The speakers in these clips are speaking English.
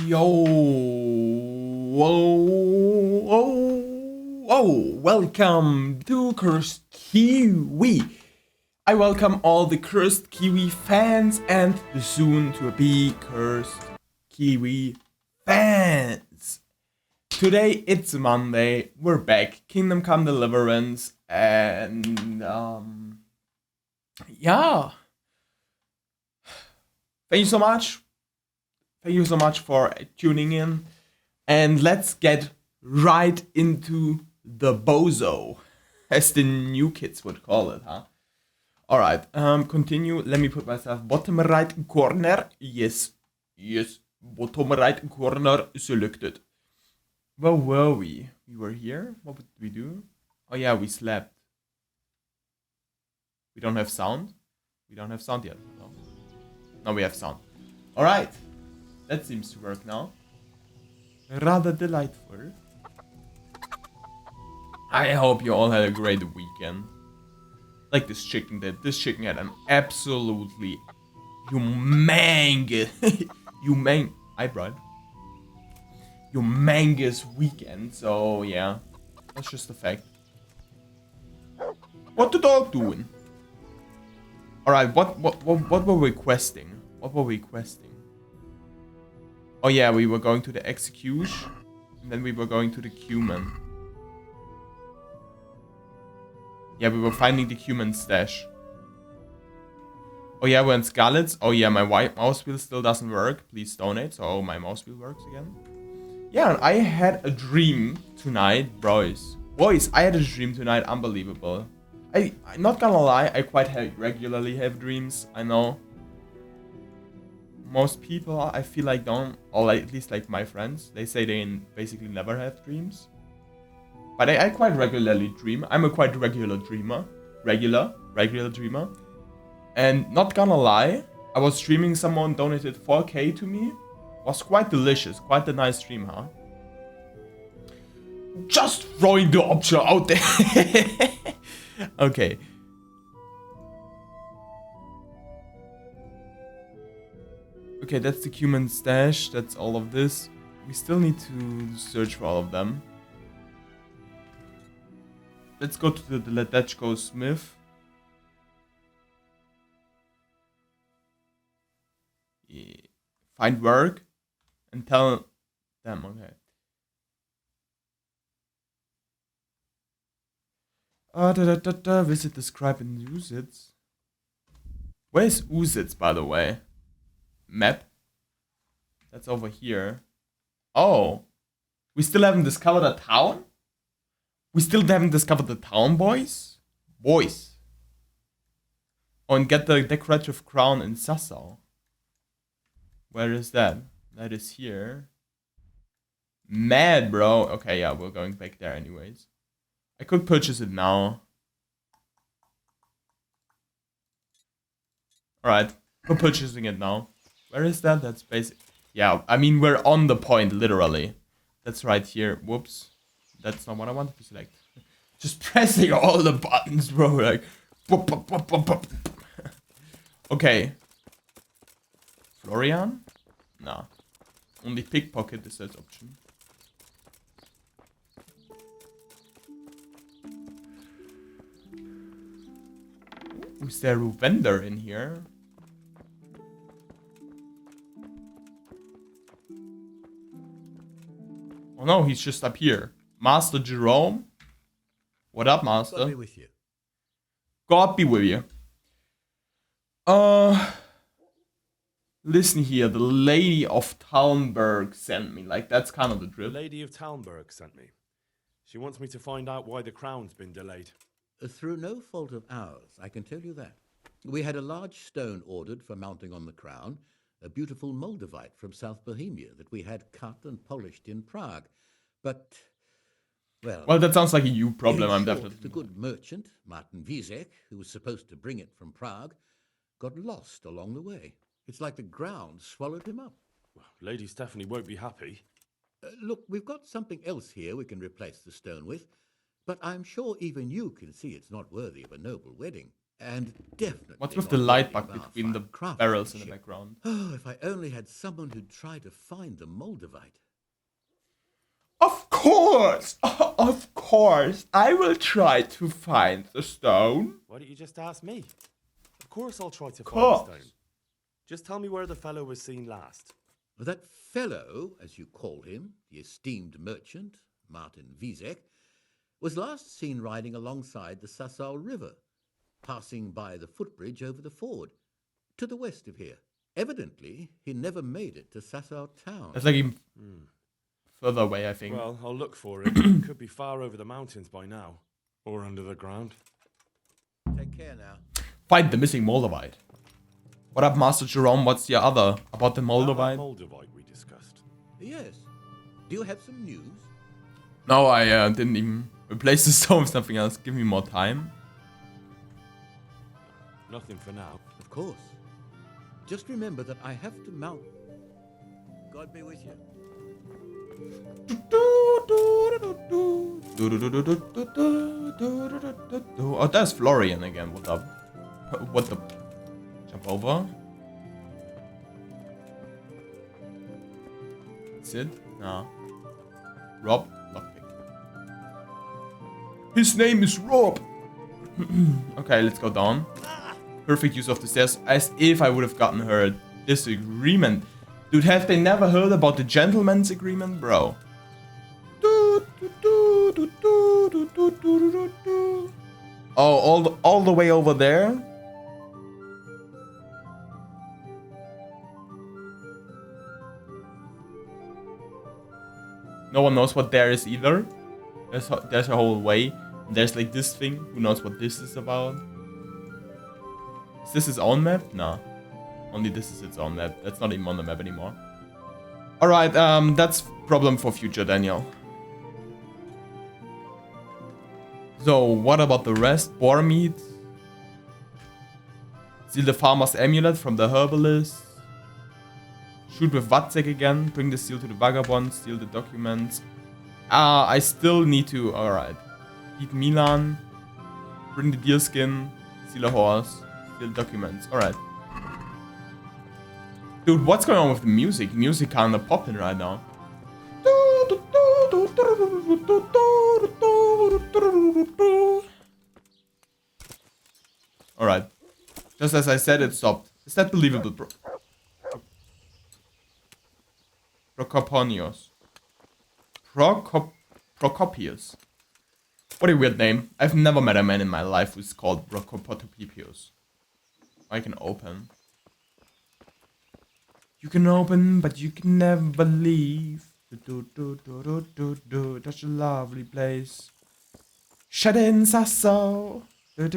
Yo, whoa, welcome to Cursed Kiwi. I welcome all the Cursed Kiwi fans and the soon to be Cursed Kiwi fans. Today it's Monday, we're back, Kingdom Come Deliverance, and yeah. Thank you so much. Thank you so much for tuning in, and let's get right into the bozo, as the new kids would call it, huh? Alright, continue. Let me put myself bottom right corner. Yes, bottom right corner selected. Where were we? We were here? What did we do? Oh yeah, we slept. We don't have sound? We don't have sound yet, no? No, we have sound. Alright. That seems to work now. Rather delightful. I hope you all had a great weekend. Like this chicken did. This chicken had an absolutely humongous, humongous weekend. So yeah, that's just a fact. What the dog doing? All right, what were we questing? What were we questing? Oh yeah, we were going to the execution, and then we were going to the cumin. Yeah, we were finding the cumin stash. Oh yeah, we're in Scarlet's. Oh yeah, my white mouse wheel still doesn't work. Please donate so my mouse wheel works again. Yeah, I had a dream tonight, boys. I had a dream tonight, unbelievable. I'm not gonna lie, I quite regularly have dreams, I know. Most people, I feel like, don't, or at least like my friends, they say they basically never have dreams. But I quite regularly dream. I'm a quite regular dreamer. Regular dreamer. And not gonna lie, I was streaming, someone donated 4K to me. Was quite delicious, quite a nice stream, huh? Just throwing the option out there. Okay. Okay, that's the cumin stash, that's all of this. We still need to search for all of them. Let's go to the Ledechko Smith. Yeah. Find work and tell them, okay. Visit the scribe in Uzitz. Where's Uzitz, by the way? Map? That's over here. Oh. We still haven't discovered a town? We still haven't discovered the town, boys? Boys. Oh, and get the decorative crown in Sassau. Where is that? That is here. Mad, bro. Okay, yeah, we're going back there anyways. I could purchase it now. Alright, we're purchasing it now. Where is that? That's basic. Yeah, I mean, we're on the point, literally. That's right here. Whoops. That's not what I wanted to select. Just pressing all the buttons, bro. Like, pop, pop, pop, pop, pop. Okay. Florian? Nah. Only pickpocket is that option. Is there a vendor in here? Oh no, he's just up here. Master Jerome? What up, Master? God be with you. God be with you. Listen here, the Lady of Talmberg sent me. Like, that's kind of the drip. The Lady of Talmberg sent me. She wants me to find out why the crown's been delayed. Through no fault of ours, I can tell you that. We had a large stone ordered for mounting on the crown, a beautiful Moldavite from South Bohemia that we had cut and polished in Prague. But, well, that sounds like a you problem. I'm short, definitely. The good merchant, Martin Wizek, who was supposed to bring it from Prague, got lost along the way. It's like the ground swallowed him up. Well, Lady Stephanie won't be happy. Look, we've got something else here we can replace the stone with, but I'm sure even you can see it's not worthy of a noble wedding. And definitely. What's with the not light worthy bug of our between the fine craftsmanship. barrels in the background? Oh, if I only had someone who'd try to find the Moldavite. Of course! Of course! I will try to find the stone. Why don't you just ask me? Of course I'll try to find Course. the stone. Just tell me where the fellow was seen last. That fellow, as you call him, the esteemed merchant, Martin Wieseck, was last seen riding alongside the Sassau River, passing by the footbridge over the ford, to the west of here. Evidently, he never made it to Sassau town. That's like even further away, I think. Well, I'll look for it. It could be far over the mountains by now. Or under the ground. Take care now. Find the missing Moldavite. What up, Master Jerome? What's the other about the Moldavite? Moldavite we discussed. Yes. Do you have some news? No, I didn't even replace the stone with something else. Give me more time. Nothing for now. Of course. Just remember that I have to mount. God be with you. Oh, there's Florian again. What up? What the? Jump over. Sid? No. Rob? Lockpick. His name is Rob! Okay, let's go down. Perfect use of the stairs, as if I would have gotten her a disagreement. Dude, have they never heard about the gentleman's agreement, bro? Oh, all the way over there? No one knows what there is either. There's a whole way. There's like this thing. Who knows what this is about? Is this its own map? Nah. Only this is its own map. That's not even on the map anymore. Alright, that's problem for future, Daniel. So, what about the rest? Boar meat? Steal the farmer's amulet from the herbalist. Shoot with Watzek again. Bring the seal to the vagabond. Steal the documents. I still need to... Alright. Eat Milan. Bring the deer skin. Steal a horse. Steal documents. Alright. Dude, what's going on with the music? Music kinda popping right now. Alright. Just as I said, it stopped. Is that believable, bro? Procoponius. Procopius. What a weird name. I've never met a man in my life who's called Procopotopius. I can open. You can open, but you can never leave. Such a lovely place. Shut in, Sasso. That's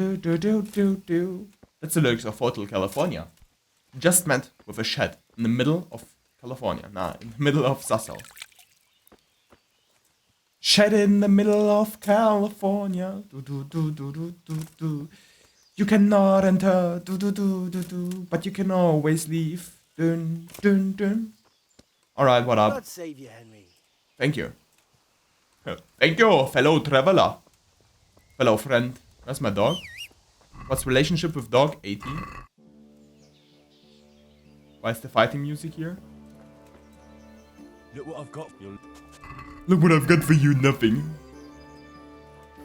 the lyrics of Hotel California. Just met with a shed in the middle of California. Nah, in the middle of Sasso. Shed in the middle of California. You cannot enter. But you can always leave. Dun, dun, dun. Alright, what up? God save you, Henry. Thank you. Thank you, fellow traveler. Fellow friend. Where's my dog? What's relationship with dog? 80. Why is the fighting music here? Look what I've got for you. Look what I've got for you, nothing.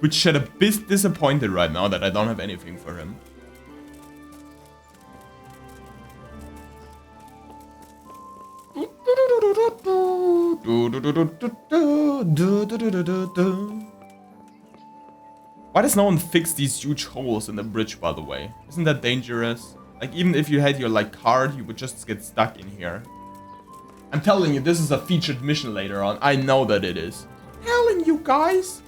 Which should a bit disappointed right now that I don't have anything for him. Why does no one fix these huge holes in the bridge, by the way? Isn't that dangerous? Like, even if you had your, like, card, you would just get stuck in here. I'm telling you, this is a featured mission later on. I know that it is. Telling you guys.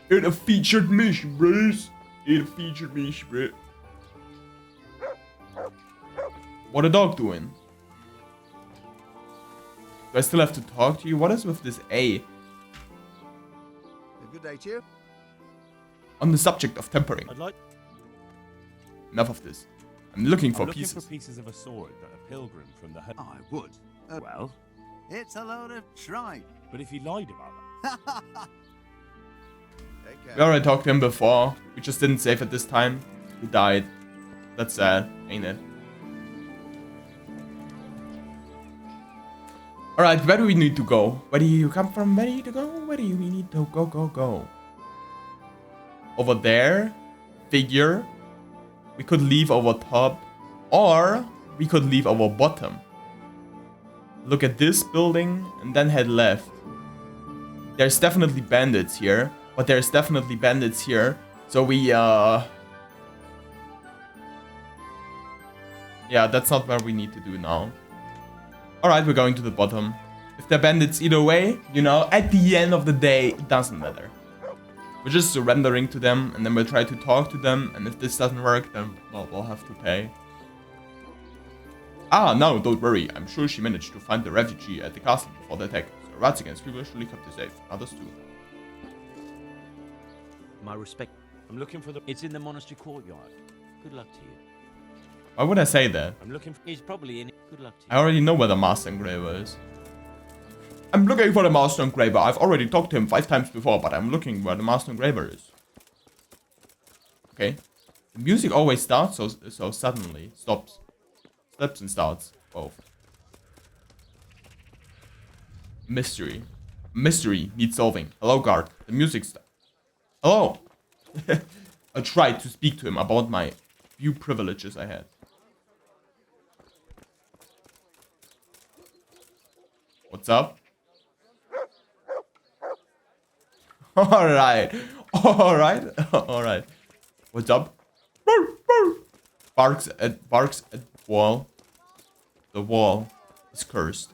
It's a featured mission, bros. It's a featured mission, bro. What a dog doing? Do I still have to talk to you? What is with this A? A good day to you. On the subject of tempering. I'd like... Enough of this. I'm looking for I'm looking pieces. for pieces of a sword that a pilgrim from the... I would. Well, It's a load of tripe. but if he lied about that... Take We care. already talked to him before. We just didn't save it this time. He died. That's sad, ain't it? Alright, where do we need to go? Where do you come from? Where do you go? Where do we need to go? Over there? Figure. We could leave our top. Or we could leave our bottom. Look at this building and then head left. There's definitely bandits here. But there's definitely bandits here. So we, yeah, that's not what we need to do now. Alright, we're going to the bottom. If they're bandits either way, you know, at the end of the day, it doesn't matter. We're just surrendering to them, and then we'll try to talk to them, and if this doesn't work, then, well, we'll have to pay. Ah, no, don't worry. I'm sure she managed to find the refugee at the castle before the attack. So rats against people surely kept her safe. Others too. My respect. I'm looking for the... It's in the monastery courtyard. Good luck to you. Why would I say that? I'm looking for... He's probably in it. Good luck to I you. already know where the Master Engraver is. I'm looking for the Master Engraver. I've already talked to him 5 times before, but I'm looking where the Master Engraver is. Okay. The music always starts so suddenly. Stops. Stops and starts. Both. Mystery. Mystery needs solving. Hello, guard. The music stopped. Hello. I tried to speak to him about my few privileges I had. What's up? Alright. Alright. What's up? Barks at wall. The wall is cursed.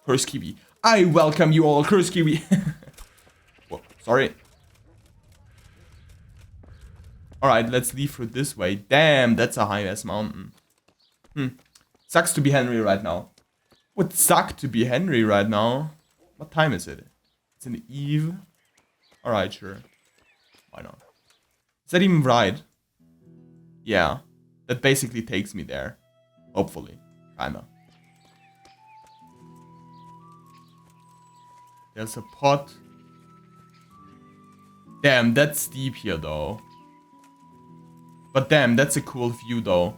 Curse Kiwi. I welcome you all, Curse Kiwi. Whoa, sorry. Alright, let's leave through this way. Damn, that's a high-ass mountain. Sucks to be Henry right now. Would suck to be Henry right now. What time is it? It's an eve. Alright, sure. Why not? Is that even right? Yeah. That basically takes me there. Hopefully. Kinda. There's a pot. Damn, that's steep here though. But damn, that's a cool view though.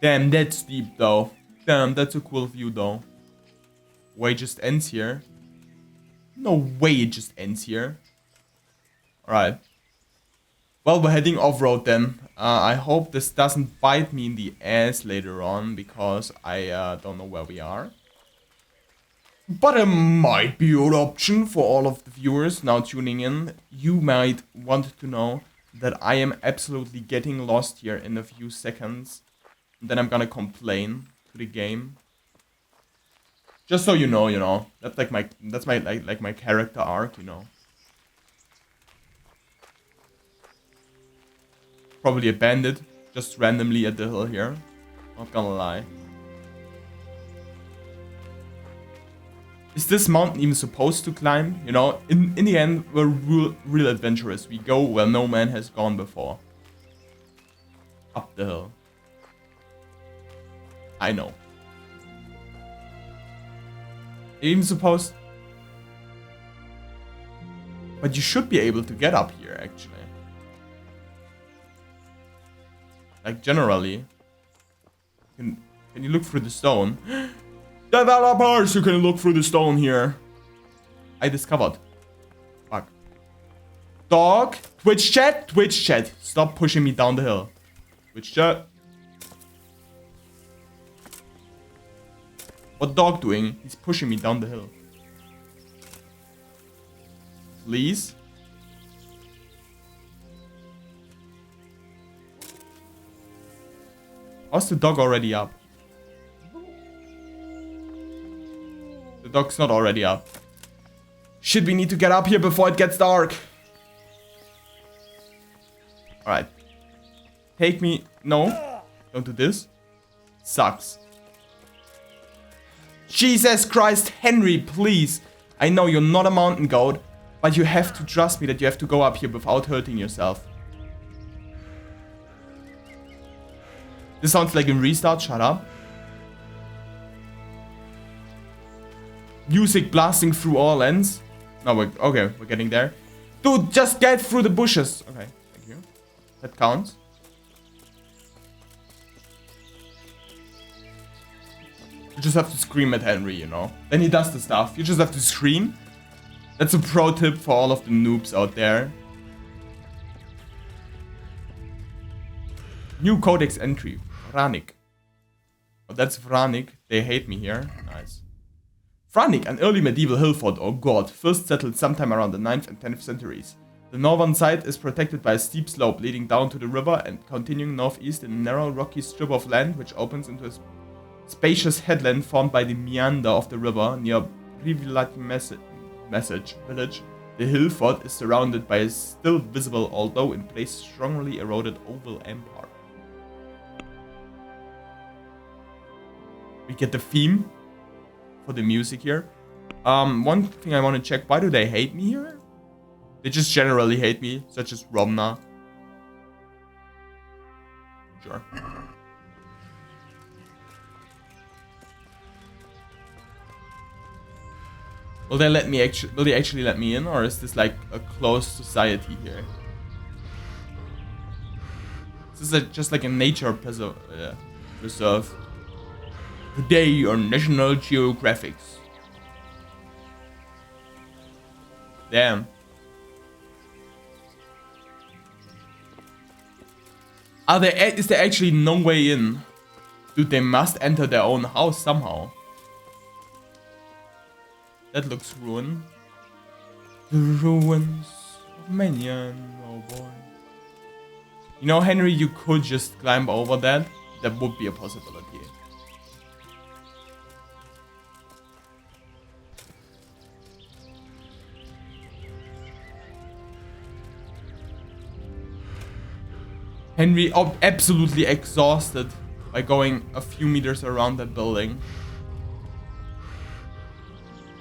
Damn, that's deep though. Damn, that's a cool view though. Way just ends here. No way it just ends here. Alright. Well, we're heading off-road then. I hope this doesn't bite me in the ass later on, because I don't know where we are. But it might be an option for all of the viewers now tuning in. You might want to know that I am absolutely getting lost here in a few seconds. And then I'm gonna complain to the game. Just so you know, that's like my character arc, you know. Probably a bandit, just randomly at the hill here. Not gonna lie. Is this mountain even supposed to climb? You know, in the end, we're real adventurous. We go where no man has gone before. Up the hill. I know. Even supposed... But you should be able to get up here, actually. Like, generally. Can you look through the stone? Developers, you can look through the stone here. I discovered. Fuck. Dog, Twitch chat. Stop pushing me down the hill. Twitch chat. What dog doing? He's pushing me down the hill. Please? How's the dog already up? The dog's not already up. Shit, we need to get up here before it gets dark. Alright. Take me... No. Don't do this. Sucks. Jesus Christ, Henry, please. I know you're not a mountain goat, but you have to trust me that you have to go up here without hurting yourself. This sounds like a restart, shut up. Music blasting through all ends. No, okay, we're getting there. Dude, just get through the bushes. Okay, thank you. That counts. You just have to scream at Henry, you know. Then he does the stuff. You just have to scream. That's a pro tip for all of the noobs out there. New codex entry. Vranik. Oh, that's Vranik. They hate me here. Nice. Vranik, an early medieval hill fort or god, first settled sometime around the 9th and 10th centuries. The northern side is protected by a steep slope leading down to the river and continuing northeast in a narrow rocky strip of land which opens into a spacious headland formed by the meander of the river near Privilat Message village. The hill fort is surrounded by a still visible, although in place strongly eroded oval empire. We get the theme for the music here. One thing I want to check, why do they hate me here? They just generally hate me, such as Romna. Sure. Will they actually let me in, or is this like a closed society here? This is just like a nature reserve. Today on National Geographic. Damn. Is there actually no way in? Dude, they must enter their own house somehow. That looks ruined. The ruins of Mannion, oh boy. You know, Henry, you could just climb over that. That would be a possibility. Henry absolutely exhausted by going a few meters around that building.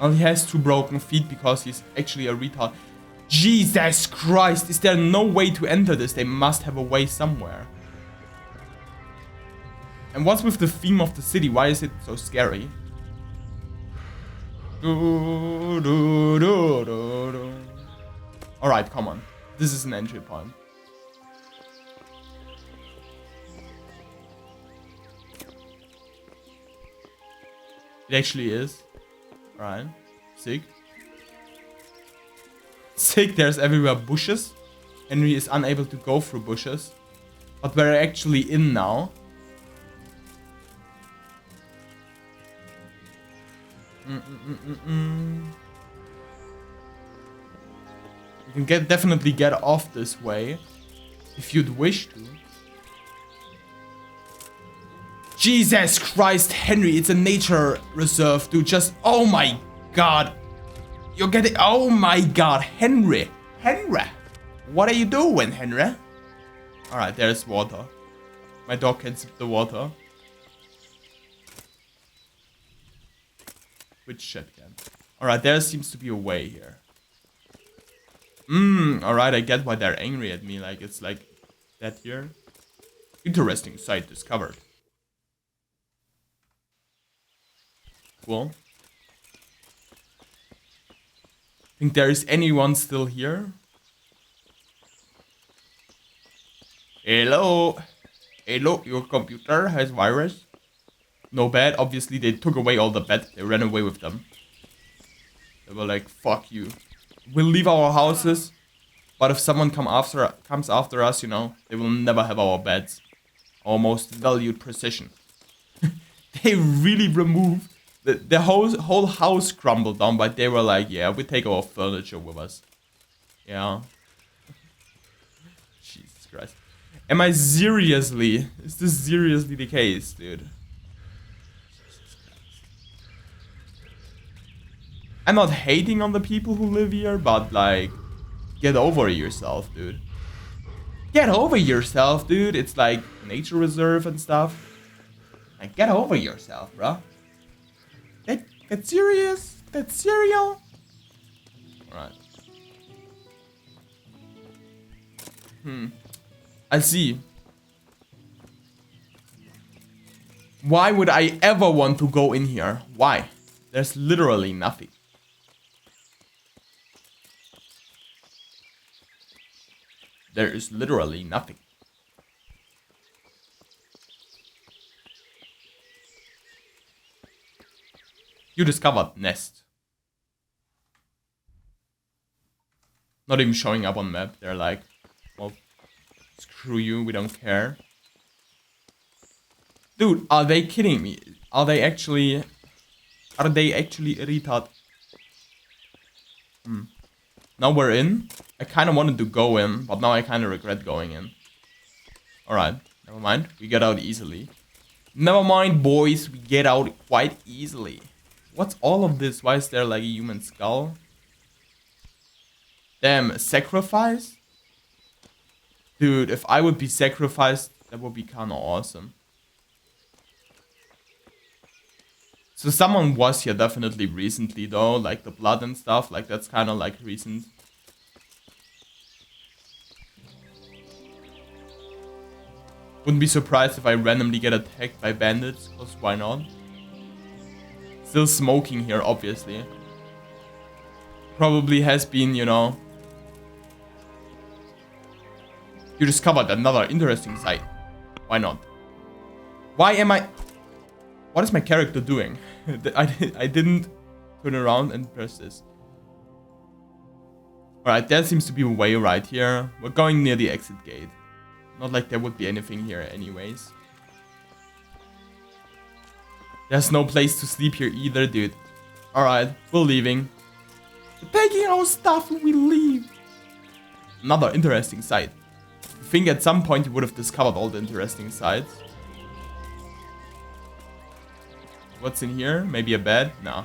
Well, he has 2 broken feet because he's actually a retard. Jesus Christ, is there no way to enter this? They must have a way somewhere. And what's with the theme of the city? Why is it so scary? Alright, come on. This is an entry point. It actually is. Alright. Sick. Sick, there's everywhere bushes. Henry is unable to go through bushes. But we're actually in now. You can definitely get off this way. If you'd wish to. Jesus Christ, Henry, it's a nature reserve, dude. Just, oh my god. You're getting, oh my god, Henry. Henry. What are you doing, Henry? Alright, there's water. My dog can sip the water. Which shit can? Alright, there seems to be a way here. Alright, I get why they're angry at me. Like, it's like that here. Interesting site discovered. Cool. Think there is anyone still here? Hello? Hello, your computer has virus? No bad. Obviously, they took away all the bad. They ran away with them. They were like, fuck you. We'll leave our houses. But if someone comes after us, you know, they will never have our beds. Our most valued possession. They really removed... The whole house crumbled down, but they were like, yeah, we take our furniture with us. Yeah. Jesus Christ. Am I seriously? Is this seriously the case, dude? I'm not hating on the people who live here, but like, get over yourself, dude. Get over yourself, dude. It's like nature reserve and stuff. Like, get over yourself, bro. Get serious? Get serial? Alright. I see. Why would I ever want to go in here? Why? There's literally nothing. There is literally nothing. You discovered nest. Not even showing up on map. They're like, well, screw you, we don't care. Dude, are they kidding me? Are they actually retarded? Now we're in. I kind of wanted to go in, but now I kind of regret going in. Alright, never mind. We get out easily. Never mind, boys. We get out quite easily. What's all of this? Why is there like a human skull? Damn, a sacrifice? Dude, if I would be sacrificed, that would be kind of awesome. So someone was here definitely recently though, like the blood and stuff, like that's kind of like recent. Wouldn't be surprised if I randomly get attacked by bandits, cause why not? Still smoking here, obviously. Probably has been, you know. You discovered another interesting site. Why not? Why am I... What is my character doing? I didn't turn around and press this. Alright, there seems to be a way right here. We're going near the exit gate. Not like there would be anything here anyways. There's no place to sleep here either, dude. Alright, we're leaving. We're taking our stuff and we leave. Another interesting site. I think at some point you would have discovered all the interesting sites. What's in here? Maybe a bed? No.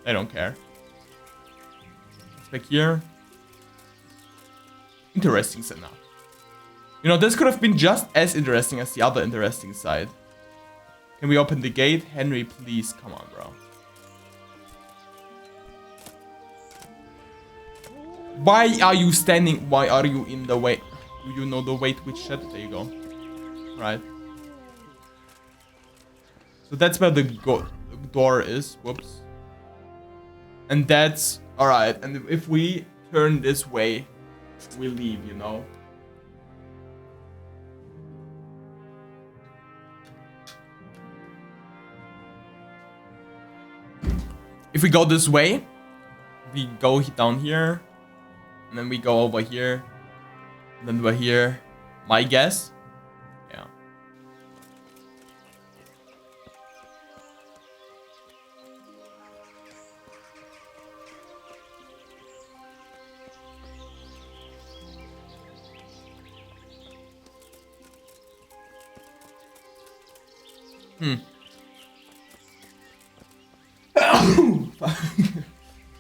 I don't care. What's back here? Interesting set now. You know, this could have been just as interesting as the other interesting side. Can we open the gate? Henry, please. Come on, bro. Why are you standing? Why are you in the way? Do you know the way to which shed? There you go. Right. So that's where the door is. Whoops. And that's... Alright, and if we turn this way, we leave, you know. If we go this way, we go down here, and then we go over here, and then we're here. My guess? Yeah.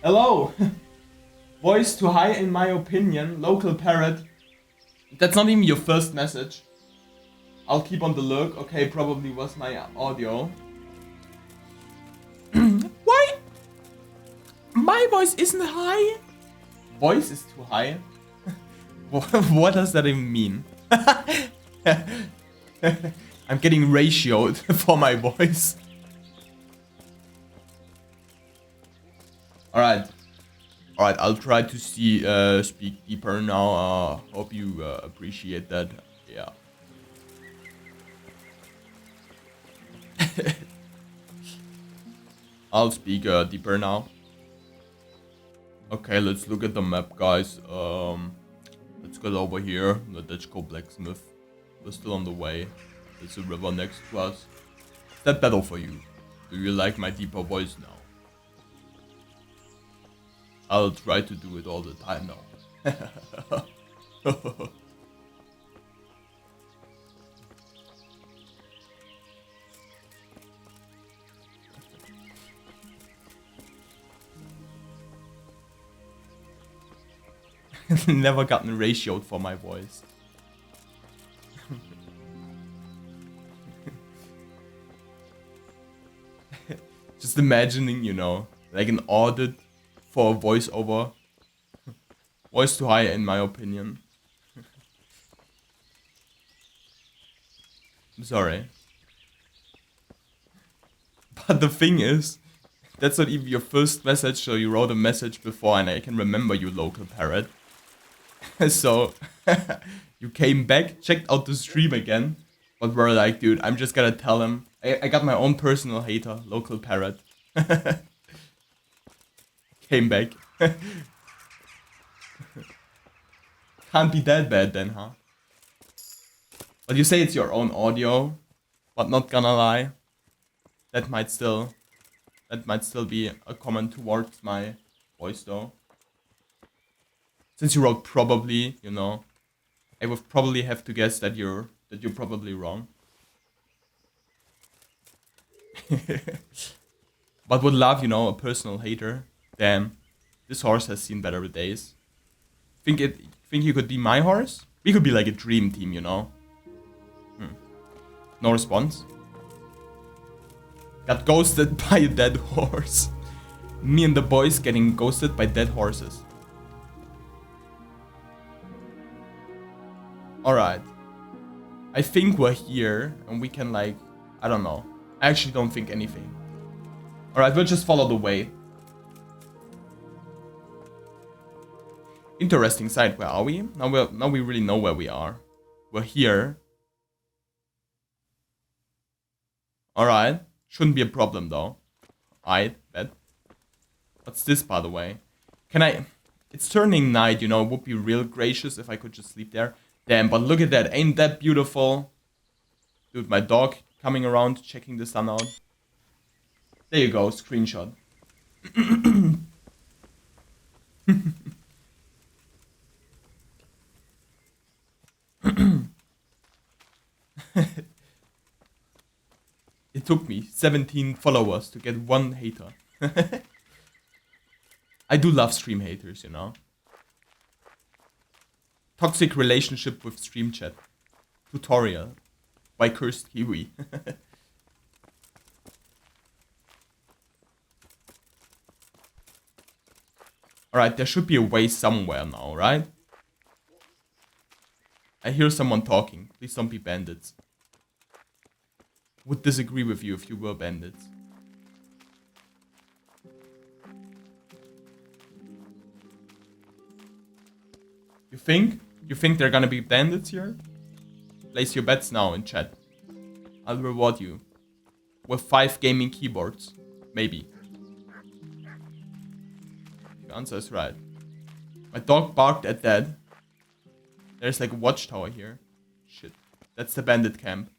Hello. Voice too high in my opinion. Local parrot. That's not even your first message. I'll keep on the look. Okay, probably was my audio. Why? My voice isn't high. Voice is too high. What does that even mean? I'm getting ratioed for my voice. Alright. Alright, I'll try to speak deeper now. Hope you appreciate that. Yeah. I'll speak deeper now. Okay, let's look at the map, guys. Let's get over here. Let's go blacksmith. We're still on the way. There's a river next to us. Is that better for you? Do you like my deeper voice now? I'll try to do it all the time now. Never gotten ratioed for my voice. Just imagining, you know, like an audit for a voiceover. Voice too high in my opinion. I'm sorry. But the thing is, that's not even your first message, so you wrote a message before and I can remember you, local parrot. So you came back, checked out the stream again, but were like, dude, I'm just gonna tell him. I got my own personal hater, local parrot. Came back. Can't be that bad then, huh? But you say it's your own audio, but not gonna lie, that might still be a comment towards my voice though. Since you wrote probably, you know, I would probably have to guess that you're probably wrong. But would love, you know, a personal hater. Damn, this horse has seen better days. Think you could be my horse? We could be like a dream team, you know. No response. Got ghosted by a dead horse. Me and the boys getting ghosted by dead horses. Alright. I think we're here and we can like, I don't know. I actually don't think anything. Alright, we'll just follow the way. Interesting site. Where are we? Now we really know where we are. We're here. Alright. Shouldn't be a problem though. I bet. What's this, by the way? Can I... It's turning night, you know. It would be real gracious if I could just sleep there. Damn, but look at that. Ain't that beautiful? Dude, my dog coming around, checking the sun out. There you go, screenshot. It took me 17 followers to get one hater. I do love stream haters, you know. Toxic relationship with stream chat. Tutorial by Cursed Kiwi. Alright, there should be a way somewhere now, right? I hear someone talking. Please don't be bandits. Would disagree with you if you were bandits. You think? You think they're gonna be bandits here? Place your bets now in chat. I'll reward you. With 5 gaming keyboards. Maybe. The answer is right. My dog barked at that. There's like a watchtower here. Shit. That's the bandit camp.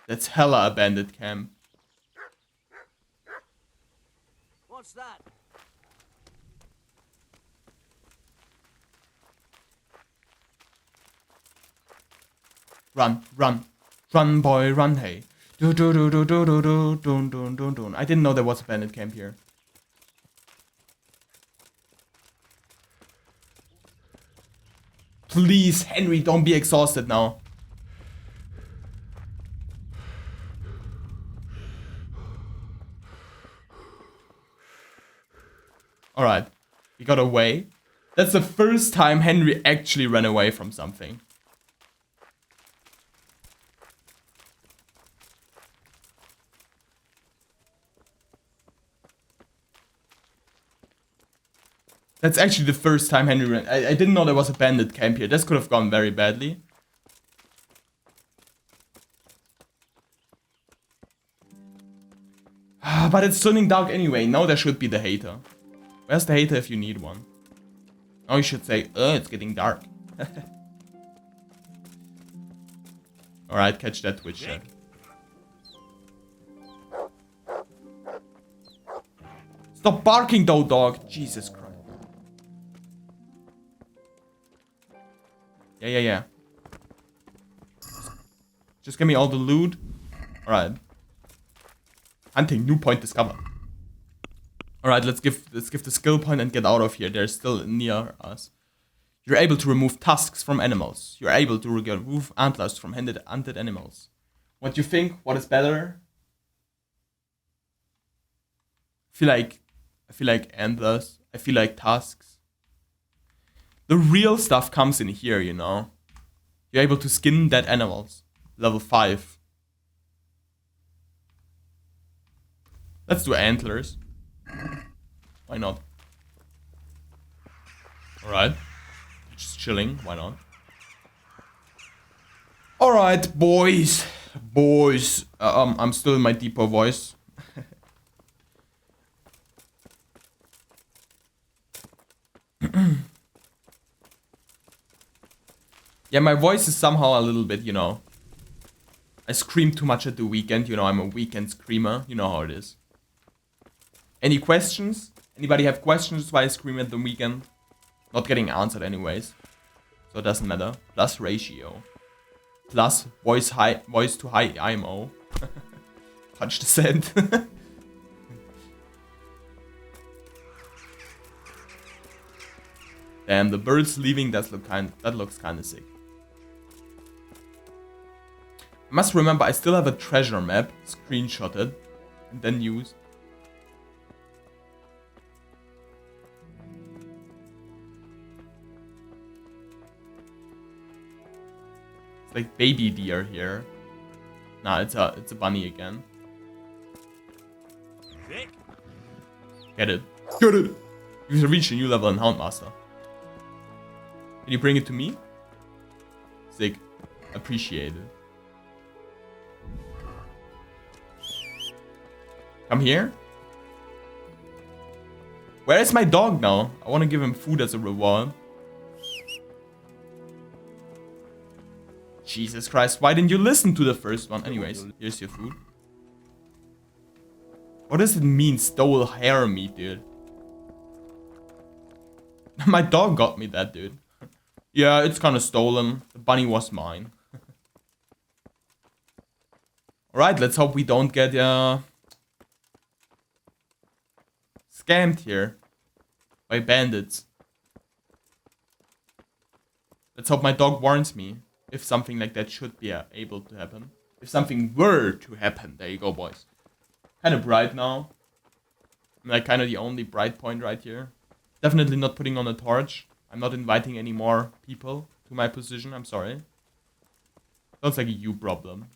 That's hella a bandit camp. What's that? Run, run. Run, boy, run, hey. Do do do do do do do do do do do. I didn't know there was a bandit camp here. Please, Henry, don't be exhausted now. Alright, we got away. That's the first time Henry actually ran away from something. That's actually the first time Henry ran. I didn't know there was a bandit camp here. This could have gone very badly. But it's turning dark anyway. Now there should be the hater. Where's the hater if you need one? Now you should say, it's getting dark. Alright, catch that Twitch chat. Stop barking though, dog. Jesus Christ. Yeah. Just give me all the loot. Alright. Hunting, new point discovered. Alright, let's give the skill point and get out of here. They're still near us. You're able to remove tusks from animals. You're able to remove antlers from hunted animals. What do you think? What is better? I feel like antlers. I feel like tusks. The real stuff comes in here, you know. You're able to skin dead animals. Level 5. Let's do antlers. Why not? Alright. Just chilling, why not? Alright, boys. Boys. I'm still in my deeper voice. Yeah, my voice is somehow a little bit, you know. I scream too much at the weekend, you know, I'm a weekend screamer. You know how it is. Any questions? Anybody have questions why I scream at the weekend? Not getting answered anyways. So it doesn't matter. Plus ratio. Plus voice to high IMO. Punch the send. Damn, the birds leaving, that looks kinda sick. I must remember I still have a treasure map screenshotted and then used. It's like baby deer here. Nah, it's a bunny again. Vic? Get it. Get it! You've reached a new level in Houndmaster. Can you bring it to me? Sick. Appreciate it. Come here. Where is my dog now? I want to give him food as a reward. Jesus Christ, why didn't you listen to the first one? Anyways, here's your food. What does it mean, stole hair meat, dude? My dog got me that, dude. Yeah, it's kind of stolen. The bunny was mine. Alright, let's hope we don't get scammed here by bandits. Let's hope my dog warns me if something like that should be able to happen. If something were to happen. There you go, boys. Kind of bright now. I'm like kind of the only bright point right here. Definitely not putting on a torch. I'm not inviting any more people to my position. I'm sorry. Sounds like a you problem.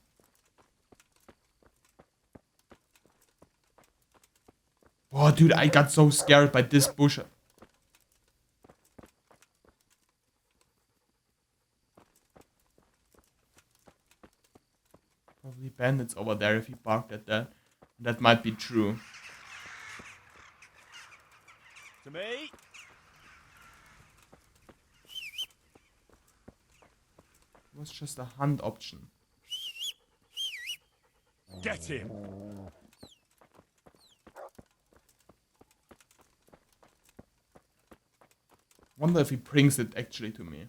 Oh, dude, I got so scared by this bush. Probably bandits over there if he barked at that. That might be true. To me? It was just a hunt option. Get him! Wonder if he brings it actually to me.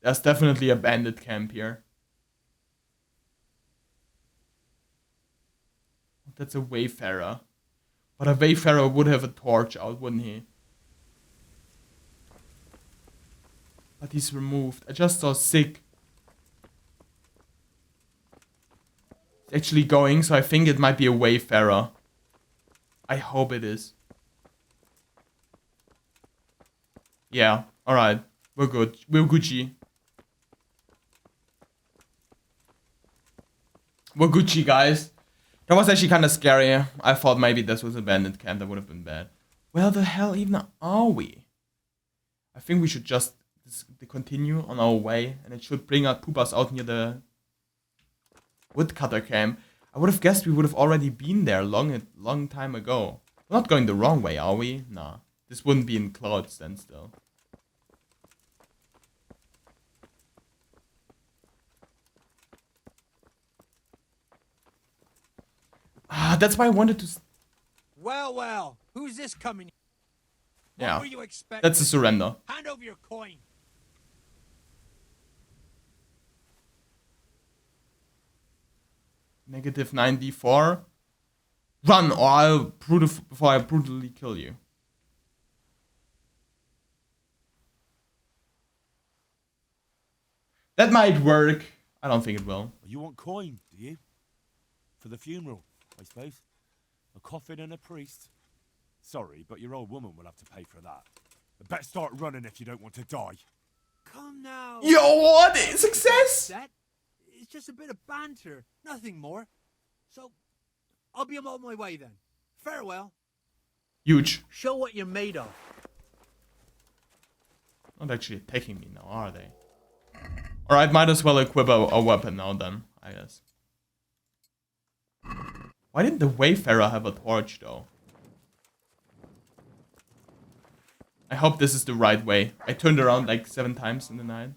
There's definitely a bandit camp here. That's a wayfarer. But a wayfarer would have a torch out, wouldn't he? But he's removed. I just saw sick. It's actually going, so I think it might be a wayfarer. I hope it is. Yeah, alright. We're good. We're Gucci. We're Gucci, guys. That was actually kind of scary. I thought maybe this was a bandit camp. That would have been bad. Where the hell even are we? I think we should just continue on our way. And it should poop us out near the woodcutter camp. I would have guessed we would have already been there long time ago. We're not going the wrong way, are we? Nah. This wouldn't be in clouds then still. Ah, that's why I wanted to... Well, well, who's this coming? Yeah, What were you expecting? that's a surrender. Hand over your coin. Negative 94. Run, or I'll before I brutally kill you. That might work. I don't think it will. You want coin, do you? For the funeral, I suppose. A coffin and a priest. Sorry, but your old woman will have to pay for that. Better start running if you don't want to die. Come now. Yo, what? Success! Set. It's just a bit of banter, nothing more. So, I'll be on my way then. Farewell. Huge. Show what you're made of. Not actually attacking me now, are they? Alright, might as well equip a weapon now then, I guess. Why didn't the Wayfarer have a torch though? I hope this is the right way. I turned around like 7 times in the night.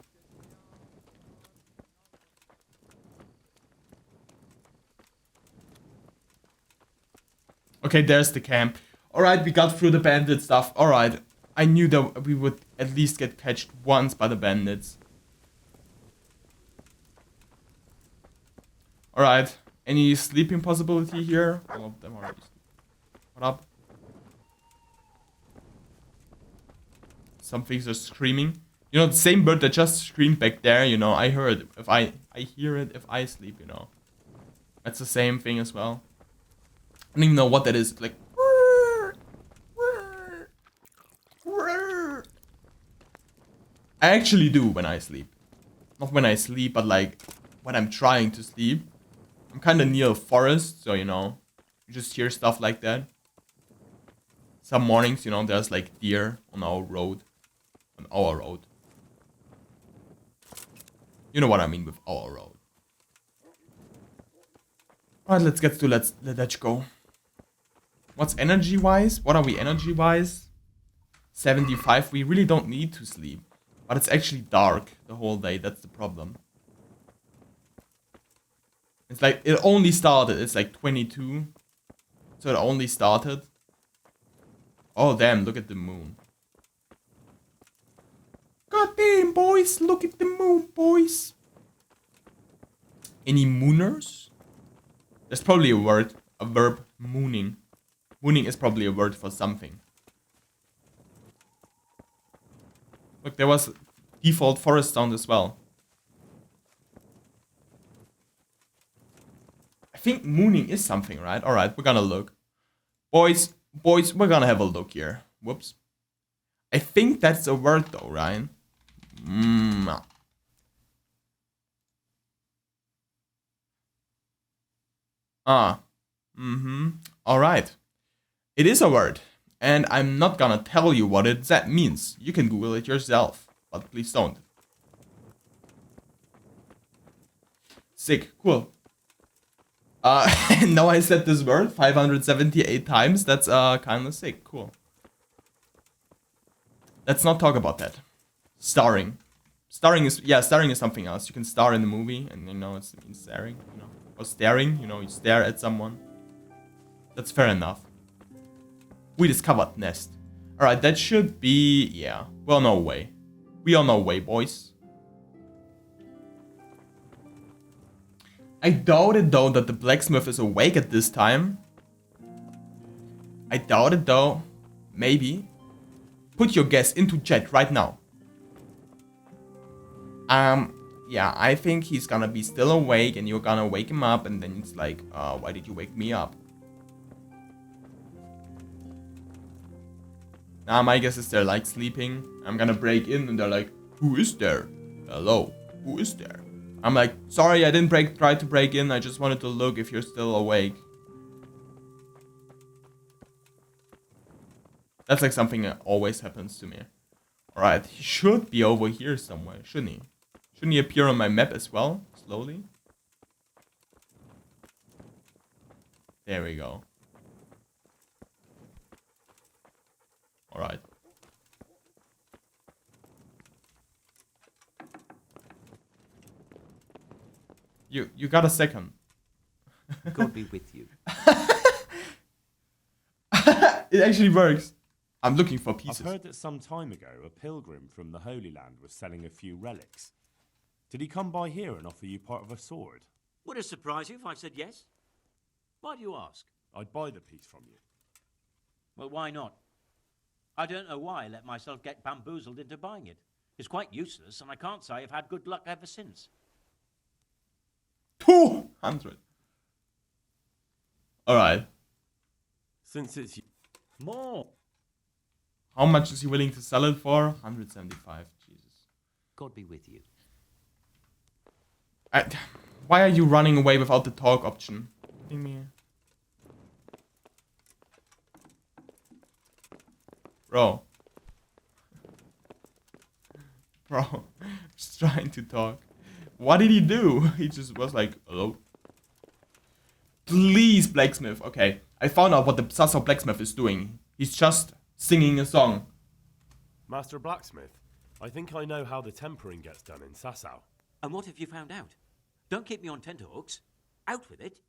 Okay, there's the camp. Alright, we got through the bandit stuff. Alright. I knew that we would at least get catched once by the bandits. Alright. Any sleeping possibility here? All of them already. What up? Some things are screaming. You know, the same bird that just screamed back there, you know, I heard. If I hear it if I sleep, you know. That's the same thing as well. I don't even know what that is. Like, I actually do when I sleep. Not when I sleep, but like when I'm trying to sleep. I'm kind of near a forest, so you know, you just hear stuff like that. Some mornings, you know, there's like deer on our road. On our road. You know what I mean with our road. Alright, let's get to let's go. What's energy wise? What are we energy wise? 75. We really don't need to sleep. But it's actually dark the whole day. That's the problem. It's like it only started. It's like 22. So it only started. Oh damn, look at the moon. God damn, boys. Look at the moon, boys. Any mooners? There's probably a word. A verb. Mooning. Mooning is probably a word for something. Look, there was default forest sound as well. I think mooning is something, right? Alright, we're gonna look. Boys, we're gonna have a look here. Whoops. I think that's a word though, Ryan. Alright. It is a word. And I'm not gonna tell you what that means. You can Google it yourself. But please don't. Sick. Cool. Now I said this word 578 times. That's kind of sick. Cool. Let's not talk about that. Starring. Starring is something else. You can star in the movie and you know it means staring, you know. Or staring, you know, you stare at someone. That's fair enough. We discovered nest. Alright, that should be... yeah. Well, no way. We on our way, boys. I doubt it, though, that the blacksmith is awake at this time. I doubt it, though. Maybe. Put your guess into chat right now. Yeah, I think he's gonna be still awake and you're gonna wake him up and then it's like, why did you wake me up? My guess is they're like sleeping. I'm gonna break in and they're like, who is there? Hello, who is there? I'm like, sorry, I didn't try to break in. I just wanted to look if you're still awake. That's like something that always happens to me. Alright, he should be over here somewhere, shouldn't he? Shouldn't he appear on my map as well? Slowly. There we go. Alright. You got a second. God be with you. It actually works. I'm looking for pieces. I've heard that some time ago a pilgrim from the Holy Land was selling a few relics. Did he come by here and offer you part of a sword? Would it surprise you if I said yes? Why do you ask? I'd buy the piece from you. Well, why not? I don't know why I let myself get bamboozled into buying it. It's quite useless, and I can't say I've had good luck ever since. 200. Alright. Since it's... More. How much is he willing to sell it for? 175. Jesus. God be with you. Why are you running away without the talk option? Kidding me? Bro. Bro. Just trying to talk. What did he do? He just was like, hello? Please, blacksmith. Okay. I found out what the Sasau blacksmith is doing. He's just singing a song. Master Blacksmith, I think I know how the tempering gets done in Sasau. And what have you found out? Don't keep me on tenterhooks. Out with it.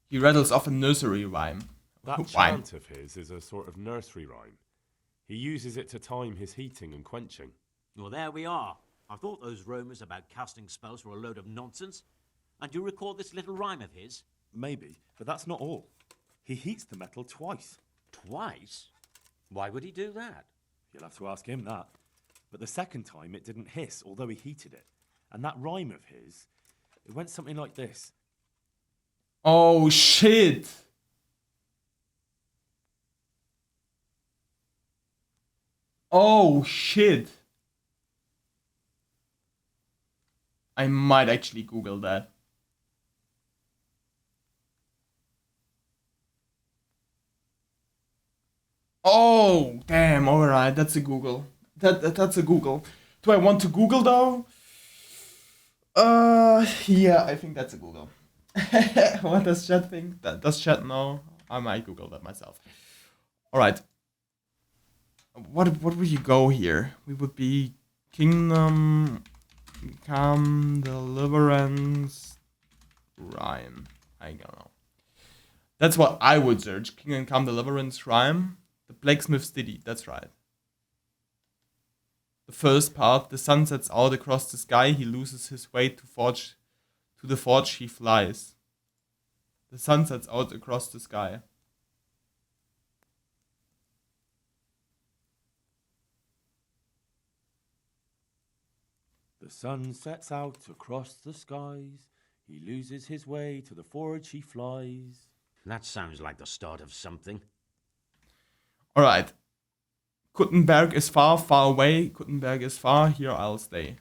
He rattles off a nursery rhyme. That Rhyme. chant of his is a sort of nursery rhyme. He uses it to time his heating and quenching. Well, there we are. I thought those rumours about casting spells were a load of nonsense. And do you recall this little rhyme of his? Maybe, but that's not all. He heats the metal twice. Twice? Why would he do that? You'll have to ask him that. But the second time it didn't hiss, although he heated it. And that rhyme of his, it went something like this. Oh, shit. Oh, shit. I might actually Google that. Oh, damn. All right, that's a Google. That's a Google. Do I want to Google though? Yeah, I think that's a Google. What does chat think? Does chat know? I might Google that myself. All right. What would you go here? We would be Kingdom Come Deliverance Rhyme. I don't know. That's what I would search. Kingdom Come Deliverance Rhyme. The Blacksmith's Ditty. That's right. The first part, the sun sets out across the sky, he loses his way to the forge he flies. The sun sets out across the sky. The sun sets out across the skies. He loses his way to the forge he flies. That sounds like the start of something. Alright. Kuttenberg is far, far away. Kuttenberg is far, here I'll stay.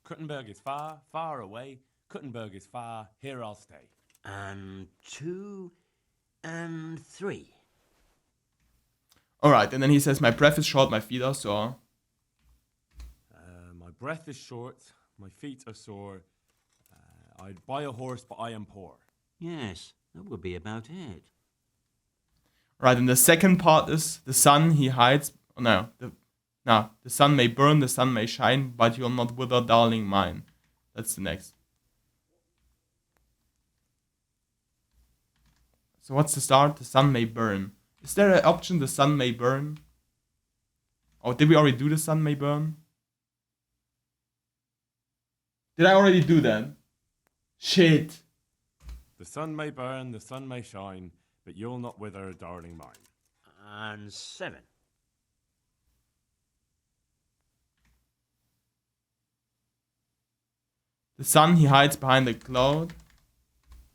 Kuttenberg is far, far away. Kuttenberg is far, here I'll stay. And 2 and 3. Alright, and then he says, my breath is short, my feet are sore. My breath is short, my feet are sore. I'd buy a horse, but I am poor. Yes, that would be about it. Right, and the second part is the sun he hides. Oh, no, the sun may burn, the sun may shine, but you'll not wither, darling mine. That's the next. So what's the start? The sun may burn. Is there an option? The sun may burn. Oh, did we already do the sun may burn? Did I already do that? Shit. The sun may burn, the sun may shine, but you'll not wither, darling mine. And 7. The sun he hides behind the cloud.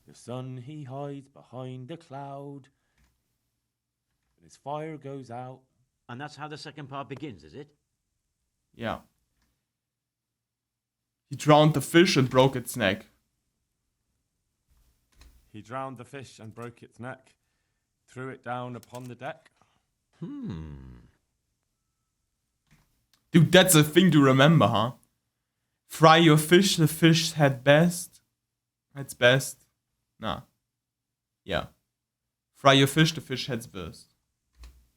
The sun he hides behind the cloud. And his fire goes out. And that's how the second part begins, is it? Yeah. He drowned the fish and broke its neck. He drowned the fish and broke its neck, threw it down upon the deck. Dude, that's a thing to remember, huh? Fry your fish, the fish head best. Head's best. Nah. Yeah. Fry your fish, the fish head's best.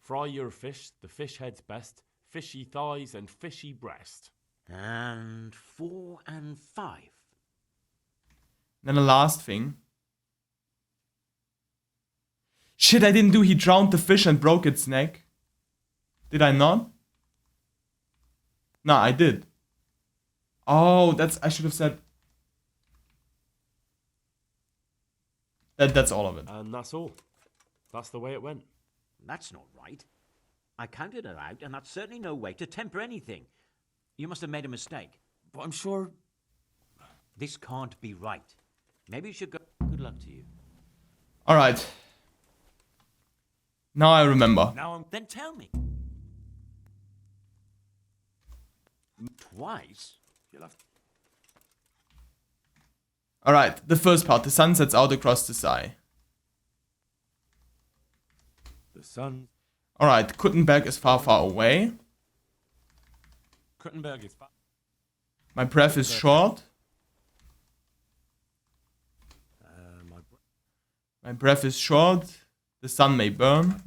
Fry your fish, the fish head's best, fishy thighs and fishy breast. And 4 and 5. Then the last thing. Shit, I didn't do. He drowned the fish and broke its neck. Did I not? Nah, I did. Oh, I should have said. That's all of it. And that's all. That's the way it went. That's not right. I counted it out, and that's certainly no way to temper anything. You must have made a mistake. But I'm sure... This can't be right. Maybe you should go... Good luck to you. Alright. Now I remember. Then tell me. Twice? You'll have... Alright, the first part. The sun sets out across the sky. The sun. Alright, Kuttenberg is far, far away. Kuttenberg is far. My breath is short. My My breath is short. The sun may burn.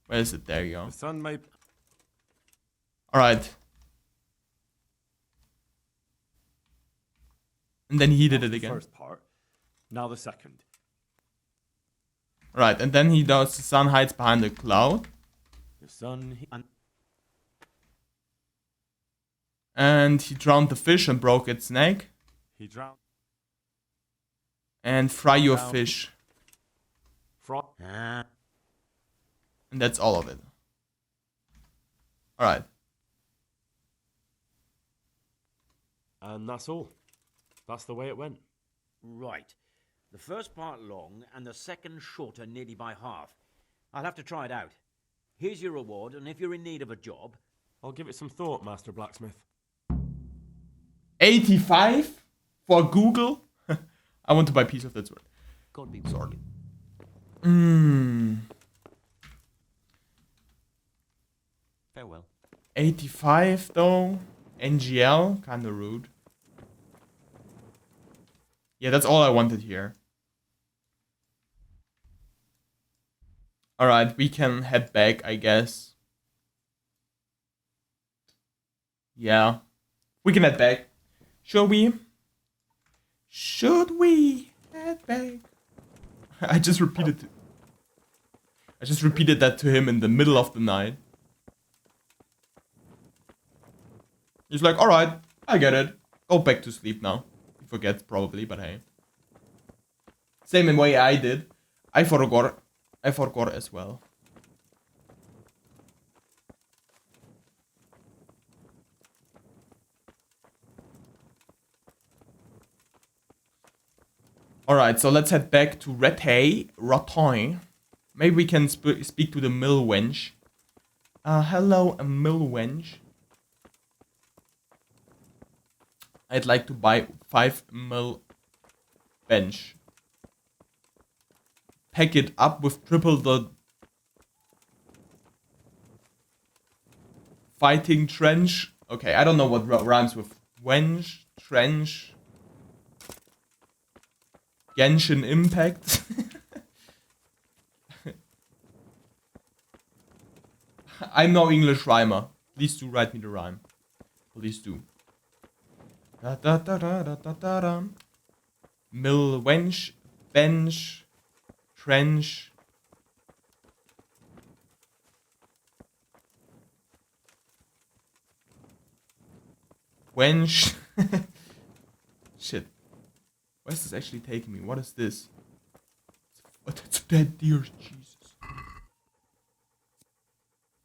Where is it? There you go. the sun may. Alright. And then he did That's it the again. First part. Now the second. Right, and then he does the sun hides behind the cloud. The sun. And he drowned the fish and broke its neck. He drowned. And fry your Drowned. fish. Frog. Ah, And that's all of it. Alright. And that's all. That's the way it went. right. The first part long and the second shorter nearly by half. I'll have to try it out. Here's your reward, and if you're in need of a job... I'll give it some thought, Master Blacksmith. 85 for Google? I want to buy a piece of that sword. God be Sword. Farewell. 85 though. NGL, kinda rude. Yeah, that's all I wanted here. Alright, we can head back, I guess. Yeah. We can head back. Shall we? Should we head back? I just repeated that to him in the middle of the night. He's like, alright, I get it. Go back to sleep now. He forgets probably, but hey. Same in way I did. I forgot as well. Alright, so let's head back to Ratoy. Maybe we can speak to the mill wench. Hello, a mill wench. I'd like to buy 5 mil bench. Pack it up with triple the fighting trench. Okay, I don't know what rhymes with wench, trench, Genshin Impact. I'm no English rhymer. Please do write me the rhyme. Please do. Da da da da da da da da. Mill wench, bench, trench. Wench. Shit. Where's this actually taking me? What is this? What? It's a dead deer. Jesus.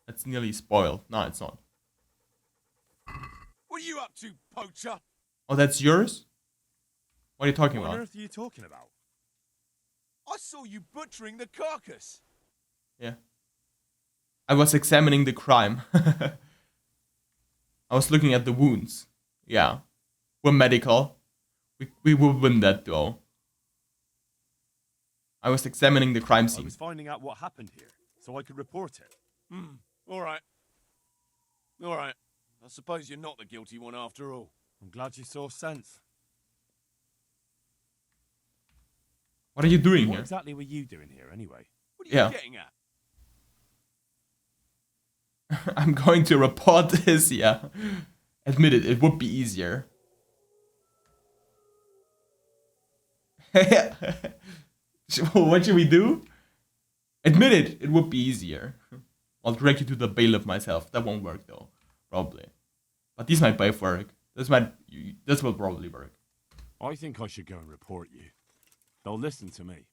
That's nearly spoiled. No, it's not. What are you up to, poacher? Oh, that's yours? What are you talking What on about? earth are you talking about? I saw you butchering the carcass. Yeah. I was examining the crime. I was looking at the wounds. Yeah. We're medical. We will win that though. I was examining the crime I scene. was finding out what happened here, so I could report it. All right. All right. I suppose you're not the guilty one after all. I'm glad you saw sense. What are you doing What here? exactly were you doing here, anyway? What are you Yeah. getting at? I'm going to report this, yeah. Admit it, it would be easier. What should we do? Admit it, it would be easier. I'll drag you to the bailiff myself. That won't work though, probably. But these might both work. This will probably work. I think I should go and report you. They'll listen to me.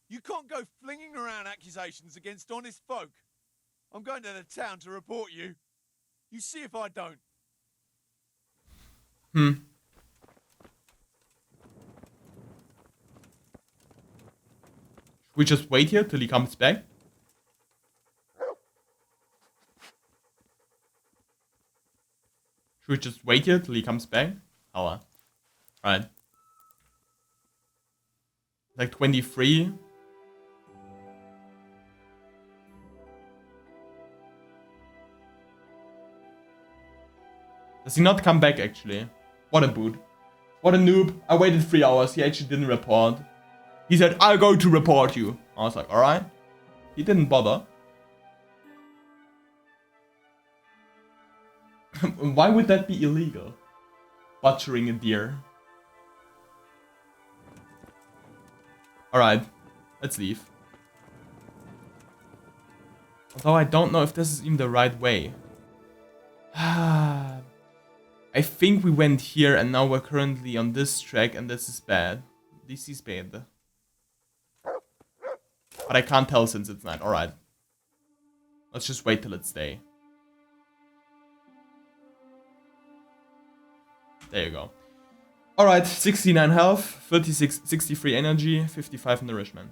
You can't go flinging around accusations against honest folk. I'm going to the town to report you. You see if I don't. Should we just wait here till he comes back? Should we just wait here till he comes back? Alright. Like 23. Does he not come back, actually? What a boot. What a noob. I waited 3 hours. He actually didn't report. He said, I'm going to report you. I was like, alright. He didn't bother. Why would that be illegal? Butchering a deer. Alright. Let's leave. Although I don't know if this is even the right way. I think we went here and now we're currently on this track and this is bad. This is bad. But I can't tell since it's night. Alright. Let's just wait till it's day. There you go. Alright, 69 health, 63 energy, 55 nourishment.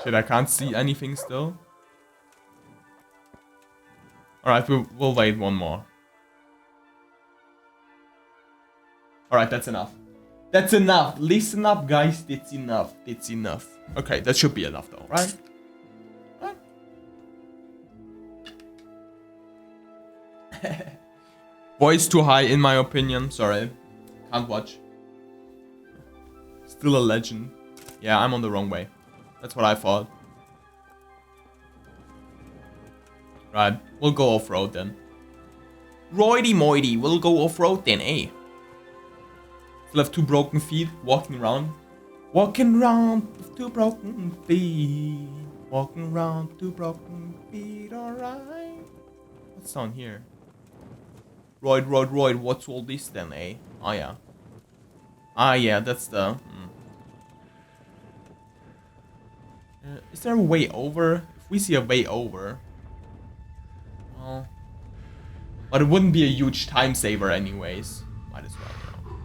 Shit, I can't see anything still. Alright, we'll wait one more. Alright, that's enough. That's enough. Listen up, guys. That's enough. That's enough. Okay, that should be enough though, right? Voice too high, in my opinion. Sorry. Can't watch. Still a legend. Yeah, I'm on the wrong way. That's what I thought. Right, we'll go off-road then. Roidy moidy, we'll go off-road then, eh? Still have 2 broken feet, walking around. Walking around with 2 broken feet. Walking around with 2 broken feet, alright. What's down here? Roid, what's all this then, eh? Oh yeah. Ah yeah, that's the... is there a way over? If we see a way over... Well... But it wouldn't be a huge time saver anyways. Might as well, you know.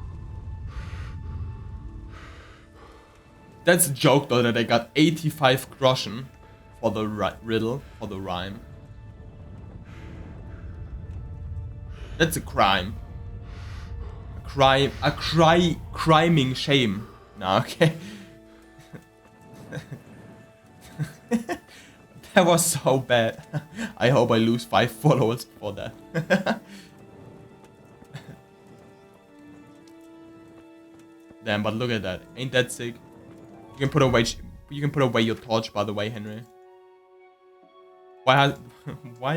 That's a joke though that I got 85 groschen for the riddle, for the rhyme. That's a crime. Criming shame. Nah, okay. That was so bad. I hope I lose 5 followers for that. Damn, but look at that. Ain't that sick? You can put away your torch, by the way, Henry. Why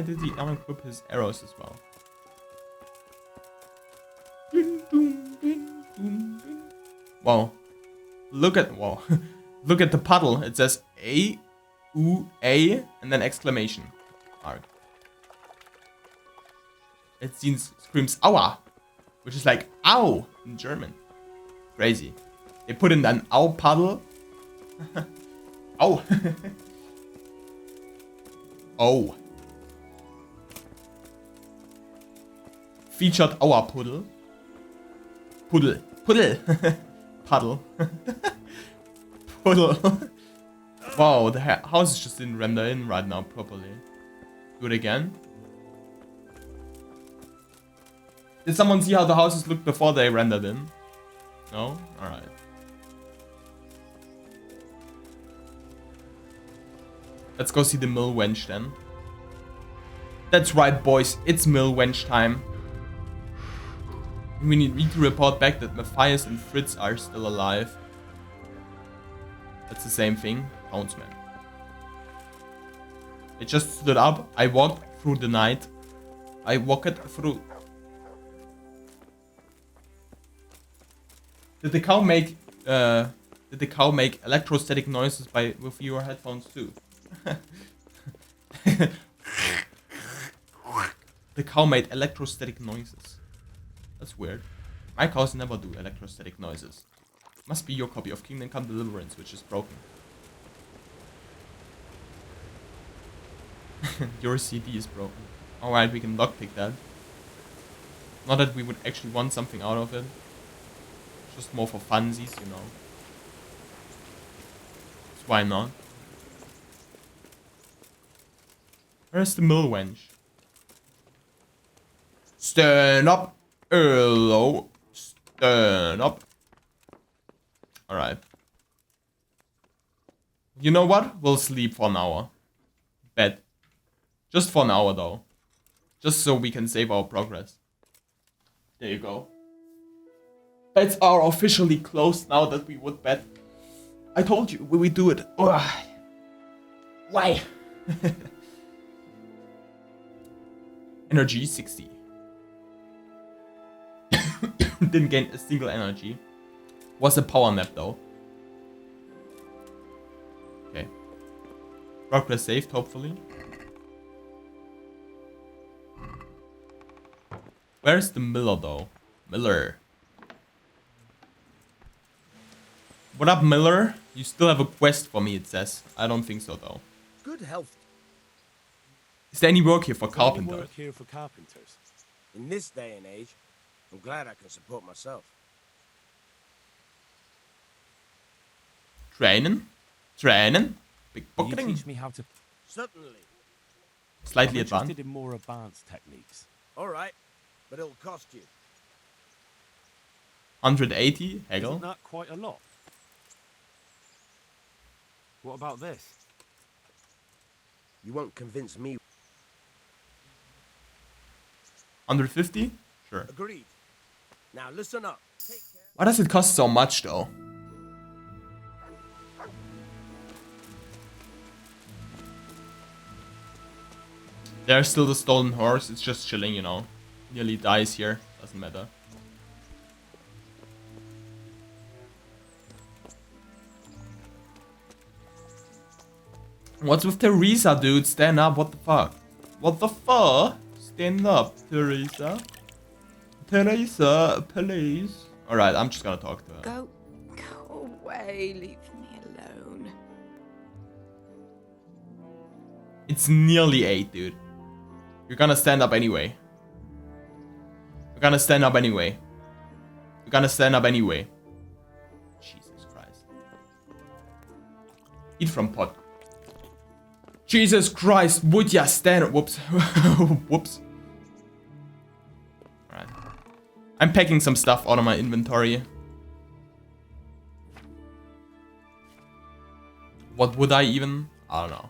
did he unequip his arrows as well? Wow. Look at the puddle. It says A, U, A, and then exclamation mark. It screams "Aua," which is like "Ow" in German. Crazy. They put in an "Ow" puddle. Oh. Oh. Featured "Aua" puddle. Puddle. Puddle. Puddle. Wow, the house just didn't render in right now properly. Do it again. Did someone see how the houses looked before they rendered in? No? Alright. Let's go see the mill wench then. That's right, boys. It's mill wench time. We need to report back that Matthias and Fritz are still alive. That's the same thing. Houndsman. It just stood up. I walked through the night. I walked through. Did the cow make electrostatic noises with your headphones too? The cow made electrostatic noises. That's weird. My cows never do electrostatic noises. Must be your copy of Kingdom Come Deliverance, which is broken. Your CD is broken. Alright, we can lockpick that. Not that we would actually want something out of it. Just more for funsies, you know. So why not? Where's the mill wench? Stand up. Hello. Stand up. Alright. You know what? We'll sleep for an hour. Bet. Just for an hour though. Just so we can save our progress. There you go. Beds are officially closed now that we would bet. I told you, we do it. Ugh. Why? Energy 60. Didn't gain a single energy. Was a power nap though. Okay. Progress saved, hopefully. Where's the Miller though? Miller. What up, Miller? You still have a quest for me, it says. I don't think so though. Good health. Is there any work here for Is there any carpenters? work here for carpenters? In this day and age, I'm glad I can support myself. Training? Training? Big Will you bucketing? teach me how to... Certainly. Slightly I'm advanced. interested in more advanced techniques. All right, but it'll cost you. 180? Hegel? Isn't that quite a lot? What about this? You won't convince me. 150? Sure. Agreed. Now listen up. Take care. Why does it cost so much though? There's still the stolen horse, it's just chilling, you know. Nearly dies here, doesn't matter. What's with Teresa, dude? Stand up, what the fuck? What the fuck? Stand up, Teresa. Teresa, please. Alright, I'm just gonna talk to her. Go away, leave me alone. It's nearly 8, dude. You're gonna stand up anyway. You're gonna stand up anyway. You're gonna stand up anyway. Jesus Christ. Eat from pot. Jesus Christ, would ya stand? Whoops. Whoops. Alright. I'm packing some stuff out of my inventory. What would I even? I don't know.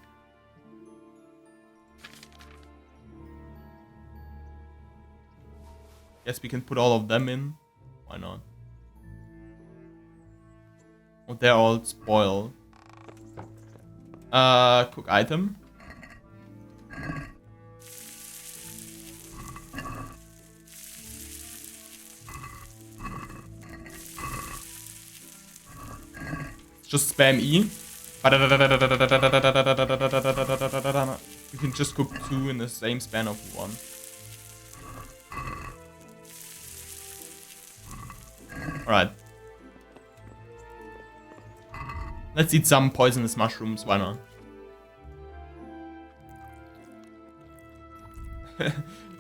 Guess we can put all of them in. Why not? Oh, they're all spoiled. Cook item. Just spam E. You can just cook 2 in the same span of 1. Alright. Let's eat some poisonous mushrooms, why not?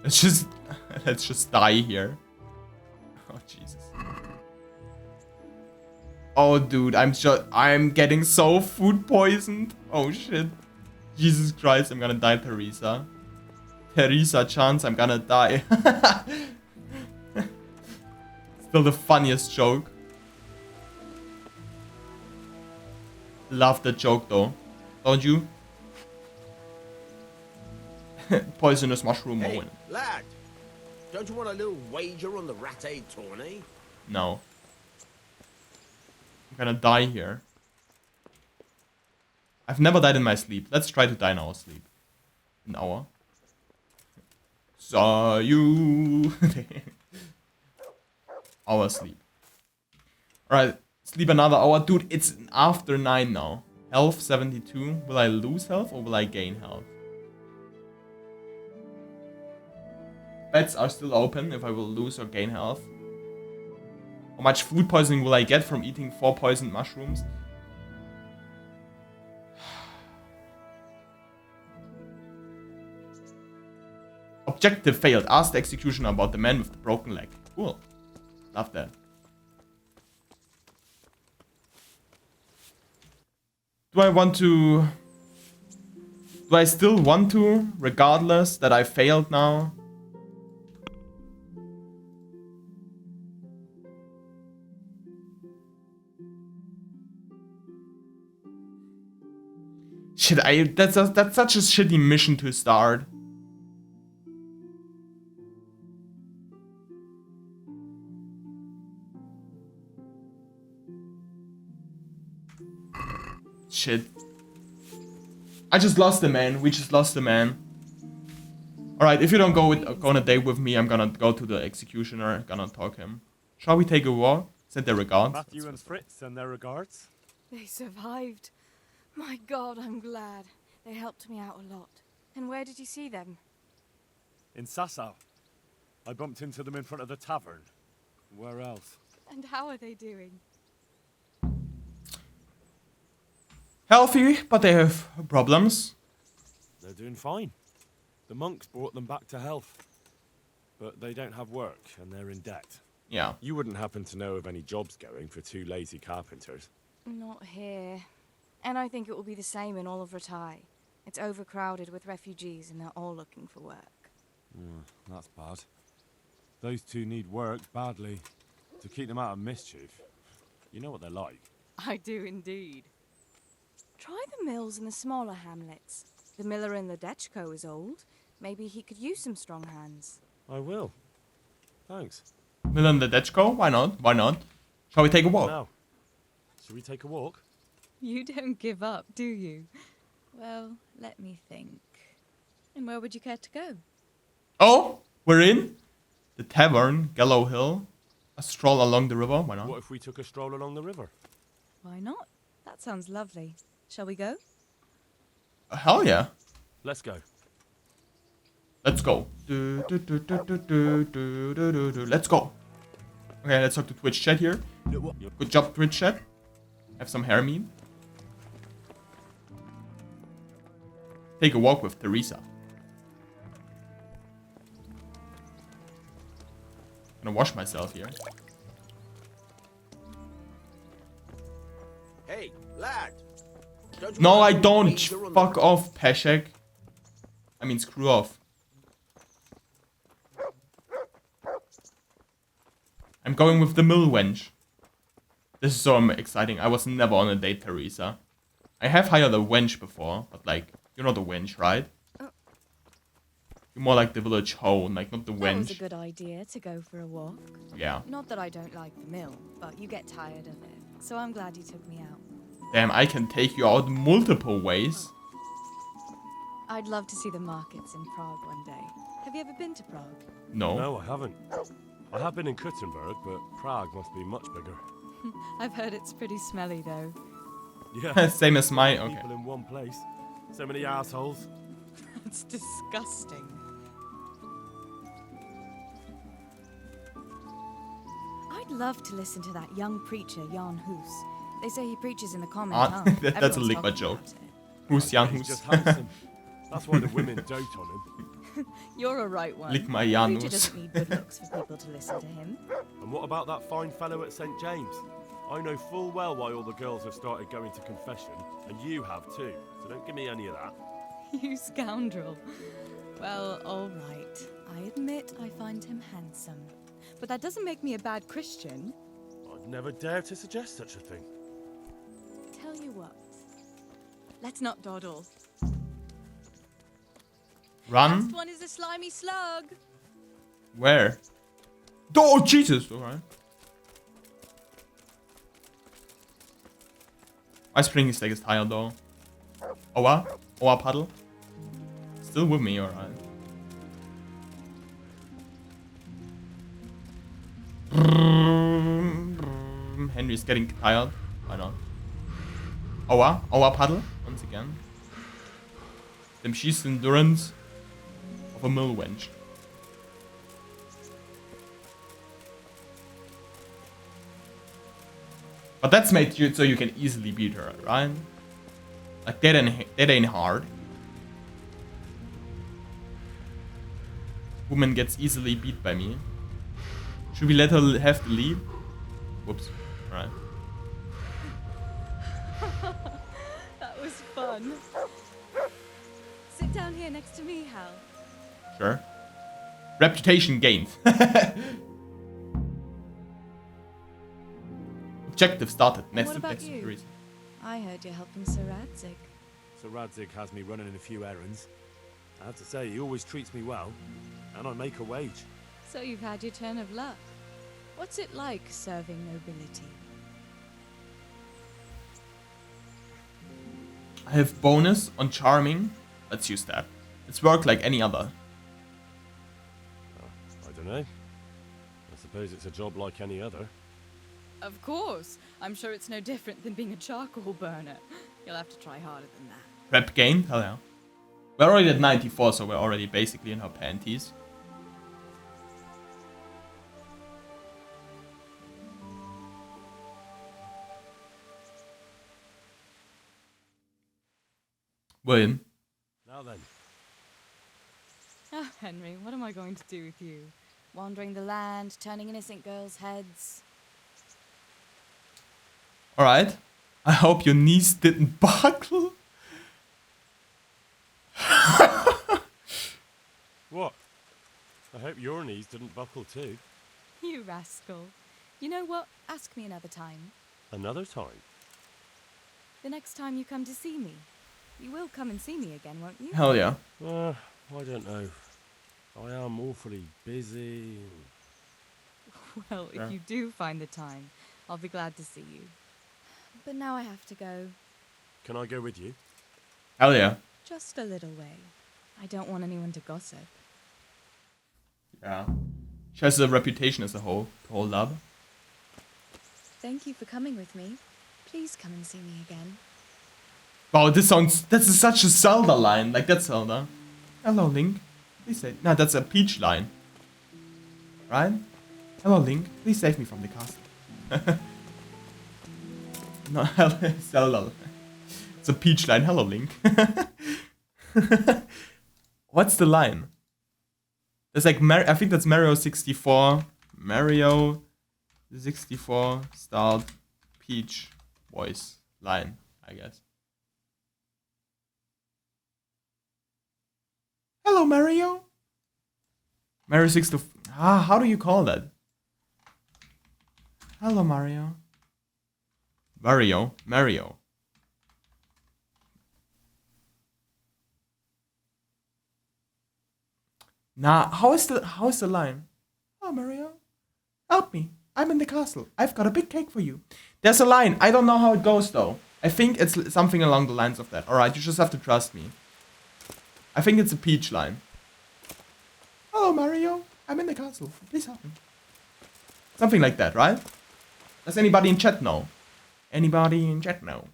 let's just die here. Oh Jesus. Oh dude, I'm getting so food poisoned. Oh shit. Jesus Christ, I'm gonna die, Teresa. Teresa chance, I'm gonna die. Still the funniest joke. Love the joke though. Don't you? Poisonous mushroom Hey, moment. lad. Don't you want a little wager on the Rat-Aid tourney? No. I'm gonna die here. I've never died in my sleep. Let's try to die in our sleep. An hour. Saw you. Hour sleep. Alright. Sleep another hour. Dude, it's after 9 now. Health 72. Will I lose health or will I gain health? Beds are still open if I will lose or gain health. How much food poisoning will I get from eating 4 poisoned mushrooms? Objective failed. Ask the executioner about the man with the broken leg. Cool. Love that. Do I want to Do I still want to, regardless that I failed now? Shit, that's such a shitty mission to start. Shit. I just lost the man. We just lost the man. Alright, if you don't go on a date with me, I'm gonna go to the executioner, gonna talk him. Shall we take a walk? Send their regards. Matthew and Fritz send their regards. They survived. My God, I'm glad. They helped me out a lot. And where did you see them? In Sasau. I bumped into them in front of the tavern. Where else? And how are they doing? Healthy, but they have problems. They're doing fine. The monks brought them back to health. But they don't have work, and they're in debt. Yeah. You wouldn't happen to know of any jobs going for two lazy carpenters? Not here. And I think it will be the same in all of Ratai. It's overcrowded with refugees and they're all looking for work. That's bad. Those two need work badly. To keep them out of mischief. You know what they're like. I do indeed. Try the mills in the smaller hamlets. The miller in the Dechko is old. Maybe he could use some strong hands. I will. Thanks. Milan the Dechko? Why not? Why not? Shall we take a walk? Now, shall we take a walk? You don't give up, do you? Well, let me think. And where would you care to go? Oh, we're in the tavern, Gallow Hill. A stroll along the river. Why not? What if we took a stroll along the river? Why not? That sounds lovely. Shall we go? Hell yeah. Let's go. Let's go. Let's go. Okay, let's talk to Twitch chat here. Good job, Twitch chat. Have some hair meat. Take a walk with Teresa. Gonna wash myself here. Hey, lad. No, I don't. Fuck off, Peshek. I mean, screw off. I'm going with the mill wench. This is so exciting. I was never on a date, Teresa. I have hired a wench before, but like, you're not a wench, right? You're more like the village hoe, like not the wench. That was a good idea to go for a walk. Yeah. Not that I don't like the mill, but you get tired of it. So I'm glad you took me out. Damn, I can take you out multiple ways. I'd love to see the markets in Prague one day. Have you ever been to Prague? No. No, I haven't. I have been in Kuttenberg, but Prague must be much bigger. I've heard it's pretty smelly though. Yeah. Same as my. Okay. People in one place. So many assholes. It's disgusting. I'd love to listen to that young preacher, Jan Hus. They say he preaches in the common tongue. That's a Everyone's liquid talking joke. about it. Who's Jan He's Hus? just handsome. That's why the women dote on him. You're a right one. Lick my A Jan preacher Hus. doesn't need good looks for people to listen to him. And what about that fine fellow at St. James? I know full well why all the girls have started going to confession, and you have too. So don't give me any of that. You scoundrel. Well, all right. I admit I find him handsome. But that doesn't make me a bad Christian. I'd never dare to suggest such a thing. Tell you what. Let's not dawdle. Run? Last one is a slimy slug. Where? Oh, Jesus! Alright. My spring stake is tired though. Owa? Owa puddle? Still with me, alright. Henry's getting tired. Why not? Owa puddle? Once again. Dem she's endurance of a mill wench. But that's made you so you can easily beat her, right? Like that ain't hard. Woman gets easily beat by me. Should we let her have the lead? Whoops. Alright. That was fun. down here next to me, Hal. Sure. Reputation gained. Objective started. Next What to about next to you? Teresa. I heard you're helping Sir Radzig. So Radzig has me running a few errands. I have to say, he always treats me well, and I make a wage. So you've had your turn of luck. What's it like serving nobility? I have bonus on charming. Let's use that. It's work like any other. I don't know. I suppose it's a job like any other. Of course. I'm sure it's no different than being a charcoal burner. You'll have to try harder than that. Rep gained? Hell yeah. We're already at 94, so we're already basically in her panties. William. Now then. Ah, Henry, what am I going to do with you? Wandering the land, turning innocent girls' heads. Alright. I hope your knees didn't buckle. What? I hope your knees didn't buckle too. You rascal. You know what? Ask me another time. Another time? The next time you come to see me. You will come and see me again, won't you? Hell yeah. I don't know. I am awfully busy. Well, Yeah. if you do find the time, I'll be glad to see you. But now I have to go. Can I go with you? Hell yeah. Just a little way. I don't want anyone to gossip. Yeah. She has a reputation as a whole to hold up. Thank you for coming with me. Please come and see me again. Wow, this sounds... That's such a Zelda line. Like, that's Zelda. Hello, Link. Please save... No, that's a Peach line. Right? Hello, Link. Please save me from the castle. No, Zelda. It's a Peach line. Hello, Link. What's the line? There's like... I think that's Mario 64. Mario 64 start Peach voice line, I guess. Hello, Mario. Mario 64. How do you call that? Hello, Mario. Mario. Nah, how is the line? Oh, Mario, help me. I'm in the castle. I've got a big cake for you. There's a line. I don't know how it goes though. I think it's something along the lines of that. All right, you just have to trust me. I think it's a Peach line. Hello, Mario. I'm in the castle. Please help me. Something like that, right? Does anybody in chat know? Anybody in chat know?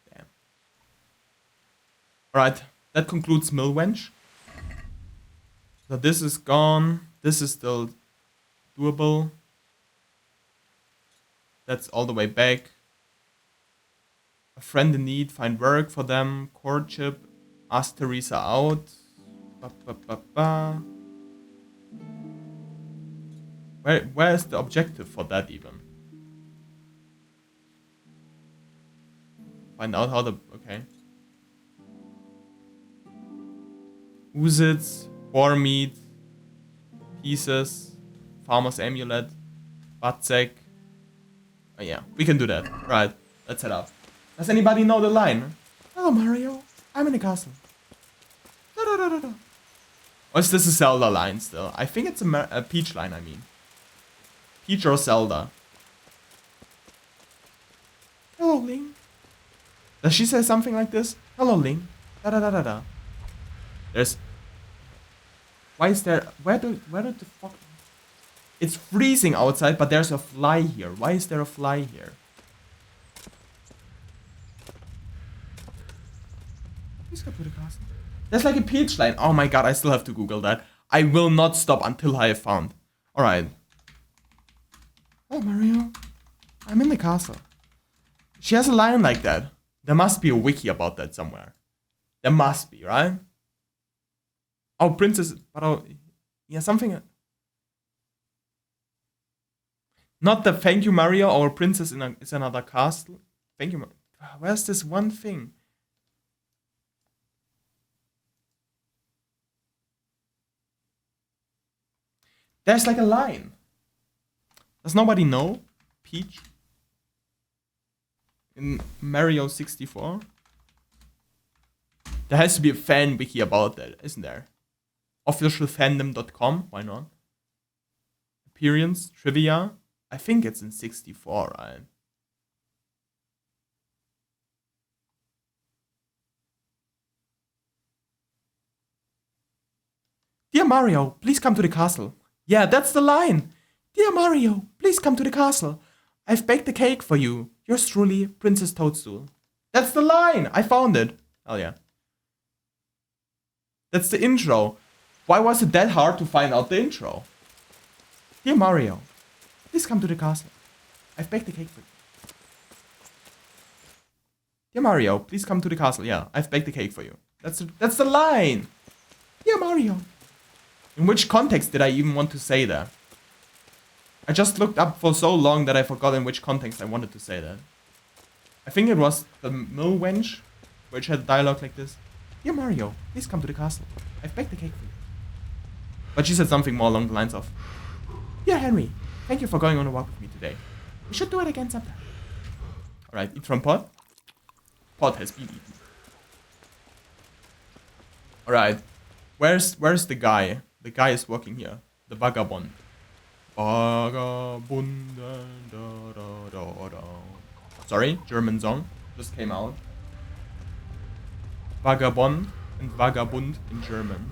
Damn. Alright, that concludes Millwench. So this is gone. This is still doable. That's all the way back. A friend in need, find work for them, courtship, ask Teresa out. Where is the objective for that even? Find out how the... Okay. Oozits, boar meat, pieces, farmer's amulet, butt sack. Oh yeah, we can do that. Right, let's head up. Does anybody know the line? Hello, Mario. I'm in the castle. Or is this a Zelda line still? I think it's a Peach line, I mean. Peach or Zelda. Hello, Link. Does she say something like this? Hello, Link. Da da da da da. There's... Why is there... Where did the fuck... It's freezing outside, but there's a fly here. Why is there a fly here? Please go to the castle. There's like a Peach line. Oh my god, I still have to Google that. I will not stop until I have found. Alright. Oh, Mario. I'm in the castle. She has a line like that. There must be a wiki about that somewhere. There must be, right? Oh, princess... But oh... Yeah, something... Not the thank you, Mario, our princess is another castle. Thank you. Where's this one thing? There's like a line. Does nobody know? Peach? In Mario 64? There has to be a fan wiki about that, isn't there? Officialfandom.com, why not? Appearance, trivia. I think it's in 64, right? Dear Mario, please come to the castle. Yeah, that's the line. Dear Mario, please come to the castle. I've baked a cake for you. Yours truly, Princess Toadstool. That's the line. I found it. Oh yeah. That's the intro. Why was it that hard to find out the intro? Dear Mario, please come to the castle. I've baked a cake for you. Dear Mario, please come to the castle. Yeah, I've baked a cake for you. That's the line. Dear Mario. In which context did I even want to say that? I just looked up for so long that I forgot in which context I wanted to say that. I think it was the mill wench, which had dialogue like this. Dear Mario, please come to the castle. I've baked a cake for you. But she said something more along the lines of, Dear Henry, thank you for going on a walk with me today. We should do it again sometime. Alright, eat from pot. Pot has been eaten. Alright, where's the guy? The guy is working here. The vagabond. Vagabund. Da, da, da, da. Sorry, German song. Just came out. Vagabond and Vagabund in German.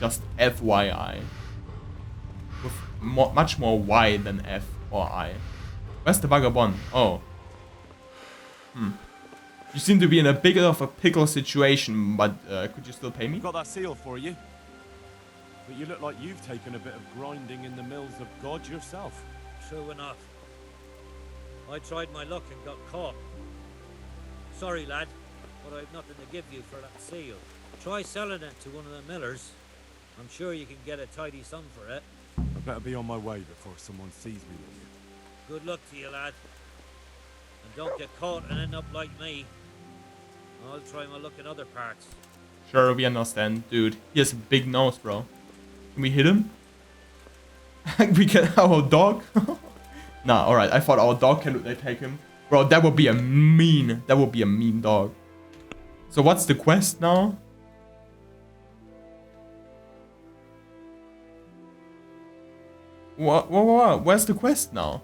Just FYI. With much more Y than F or I. Where's the Vagabond? Oh. You seem to be in a bit of a pickle situation, but could you still pay me? Got that seal for you. But you look like you've taken a bit of grinding in the mills of God yourself. True enough. I tried my luck and got caught. Sorry, lad, but I've nothing to give you for that seal. Try selling it to one of the millers. I'm sure you can get a tidy sum for it. I better be on my way before someone sees me with you. Good luck to you, lad. And don't get caught and end up like me. I'll try my luck in other parts. Sure, we understand. Dude, he has a big nose, bro. Can we hit him? We can our dog? Nah, alright. I thought our dog can take him. Bro, that would be a mean dog. So what's the quest now? What? Where's the quest now?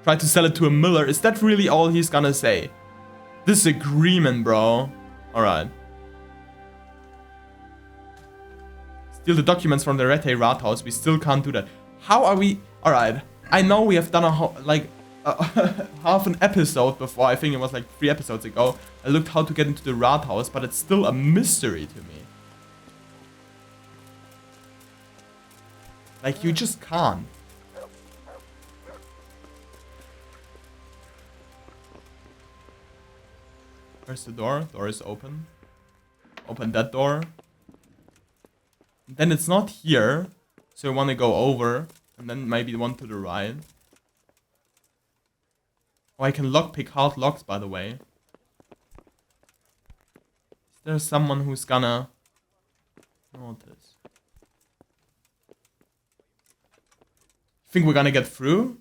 Try to sell it to a miller. Is that really all he's gonna say? Disagreement, bro. Alright. Steal the documents from the Rete Rathaus. We still can't do that. How are we... Alright. I know we have done half an episode before. I think it was like 3 episodes ago. I looked how to get into the Rathaus, but it's still a mystery to me. Like, you just can't. Where's the door? Door is open. Open that door. Then it's not here. So I want to go over. And then maybe the one to the right. Oh, I can lockpick hard locks, by the way. Is there someone who's gonna notice? Think we're gonna get through?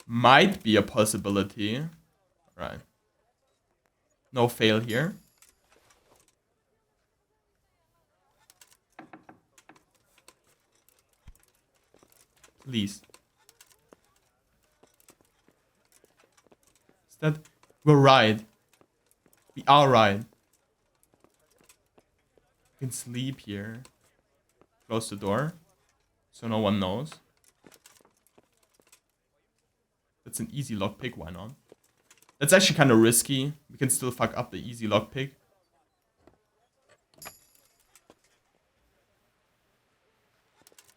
Might be a possibility. Right. No fail here. Please. Is that... We're right. We are right. We can sleep here. Close the door. So no one knows. That's an easy lockpick, why not? That's actually kind of risky. We can still fuck up the easy lockpick.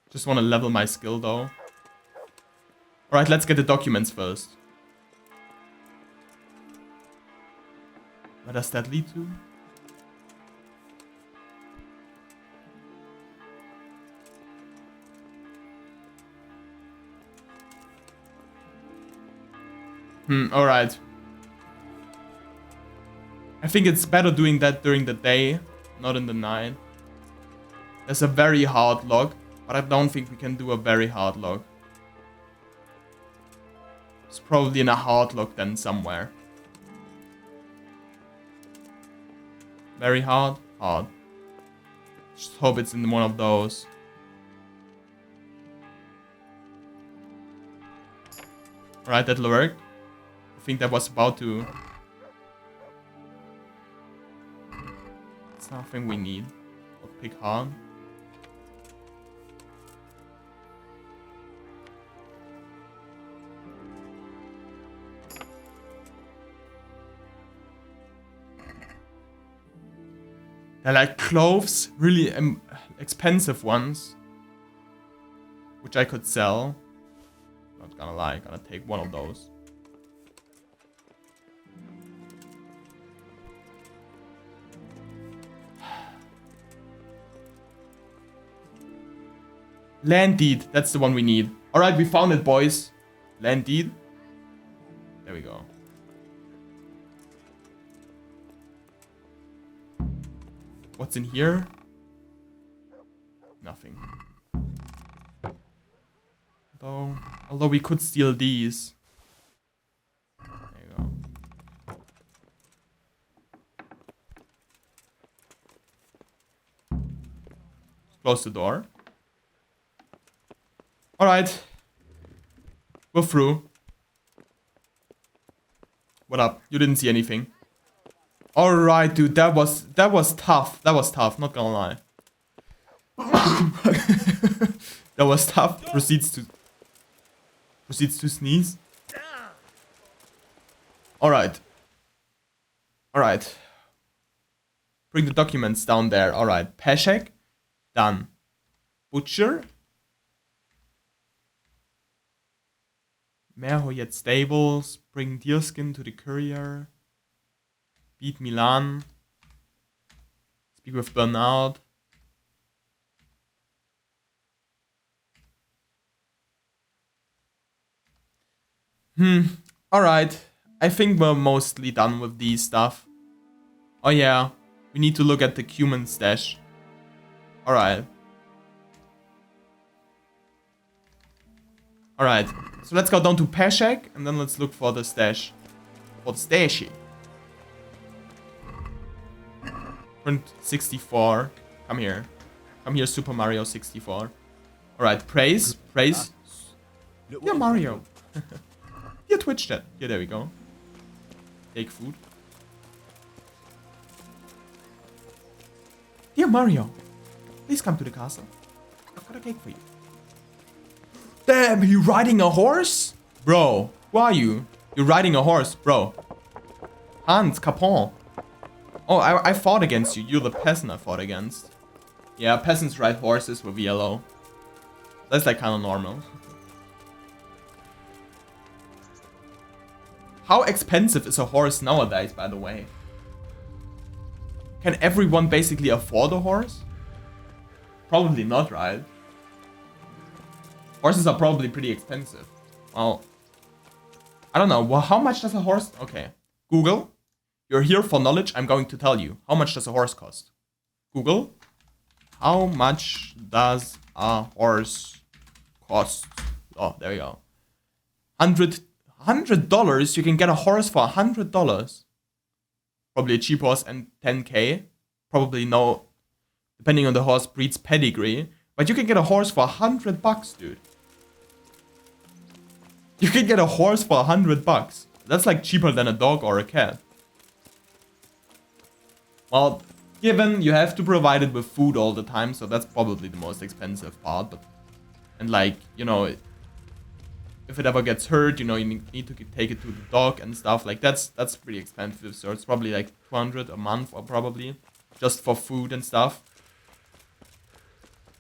Just want to level my skill though. Alright, let's get the documents first. Where does that lead to? Alright. I think it's better doing that during the day, not in the night. There's a very hard log, but I don't think we can do a very hard log. It's probably in a hard log then somewhere. Very hard? Hard. Just hope it's in one of those. Alright, that'll work. I think that was about to... It's nothing we need. Or pick hard. They're like clothes, really expensive ones, which I could sell. Not gonna lie, gonna take one of those. Land deed, that's the one we need. Alright, we found it, boys. Land deed. There we go. What's in here? Nothing. Although we could steal these. There you go. Close the door. Alright. We're through. What up? You didn't see anything. Alright, dude, that was tough. That was tough, not gonna lie. That was tough. Proceeds to sneeze. Alright. Alright. Bring the documents down there. Alright. Peshek. Done. Butcher. Merhoyet stables. Bring deerskin to the courier. Beat Milan. Speak with Bernard. Alright. I think we're mostly done with these stuff. Oh yeah. We need to look at the cumin stash. Alright. Alright. So let's go down to Peshek and then let's look for the stash. For the stashy. Print 64. Come here. Come here, Super Mario 64. Alright, praise. Praise. Yeah, Mario. Yeah, Twitch chat. Yeah, there we go. Take food. Dear Mario, please come to the castle. I've got a cake for you. Damn, you riding a horse? Bro, who are you? You're riding a horse, bro. Hans, Capon. Oh, I fought against you. You're the peasant I fought against. Yeah, peasants ride horses with yellow. That's like kind of normal. How expensive is a horse nowadays, by the way? Can everyone basically afford a horse? Probably not, right? Horses are probably pretty expensive. Well, I don't know. Well, how much does a horse... Okay. Google. You're here for knowledge. I'm going to tell you. How much does a horse cost? Google. How much does a horse cost? Oh, there you go. $100, you can get a horse for $100. Probably a cheap horse and 10k. Probably no, depending on the horse breed's pedigree. But you can get a horse for $100, dude. You can get a horse for $100. That's like cheaper than a dog or a cat. Well, given you have to provide it with food all the time, so that's probably the most expensive part. But, and like, you know, if it ever gets hurt, you know, you need to take it to the dog and stuff. Like, that's pretty expensive. So it's probably like $200 a month or probably just for food and stuff.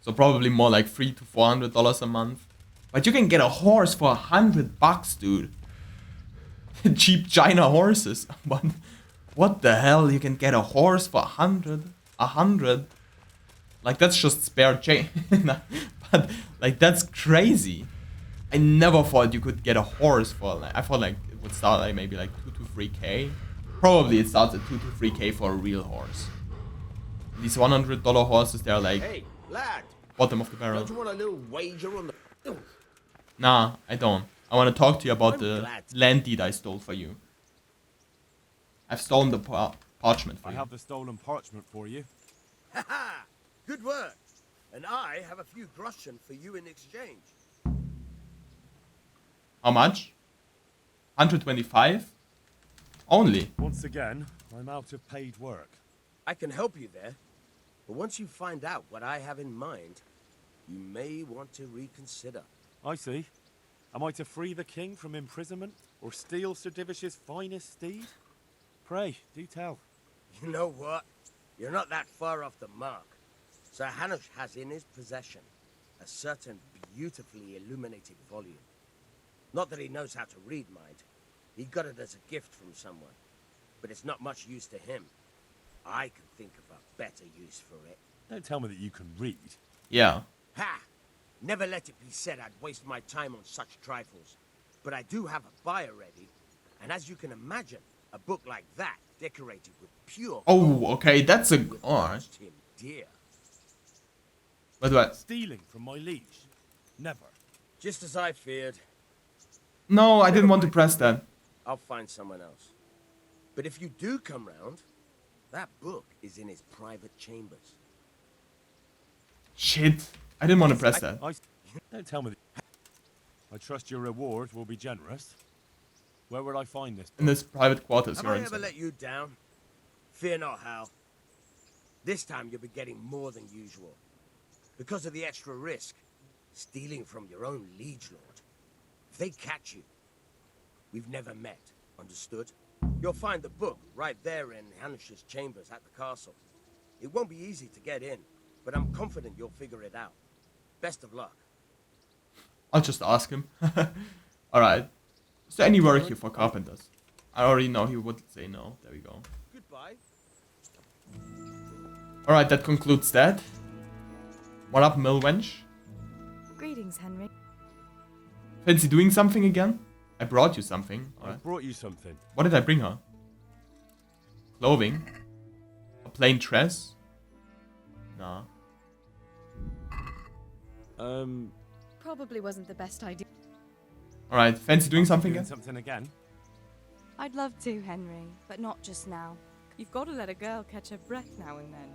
So probably more like $300 to $400 a month. But you can get a horse for $100, dude. Cheap China horses. What the hell? You can get a horse for $100? Like, that's just spare change. But like, that's crazy. I never thought you could get a horse for like, I thought like it would start like maybe like 2 to 3k. Probably it starts at 2 to 3k for a real horse. These $100 horses, they're like Hey, lad. bottom of the barrel. Don't you want a little wager on the... Nah, I don't. I want to talk to you about I'm the glad. land deed I stole for you. I've stolen the parchment for I you. have the stolen parchment for you. Ha ha! Good work. And I have a few groschen for you in exchange. How much? 125? Only. Once again, I'm out of paid work. I can help you there. But once you find out what I have in mind, you may want to reconsider. I see. Am I to free the king from imprisonment or steal Sir Divish's finest steed? Pray, do tell. You know what? You're not that far off the mark. Sir Hanush has in his possession a certain beautifully illuminated volume. Not that he knows how to read, mind. He got it as a gift from someone. But it's not much use to him. I can think of a better use for it. Don't tell me that you can read. Yeah. Ha! Never let it be said I'd waste my time on such trifles. But I do have a buyer ready. And as you can imagine, a book like that, decorated with pure Oh, okay, that's a... would Alright. cost him dear. But what? Stealing from my liege? Never. Just as I feared. No, I didn't want to press that. I'll find someone else. But if you do come round, that book is in his private chambers. Shit. I didn't want to press that. Don't tell me that. I trust your reward will be generous. Where would I find this? In this private quarters Have you're I in. ever let you down? Fear not, Hal. This time you'll be getting more than usual. Because of the extra risk. Stealing from your own liege lord. If they catch you, we've never met. Understood? You'll find the book right there in Hanush's chambers at the castle. It won't be easy to get in, but I'm confident you'll figure it out. Best of luck. I'll just ask him. Alright. Is there any work here for carpenters? I already know he would say no. There we go. Goodbye. Alright, that concludes that. What up, mill wench? Greetings, Henry. Fancy doing something again? I brought you something. I Alright. brought you something. What did I bring her? Clothing? A plain dress? Nah. Probably wasn't the best idea. Alright, fancy doing something Doing again? something again? I'd love to, Henry, but not just now. You've got to let a girl catch her breath now and then.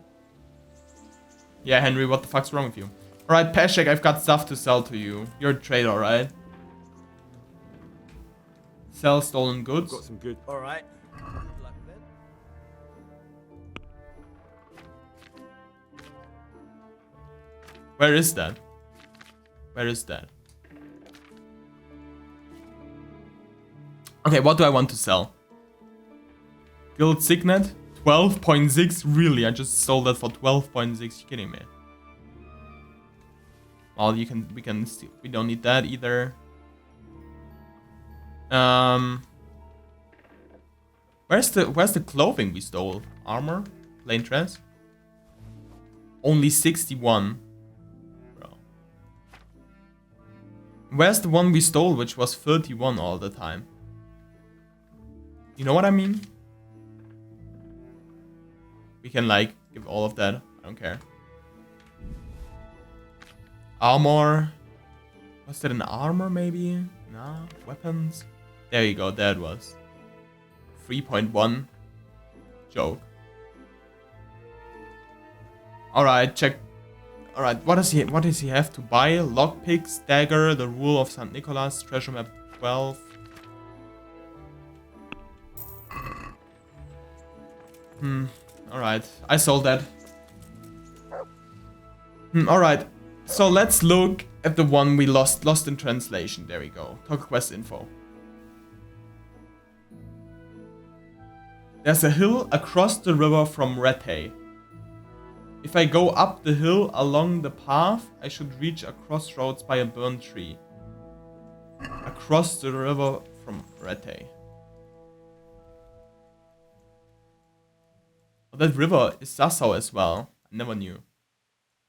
Yeah, Henry, what the fuck's wrong with you? Alright, Peshek, I've got stuff to sell to you. You're a trader, right? Sell stolen goods. Got some good. All right. Good luck then. Where is that? Where is that? Okay, what do I want to sell? Guild Signet? 12.6? Really? I just sold that for 12.6. You kidding me? Well, we don't need that either. Where's the clothing we stole? Armor? Plain dress? Only 61. Bro. Where's the one we stole, which was 31 all the time? You know what I mean? We can, like, give all of that. I don't care. Armor. Was that an armor, maybe? No. Weapons. There you go. There it was. 3.1. Joke. Alright, check. Alright, what does he have to buy? Lockpicks, dagger, the rule of St. Nicholas, treasure map 12. Alright, I sold that. Alright, so let's look at the one we lost in translation. There we go. Talk quest info. There's a hill across the river from Rete. If I go up the hill along the path, I should reach a crossroads by a burnt tree. Across the river from Rete. Oh, that river is Sassau as well. I never knew.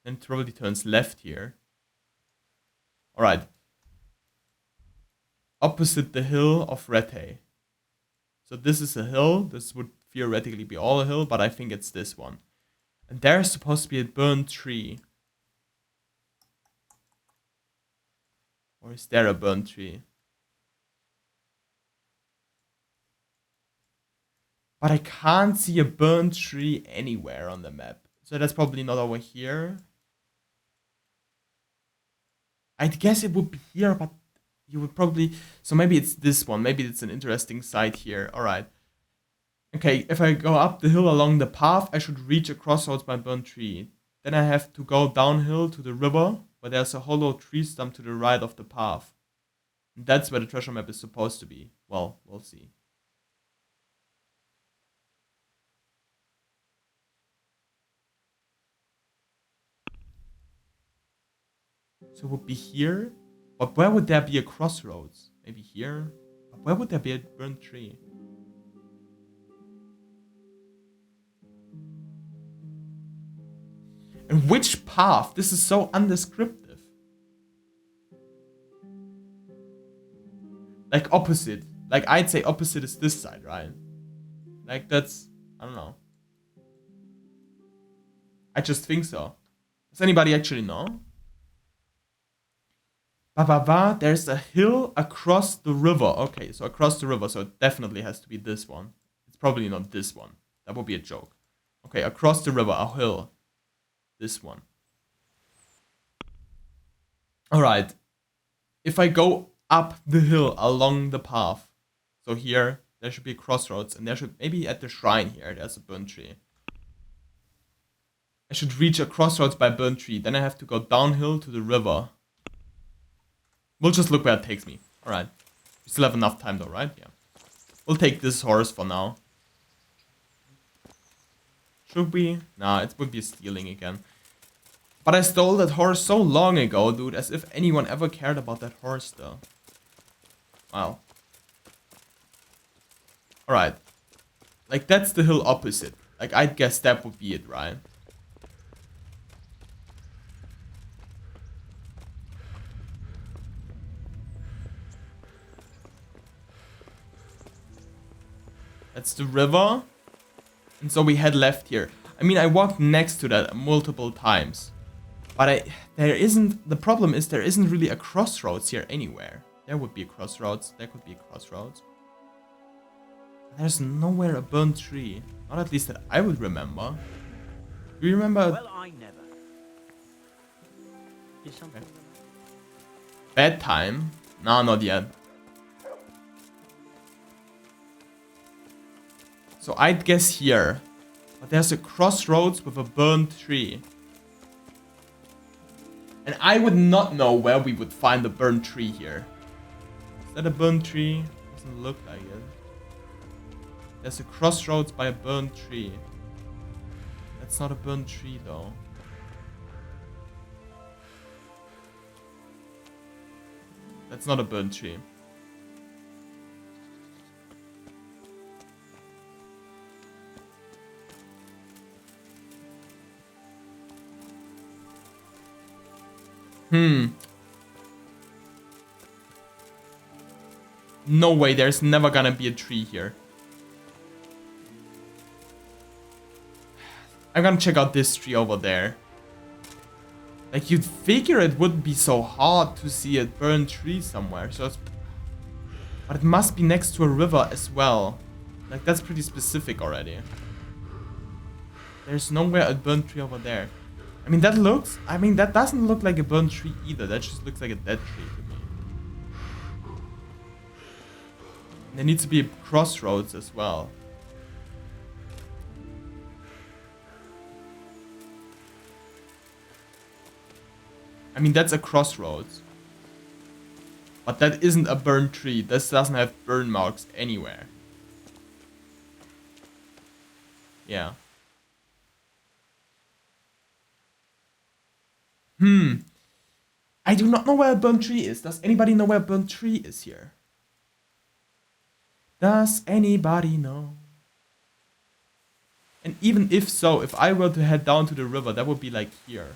Then it probably turns left here. Alright. Opposite the hill of Rete. So this is a hill. This would theoretically be all a hill, but I think it's this one. And there's supposed to be a burnt tree. Or is there a burnt tree? But I can't see a burnt tree anywhere on the map. So that's probably not over here. I'd guess it would be here, but you would probably... So maybe it's this one. Maybe it's an interesting site here. Alright. Okay, if I go up the hill along the path, I should reach a crossroads by burnt tree. Then I have to go downhill to the river, where there's a hollow tree stump to the right of the path. And that's where the treasure map is supposed to be. Well, we'll see. So it would be here. But where would there be a crossroads? Maybe here? But where would there be a burnt tree? And which path? This is so undescriptive. Like opposite. Like I'd say opposite is this side, right? Like that's... I don't know. I just think so. Does anybody actually know? There's a hill across the river. Okay, so across the river, so it definitely has to be this one. It's probably not this one. That would be a joke. Okay, across the river, a hill. This one. Alright. If I go up the hill along the path, so here, there should be a crossroads, and there should, maybe at the shrine here, there's a burnt tree. I should reach a crossroads by burnt tree, then I have to go downhill to the river. We'll just look where it takes me. Alright. We still have enough time though, right? Yeah. We'll take this horse for now. Should we? Nah, it would be stealing again. But I stole that horse so long ago, dude. As if anyone ever cared about that horse though. Wow. Alright. Like that's the hill opposite. Like I'd guess that would be it, right? That's the river. And so we head left here. I mean, I walked next to that multiple times. But there isn't... The problem is there isn't really a crossroads here anywhere. There would be a crossroads. There could be a crossroads. There's nowhere a burnt tree. Not at least that I would remember. Do you remember? Well, I never. Is something... Okay. Bedtime? No, not yet. So I'd guess here. But there's a crossroads with a burnt tree. And I would not know where we would find a burnt tree here. Is that a burnt tree? Doesn't look like it. There's a crossroads by a burnt tree. That's not a burnt tree though. That's not a burnt tree. No way, there's never gonna be a tree here. I'm gonna check out this tree over there. Like, you'd figure it wouldn't be so hard to see a burnt tree somewhere. So it's... But it must be next to a river as well. Like, that's pretty specific already. There's nowhere a burnt tree over there. I mean, that looks... I mean, that doesn't look like a burnt tree either. That just looks like a dead tree to me. There needs to be a crossroads as well. I mean, that's a crossroads. But that isn't a burnt tree. This doesn't have burn marks anywhere. Yeah. I do not know where a burnt tree is. Does anybody know where a burnt tree is here? Does anybody know? And even if so, if I were to head down to the river, that would be like here.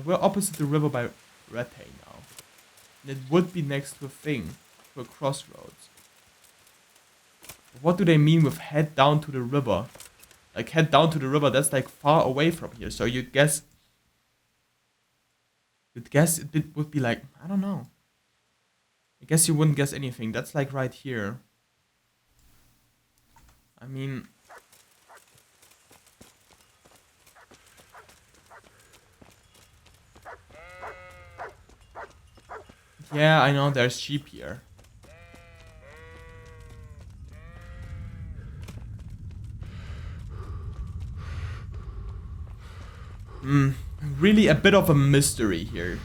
We're opposite the river by Rete now. And it would be next to a thing, to a crossroads. What do they mean with head down to the river? Like, head down to the river, that's like far away from here. So you'd guess it would be like, I don't know. I guess you wouldn't guess anything. That's like right here. I mean... Yeah, I know there's sheep here. Really a bit of a mystery here.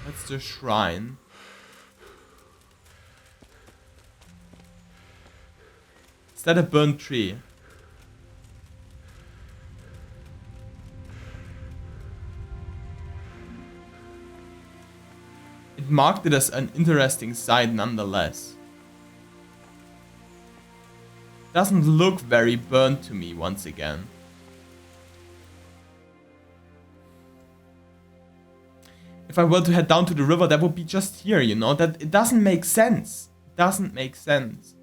That's the shrine. Is that a burnt tree? It marked it as an interesting sight nonetheless. Doesn't look very burnt to me once again. If I were to head down to the river, that would be just here, you know? That it doesn't make sense. It doesn't make sense.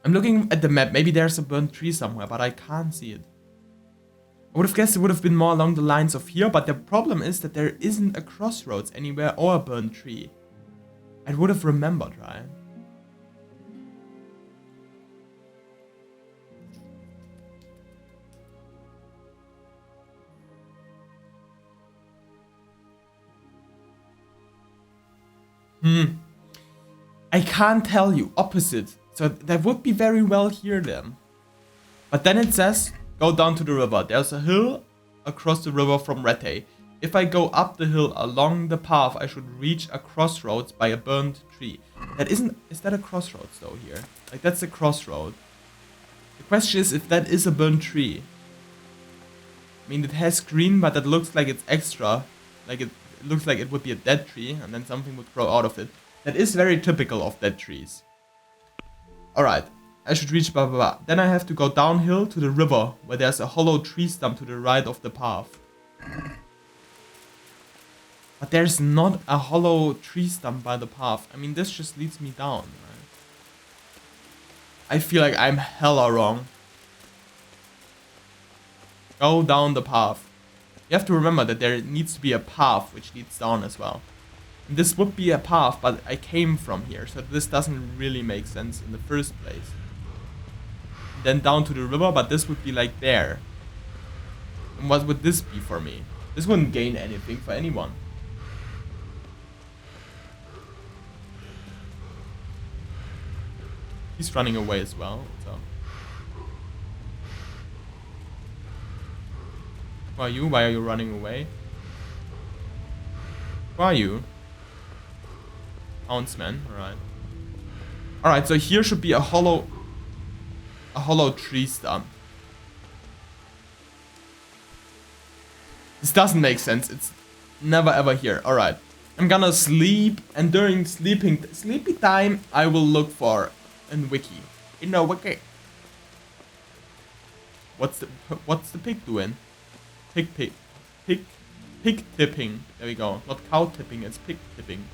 I'm looking at the map. Maybe there's a burnt tree somewhere, but I can't see it. I would have guessed it would have been more along the lines of here, but the problem is that there isn't a crossroads anywhere or a burnt tree. I would have remembered, right? I can't tell you. Opposite. So that would be very well here then. But then it says, go down to the river. There's a hill across the river from Rete. If I go up the hill along the path, I should reach a crossroads by a burnt tree. That isn't... Is that a crossroads though here? Like, that's a crossroad. The question is if that is a burnt tree. I mean, it has green, but it looks like it's extra. Like, it looks like it would be a dead tree, and then something would grow out of it. That is very typical of dead trees. Alright, I should reach blah blah blah. Then I have to go downhill to the river, where there's a hollow tree stump to the right of the path. But there's not a hollow tree stump by the path. I mean, this just leads me down, right? I feel like I'm hella wrong. Go down the path. You have to remember that there needs to be a path which leads down as well. And this would be a path, but I came from here, so this doesn't really make sense in the first place. Then down to the river, but this would be like there. And what would this be for me? This wouldn't gain anything for anyone. He's running away as well, so. Who are you? Why are you running away? Who are you? Houndsman, alright. Alright, so here should be a hollow tree stump. This doesn't make sense. It's never ever here. Alright. I'm gonna sleep, and during sleepy time, I will look for a wiki. In a wiki. What's the pig doing? Pig tipping. There we go. Not cow tipping, it's pig tipping.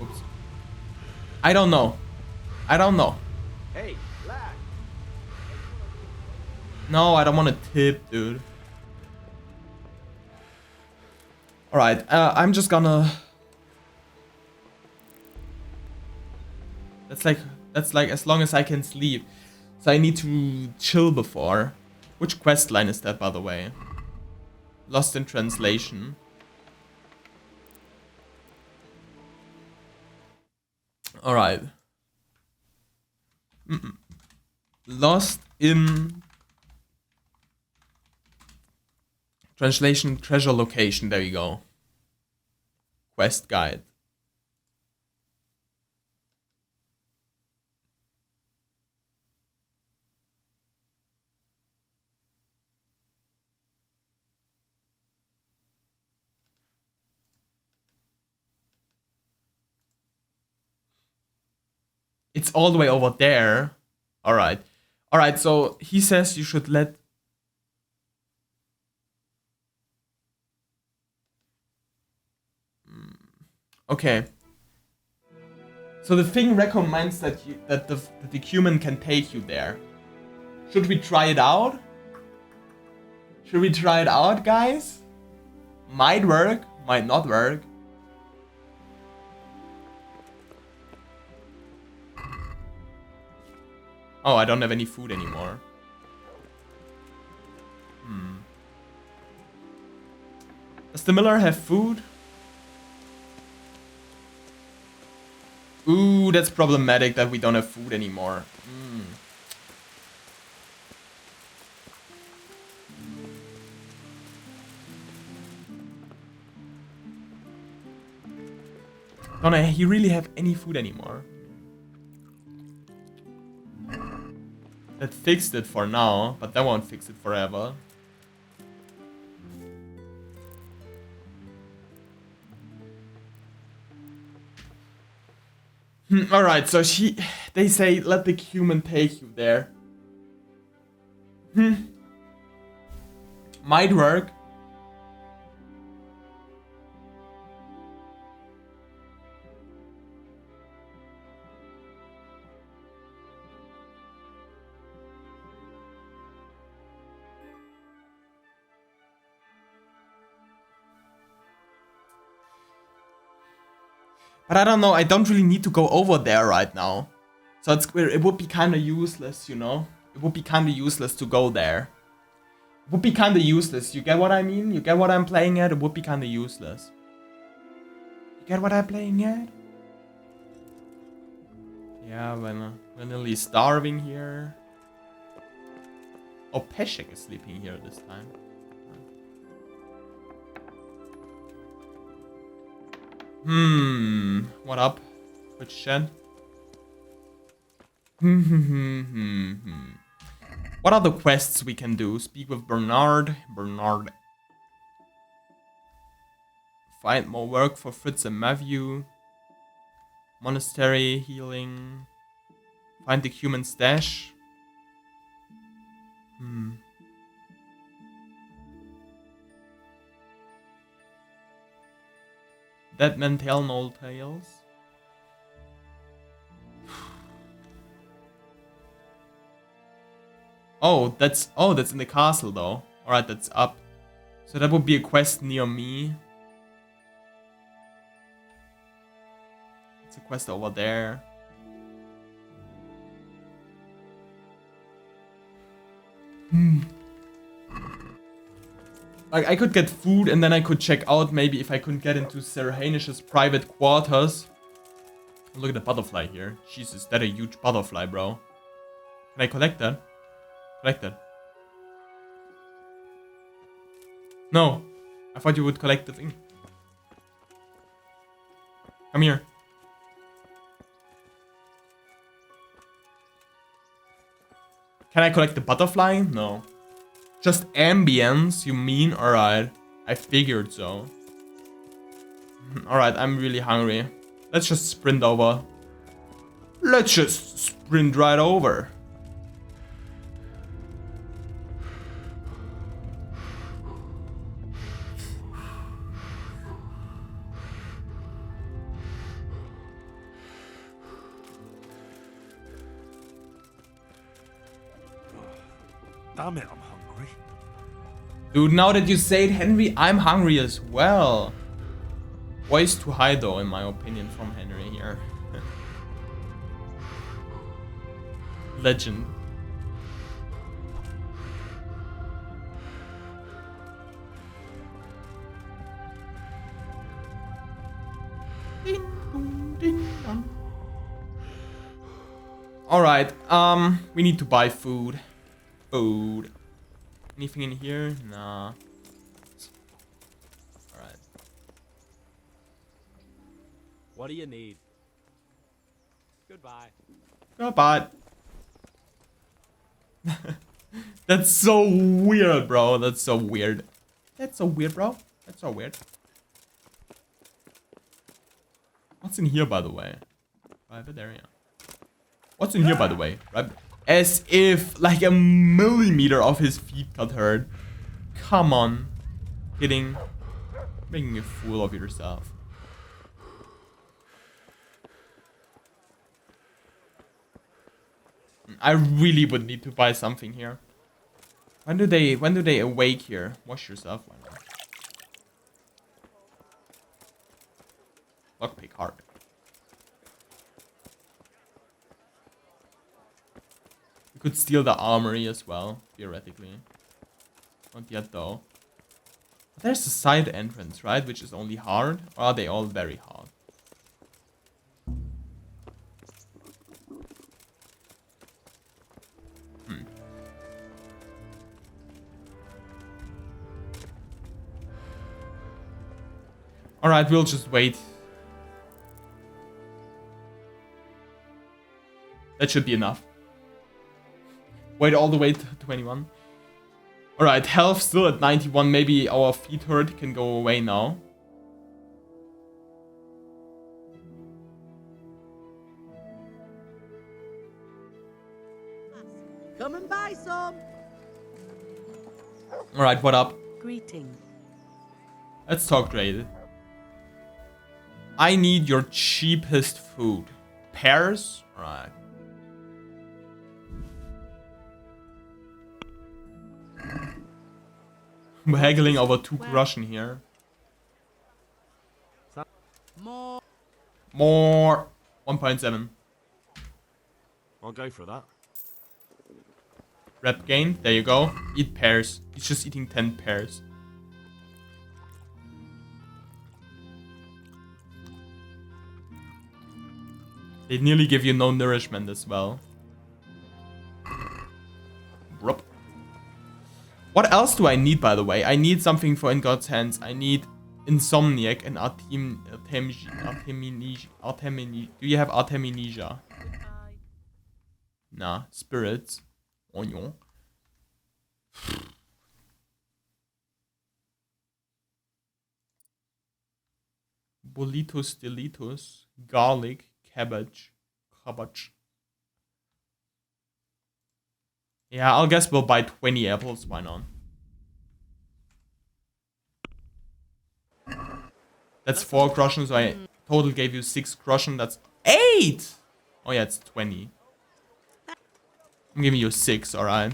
Oops. I don't know. Hey, lad. No, I don't want to tip, dude. Alright, I'm just gonna... That's like as long as I can sleep. So I need to chill before. Which quest line is that, by the way? Lost in translation. Alright. Lost in translation, treasure location. There you go. Quest guide. It's all the way over there. Alright. Alright, so he says you should let... Okay. So the thing recommends that the human can take you there. Should we try it out? Should we try it out, guys? Might work, might not work. Oh, I don't have any food anymore. Does the miller have food? Ooh, that's problematic that we don't have food anymore. Don't he really have any food anymore? That fixed it for now, but that won't fix it forever. Alright, so they say let the human take you there. Might work. But I don't know, I don't really need to go over there right now. So it would be kind of useless, you know? It would be kind of useless to go there. It would be kind of useless, you get what I mean? You get what I'm playing at? It would be kind of useless. You get what I'm playing at? Yeah, we're nearly starving here. Oh, Peshek is sleeping here this time. What up? Twitch chat? What are the quests we can do? Speak with Bernard. Find more work for Fritz and Matthew. Monastery, healing. Find the human stash. Dead men tell no tales. Oh, that's in the castle though. Alright, that's up. So that would be a quest near me. It's a quest over there. Like, I could get food and then I could check out maybe if I couldn't get into Sir Hainish's private quarters. Look at the butterfly here. Jesus, that a huge butterfly, bro. Can I collect that? Collect that. No. I thought you would collect the thing. Come here. Can I collect the butterfly? No. Just ambience, you mean? Alright. I figured so. Alright, I'm really hungry. Let's just sprint over. Let's just sprint right over. Damn it, I'm hungry. Dude, now that you say it, Henry, I'm hungry as well. Voice too high though, in my opinion, from Henry here. Legend. Alright, we need to buy food. Anything in here? Nah. Alright. What do you need? Goodbye. Goodbye. That's so weird, bro. That's so weird. That's so weird, bro. That's so weird. What's in here, by the way? Private area. What's in here, by the way? Right? As if like a millimeter of his feet got hurt. Come on. Kidding. Making a fool of yourself. I really would need to buy something here. When do they awake here? Wash yourself. Why not? Lockpick hard. We could steal the armory as well, theoretically. Not yet though. But there's a side entrance, right? Which is only hard. Or are they all very hard? Alright, we'll just wait. That should be enough. Wait all the way to 21. Alright, health still at 91. Maybe our feet hurt can go away now. Come and buy some. Alright, what up? Greetings. Let's talk trade. I need your cheapest food. Pears? Alright. We're haggling over 2 Russian here. More. 1.7. I'll go for that. Rep gain. There you go. Eat pears. He's just eating 10 pears. They nearly give you no nourishment as well. Brup. What else do I need, by the way? I need something for In God's Hands. I need Insomniac and Artemisia. Do you have Artemisia? Nah, spirits. Onion. Bolitos delitos. Garlic. Cabbage. Yeah, I'll guess we'll buy 20 apples. Why not? That's 4 groschen, so I total gave you 6 groschen. That's 8! Oh yeah, it's 20. I'm giving you 6, alright.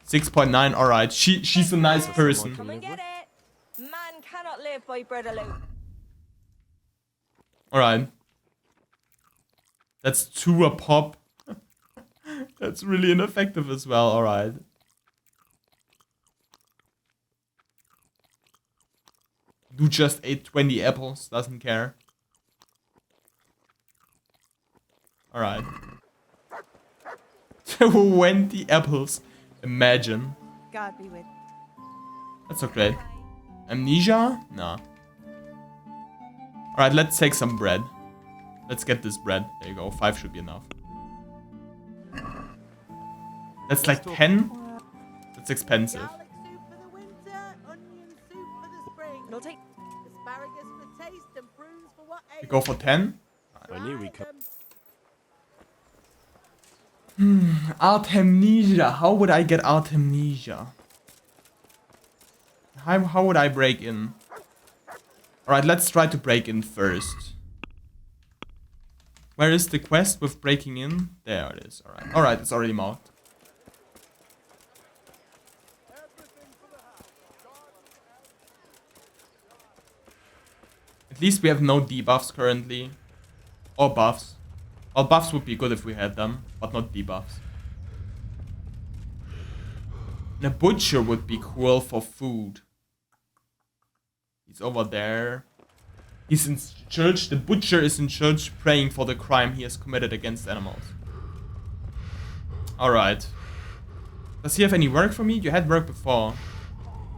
6.9, alright. She's a nice person. Come and get it. Man cannot live by bread alone. Alright. That's 2 a pop. That's really ineffective as well, alright. Dude just ate 20 apples, doesn't care. Alright. 20 apples. Imagine. God be with. That's so great. Amnesia? Nah. Alright, let's take some bread. Let's get this bread. There you go. 5 should be enough. That's like 10? That's expensive. Garlic soup for the winter, onion soup for the spring. It'll take. Asparagus for taste and prunes for what You go for 10? I knew we could. Artemisia. How would I get Artemisia? How would I break in? Alright, let's try to break in first. Where is the quest with breaking in? There it is. Alright. Alright, it's already marked. At least we have no debuffs currently. Or buffs. Well, buffs would be good if we had them, but not debuffs. And a butcher would be cool for food. He's over there. He's in church. The butcher is in church praying for the crime he has committed against animals. Alright. Does he have any work for me? You had work before.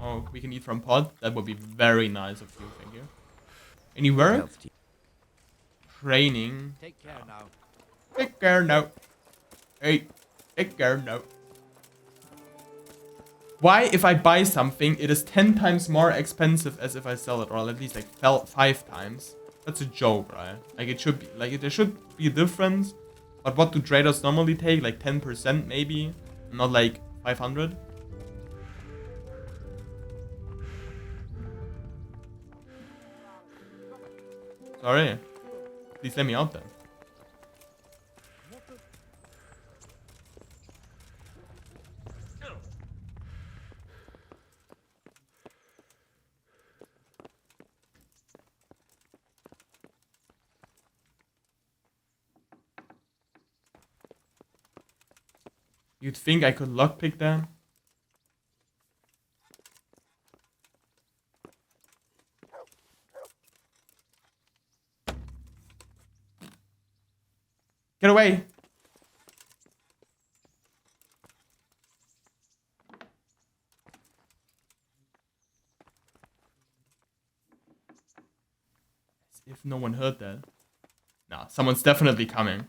Oh, we can eat from pod. That would be very nice of you. Thank you. Any work? Training. Take care now. Take care now. Hey, take care now. Why, if I buy something, it is 10 times more expensive as if I sell it, or at least like 5 times? That's a joke, right? Like it should be, like there should be a difference. But what do traders normally take? Like 10% maybe? Not like 500? Sorry. Please let me out then. You'd think I could lockpick them? Get away! As if no one heard that. Nah, someone's definitely coming.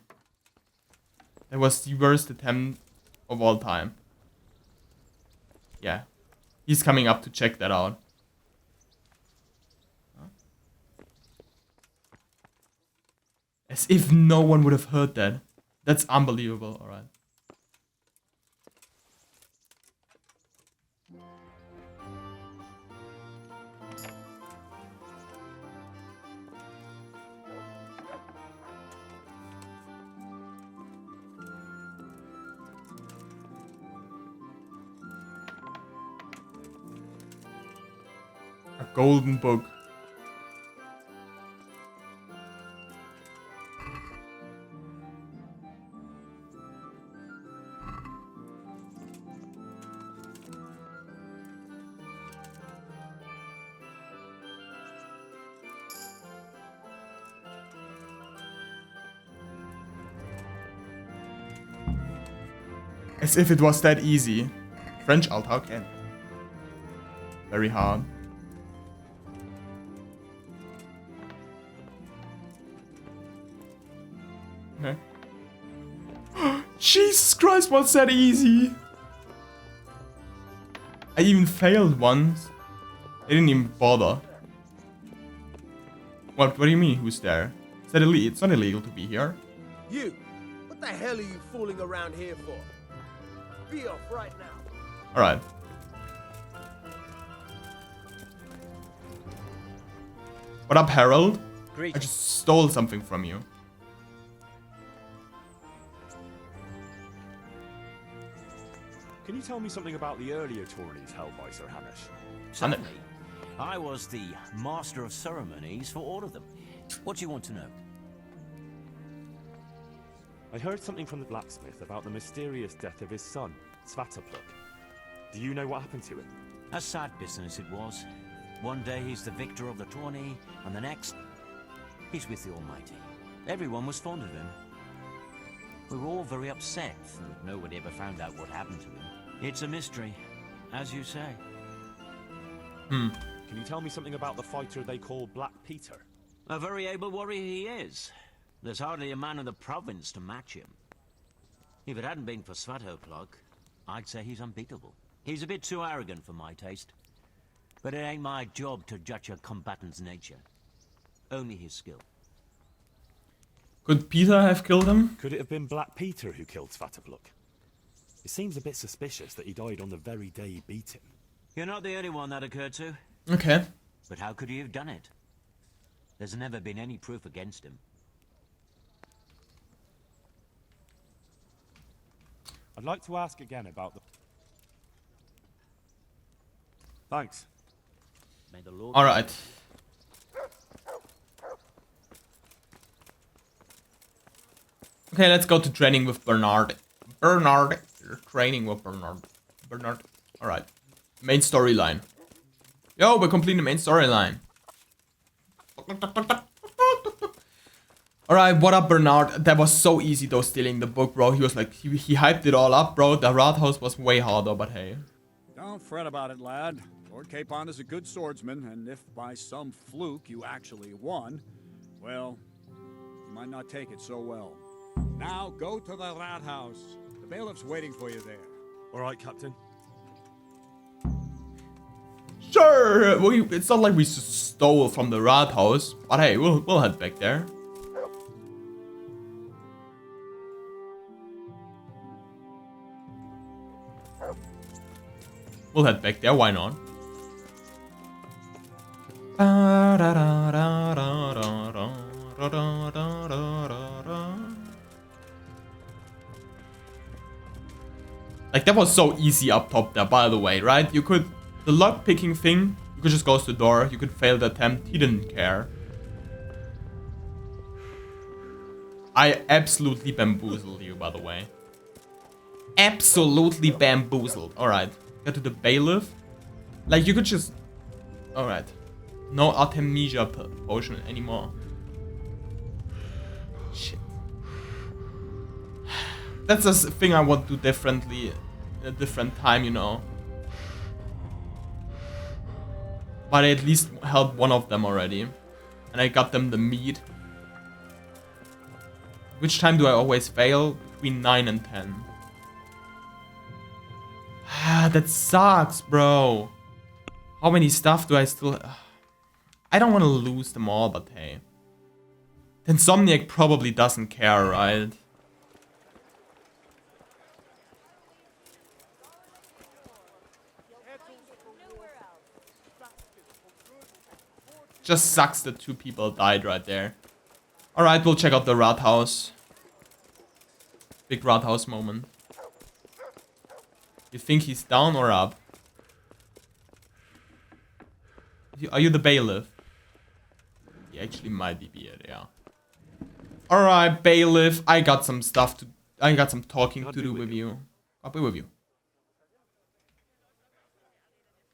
That was the worst attempt of all time. Yeah. He's coming up to check that out. Huh? As if no one would have heard that. That's unbelievable, alright. A golden book. As if it was that easy. French alt, how can? Very hard. Okay. Jesus Christ, what's that easy? I even failed once. They didn't even bother. What do you mean, who's there? Is that illegal? It's not illegal to be here. You! What the hell are you fooling around here for? Be off right now. Alright. What up, Harold? Great. I just stole something from you. Can you tell me something about the earlier tourneys held by Sir Hamish? Certainly. I was the master of ceremonies for all of them. What do you want to know? I heard something from the blacksmith about the mysterious death of his son, Svatopluk. Do you know what happened to him? A sad business it was. One day he's the victor of the tourney, and the next, he's with the Almighty. Everyone was fond of him. We were all very upset that nobody ever found out what happened to him. It's a mystery, as you say. Hmm. Can you tell me something about the fighter they call Black Peter? A very able warrior he is. There's hardly a man in the province to match him. If it hadn't been for Svatopluk, I'd say he's unbeatable. He's a bit too arrogant for my taste. But it ain't my job to judge a combatant's nature. Only his skill. Could Peter have killed him? Could it have been Black Peter who killed Svatopluk? It seems a bit suspicious that he died on the very day he beat him. You're not the only one that occurred to. Okay. But how could he have done it? There's never been any proof against him. I'd like to ask again about the... Thanks. May the Lord... Alright. Okay, let's go to training with Bernard. Bernard. Training with Bernard. Bernard. Alright. Main storyline. Yo, we're completing the main storyline. Alright, what up, Bernard? That was so easy though, stealing the book, bro. He was like, he hyped it all up, bro. The Rathaus was way harder, but hey. Don't fret about it, lad. Lord Capon is a good swordsman, and if by some fluke you actually won, well, you might not take it so well. Now go to the Rathaus. The bailiff's waiting for you there. All right, Captain. Sure, it's not like we stole from the Rathaus, but hey, we'll head back there. We'll head back there, why not? Like, that was so easy up top there, by the way, right? You could... The lock picking thing, you could just close the door. You could fail the attempt. He didn't care. I absolutely bamboozled you, by the way. Absolutely bamboozled. Alright. Get to the bailiff. Like, you could just... Alright. No Artemisia potion anymore. Shit. That's a thing I want to do differently. In a different time, you know. But I at least helped one of them already. And I got them the meat. Which time do I always fail? Between 9 and 10. That sucks, bro. How many stuff do I still... I don't want to lose them all, but hey. The Insomniac probably doesn't care, right? Just sucks that 2 people died right there. Alright, we'll check out the rat house. Big rat house moment. You think he's down or up? Are you the bailiff? He actually might be it, yeah. Alright, bailiff. I got some stuff to... I got some talking to do with you. I'll be with you.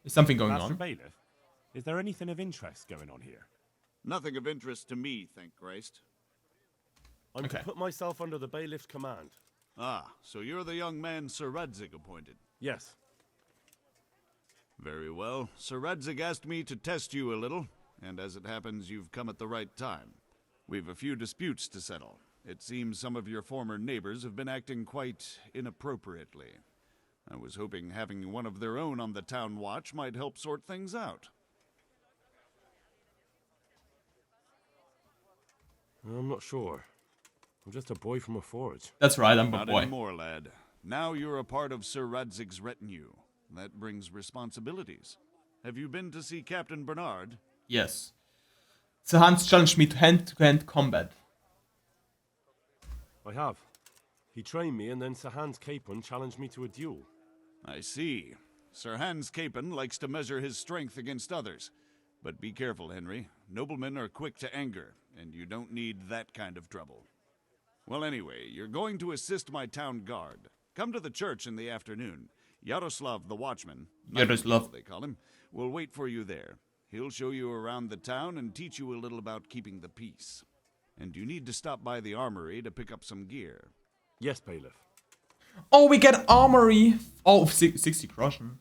Is something going Master on? Bailiff, is there anything of interest going on here? Nothing of interest to me, thank Christ. I'm to put myself under the bailiff's command. Ah, so you're the young man Sir Radzig appointed. Yes. Very well. Sir Radzig asked me to test you a little, and as it happens, you've come at the right time. We've a few disputes to settle. It seems some of your former neighbors have been acting quite inappropriately. I was hoping having one of their own on the town watch might help sort things out. I'm not sure. I'm just a boy from a forge. That's right, I'm a Not boy. anymore, lad. Now you're a part of Sir Radzig's retinue. That brings responsibilities. Have you been to see Captain Bernard? Yes. Sir Hans challenged me to hand-to-hand combat. I have. He trained me, and then Sir Hans Capon challenged me to a duel. I see. Sir Hans Capon likes to measure his strength against others. But be careful, Henry. Noblemen are quick to anger, and you don't need that kind of trouble. Well, anyway, you're going to assist my town guard. Come to the church in the afternoon. Yaroslav the watchman, Yaroslav, they call him, will wait for you there. He'll show you around the town and teach you a little about keeping the peace. And you need to stop by the armory to pick up some gear. Yes, bailiff. Oh, we get armory. Oh, 60 groschen.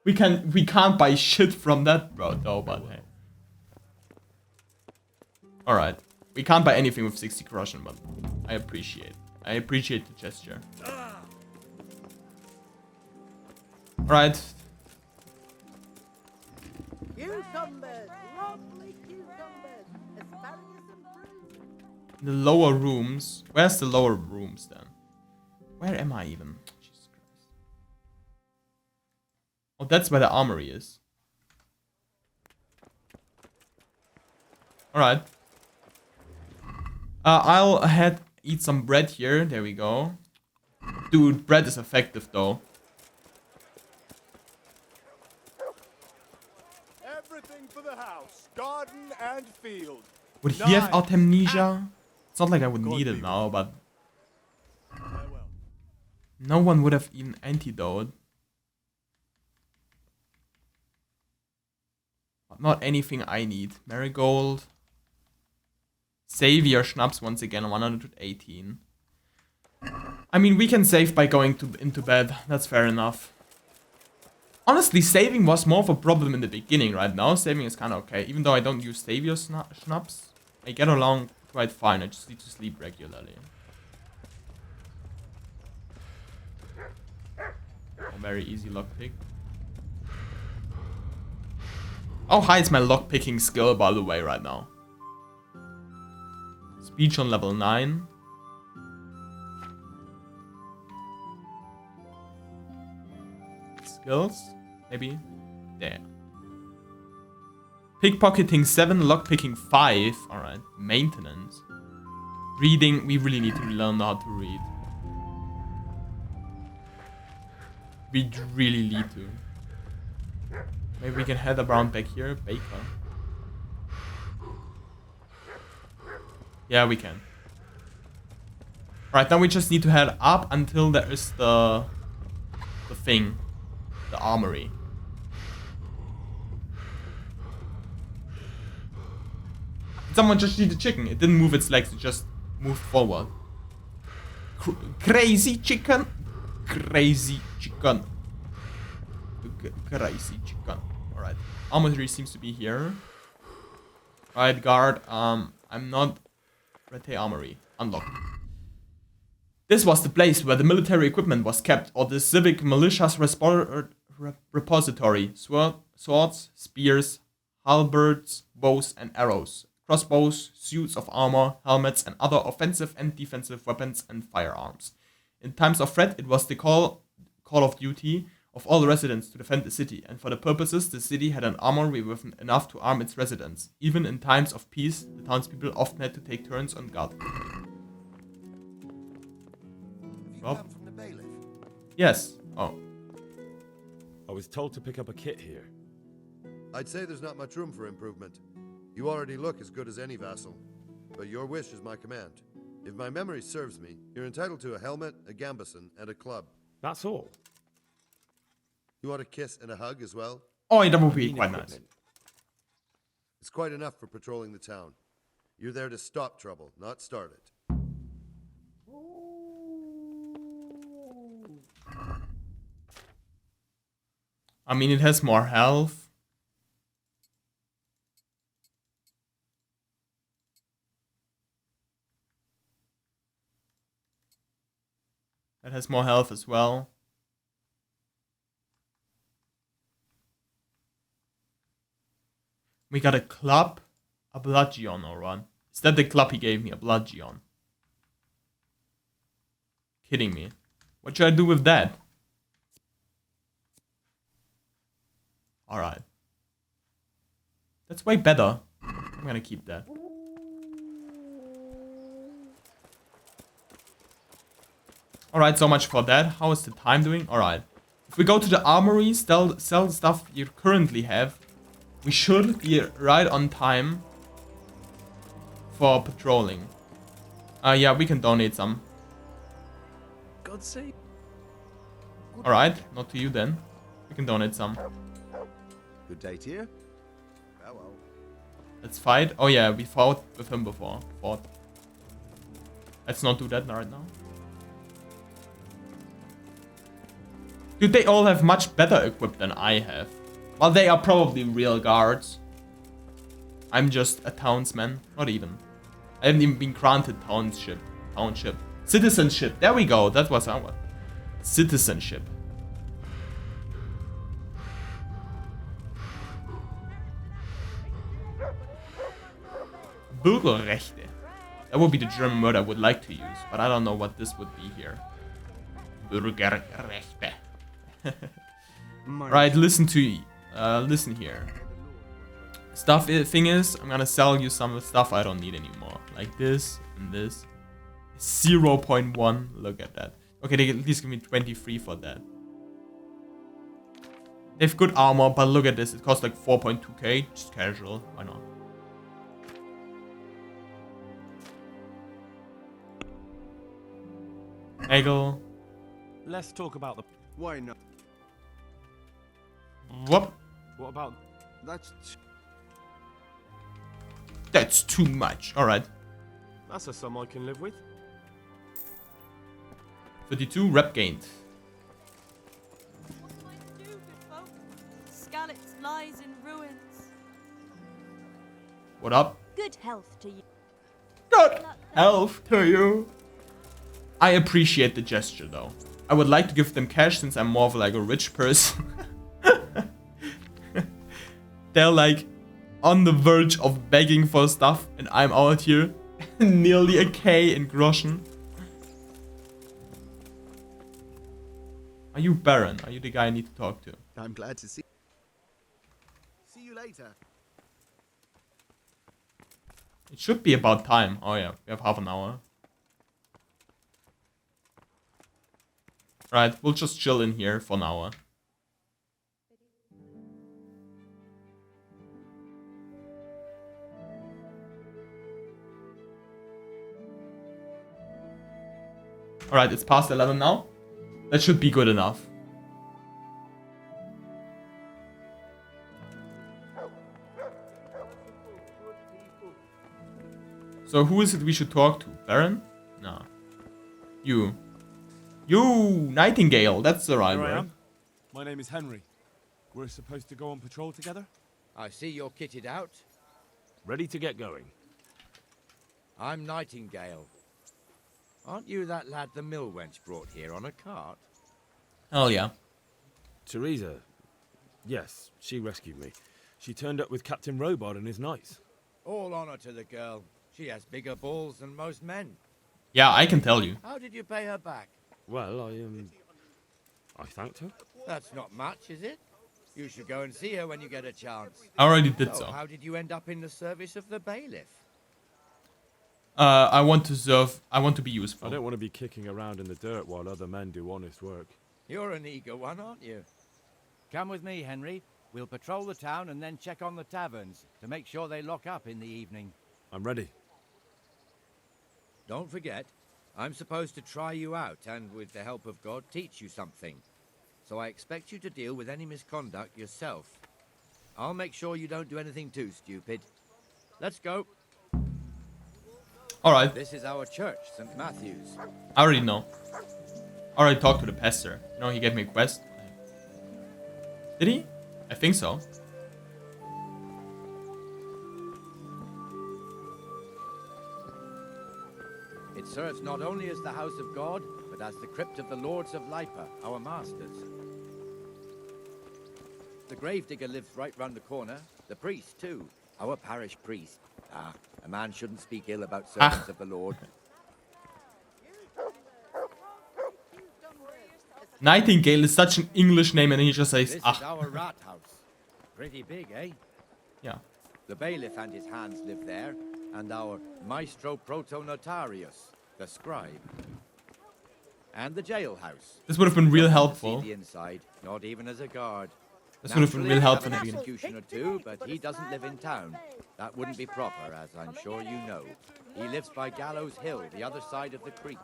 We can't buy shit from that, bro, though, but hey. Alright. We can't buy anything with 60 groschen, but I appreciate the gesture. Alright. Cucumbers! Lovely cucumbers! Asparagus and fruit! The lower rooms. Where's the lower rooms then? Where am I even? Jesus Christ. Oh, that's where the armory is. Alright. I'll eat some bread here. There we go. Dude, bread is effective though. Everything for the house, garden and field. Would he have Artemisia? It's not like I would need it now, but... No one would have eaten antidote. But not anything I need. Marigold. Savior Schnapps once again, 118. I mean, we can save by going into bed. That's fair enough. Honestly, saving was more of a problem in the beginning. Right now, saving is kind of okay. Even though I don't use Savior Schnapps, I get along quite fine. I just need to sleep regularly. Oh, very easy lockpick. How high is my lockpicking skill, by the way, right now? Speech on level 9. skills. Maybe. There. Pickpocketing 7, lockpicking 5. Alright. Maintenance. Reading. We really need to learn how to read. We really need to. Maybe we can head around back here. Baker. Yeah, we can. Right, now we just need to head up until there is the thing. The armory. Someone just eat the chicken. It didn't move its legs, it just moved forward. Crazy chicken. Crazy chicken. Crazy chicken. Alright. Armory seems to be here. Alright, guard. I'm not... Rete Armory. Unlocked. This was the place where the military equipment was kept, or the civic militia's repository. Swords, spears, halberds, bows and arrows, crossbows, suits of armor, helmets and other offensive and defensive weapons and firearms. In times of threat, it was the call of duty of all residents to defend the city, and for the purposes, the city had an armory with enough to arm its residents. Even in times of peace, the townspeople often had to take turns on guard. Come from the bailiff? Yes. Oh. I was told to pick up a kit here. I'd say there's not much room for improvement. You already look as good as any vassal, but your wish is my command. If my memory serves me, you're entitled to a helmet, a gambeson, and a club. That's all. You want a kiss and a hug as well? Oh, that would be quite nice. It's quite enough for patrolling the town. You're there to stop trouble, not start it. I mean, it has more health. That has more health as well. We got a club, a bludgeon or one. Is that the club he gave me? A bludgeon. Kidding me. What should I do with that? Alright. That's way better. I'm gonna keep that. Alright, so much for that. How is the time doing? Alright. If we go to the armory, sell the stuff you currently have, we should be right on time for patrolling. Yeah, we can donate some. God's sake. Alright, not to you then. We can donate some. Good day to you. Farewell. Let's fight. Oh yeah, we fought with him before. Let's not do that right now. Dude, they all have much better equipped than I have. Well, they are probably real guards. I'm just a townsman. Not even. I haven't even been granted township. Citizenship. There we go. That was our citizenship. Bürgerrechte. That would be the German word I would like to use, but I don't know what this would be here. Bürgerrechte. Right, listen here. Thing is, I'm gonna sell you some stuff I don't need anymore. Like this and this. 0.1, look at that. Okay, they at least give me 23 for that. They have good armor, but look at this, it costs like 4.2k, just casual, why not? Eggle. Let's talk about the... Why not? What? What about... That's too much. Alright. That's a sum I can live with. 32 rep gained. What am I to do, good folk? Skalitz lies in ruins. What up? Good health to you. Good health to you. I appreciate the gesture though. I would like to give them cash since I'm more of like a rich person. They're like on the verge of begging for stuff and I'm out here nearly a K in Groschen. Are you Baron? Are you the guy I need to talk to? I'm glad to see. See you later. It should be about time. Oh yeah, we have half an hour. Right, we'll just chill in here for an hour. Alright, it's past 11 now. That should be good enough. So who is it we should talk to? Baron? No. You. You! Nightingale, that's the right Here I word. am. My name is Henry. We're supposed to go on patrol together? I see you're kitted out. Ready to get going. I'm Nightingale. Aren't you that lad the mill wench brought here on a cart? Hell yeah. Teresa. Yes, she rescued me. She turned up with Captain Robard and his knights. All honor to the girl. She has bigger balls than most men. Yeah, I can tell you. How did you pay her back? Well, I thanked her. That's not much, is it? You should go and see her when you get a chance. I already did so. How did you end up in the service of the bailiff? I want to serve. I want to be useful. I don't want to be kicking around in the dirt while other men do honest work. You're an eager one, aren't you? Come with me, Henry. We'll patrol the town and then check on the taverns to make sure they lock up in the evening. I'm ready. Don't forget, I'm supposed to try you out and, with the help of God, teach you something. So I expect you to deal with any misconduct yourself. I'll make sure you don't do anything too stupid. Let's go. Alright. This is our church, St. Matthew's. I already know. I already talked to the pastor. You know, he gave me a quest. Did he? I think so. It serves not only as the house of God, but as the crypt of the lords of Lipa, our masters. The gravedigger lives right round the corner. The priest, too. Our parish priest. Ah, a man shouldn't speak ill about servants of the Lord. Nightingale is such an English name, and he just says, This is "Ah." our rat house. Pretty big, eh? Yeah. The bailiff and his hands live there, and our maestro protonotarius, the scribe. And the jailhouse. This would have been real Don't helpful. see the inside, not even as a guard. This would have been real Naturally, helpful we in the have an beginning. executioner too, but he doesn't live in town. That wouldn't be proper, as I'm sure you know. He lives by Gallows Hill, the other side of the creek.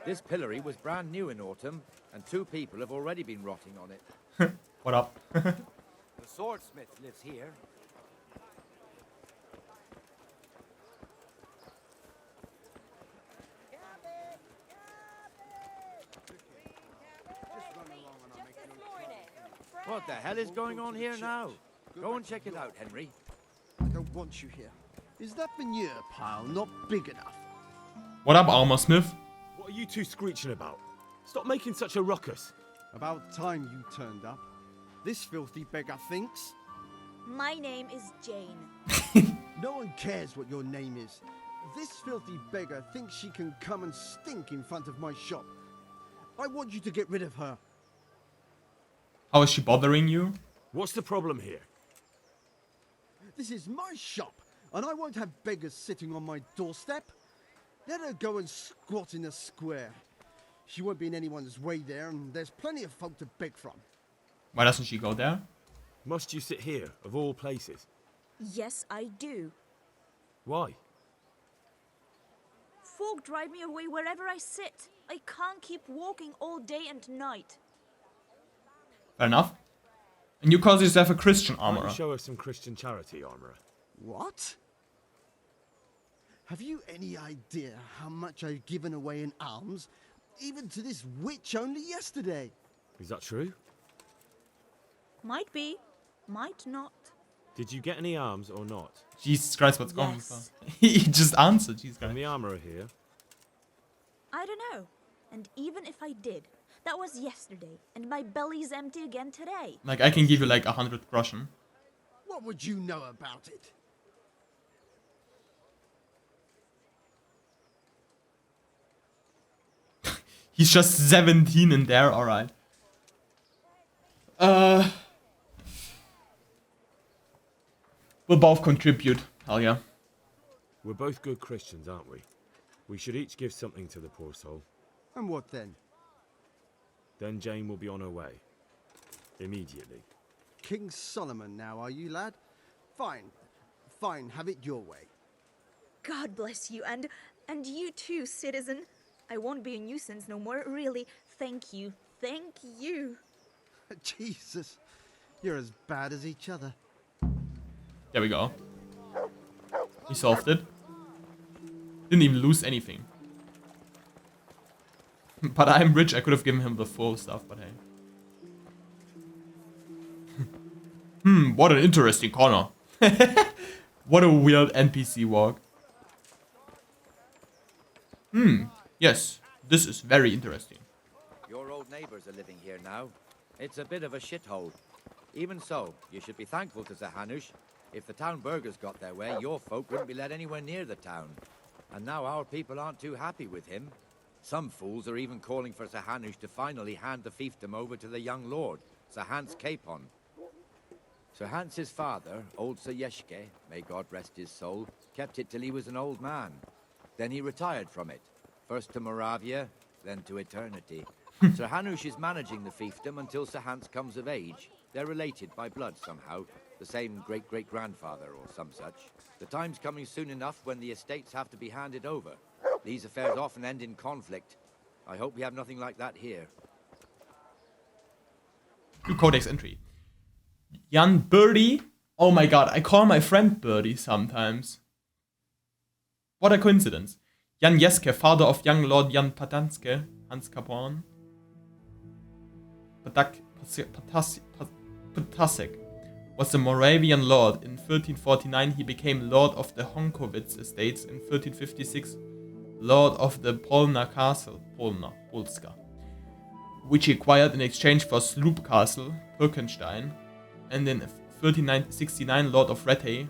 This pillory was brand new in autumn, and 2 people have already been rotting on it. What up? The swordsmith lives here. What the hell is going on here now? Go and check it out, Henry. I don't want you here. Is that manure pile not big enough? What up, Armor Smith? What are you two screeching about? Stop making such a ruckus. About time you turned up. This filthy beggar thinks. My name is Jane. No one cares what your name is. This filthy beggar thinks she can come and stink in front of my shop. I want you to get rid of her. How is she bothering you? What's the problem here? This is my shop, and I won't have beggars sitting on my doorstep. Let her go and squat in a square. She won't be in anyone's way there, and there's plenty of folk to beg from. Why doesn't she go there? Must you sit here, of all places? Yes, I do. Why? Folk drive me away wherever I sit. I can't keep walking all day and night. Fair enough. And you call yourself a Christian Why don't armorer. you show us some Christian charity, armorer? What? Have you any idea how much I've given away in alms, even to this witch only yesterday? Is that true? Might be, might not. Did you get any arms or not? Jesus Christ, what's going on? Yes. He just answered, Jesus Christ. And the armorer here? I don't know. And even if I did, that was yesterday, and my belly's empty again today. Like, I can give you like 100 groschen. What would you know about it? He's just 17 in there, alright. We'll both contribute. Hell yeah. We're both good Christians, aren't we? We should each give something to the poor soul. And what then? Then Jane will be on her way. Immediately. King Solomon now, are you, lad? Fine. Fine, have it your way. God bless you, and you too, citizen. I won't be a nuisance no more, really. Thank you. Thank you. Jesus, you're as bad as each other. There we go. We solved it. Didn't even lose anything. But I'm rich, I could have given him the full stuff, but hey. What an interesting corner. What a weird NPC walk. Yes, this is very interesting. Your old neighbors are living here now. It's a bit of a shithole. Even so, you should be thankful to Sir Hanush. If the town burghers got their way, your folk wouldn't be let anywhere near the town. And now our people aren't too happy with him. Some fools are even calling for Sir Hanush to finally hand the fiefdom over to the young lord, Sir Hans Capon. Sir Hans's father, old Sir Yeshke, may God rest his soul, kept it till he was an old man. Then he retired from it, first to Moravia, then to eternity. Sir Hanush is managing the fiefdom until Sir Hans comes of age. They're related by blood somehow, the same great-great-grandfather or some such. The time's coming soon enough when the estates have to be handed over. These affairs often end in conflict. I hope we have nothing like that here. New codex entry. Jan Birdie? Oh my god, I call my friend Birdie sometimes. What a coincidence. Jan Jeske, father of young Lord Jan Padanske, Hans Capon. Patasek was a Moravian lord. In 1349 he became lord of the Honkovitz estates. In 1356 lord of the Polna castle, Polska, which he acquired in exchange for Sloop Castle, Birkenstein. And in 1369 lord of Retay,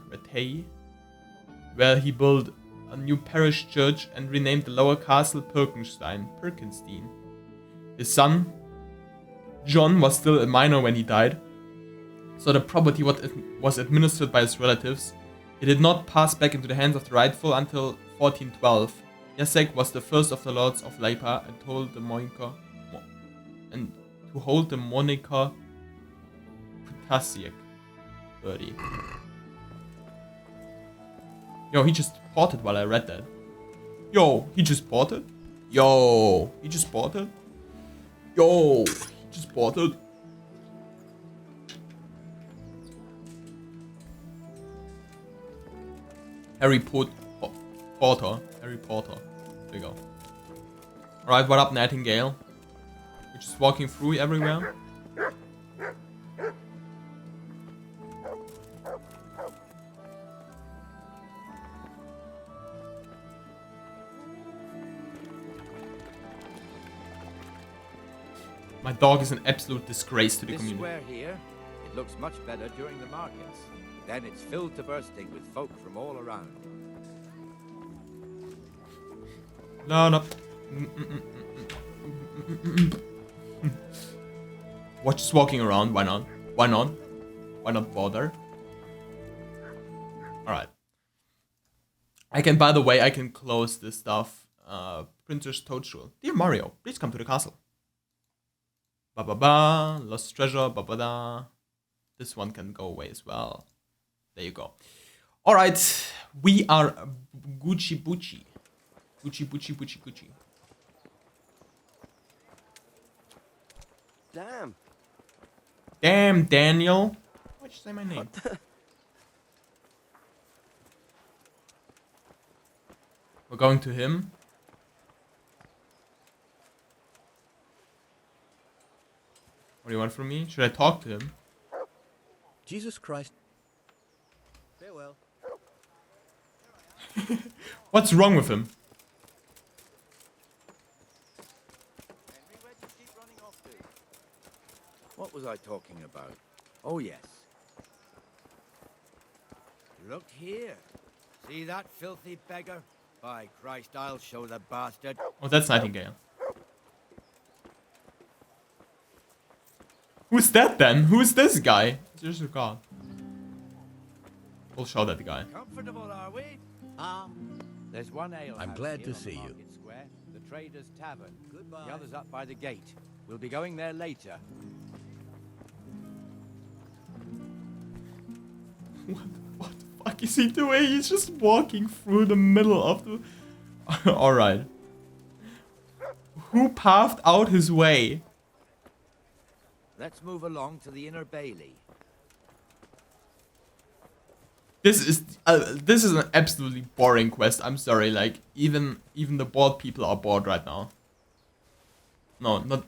where he built a new parish church and renamed the lower castle Birkenstein. His son John was still a minor when he died, so the property was administered by his relatives. It did not pass back into the hands of the rightful until 1412. Jacek was the first of the lords of Leipa and to hold the moniker Ptasiek. Birdie. Yo, he just ported while I read that. Yo, he just ported? Yo, he just ported? Yo, he just ported? Harry Potter. Harry Potter. There you go. Alright, what up, Nightingale? We're just walking through everywhere. My dog is an absolute disgrace to the This community. square here, it looks much better during the markets. Then it's filled to bursting with folk from all around. No, no. Watch just walking around. Why not? Why not? Why not bother? Alright. I can, by the way, I can close this stuff. Printer's Toadstool. Dear Mario, please come to the castle. Ba ba ba. Lost treasure. Ba ba da. This one can go away as well. There you go. Alright. We are Gucci Bucci. Gucci Bucci Bucci Gucci. Damn. Damn, Daniel. Why'd you say my name? We're going to him. What do you want from me? Should I talk to him? Jesus Christ. Farewell. What's wrong with him? What was I talking about? Oh, yes. Look here. See that filthy beggar? By Christ, I'll show the bastard. Oh, that's Nightingale. Who's that then? Who's this guy? There's a god. We'll show that guy. Comfortable, are we? There's one ale. I'm glad to see you. Square, the Trader's Tavern. Goodbye. The other's up by the gate. We'll be going there later. What the fuck is he doing? He's just walking through the middle of the... Alright. Who pathed out his way? Let's move along to the Inner Bailey. This is an absolutely boring quest. I'm sorry. Like even the bored people are bored right now. No, not.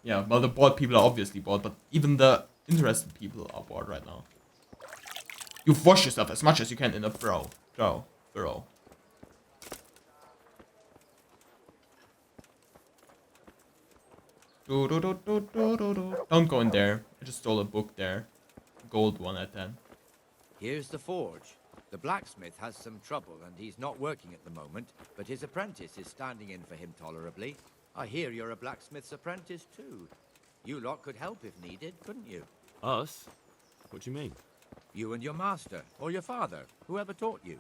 Yeah, well, the bored people are obviously bored, but even the interested people are bored right now. You've washed yourself as much as you can in a burrow. Burrow. Don't go in there. I just stole a book there. Gold one at that. Here's the forge. The blacksmith has some trouble and he's not working at the moment, but his apprentice is standing in for him tolerably. I hear you're a blacksmith's apprentice too. You lot could help if needed, couldn't you? Us? What do you mean? You and your master, or your father, whoever taught you.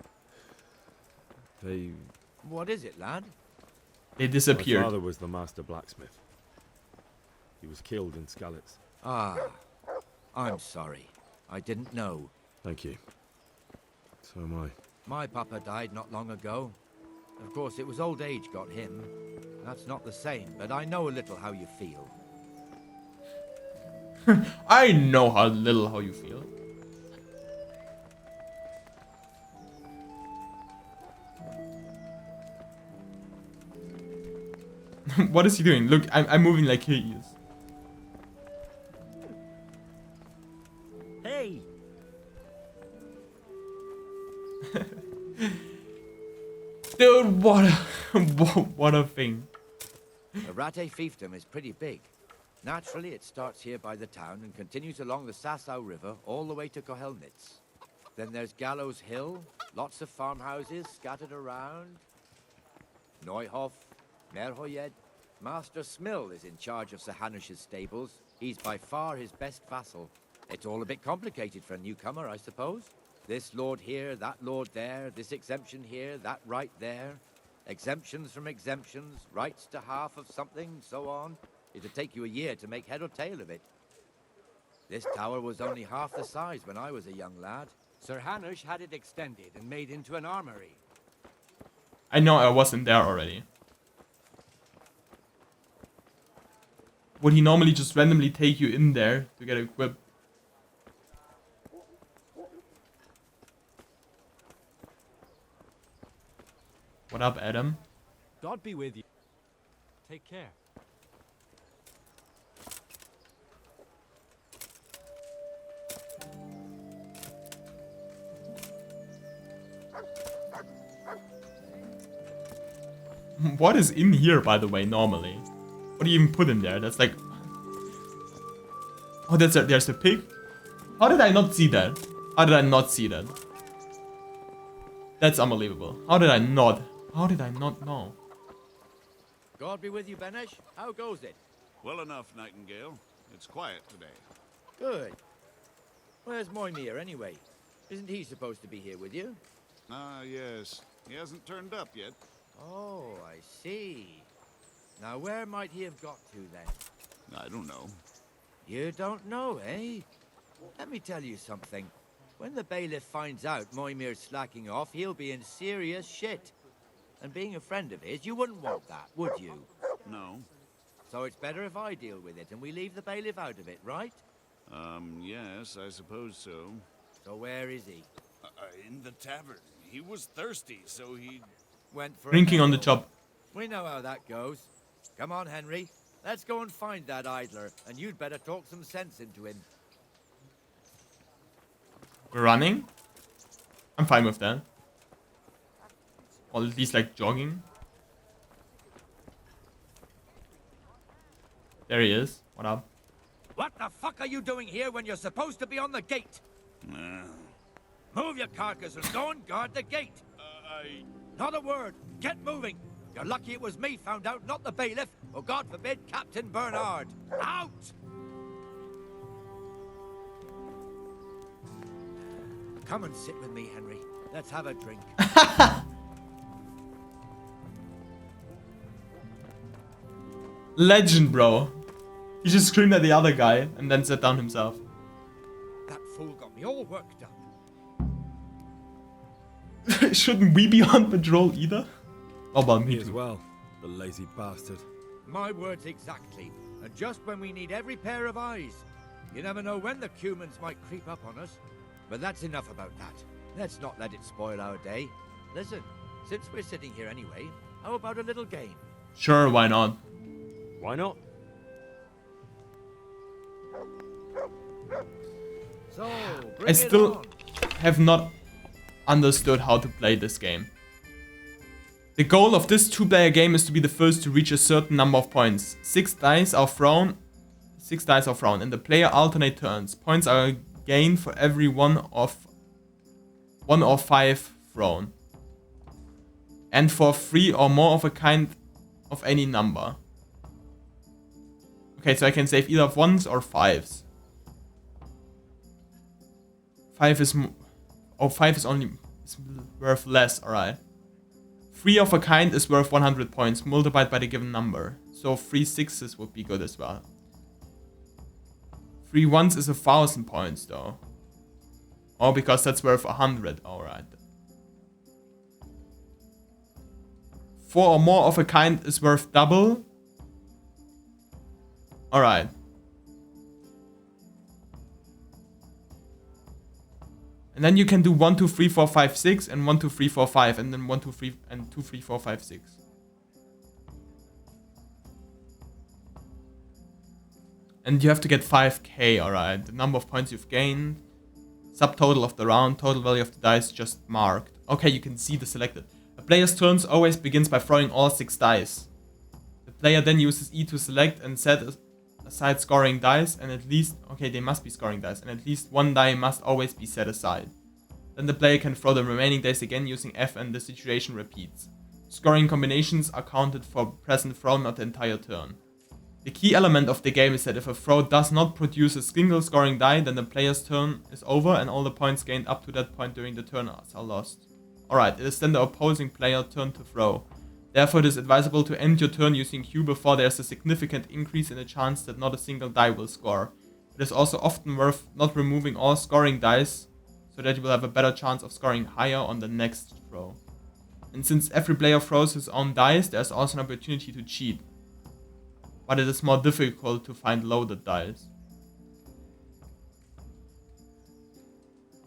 They... What is it, lad? They disappeared. My father was the master blacksmith. He was killed in Skalitz. Ah, I'm sorry. I didn't know. Thank you. So am I. My papa died not long ago. Of course, it was old age got him. That's not the same, but I know a little how you feel. I know how you feel. What is he doing? Look, I'm moving like he is. Hey! Dude, what a thing. The Rate fiefdom is pretty big. Naturally, it starts here by the town and continues along the Sasau River all the way to Kohelnitz. Then there's Gallows Hill, lots of farmhouses scattered around. Neuhof, Merhoyed. Master Smill is in charge of Sir Hanush's stables. He's by far his best vassal. It's all a bit complicated for a newcomer, I suppose. This lord here, that lord there, this exemption here, that right there. Exemptions from exemptions, rights to half of something, so on. It'd take you a year to make head or tail of it. This tower was only half the size when I was a young lad. Sir Hanush had it extended and made into an armory. I know I wasn't there already. Would he normally just randomly take you in there to get equipped? What up, Adam? God be with you. Take care. What is in here, by the way, normally? What do you even put in there? That's like... Oh, there's a pig? How did I not see that? How did I not see that? That's unbelievable. How did I not know? God be with you, Benesh. How goes it? Well enough, Nightingale. It's quiet today. Good. Where's Moimir, anyway? Isn't he supposed to be here with you? Ah, yes. He hasn't turned up yet. Oh, I see. Now, where might he have got to, then? I don't know. You don't know, eh? Let me tell you something. When the bailiff finds out Moimir's slacking off, he'll be in serious shit. And being a friend of his, you wouldn't want that, would you? No. So it's better if I deal with it and we leave the bailiff out of it, right? Yes, I suppose so. So where is he? In the tavern. He was thirsty, so he... Went for Drinking on the ale. job. We know how that goes. Come on, Henry. Let's go and find that idler, and you'd better talk some sense into him. We're running? I'm fine with that. Or at least like jogging. There he is. What up? What the fuck are you doing here when you're supposed to be on the gate? Move your carcass and go and guard the gate. Not a word. Get moving. You're lucky it was me found out, not the bailiff, or God forbid, Captain Bernard. Out! Come and sit with me, Henry. Let's have a drink. Legend, bro. He just screamed at the other guy and then sat down himself. That fool got me all worked up. Shouldn't we be on patrol either? Oh, well, me as too. well, the lazy bastard. My words exactly. And just when we need every pair of eyes. You never know when the Cumans might creep up on us. But that's enough about that. Let's not let it spoil our day. Listen, since we're sitting here anyway, how about a little game? Sure, why not? Why not? So, I still have not understood how to play this game. The goal of this 2-player game is to be the first to reach a certain number of points. 6 dice are thrown, and the player alternate turns. Points are gained for every one or 5 thrown. And for 3 or more of a kind of any number. Okay, so I can save either 1s or 5s. 5 is... Oh, 5 is only... is worth less, alright. 3 of a kind is worth 100 points, multiplied by the given number. So 3 6s would be good as well. 3 1s is 1,000 points, though. Oh, because that's worth 100, alright. 4 or more of a kind is worth double. Alright. And then you can do 1, 2, 3, 4, 5, 6, and 1, 2, 3, 4, 5, and then 1, 2, 3, and 2, 3, 4, 5, 6. And you have to get 5k, alright. The number of points you've gained. Subtotal of the round, total value of the dice just marked. Okay, you can see the selected. A player's turns always begins by throwing all 6 dice. The player then uses E to select and set aside scoring dice, and at least... Okay, they must be scoring dice, and at least 1 die must always be set aside. Then the player can throw the remaining dice again using F and the situation repeats. Scoring combinations are counted for present throw, not the entire turn. The key element of the game is that if a throw does not produce a single scoring die, then the player's turn is over and all the points gained up to that point during the turn are lost. Alright, it is then the opposing player's turn to throw. Therefore, it is advisable to end your turn using Q before there is a significant increase in the chance that not a single die will score. It is also often worth not removing all scoring dice, so that you will have a better chance of scoring higher on the next throw. And since every player throws his own dice, there is also an opportunity to cheat. But it is more difficult to find loaded dice.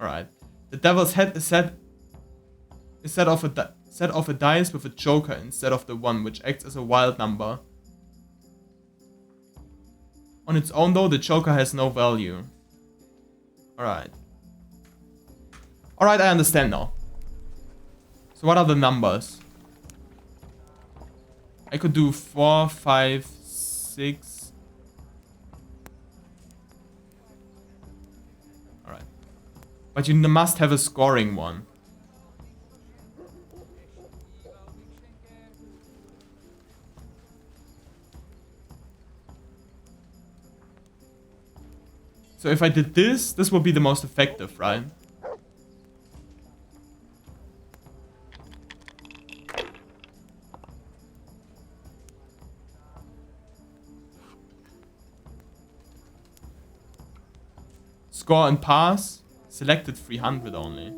Alright. The devil's head is set off a dice with a joker instead of the 1, which acts as a wild number. On its own though, the joker has no value. Alright. Alright, I understand now. So what are the numbers? I could do 4, 5, 6. Alright. But you must have a scoring one. So if I did this, this would be the most effective, right? Score and pass. Selected 300 only.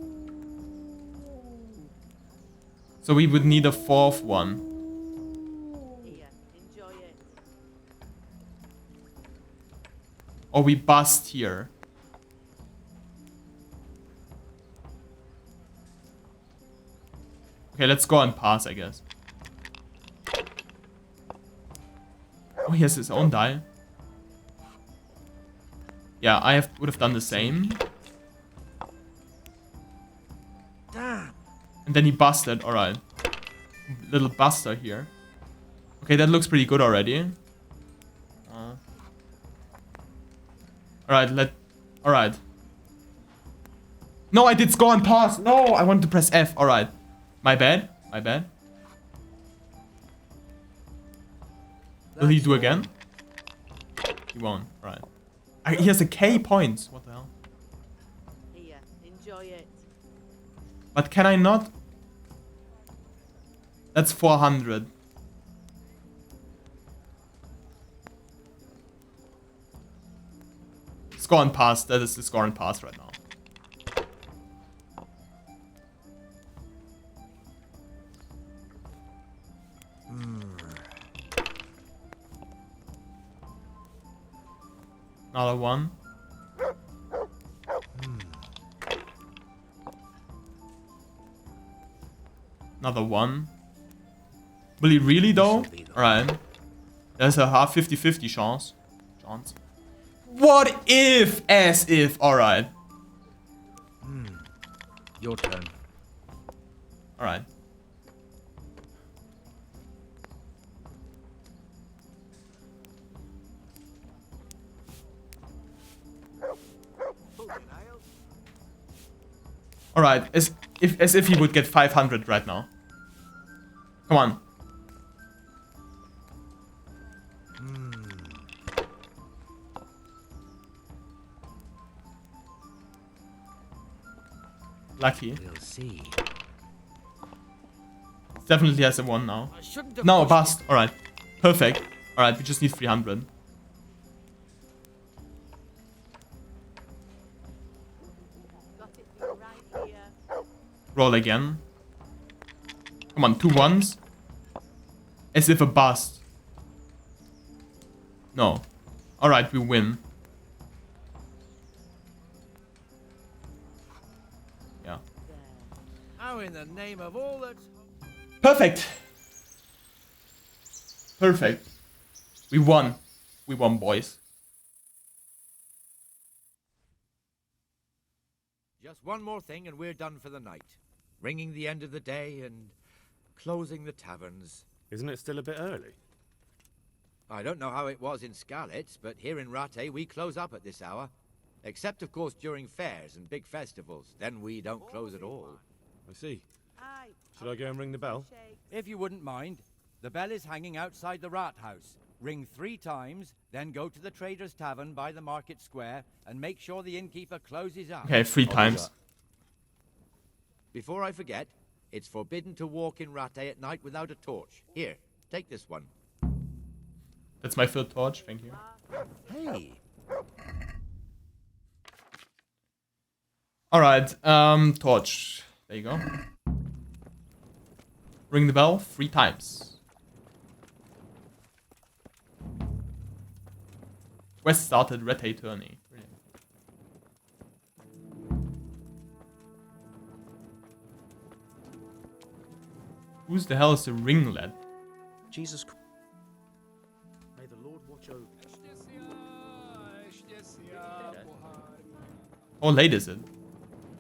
So we would need a 4th one. Or we bust here. Okay, let's go and pass, I guess. Oh, he has his own die. Yeah, I would have done the same. Damn. And then he busted. Alright. Little buster here. Okay, that looks pretty good already. Alright, Alright. No, I did score and pass. No, I wanted to press F. Alright. My bad. My bad. Will he do again? He won't. Alright. He has a K points. What the hell? enjoy it. But can I not? That's 400. Score and pass. That is the score and pass right now. Another one. Another one. Will he really though? Alright. There's a half 50-50 chance. What if? As if. Alright. Your turn. Alright. Alright, as if he would get 500 right now. Come on. Lucky. We'll see. Definitely has a 1 now. No, a bust. Alright. Perfect. Alright, we just need 300. Roll again. Come on, 2 1s. As if a bust. No. Alright, we win. Yeah. How in the name of all that's... Perfect. Perfect. We won. We won, boys. Just one more thing and we're done for the night. Ringing the end of the day and closing the taverns. Isn't it still a bit early? I don't know how it was in Skalitz, but here in Rattay we close up at this hour. Except, of course, during fairs and big festivals. Then we don't close at all. I see. Should I go and ring the bell? If you wouldn't mind, the bell is hanging outside the rat house. Ring 3 times, then go to the Trader's Tavern by the market square and make sure the innkeeper closes up. Okay, 3 times. Before I forget, it's forbidden to walk in Rattay at night without a torch. Here, take this one. That's my 3rd torch, thank you. Hey. Alright, torch. There you go. Ring the bell 3 times. Quest started, Rattay tourney. Brilliant. Who's the hell is the ring lad? Jesus Christ. May the Lord watch over. How late is it?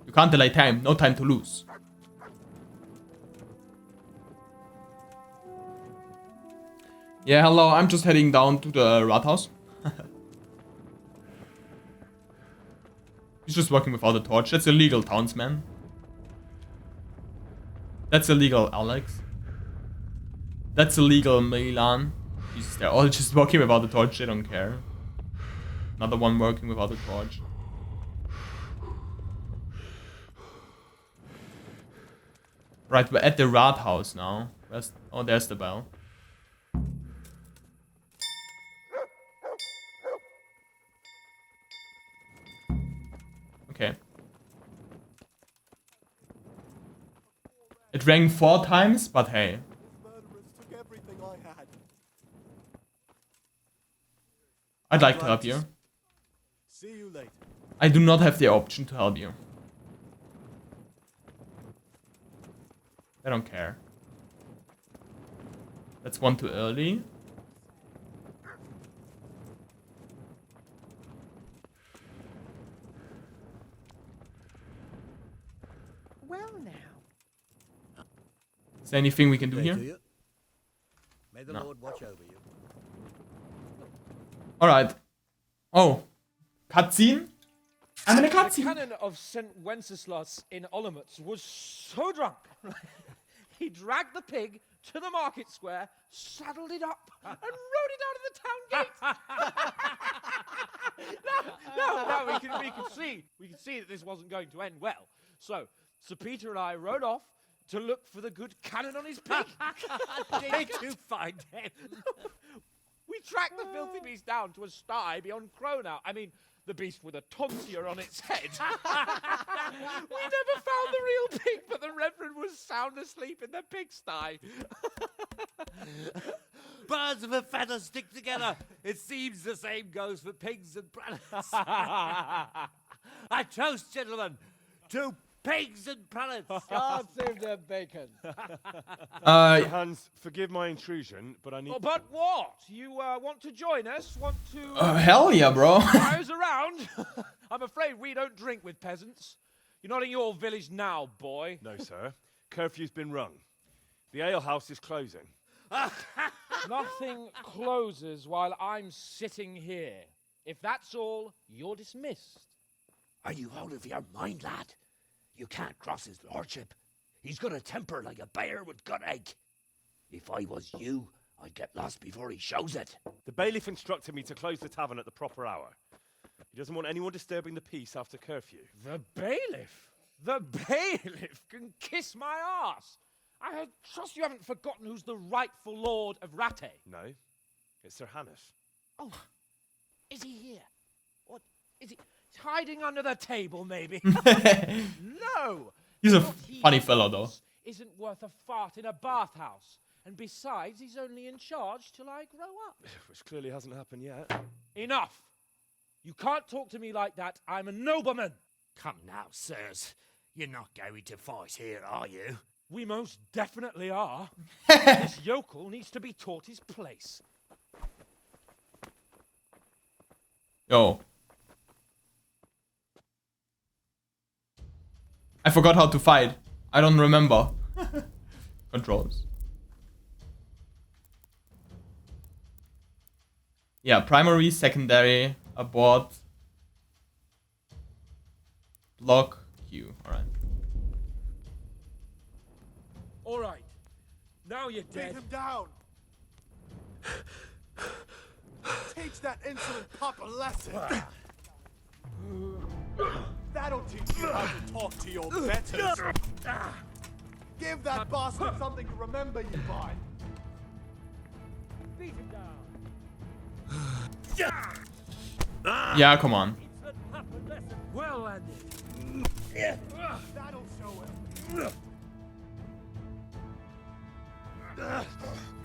You can't delay time, no time to lose. Yeah, hello, I'm just heading down to the Rathaus. He's just working without a torch. That's illegal, townsman. That's illegal, Alex. That's illegal, Milan. Jesus, they're all just working without a torch. They don't care. Another one working without a torch. Right, we're at the Rathaus now. Oh, there's the bell. Okay. It rang 4 times, but hey. I'd like to help you. See you later. I do not have the option to help you. I don't care. That's 1 too early. Well now. Is there anything we can do here? May the Lord watch over you. Alright. Oh. Cutscene? I'm in a The cutscene. canon of St. Wenceslas in Olomouc was so drunk, he dragged the pig to the market square, saddled it up, and rode it out of the town gate. No, we can see that this wasn't going to end well. So, Sir Peter and I rode off to look for the good cannon on his pig. Did you find him? We tracked the filthy beast down to a sty beyond Cronau. I mean, the beast with a tonsure on its head. We never found the real pig, but the Reverend was sound asleep in the pigsty. Birds of a feather stick together. It seems the same goes for pigs and prelates. I toast, gentlemen, to pigs and prelates. God save their bacon. Sir Hans, forgive my intrusion, but I need... Oh, but what? You want to join us? Want to... hell yeah, bro. Browse around? I'm afraid we don't drink with peasants. You're not in your village now, boy. No, sir. Curfew's been rung. The alehouse is closing. Nothing closes while I'm sitting here. If that's all, you're dismissed. Are you out of your mind, lad? You can't cross his lordship. He's got a temper like a bear with gut ache. If I was you, I'd get lost before he shows it. The bailiff instructed me to close the tavern at the proper hour. He doesn't want anyone disturbing the peace after curfew. The bailiff? The bailiff can kiss my arse. I trust you haven't forgotten who's the rightful lord of Rattay. No, it's Sir Hannes. Oh, is he here? What is he? He's hiding under the table, maybe. No. He's a What he funny fellow, though. Isn't worth a fart in a bathhouse. And besides, he's only in charge till I grow up. Which clearly hasn't happened yet. Enough. You can't talk to me like that. I'm a nobleman. Come now, sirs. You're not going to fight here, are you? We most definitely are. This yokel needs to be taught his place. Yo. I forgot how to fight. I don't remember. Controls. Yeah, primary, secondary, abort, block, Q. Alright. All right. Now you're dead. Beat him down. Teach that insolent pup a lesson. That'll teach you how to talk to your betters. Give that bastard something to remember you by. Beat him down. Yeah, come on. Well landed. That'll show him.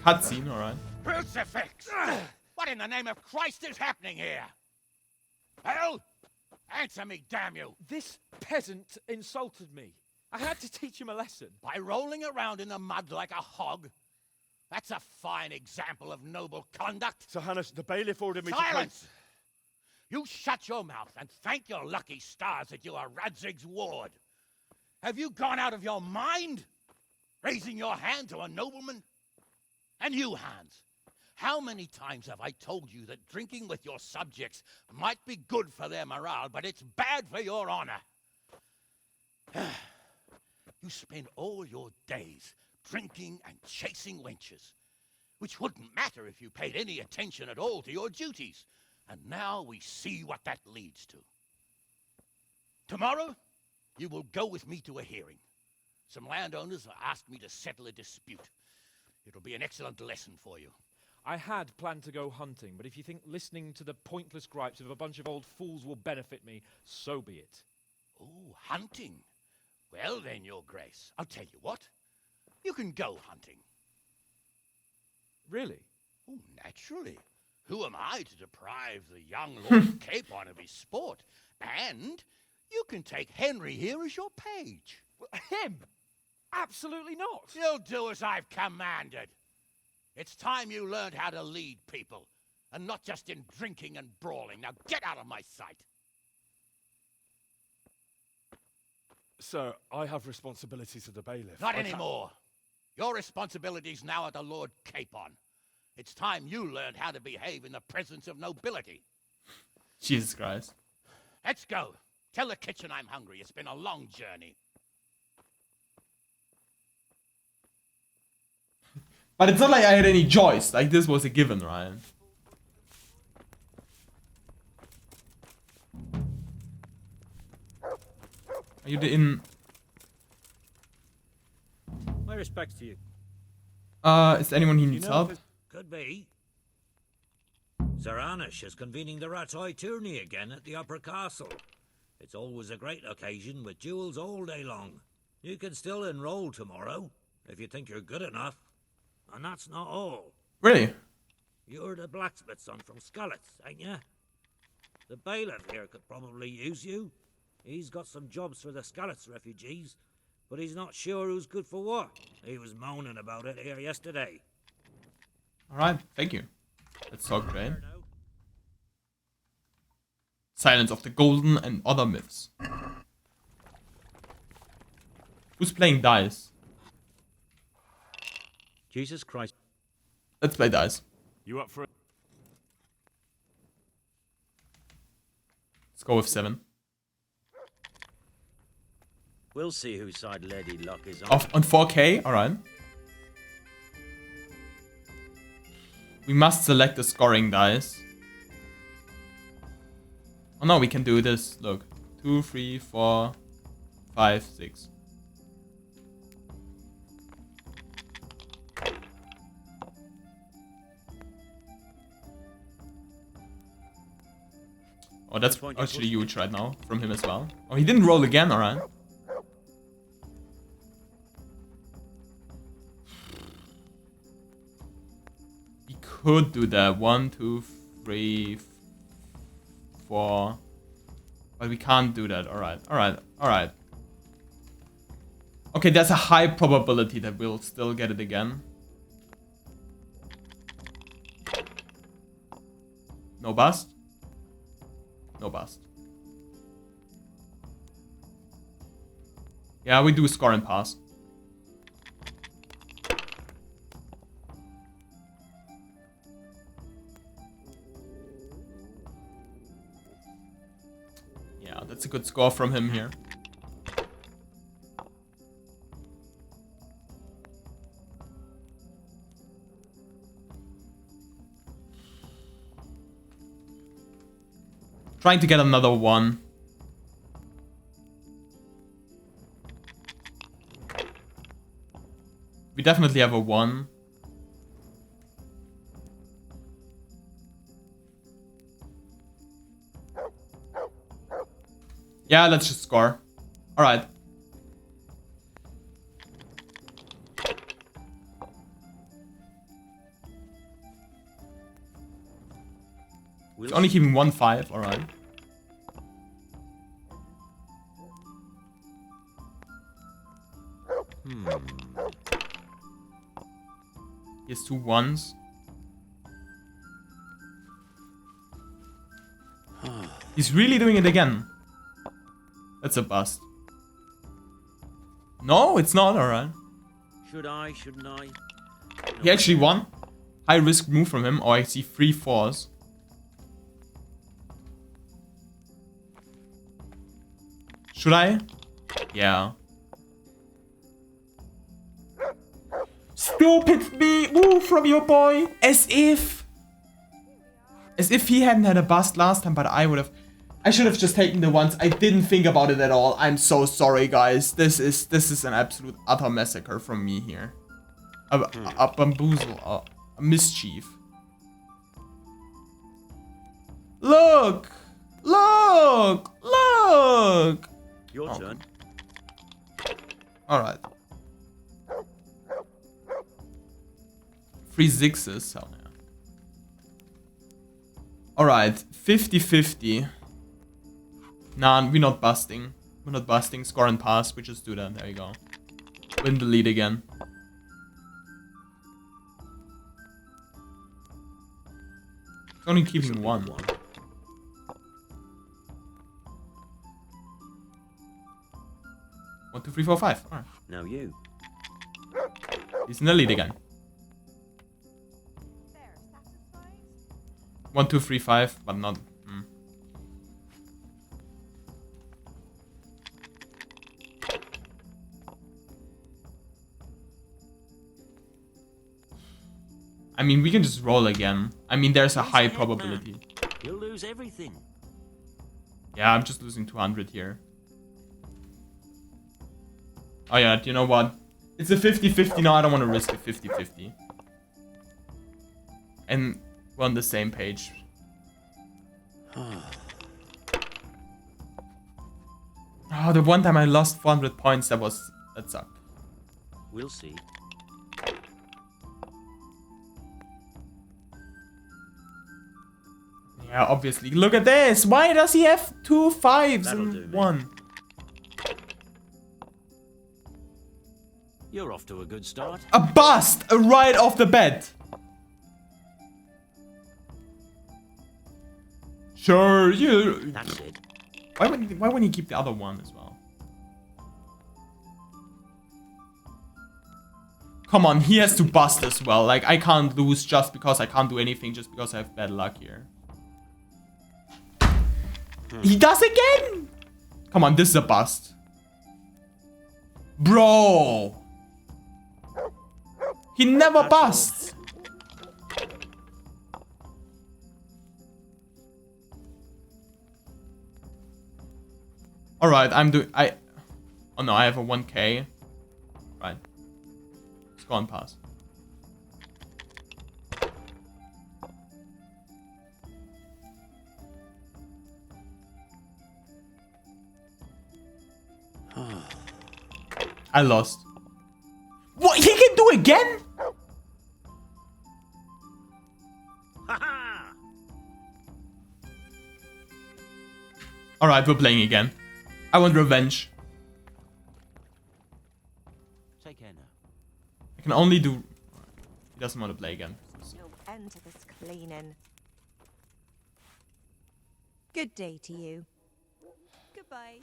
Cutscene, alright. Crucifix! What in the name of Christ is happening here? Well, answer me, damn you! This peasant insulted me. I had to teach him a lesson. By rolling around in the mud like a hog? That's a fine example of noble conduct. Sir Hannes, the bailiff ordered me to... Silence! You shut your mouth and thank your lucky stars that you are Radzig's ward. Have you gone out of your mind? Raising your hand to a nobleman? And you, Hans, how many times have I told you that drinking with your subjects might be good for their morale, but it's bad for your honor? You spend all your days drinking and chasing wenches, which wouldn't matter if you paid any attention at all to your duties. And now we see what that leads to. Tomorrow, you will go with me to a hearing. Some landowners have asked me to settle a dispute. It'll be an excellent lesson for you. I had planned to go hunting, but if you think listening to the pointless gripes of a bunch of old fools will benefit me, so be it. Oh, hunting. Well then, Your Grace, I'll tell you what. You can go hunting. Really? Oh, naturally. Who am I to deprive the young Lord of Capon of his sport? And you can take Henry here as your page. Him? Absolutely not. You'll do as I've commanded. It's time you learned how to lead people, and not just in drinking and brawling. Now get out of my sight. Sir, I have responsibilities of the bailiff. Not anymore. Your responsibilities now are the Lord Capon. It's time you learned how to behave in the presence of nobility. Jesus Christ. Let's go. Tell the kitchen I'm hungry. It's been a long journey. But it's not like I had any choice. Like, this was a given, Ryan. Are you the My respects to you. Is anyone who needs help? Could be. Sir Anish is convening the Rat's Eye tourney again at the Upper Castle. It's always a great occasion with duels all day long. You can still enroll tomorrow, if you think you're good enough. And that's not all. Really? You're the blacksmith's son from Scullets, ain't you? The bailiff here could probably use you. He's got some jobs for the Scullets refugees, but he's not sure who's good for what. He was moaning about it here yesterday. Alright, thank you. That's so great. Silence of the Golden and other myths. Who's playing dice? Jesus Christ. Let's play dice. You up for it? Let's go with 7. We'll see whose side Lady Luck is on. On 4K? Alright. We must select the scoring dice. Oh no, we can do this. Look. 2, 3, 4, 5, 6. Oh, that's actually huge right now from him as well. Oh, he didn't roll again, alright. We could do that. 1, 2, 3, 4. But we can't do that. Alright, alright, alright. Okay, there's a high probability that we'll still get it again. No bust? No bust. Yeah, we do score and pass. Yeah, that's a good score from him here. Trying to get another 1. We definitely have a 1. Yeah, let's just score. Alright. It's only keeping 1 5, alright. He has 2 1s. He's really doing it again. That's a bust. No, it's not, alright. Should I? Shouldn't I? He actually won. High risk move from him. Oh, I see 3 4s. Should I? Yeah. Stupid me! Move from your boy! As if he hadn't had a bust last time, but I would have... I should have just taken the ones. I didn't think about it at all. I'm so sorry, guys. This is an absolute utter massacre from me here. A bamboozle. A mischief. Look! Look! Look! Your turn. Alright. 3 6s. Hell yeah. Alright. 50-50. Nah, we're not busting. We're not busting. Score and pass. We just do that. There you go. Win the lead again. It's only keeping 1. 1, 2, 3, 4, 5. Alright. Now you. He's in the lead again. 1, 2, 3, 5, but not. I mean, we can just roll again. I mean, there's a high probability. You'll lose everything. Yeah, I'm just losing 200 here. Oh yeah, do you know what? It's a 50-50. No, I don't want to risk a 50-50. And we're on the same page. Oh, the one time I lost 400 points, that sucked. We'll see. Yeah, obviously. Look at this. Why does he have 2 5s That'll do and me. 1? You're off to a good start. A bust right off the bat. Sure, you. That's it. Why wouldn't he keep the other one as well? Come on, he has to bust as well. Like, I can't lose just because I can't do anything, just because I have bad luck here. He does again! Come on, this is a bust. Bro! He never busts! Alright, oh no, I have a 1k. Right. Let's go on pass. I lost. What? He can do again? Alright, we're playing again. I want revenge. Take care now. I can only do... He doesn't want to play again. No end to this cleaning. Good day to you. Goodbye.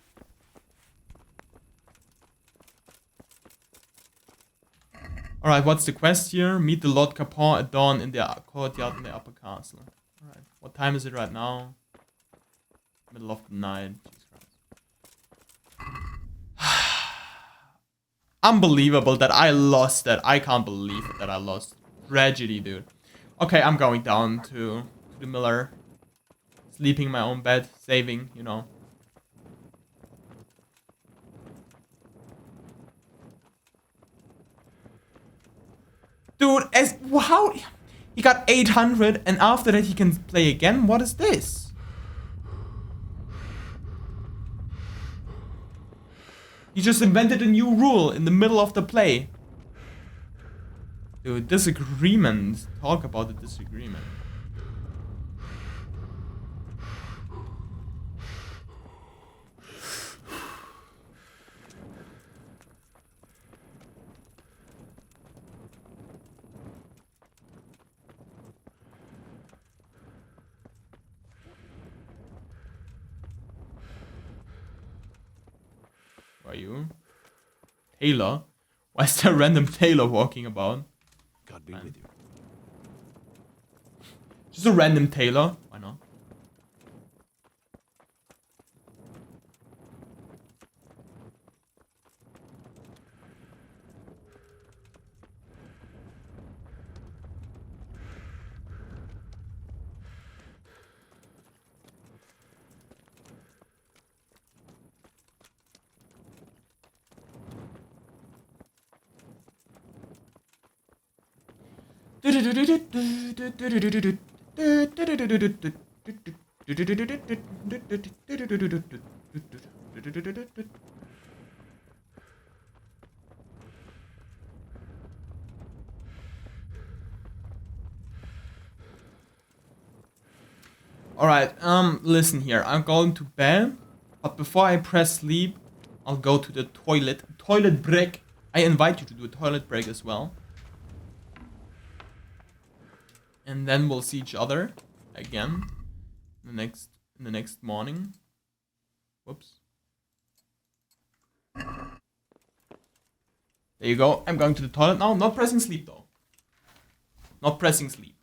Alright, what's the quest here? Meet the Lord Capon at dawn in the courtyard in the upper castle. Alright, what time is it right now? Middle of the night. Jesus Christ. Unbelievable that I lost that. I can't believe it that I lost. Tragedy, dude. Okay, I'm going down to the miller. Sleeping in my own bed. Saving, you know. Dude, how he got 800 and after that he can play again? What is this? He just invented a new rule in the middle of the play. Dude, disagreement. Talk about the disagreement. Are you? Taylor? Why is there a random Taylor walking about? God be with you. Just a random Taylor. Why not? Alright, listen here. I'm going to bed, but before I press sleep, I'll go to the toilet. Toilet break. I invite you to do a toilet break as well. And then we'll see each other again in the next morning. Whoops. There you go. I'm going to the toilet now. Not pressing sleep though. Not pressing sleep.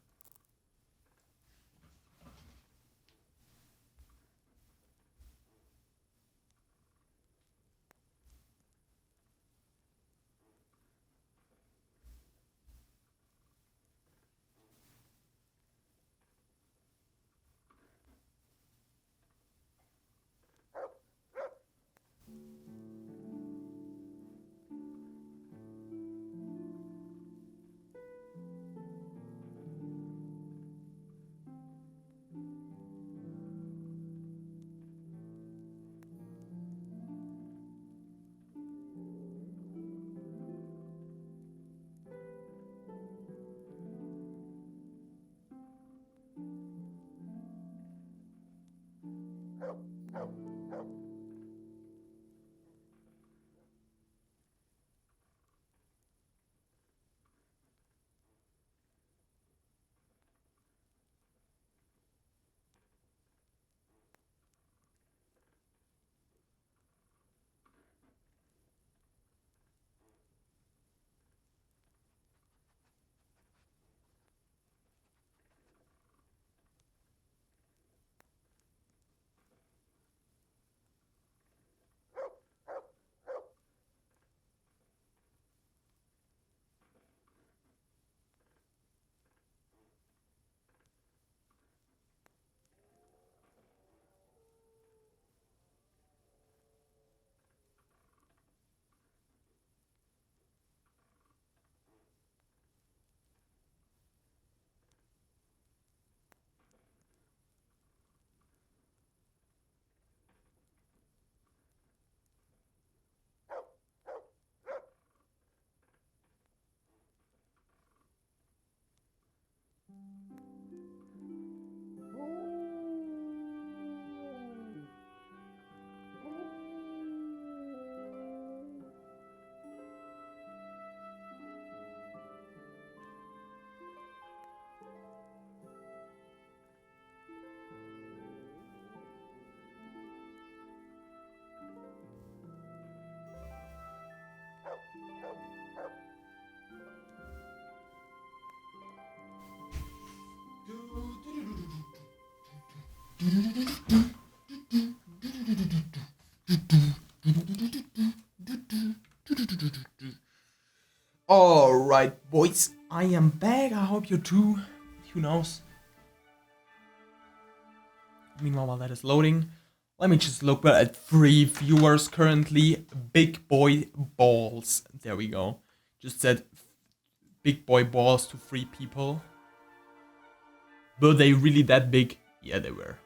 Alright, boys, I am back. I hope you too. Who knows? Meanwhile, while that is loading, let me just look at 3 viewers currently. Big boy balls. There we go. Just said big boy balls to 3 people. Were they really that big? Yeah, they were.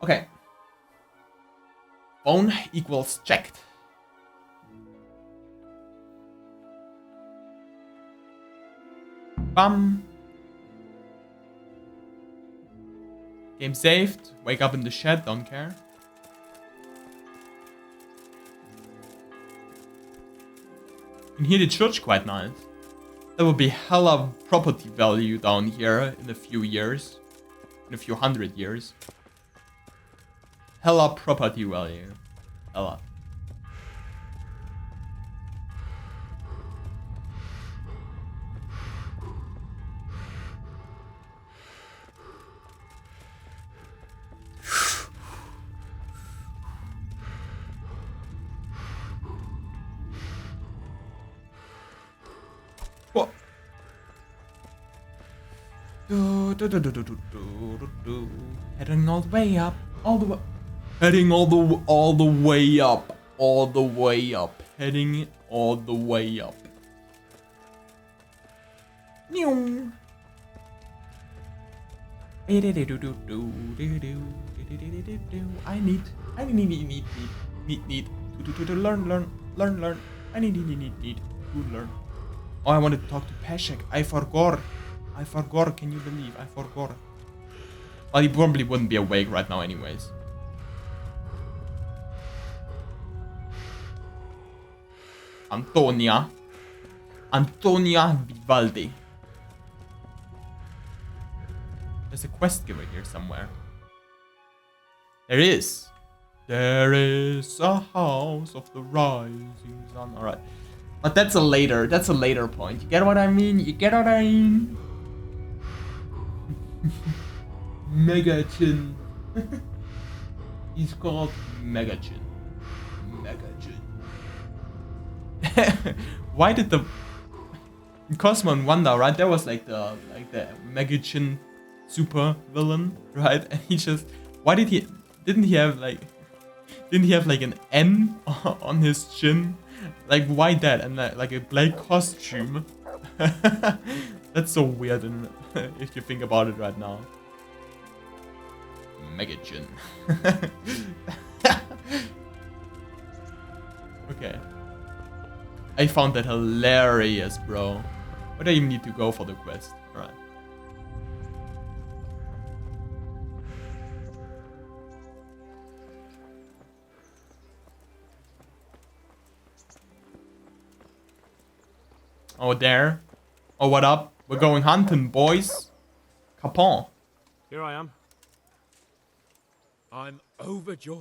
Okay. Phone equals checked. Bam. Game saved. Wake up in the shed, don't care. You can hear the church quite nice. There will be hella property value down here in a few years. In a few 100 years. Hella property value. Hella. What? Heading all the way up, all the way. Heading all the way up, all the way up, heading all the way up. Meow. I need to learn. I need to learn. Oh, I wanted to talk to Peshek. I forgot. Can you believe? I forgot. Well, he probably wouldn't be awake right now anyways. Antonia Vivaldi. There's a quest giver here somewhere. There is a house of the rising sun. Alright. But that's a later point. You get what I mean? Megachin. He's called Megachin. Why did the Cosmo and Wanda, right? There was like the Megachin super villain, right? And he just didn't he have like an N on his chin? Like why that? And like a black costume. That's so weird if you think about it right now. Megachin. Okay. I found that hilarious, bro. But I even need to go for the quest. Alright. Oh, there. Oh, what up? We're going hunting, boys. Capon. Here I am. I'm overjoyed.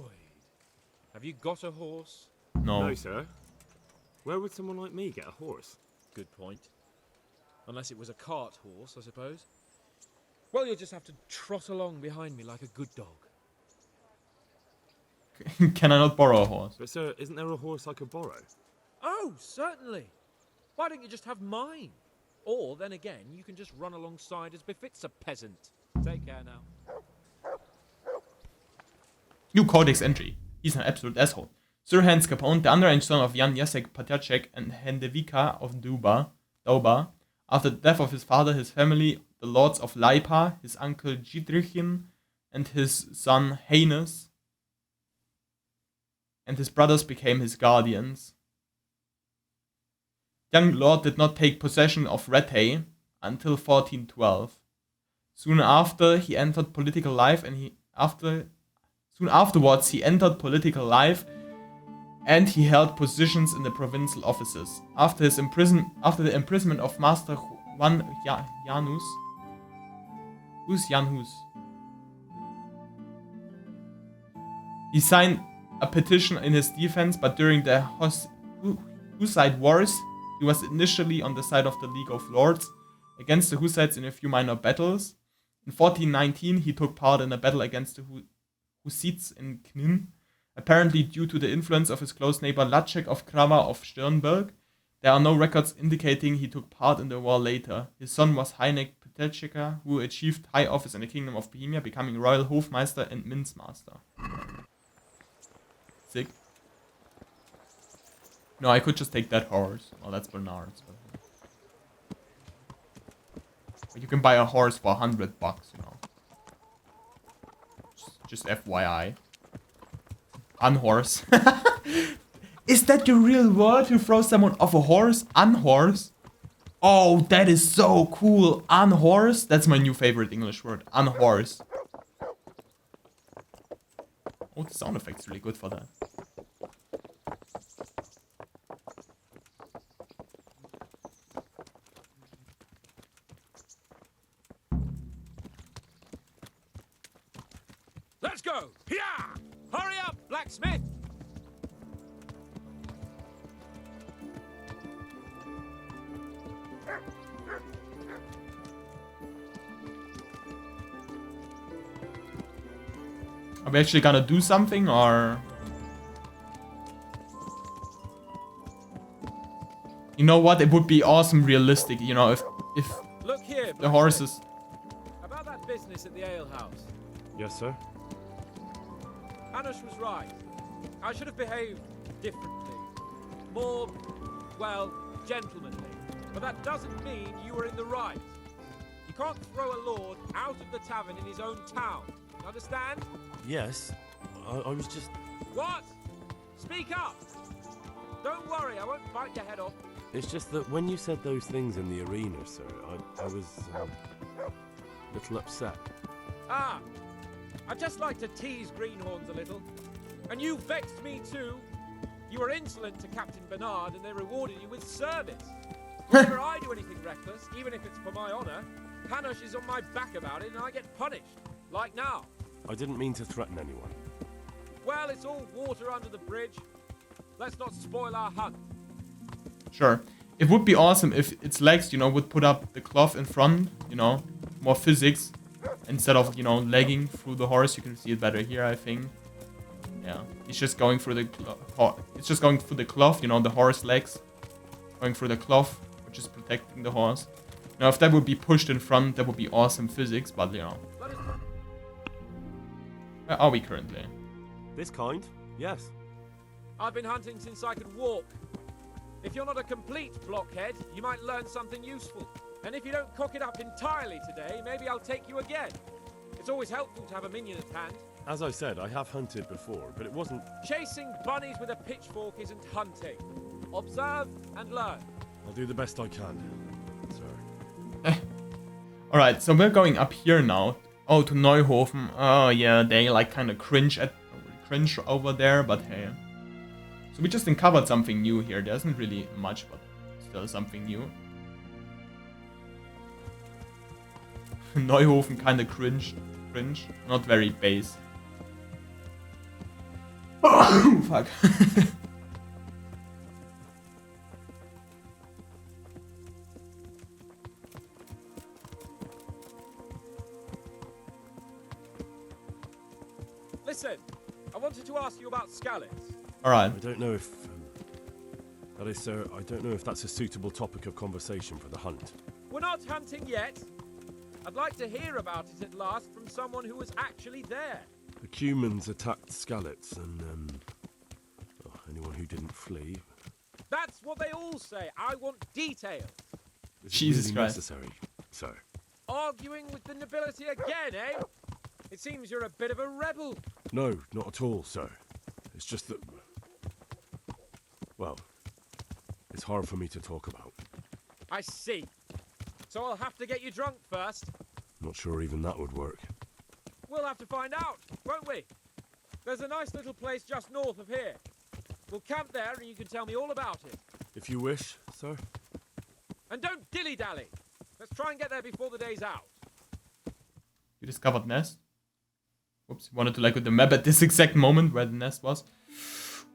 Have you got a horse? No. No, sir. Where would someone like me get a horse? Good point. Unless it was a cart horse, I suppose. Well, you'll just have to trot along behind me like a good dog. Can I not borrow a horse? But sir, isn't there a horse I could borrow? Oh, certainly. Why don't you just have mine? Or, then again, you can just run alongside as befits a peasant. Take care now. New codex entry. He's an absolute asshole. Sir Hans Capone, the underage son of Jan Jacek Patiacek and Hendevika of Dauba, after the death of his father, his family, the lords of Leipa, his uncle Jidrichin, and his son Haines, and his brothers became his guardians. Young lord did not take possession of Rethei until 1412. Soon afterwards he entered political life and he held positions in the provincial offices. After the imprisonment of Master Juan Janus. Who's Janus? He signed a petition in his defense, but during the Hussite Wars, He was initially on the side of the League of Lords against the Hussites in a few minor battles. In 1419, he took part in a battle against the Hussites in Knin. Apparently, due to the influence of his close neighbor Lacek of Kramer of Stirnberg, there are no records indicating he took part in the war later. His son was Heinek Petelchika, who achieved high office in the Kingdom of Bohemia, becoming Royal Hofmeister and Minzmaster. Sick. No, I could just take that horse. Well, that's Bernard's. But you can buy a horse for $100, you know. Just FYI. Unhorse. Is that the real word to throw someone off a horse? Unhorse? Oh, that is so cool. Unhorse? That's my new favorite English word. Unhorse. Oh, the sound effect's really good for that. Let's go! Hiya! Hurry up, blacksmith! Are we actually gonna do something, or... You know what? It would be awesome realistic, you know, if Look here, the horses... About that business at the alehouse. Yes, sir? Hanush was right. I should have behaved differently. More, well, gentlemanly. But that doesn't mean you were in the right. You can't throw a lord out of the tavern in his own town. Understand? Yes. I was just... What? Speak up! Don't worry, I won't bite your head off. It's just that when you said those things in the arena, sir, I was a little upset. Ah! I just like to tease greenhorns a little. And you vexed me too. You were insolent to Captain Bernard and they rewarded you with service. Whenever I do anything reckless, even if it's for my honor, Hanush is on my back about it and I get punished. Like now. I didn't mean to threaten anyone. Well, it's all water under the bridge. Let's not spoil our hunt. Sure. It would be awesome if its legs, you know, would put up the cloth in front, you know, more physics. Instead of, you know, legging through the horse. You can see it better here, I think. Yeah. It's just going through the cloth, you know, the horse legs. Going through the cloth, which is protecting the horse. Now, if that would be pushed in front, that would be awesome physics, but, you know. Where are we currently? This kind? Yes. I've been hunting since I could walk. If you're not a complete blockhead, you might learn something useful. And if you don't cock it up entirely today, maybe I'll take you again. It's always helpful to have a minion at hand. As I said, I have hunted before, but it wasn't... Chasing bunnies with a pitchfork isn't hunting. Observe and learn. I'll do the best I can, sir. Alright, so we're going up here now. Oh, to Neuhofen. Oh, yeah, they like kind of cringe over there, but hey. So we just uncovered something new here. There isn't really much, but still something new. Neuhofen kind of cringe. Not very base. Fuck. Listen, I wanted to ask you about Skalitz. Alright. I don't know if... that is, sir, I don't know if that's a suitable topic of conversation for the hunt. We're not hunting yet. I'd like to hear about it at last from someone who was actually there. The Cumans attacked Skalitz and, anyone who didn't flee. That's what they all say. I want details. Jesus really Christ. Necessary, sir. Arguing with the nobility again, eh? It seems you're a bit of a rebel. No, not at all, sir. It's just that... well, it's hard for me to talk about. I see. So I'll have to get you drunk first. Not sure even that would work. We'll have to find out, won't we? There's a nice little place just north of here. We'll camp there and you can tell me all about it. If you wish, sir. And don't dilly-dally. Let's try and get there before the day's out. You discovered nest. Whoops, wanted to like with the map at this exact moment where the nest was.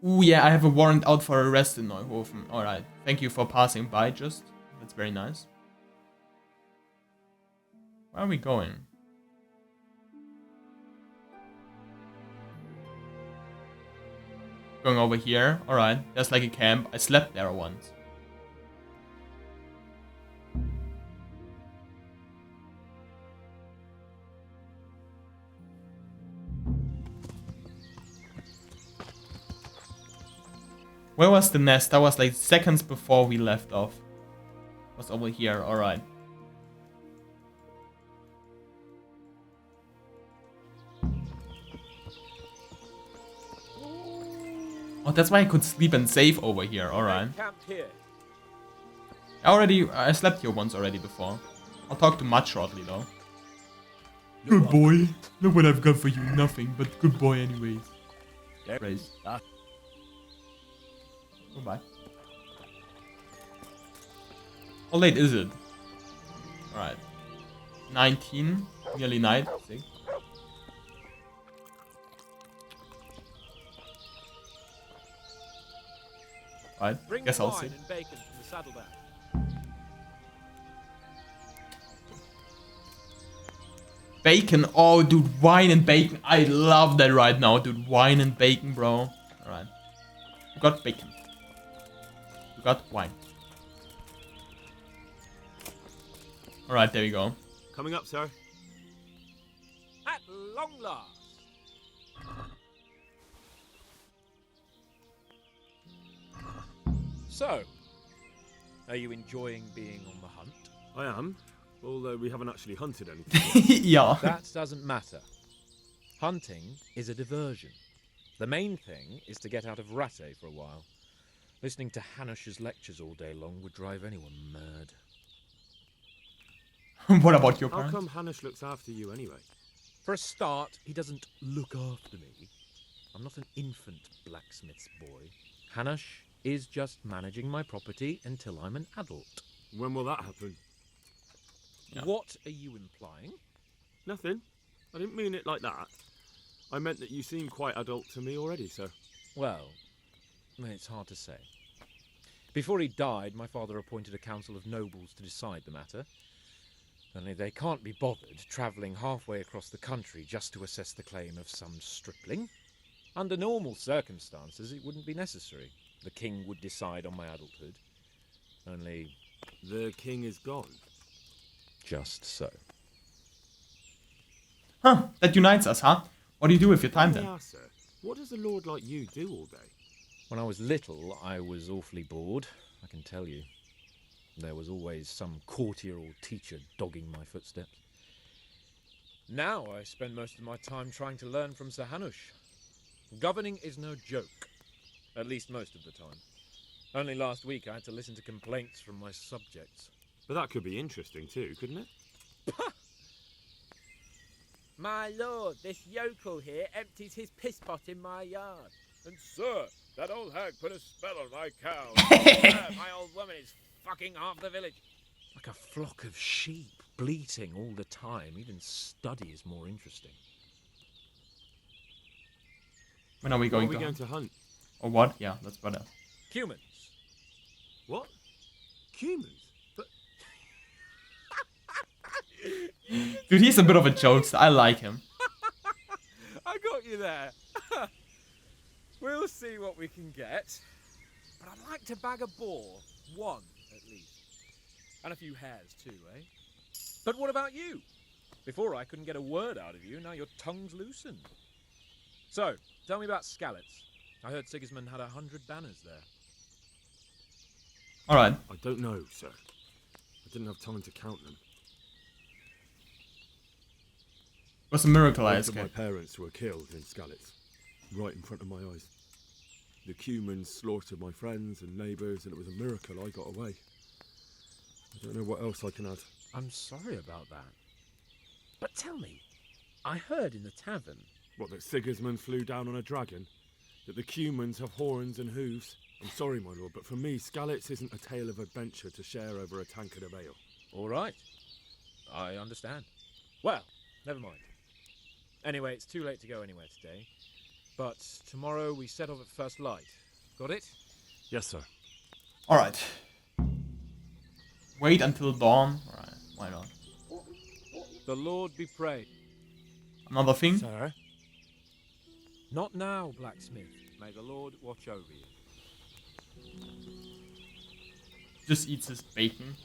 Ooh, yeah, I have a warrant out for arrest in Neuhofen. Alright, thank you for passing by, just. That's very nice. Where are we going? Going over here. Alright, there's like a camp. I slept there once. Where was the nest? That was like seconds before we left off. It was over here, alright. Oh, that's why I could sleep and save over here, alright. Camped here. I slept here once already before. I'll talk to Matt shortly though. Good boy. Look what I've got for you. Nothing, but good boy anyways. Praise. Goodbye. How late is it? Alright. 19. Nearly night. See? Right. Bring Guess the I'll wine see. and bacon from the saddlebag. Bacon. Oh, dude. Wine and bacon. I love that right now, dude. Wine and bacon, bro. Alright. We got bacon. We got wine. Alright, there we go. Coming up, sir. At long last. So, are you enjoying being on the hunt? I am, although we haven't actually hunted anything. Yeah. That doesn't matter. Hunting is a diversion. The main thing is to get out of Rattay for a while. Listening to Hanush's lectures all day long would drive anyone mad. What about your How parents? come Hanush looks after you anyway? For a start, he doesn't look after me. I'm not an infant blacksmith's boy. Hanush is just managing my property until I'm an adult. When will that happen? Yeah. What are you implying? Nothing. I didn't mean it like that. I meant that you seem quite adult to me already, sir. Well, it's hard to say. Before he died, my father appointed a council of nobles to decide the matter. Only they can't be bothered travelling halfway across the country just to assess the claim of some stripling. Under normal circumstances, it wouldn't be necessary. The king would decide on my adulthood. Only... The king is gone. Just so. Huh, that unites us, huh? What do you do with your time then? Yeah, sir. What does a lord like you do all day? When I was little, I was awfully bored, I can tell you. There was always some courtier or teacher dogging my footsteps. Now I spend most of my time trying to learn from Sir Hanush. Governing is no joke, at least most of the time. Only last week I had to listen to complaints from my subjects. But that could be interesting too, couldn't it? My lord, this yokel here empties his piss pot in my yard. And sir, that old hag put a spell on my cow. Sir, my old woman is fucking half the village. Like a flock of sheep, bleating all the time. Even study is more interesting. When are we going, going to hunt? Or what? Yeah, that's better. Humans. What? Humans? But Dude, he's a bit of a jokester. I like him. I got you there. We'll see what we can get. But I'd like to bag a boar. One, at least. And a few hares too, eh? But what about you? Before I couldn't get a word out of you, now your tongue's loosened. So, tell me about Skalitz. I heard Sigismund had 100 banners there. Alright. I don't know, sir. I didn't have time to count them. It was a miracle I Both of my escaped. parents were killed in Skalitz, right in front of my eyes. The Cumans slaughtered my friends and neighbours, and it was a miracle I got away. I don't know what else I can add. I'm sorry about that. But tell me, I heard in the tavern... What, that Sigismund flew down on a dragon? That the Cumans have horns and hooves? I'm sorry, my lord, but for me, Skalitz isn't a tale of adventure to share over a tankard of ale. All right. I understand. Well, never mind. Anyway, it's too late to go anywhere today. But tomorrow we set off at first light. Got it? Yes, sir. Alright. Wait until dawn. Alright, why not? The Lord be praised. Another thing? Sir? Not now, blacksmith. May the Lord watch over you. Just eats his bacon.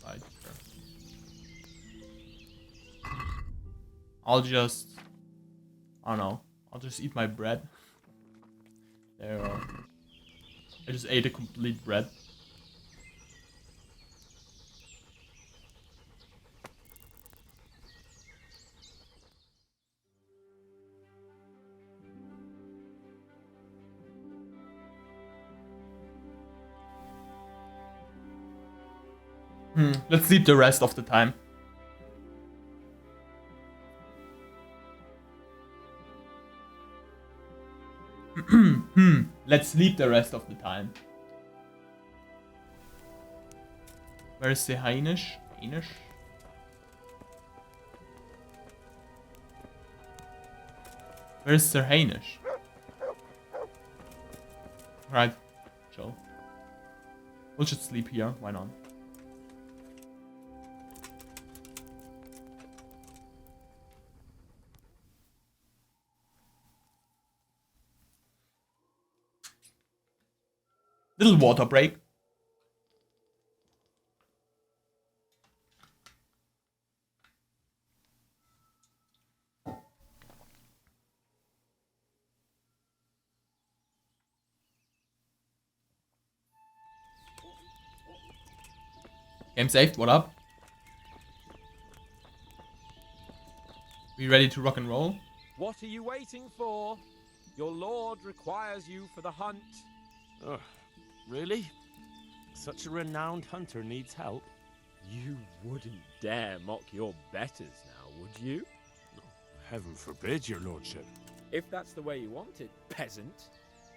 Right, sure. I don't know. I'll just eat my bread. There. I just ate a complete bread. Let's sleep the rest of the time. Let's sleep the rest of the time. Where's the Heinisch? Heinisch? Where's Sir Heinisch? Right, chill. We'll just sleep here, why not? Little water break. Game saved, what up? We ready to rock and roll? What are you waiting for? Your lord requires you for the hunt. Ugh, really? Such a renowned hunter needs help? You wouldn't dare mock your betters now, would you? Heaven forbid, your lordship. If that's the way you want it, peasant,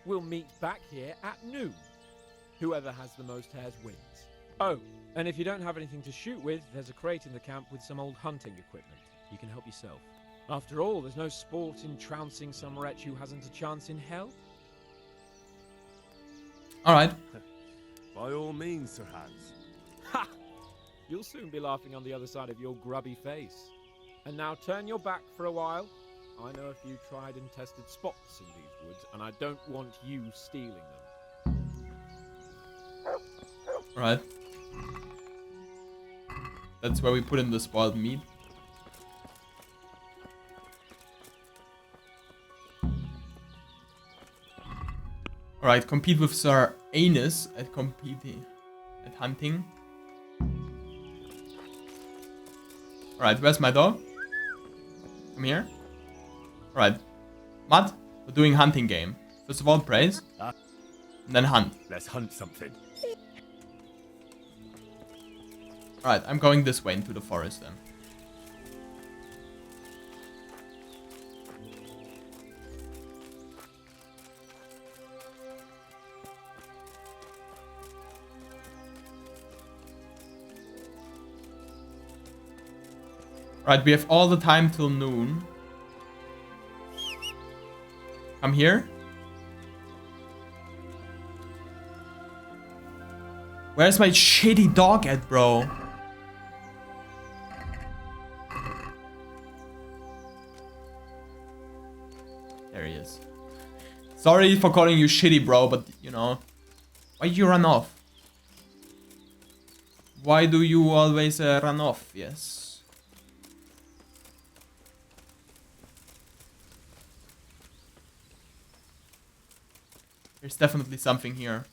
we'll meet back here at noon. Whoever has the most hares wins. Oh, and if you don't have anything to shoot with, there's a crate in the camp with some old hunting equipment. You can help yourself. After all, there's no sport in trouncing some wretch who hasn't a chance in hell. Alright. By all means, Sir Hans. Ha! You'll soon be laughing on the other side of your grubby face. And now turn your back for a while. I know a few tried and tested spots in these woods, and I don't want you stealing them. Alright. That's where we put in the spoiled meat. Alright, compete with Sir Anus at hunting. Alright, where's my dog? Come here. Alright. Matt, we're doing hunting game. First of all, praise. And then hunt. Let's hunt something. Alright, I'm going this way into the forest then. Right, we have all the time till noon. Come here. Where's my shitty dog at, bro? There he is. Sorry for calling you shitty, bro, but you know. Why you run off? Why do you always run off? Yes. There's definitely something here.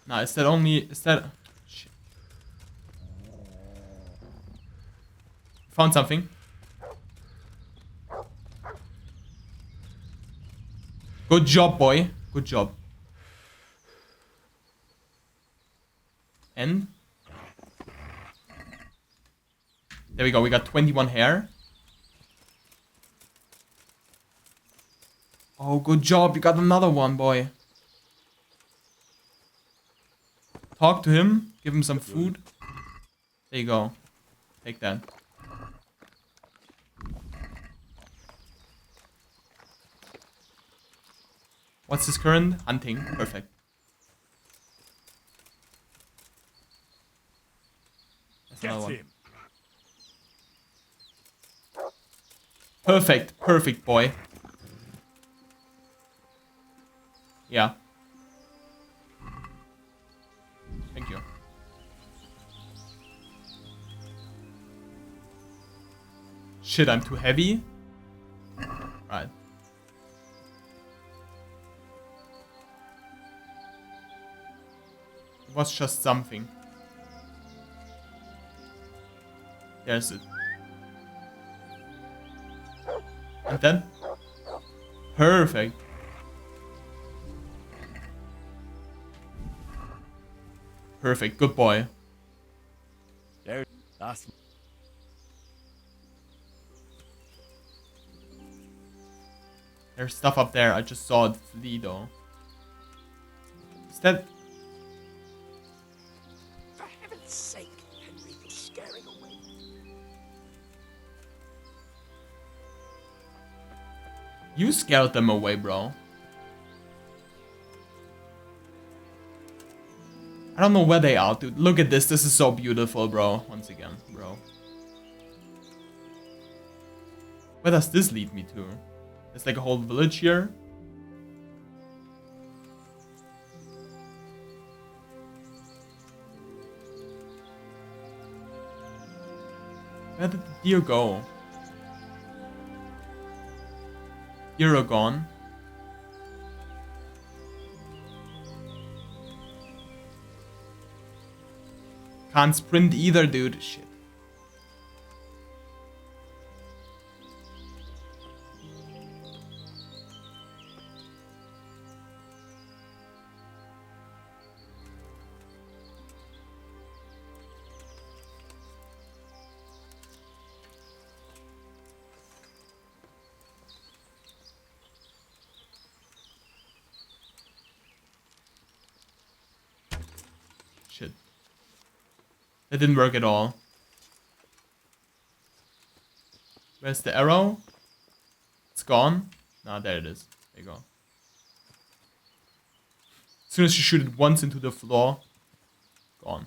Nah, is that only... Is that... Shit. Found something. Good job, boy. Good job. And... There we go, we got 21 hair. Oh, good job. You got another one, boy. Talk to him. Give him some food. There you go. Take that. What's his current? Hunting. Perfect. That's another one. him. Perfect. Perfect, boy. Yeah. Thank you. Shit, I'm too heavy. Right. It was just something. There's it. And then? Perfect. Perfect. Good boy. There. That's. There's stuff up there. I just saw it flee though. Is that... For heaven's sake, Henry, you're scaring away. You scared them away, bro. I don't know where they are, dude. Look at this. This is so beautiful, bro. Once again, bro. Where does this lead me to? There's like a whole village here. Where did the deer go? Deer are gone. Can't sprint either, dude. Shit. Shit. That didn't work at all. Where's the arrow? It's gone. Nah, there it is. There you go. As soon as you shoot it once into the floor, gone.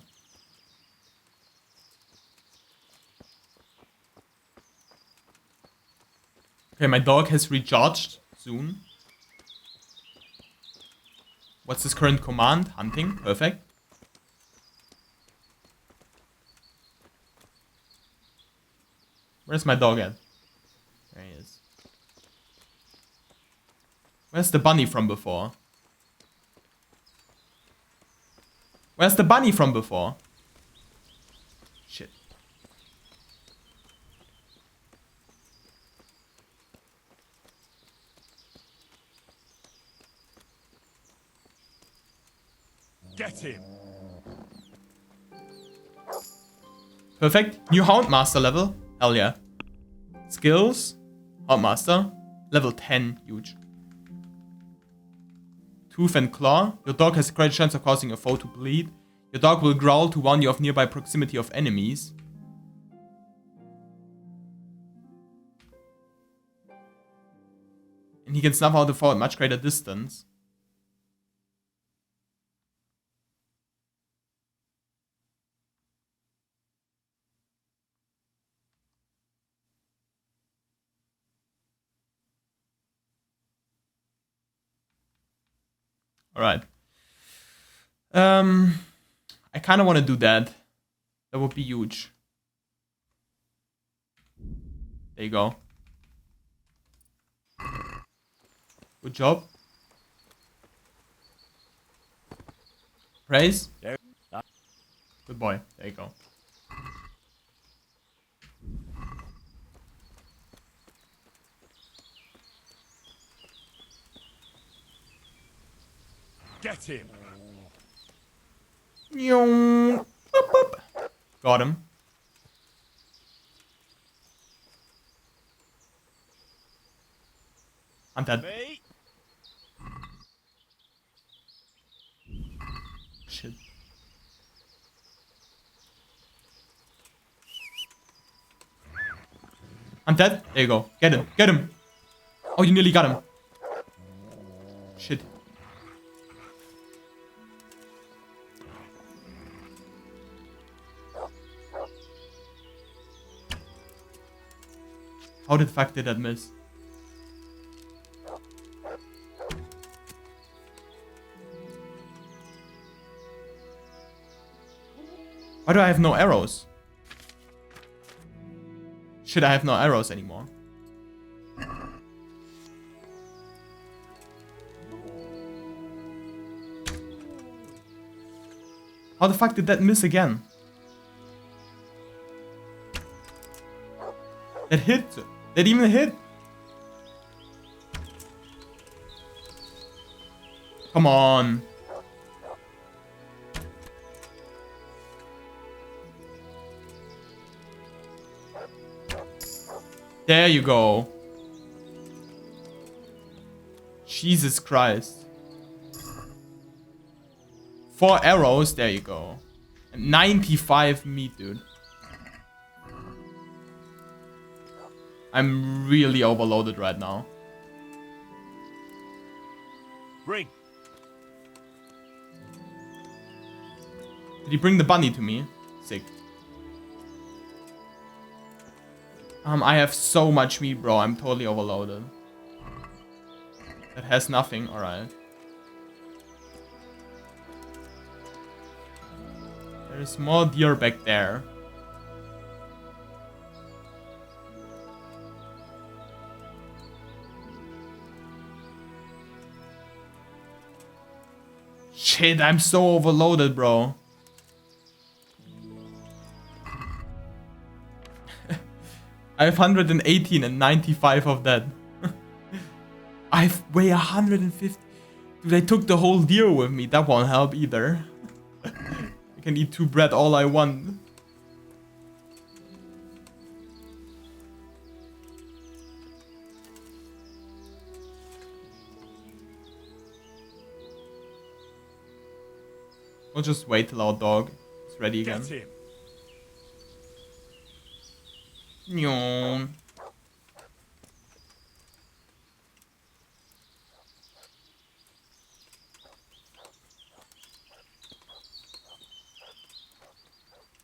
Okay, my dog has recharged soon. What's his current command? Hunting. Perfect. Where's my dog at? There he is. Where's the bunny from before? Where's the bunny from before? Shit. Get him. Perfect. New Houndmaster level. Hell yeah. Skills. Houndmaster. Level 10. Huge. Tooth and Claw. Your dog has a great chance of causing a foe to bleed. Your dog will growl to warn you of nearby proximity of enemies. And he can snuff out the foe at much greater distance. Alright. I kind of want to do that. That would be huge. There you go. Good job. Praise. Good boy. There you go. Get him. Boop, boop. Got him. I'm dead. Shit. I'm dead. There you go. Get him. Get him. Oh, you nearly got him. Shit. How the fuck did that miss? Why do I have no arrows? Shit, I have no arrows anymore. How the fuck did that miss again? That hit. That even hit. Come on. There you go. Jesus Christ. 4 arrows, there you go. And 95 meat, dude. I'm really overloaded right now. Bring. Did he bring the bunny to me? Sick. I have so much meat, bro. I'm totally overloaded. That has nothing. Alright. There's more deer back there. Shit, I'm so overloaded, bro. I have 118 and 95 of that. I weigh 150. Dude, I took the whole deer with me. That won't help either. I can eat 2 bread all I want. We'll just wait till our dog is ready again. Get him. Nyon.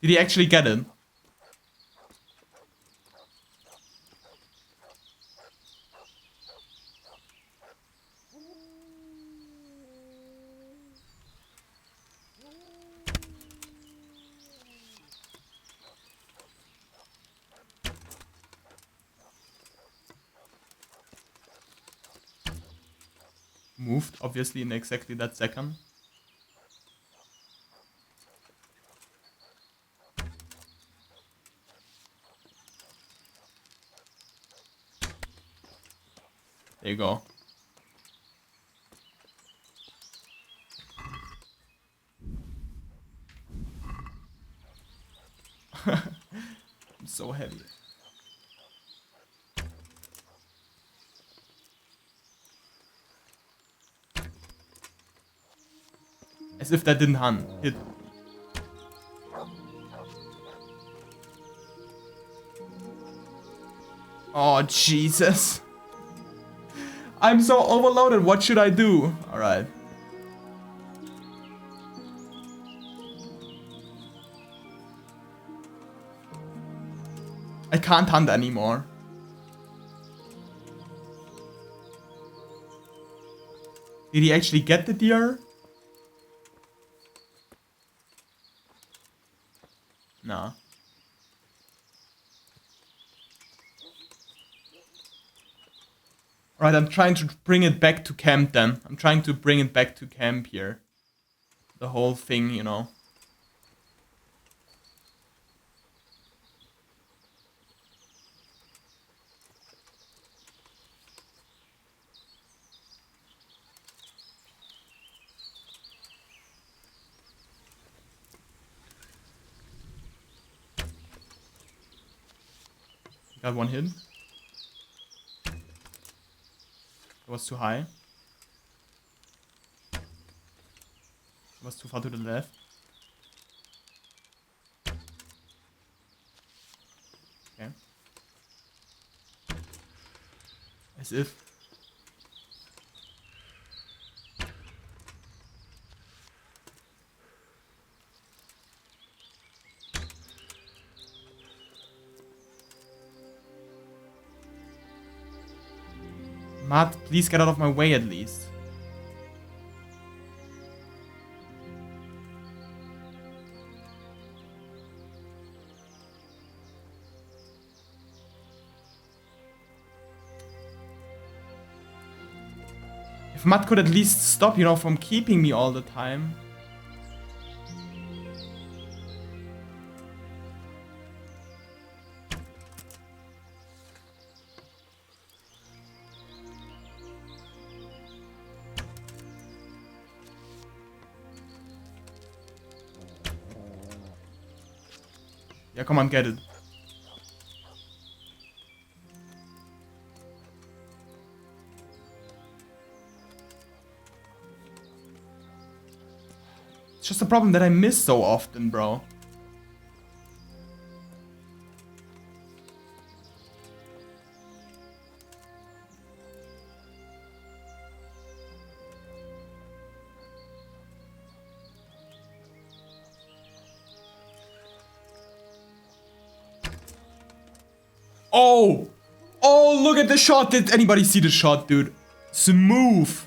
Did he actually get it? Moved, obviously, in exactly that second. There you go. I'm so heavy. As if that didn't hit. Oh, Jesus. I'm so overloaded. What should I do? Alright. I can't hunt anymore. Did he actually get the deer? No. Alright, I'm trying to bring it back to camp then. I'm trying to bring it back to camp here. The whole thing, you know. Got one hit. It was too high. It was too far to the left. Okay. As if. Matt, please get out of my way at least. If Matt could at least stop, you know, from keeping me all the time. Yeah, come on, get it. It's just a problem that I miss so often, bro. Oh! Oh, look at the shot! Did anybody see the shot, dude? Smooth.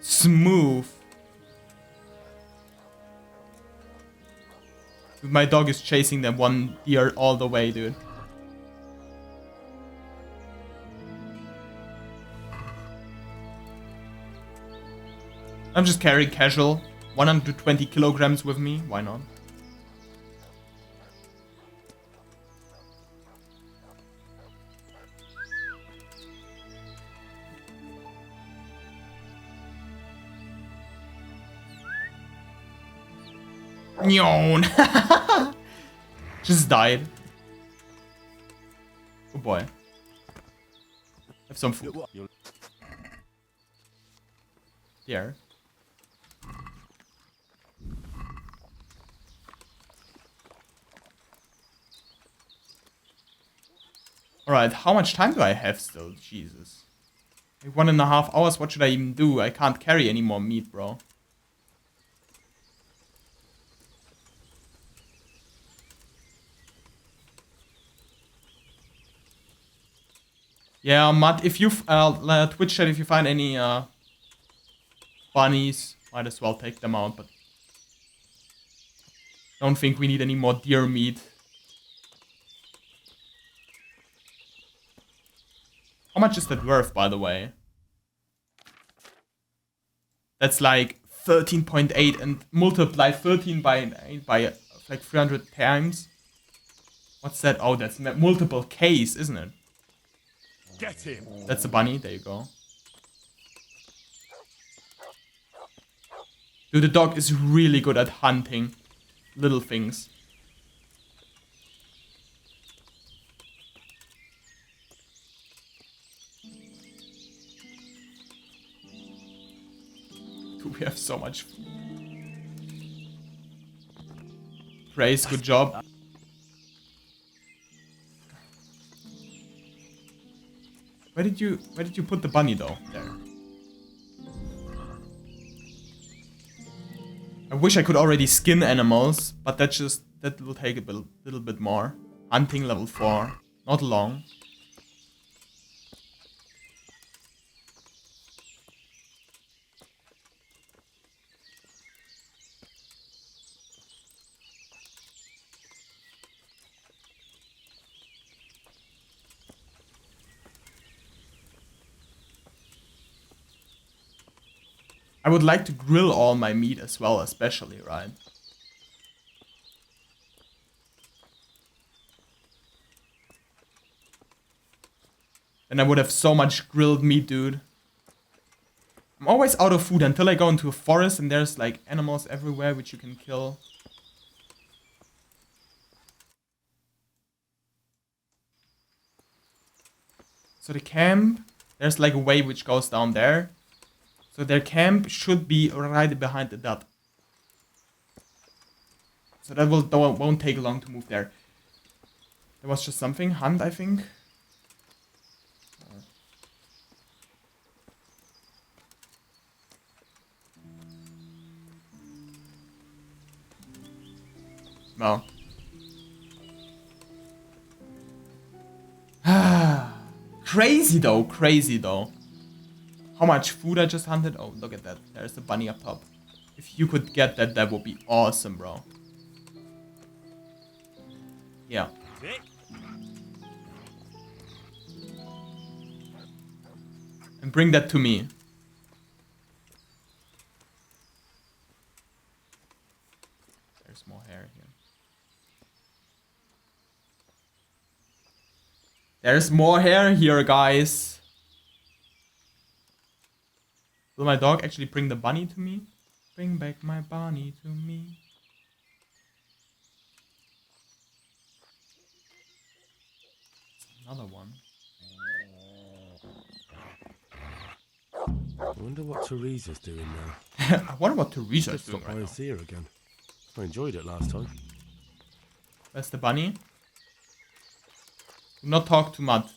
Smooth. Dude, my dog is chasing that one deer all the way, dude. I'm just carrying casual. 120 kilograms with me. Why not? Nyon. Just died. Oh boy. Have some food. There. Alright, how much time do I have still? Jesus. Like 1.5 hours, what should I even do? I can't carry any more meat, bro. Yeah, Matt, if you Twitch chat, if you find any bunnies, might as well take them out, but don't think we need any more deer meat. How much is that worth, by the way? That's like 13.8 and multiply 13 by 8 by like 300 times. What's that? Oh, that's multiple Ks, isn't it? Get him. That's a bunny. There you go. Dude, the dog is really good at hunting little things. Dude, we have so much food. Praise, good job. Where did you put the bunny though? There. I wish I could already skin animals, but that will take a little bit more. Hunting level 4, not long. I would like to grill all my meat as well, especially, right? And I would have so much grilled meat, dude. I'm always out of food until I go into a forest and there's like animals everywhere which you can kill. So the camp, there's like a way which goes down there. So their camp should be right behind the dot. So that won't take long to move there. There was just something. Hunt, I think. No. Crazy though. Crazy though. how much food I just hunted. Oh, look at that. There's the bunny up top. If you could get that, that would be awesome, bro. Yeah. And bring that to me. There's more hair here. There's more hair here, guys. Will my dog actually bring the bunny to me? Bring back my bunny to me. Another one. I wonder what Teresa's doing now. I wonder what Teresa's Just doing stopped right by now. and see her again. I enjoyed it last time. Where's the bunny? Do not talk too much.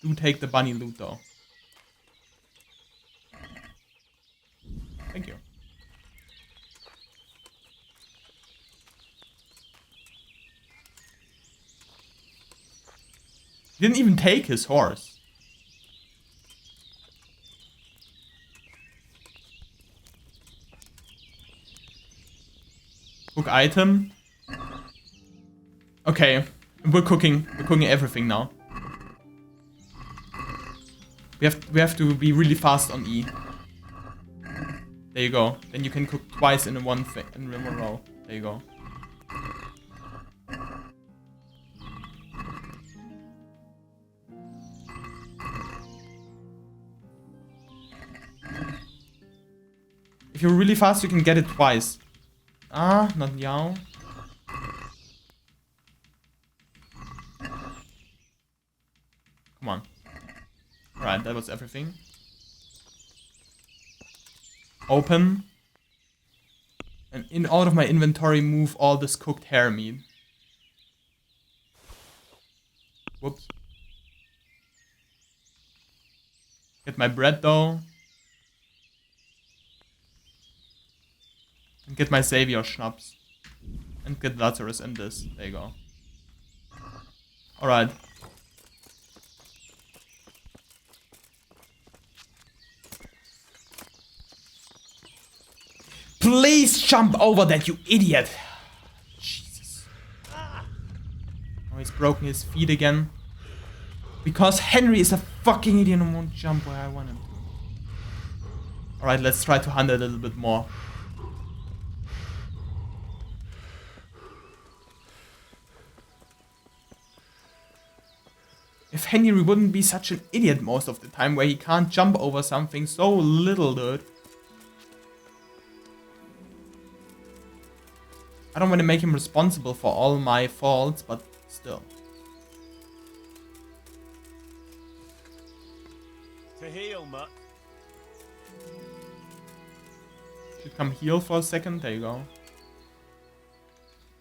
Do take the bunny loot though. Thank you. He didn't even take his horse. Cook item. Okay, we're cooking everything now. We have to be really fast on E. There you go. Then you can cook twice in one row. There you go. If you're really fast, you can get it twice. Ah, not now. Come on. Alright, that was everything. Open. And out of my inventory, move all this cooked hare meat. Whoops. Get my bread though. And get my Savior schnapps. And get Lazarus in this. There you go. Alright. Please jump over that, you idiot! Jesus. Oh, he's broken his feet again. Because Henry is a fucking idiot and won't jump where I want him to. Alright, let's try to hunt it a little bit more. If Henry wouldn't be such an idiot most of the time where he can't jump over something so little, dude. I don't want to make him responsible for all my faults, but still. To heal, Mutt. Should come heal for a second. There you go.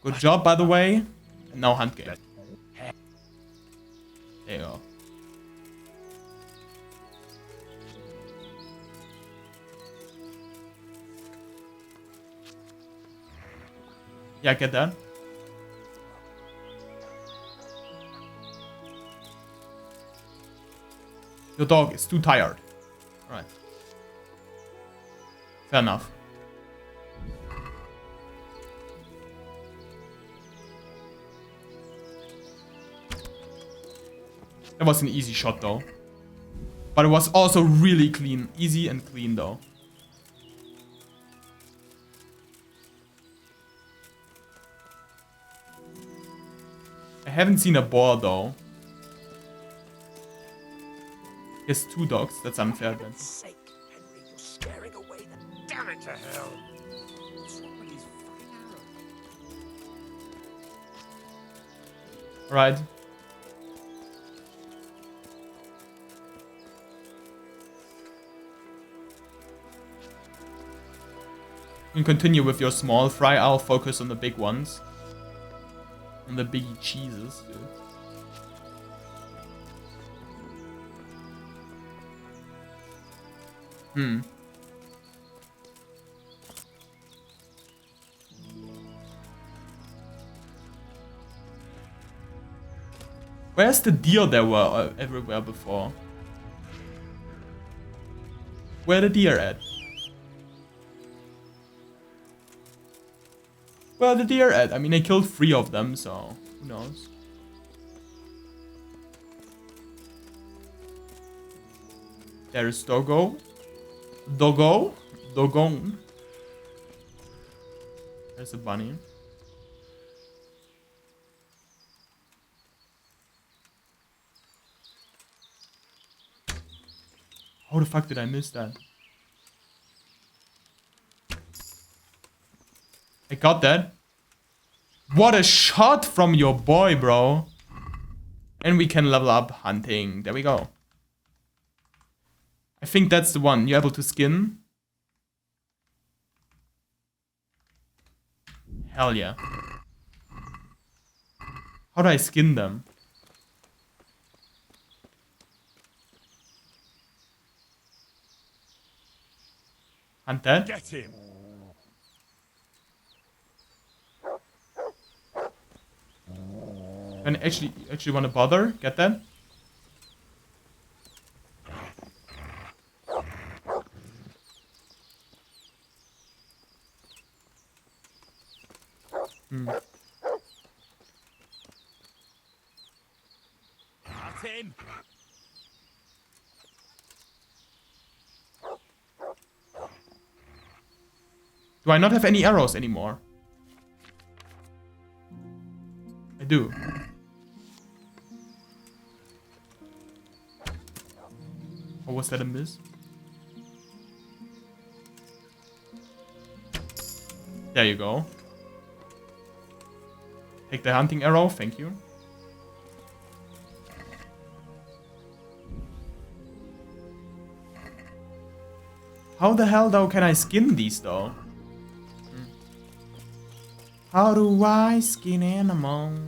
Good job, by the way. And now hunt game. There you go. Yeah, get that. Your dog is too tired. Alright. Fair enough. That was an easy shot though. But it was also really clean. Easy and clean though. I haven't seen a boar though. He has 2 dogs. That's unfair then. Sake, Henry, you're scaring away the... Damn it to hell! What's wrong with these fucking arrows? Alright. You can continue with your small fry. I'll focus on the big ones. On the biggie cheeses, dude. Where's the deer that were everywhere before? Where the deer at? Where the deer at? I mean, I killed 3 of them, so who knows? There's Doggo. Doggo? Doggone. There's a bunny. How the fuck did I miss that? I got that. What a shot from your boy, bro. And we can level up hunting. There we go. I think that's the one. You're able to skin. Hell yeah. How do I skin them? Hunt that? Get him. And actually want to bother? Get that? At him. Do I not have any arrows anymore? I do. Or was that a miss? There you go. Take the hunting arrow, thank you. How the hell though can I skin these though? How do I skin animals?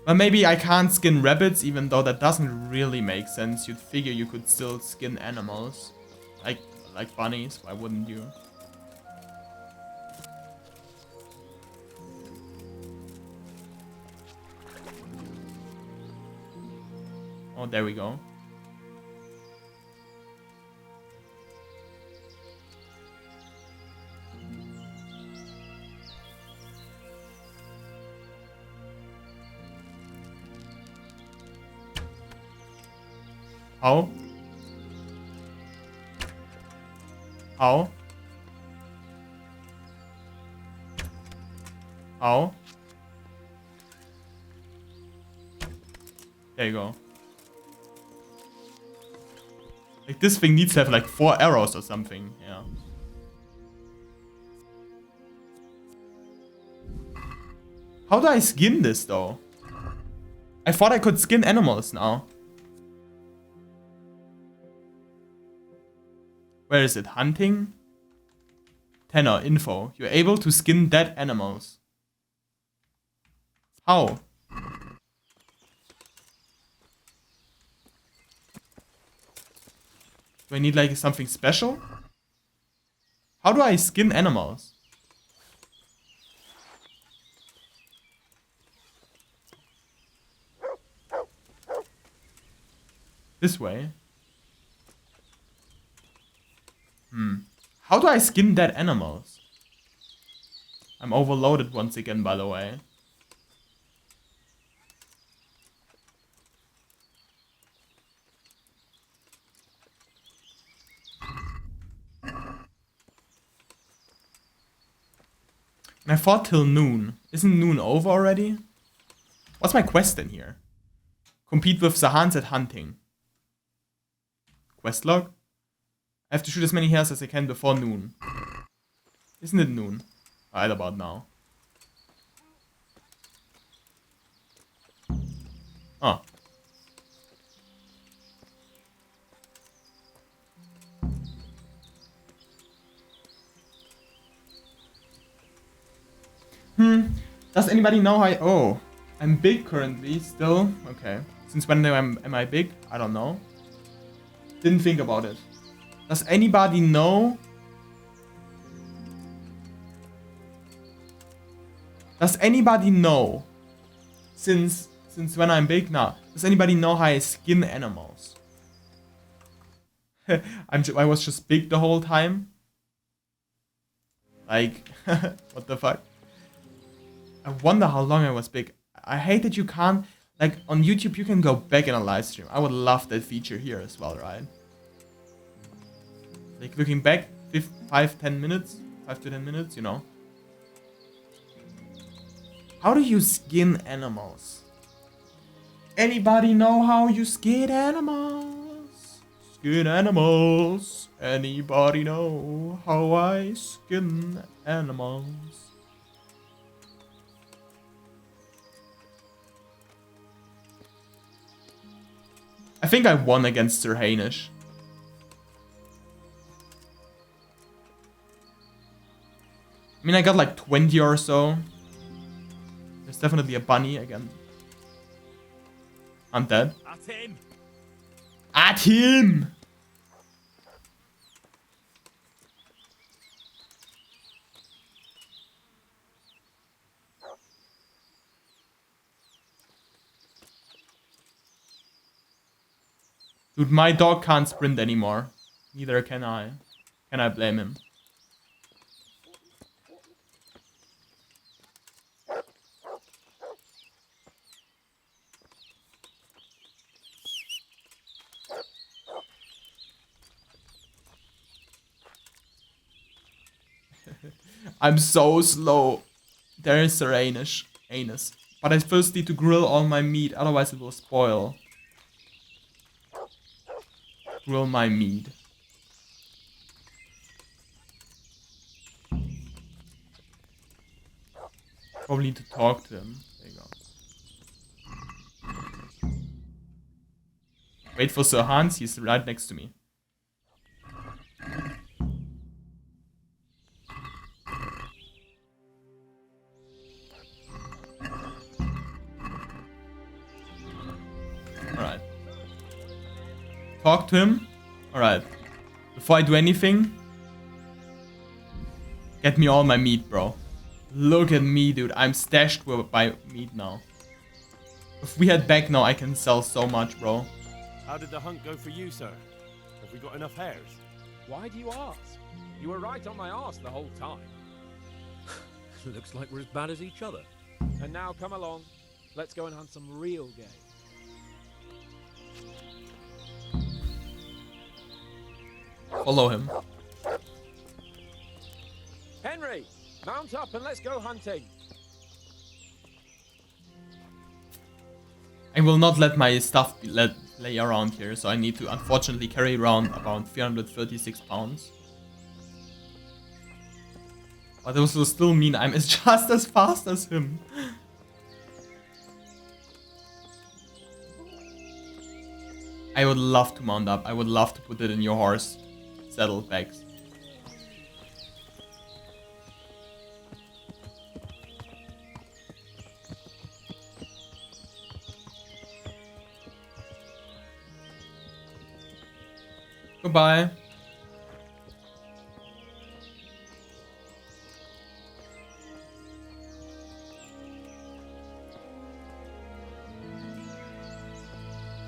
Well, maybe I can't skin rabbits, even though that doesn't really make sense. You'd figure you could still skin animals. Like bunnies, why wouldn't you? Oh, there we go. How? How? How? There you go. Like this thing needs to have like 4 arrows or something, yeah. How do I skin this though? I thought I could skin animals now. Where is it? Hunting? Tenor, info. You're able to skin dead animals. How? Do I need like something special? How do I skin animals? This way. How do I skin dead animals? I'm overloaded once again, by the way. And I fought till noon. Isn't noon over already? What's my quest in here? Compete with Sahans at hunting. Quest log? I have to shoot as many hares as I can before noon. Isn't it noon? Right about now. Oh. Does anybody know how oh, I'm big currently still. Okay. Since when am I big? I don't know. Didn't think about it. Does anybody know? Does anybody know? Since when I'm big now, does anybody know how I skin animals? I was just big the whole time. Like, what the fuck? I wonder how long I was big. I hate that you can't, like, on YouTube you can go back in a live stream. I would love that feature here as well, right? Like, looking back, 5 to 10 minutes, you know. How do you skin animals? Anybody know how you skin animals? Skin animals. Anybody know how I skin animals? I think I won against Sir Hainish. I mean, I got like 20 or so. There's definitely a bunny again. I'm dead. At him! At him! Dude, my dog can't sprint anymore. Neither can I. Can I blame him? I'm so slow. There is Sir Anus. But I first need to grill all my meat, otherwise it will spoil. Grill my meat. Probably need to talk to him. There you go. Wait for Sir Hans, he's right next to me. Alright. Talk to him. Alright. Before I do anything, get me all my meat, bro. Look at me, dude. I'm stashed with my meat now. If we head back now, I can sell so much, bro. How did the hunt go for you, sir? Have we got enough hares? Why do you ask? You were right on my arse the whole time. Looks like we're as bad as each other. And now come along. Let's go and hunt some real game. Follow him. Henry, mount up and let's go hunting. I will not let my stuff lay around here, so I need to unfortunately carry around about 336 pounds. But this will still mean I'm just as fast as him. I would love to mount up. I would love to put it in your horse saddlebags. Goodbye.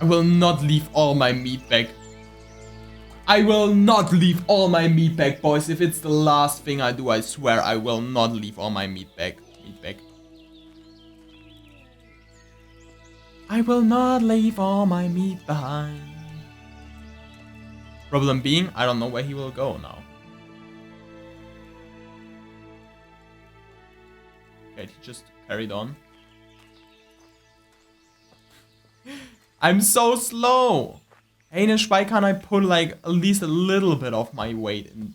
I will not leave all my meat back. I will not leave all my meat back, boys. If it's the last thing I do, I swear I will not leave all my meat back. I will not leave all my meat behind. Problem being, I don't know where he will go now. Okay, he just carried on. I'm so slow! Hainish, why can't I put like at least a little bit of my weight in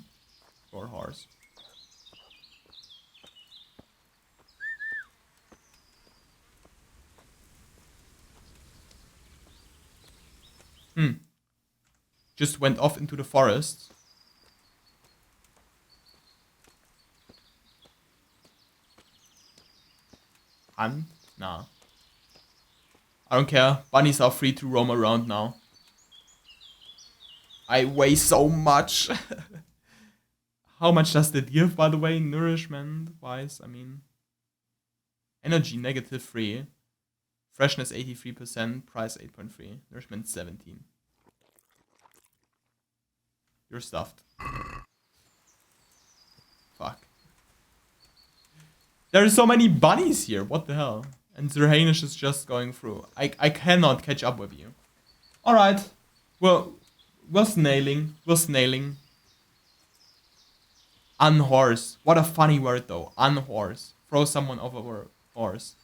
your horse? Just went off into the forest. Hunt? Nah. I don't care. Bunnies are free to roam around now. I weigh so much. How much does that give, by the way, nourishment-wise? I mean, energy -3, freshness 83%, price 8.3, nourishment 17. You're stuffed. Fuck. There are so many bunnies here. What the hell? And Sir Hainish is just going through. I cannot catch up with you. Alright. Well, we're snailing. We're snailing. Unhorse. What a funny word though. Unhorse. Throw someone over a horse.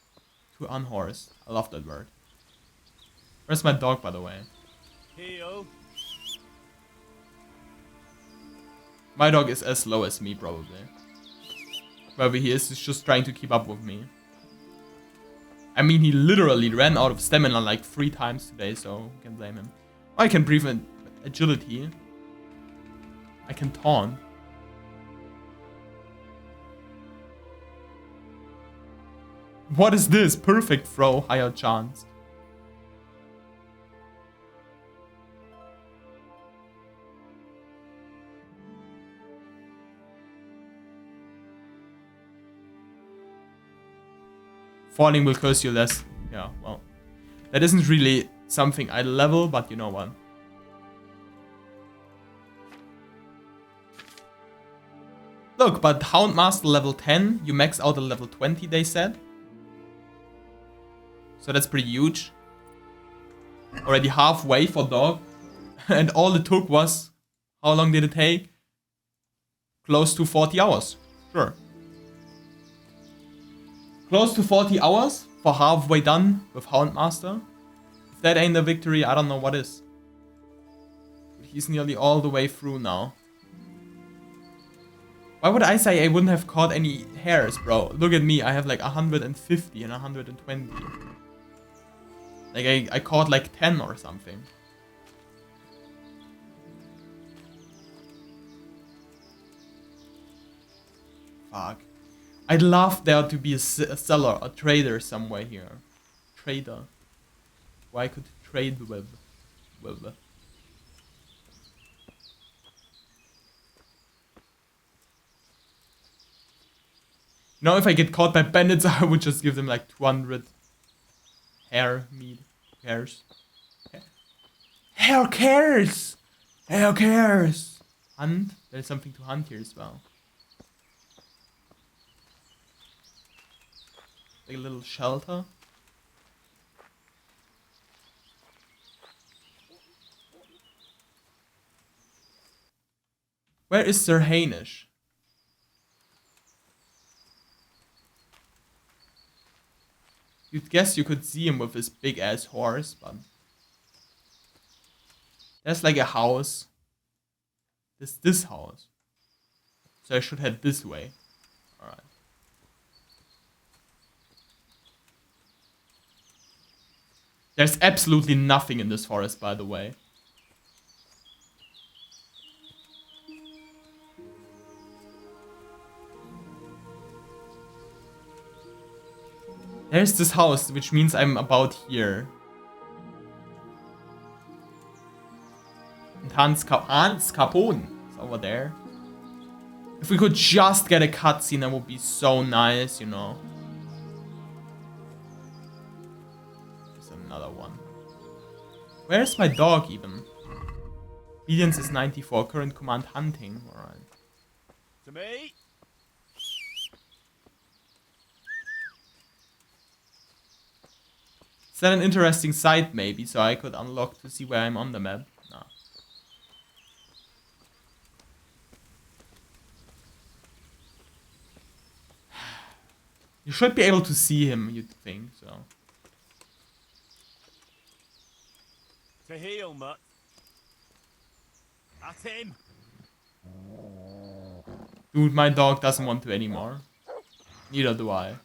To unhorse. I love that word. Where's my dog, by the way? Heel. My dog is as slow as me, probably. Wherever he is, he's just trying to keep up with me. I mean, he literally ran out of stamina like 3 times today, so who can blame him? I can breathe in agility. I can taunt. What is this? Perfect throw, higher chance. Falling will curse you less. Yeah, well. That isn't really something I level, but you know what. Look, but Houndmaster level 10, you max out at level 20, they said. So that's pretty huge. Already halfway for dog. And all it took was... How long did it take? Close to 40 hours. Sure. Close to 40 hours for halfway done with Houndmaster. If that ain't a victory, I don't know what is. But he's nearly all the way through now. Why would I say I wouldn't have caught any hares, bro? Look at me, I have like 150 and 120. Like I caught like 10 or something. Fuck. I'd love there to be a seller, a trader somewhere here. Trader. Who I could trade with. Now if I get caught by bandits, I would just give them like 200 hare meat. Hares. Hare cares! Hare cares! Hunt? There's something to hunt here as well. Like a little shelter. Where is Sir Hainish? You'd guess you could see him with his big ass horse, but... There's like a house. There's this house. So I should head this way. Alright. There's absolutely nothing in this forest, by the way. There's this house, which means I'm about here. And Hans Capone is over there. If we could just get a cutscene, that would be so nice, you know. There's another one. Where's my dog, even? Obedience is 94, current command hunting. Alright. To me. Is that an interesting site, maybe, so I could unlock to see where I'm on the map? No. You should be able to see him, you'd think, so. To heel, mutt. That's him. Dude, my dog doesn't want to anymore. Neither do I.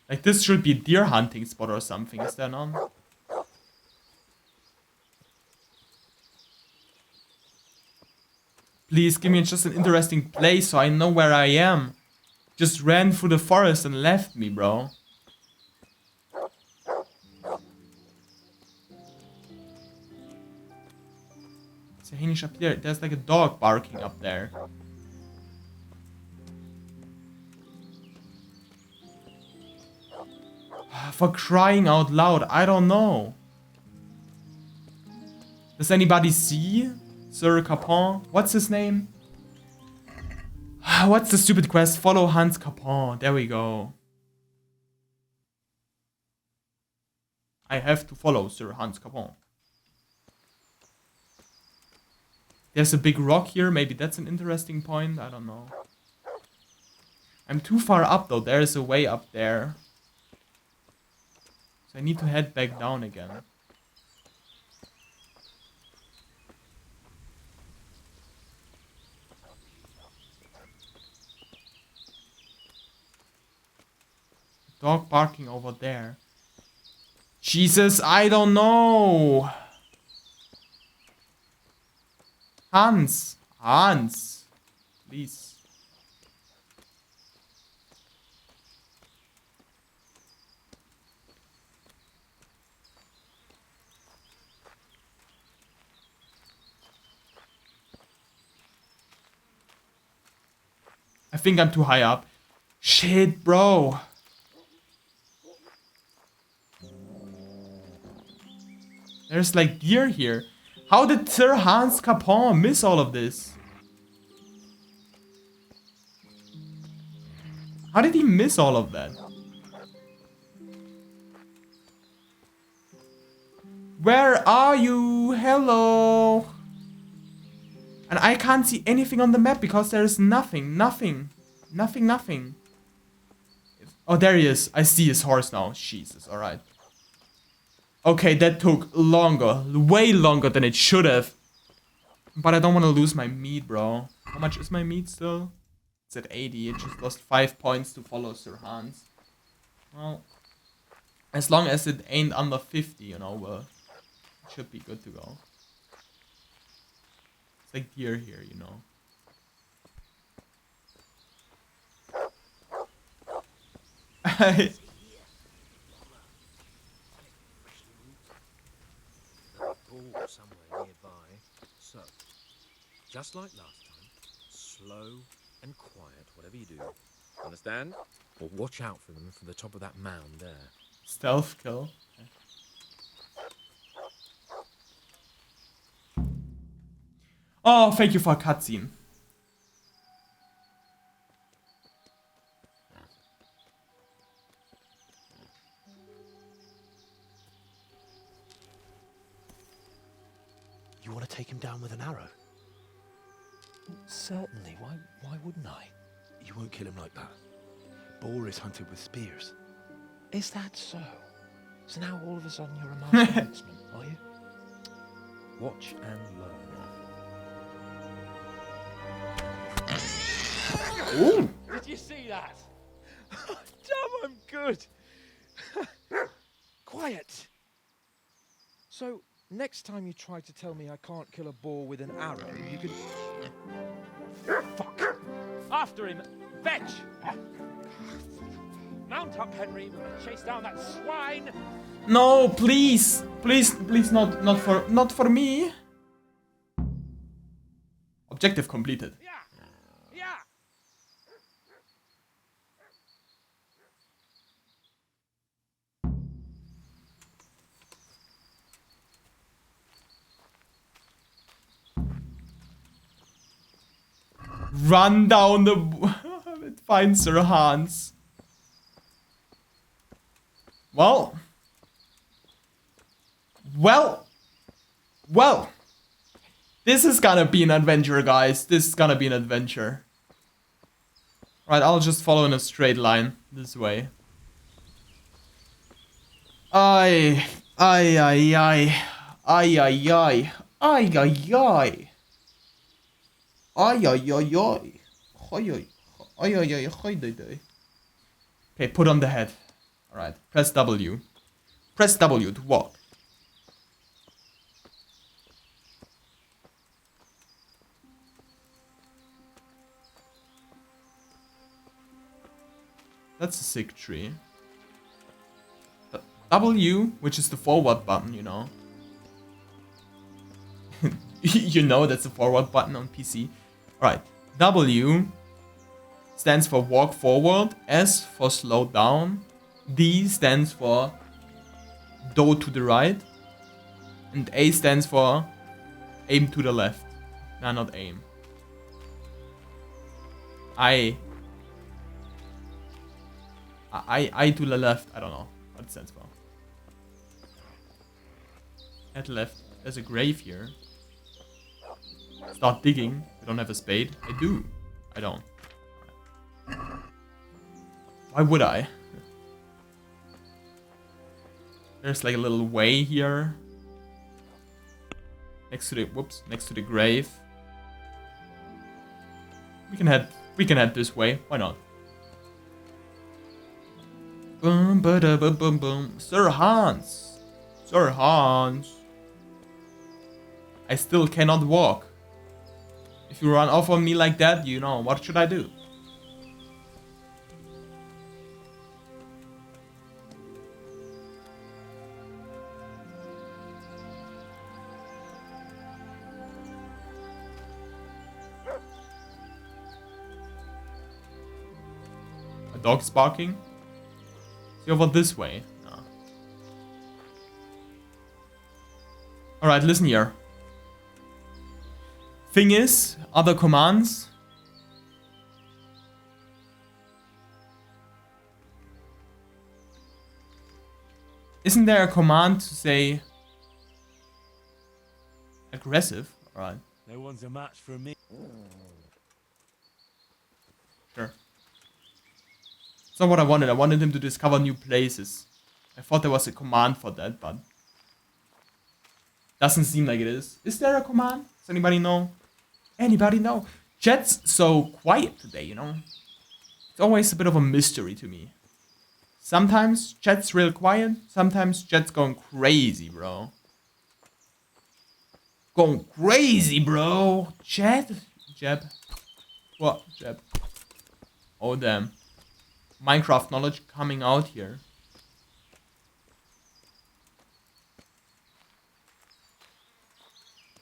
Like, this should be a deer hunting spot or something, is there none? Please give me just an interesting place so I know where I am. Just ran through the forest and left me, bro. So Hainish up there, there's like a dog barking up there. For crying out loud, I don't know. Does anybody see Sir Capon? What's his name? What's the stupid quest? Follow Hans Capon. There we go. I have to follow Sir Hans Capon. There's a big rock here. Maybe that's an interesting point. I don't know. I'm too far up though. There's a way up there. So I need to head back down again. Dog barking over there. Jesus, I don't know. Hans. Hans. Please. I think I'm too high up. Shit, bro. There's like deer here. How did Sir Hans Capon miss all of this? How did he miss all of that? Where are you? Hello. And I can't see anything on the map because there is nothing. Nothing. Oh, there he is. I see his horse now. Jesus, alright. Okay, that took longer. Way longer than it should have. But I don't want to lose my meat, bro. How much is my meat still? It's at 80. It just lost 5 points to follow Sir Hans. Well, as long as it ain't under 50, you know, it should be good to go. It's like deer here, you know. Somewhere nearby. So, just like last time, slow and quiet, whatever you do. Understand? Or watch out for them from the top of that mound there. Stealth kill. Oh, thank you for a cutscene. You want to take him down with an arrow? Certainly. Why wouldn't I? You won't kill him like that. Boar is hunted with spears. Is that so? So now all of a sudden you're a master huntsman, are you? Watch and learn. Ooh. Did you see that? Damn, I'm good. Quiet. So, next time you try to tell me I can't kill a boar with an arrow, you could... Fuck! After him! Fetch! Mount up, Henry. We're gonna chase down that swine! No, please! Please, not for me! Objective completed. Yeah! Run down the... Find Sir Hans. Well. This is gonna be an adventure, guys. This is gonna be an adventure. Right, I'll just follow in a straight line this way. Ay. Okay, put on the head. Alright, press W. Press W to walk. That's a sick tree. W, which is the forward button, you know. You know that's the forward button on PC. Alright, W stands for walk forward, S for slow down, D stands for do to the right. And A stands for aim to the left. No, not aim. I to the left. I don't know what it stands for. At left. There's a grave here. Start digging. I don't have a spade. I do. I don't. Why would I? There's like a little way here. Next to the next to the grave. We can head this way. Why not? Boom ba da boom boom boom. Sir Hans. Sir Hans. I still cannot walk. If you run off on me like that, you know, what should I do? A dog's barking? Is he over this way? No. Alright, listen here. Thing is, other commands. Isn't there a command to say aggressive? Alright. No one's a match for me. Sure. It's not what I wanted. I wanted him to discover new places. I thought there was a command for that, but doesn't seem like it is. Is there a command? Does anybody know? Anybody know? Chat's so quiet today, you know? It's always a bit of a mystery to me. Sometimes chat's real quiet, sometimes chat's going crazy, bro. Going crazy, bro! Chat? Jab. What? Jab. Oh, damn. Minecraft knowledge coming out here.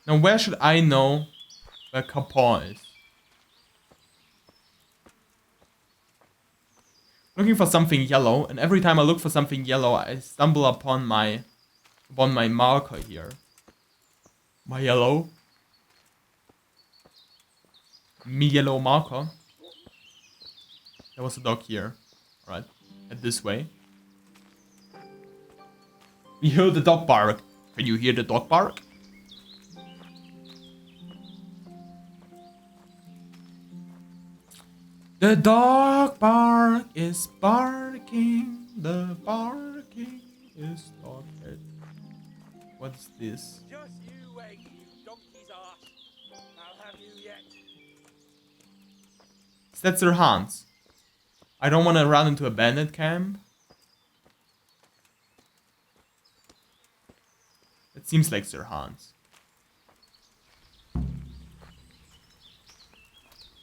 Now, where should I know where Capon is? Looking for something yellow, and every time I look for something yellow, I stumble upon my marker here. My yellow. Me yellow marker. There was a dog here. Alright, head this way. We hear the dog bark. Can you hear the dog bark? The dog bark is barking. The barking is started. What's this? Just you wait, you donkey's arse. I'll have you yet. That's their Hans. I don't want to run into a bandit camp. It seems like Sir Hans.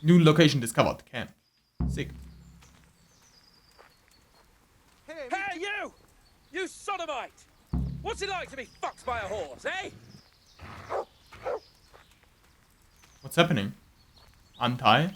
New location discovered. Camp. Sick. Hey, you! You sodomite! What's it like to be fucked by a horse, eh? What's happening? Untie?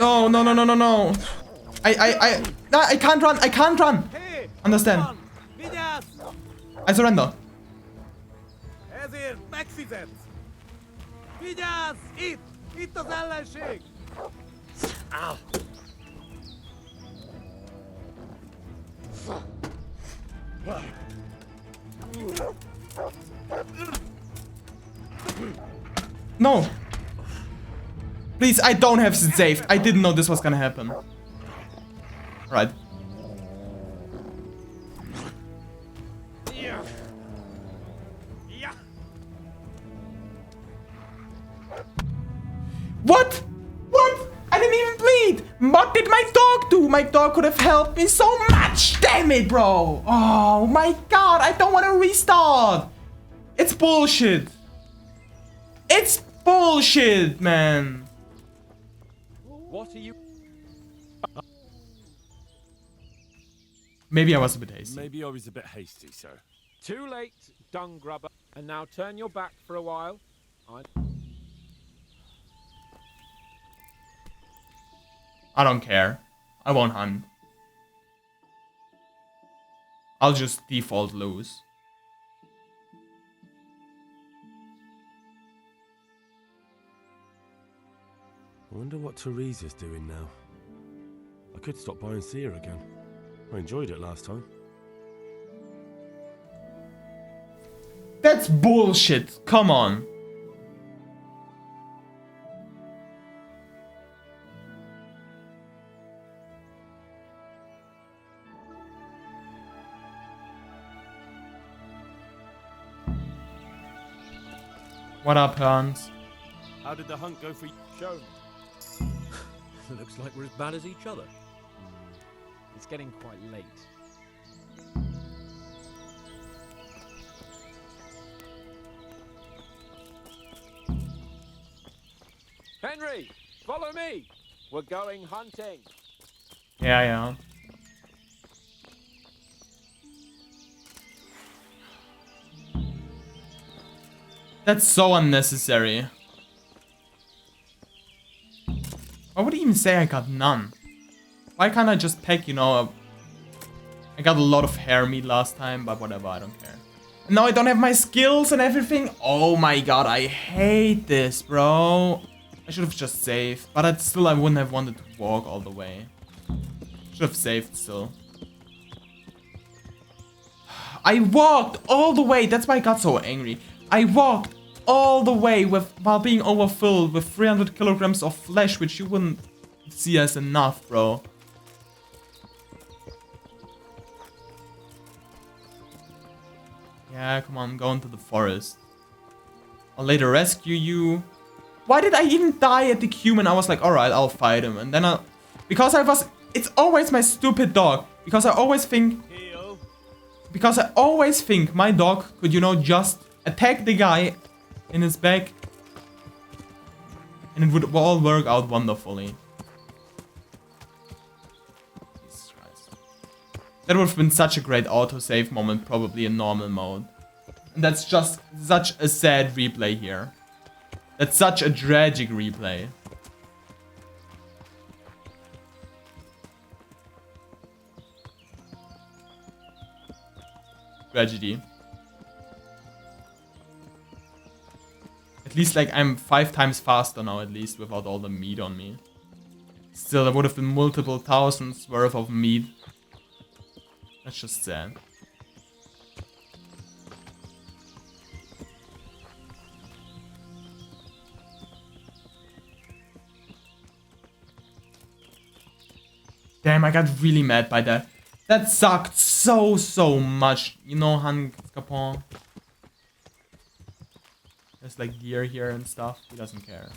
No, no, no, no, no, no. I can't run. I can't run. Understand? I surrender. Ezért megfizetsz! Vigyázz! Itt! Itt az ellenség! Ow. No. Please, I don't have it saved. I didn't know this was gonna happen. Right. What? What? I didn't even bleed. What did my dog do? My dog could have helped me so much. Damn it, bro. Oh my god. I don't want to restart. It's bullshit. It's bullshit. bullshit, man. What are you... Maybe I was a bit hasty. Maybe I was a bit hasty, sir. Too late, dung grubber. And now turn your back for a while. I don't care. I won't hunt. I'll just default lose. I wonder what Teresa's doing now. I could stop by and see her again. I enjoyed it last time. That's bullshit. Come on. What up, Hans? How did the hunt go for you? Show me. Looks like we're as bad as each other. It's getting quite late. Henry, follow me. We're going hunting. Yeah. That's so unnecessary. Why would he even say I got none? Why can't I just pick, you know, I got a lot of hair meat last time, but whatever, I don't care. Now I don't have my skills and everything. Oh my god, I hate this, bro. I should have just saved, but I wouldn't have wanted to walk all the way. Should have saved still. I walked all the way, that's why I got so angry. I walked all the way while being overfilled with 300 kilograms of flesh, which you wouldn't see as enough, bro. Yeah, come on, go into the forest. I'll later rescue you. Why did I even die at the cumin? I was like, alright, I'll fight him. And then it's always my stupid dog. Because I always think my dog could, you know, just attack the guy in his back. And it would all work out wonderfully. Jesus Christ. That would have been such a great autosave moment, probably in normal mode. And that's just such a sad replay here. That's such a tragic replay. Tragedy. At least, like, I'm 5 times faster now, at least, without all the meat on me. Still, there would have been multiple thousands worth of meat. That's just sad. Damn, I got really mad by that. That sucked so much. You know, Han Capon. There's like deer here and stuff. He doesn't care.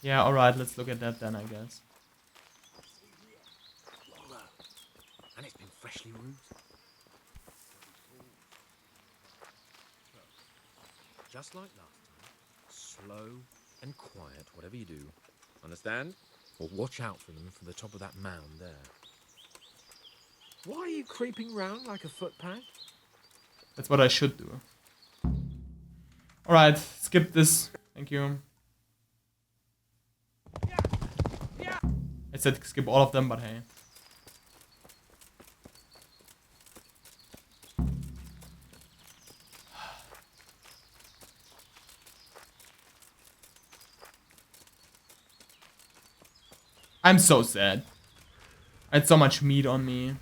Yeah, alright, let's look at that then, I guess. And it's been freshly roosted. Just like last time, slow and quiet, whatever you do. Understand? Or watch out for them from the top of that mound there. Why are you creeping round like a footpad? That's what I should do. Alright, skip this. Thank you. I said skip all of them, but hey. I'm so sad. I had so much meat on me.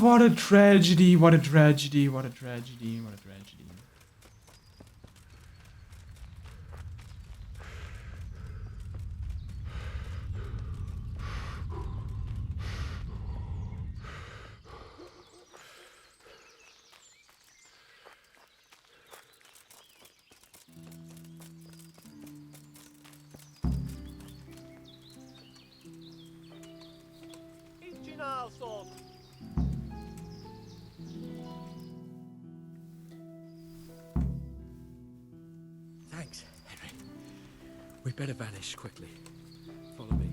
what a tragedy, what a tragedy, what a tragedy, what a tragedy. Thanks, Henry. We'd better vanish quickly. Follow me.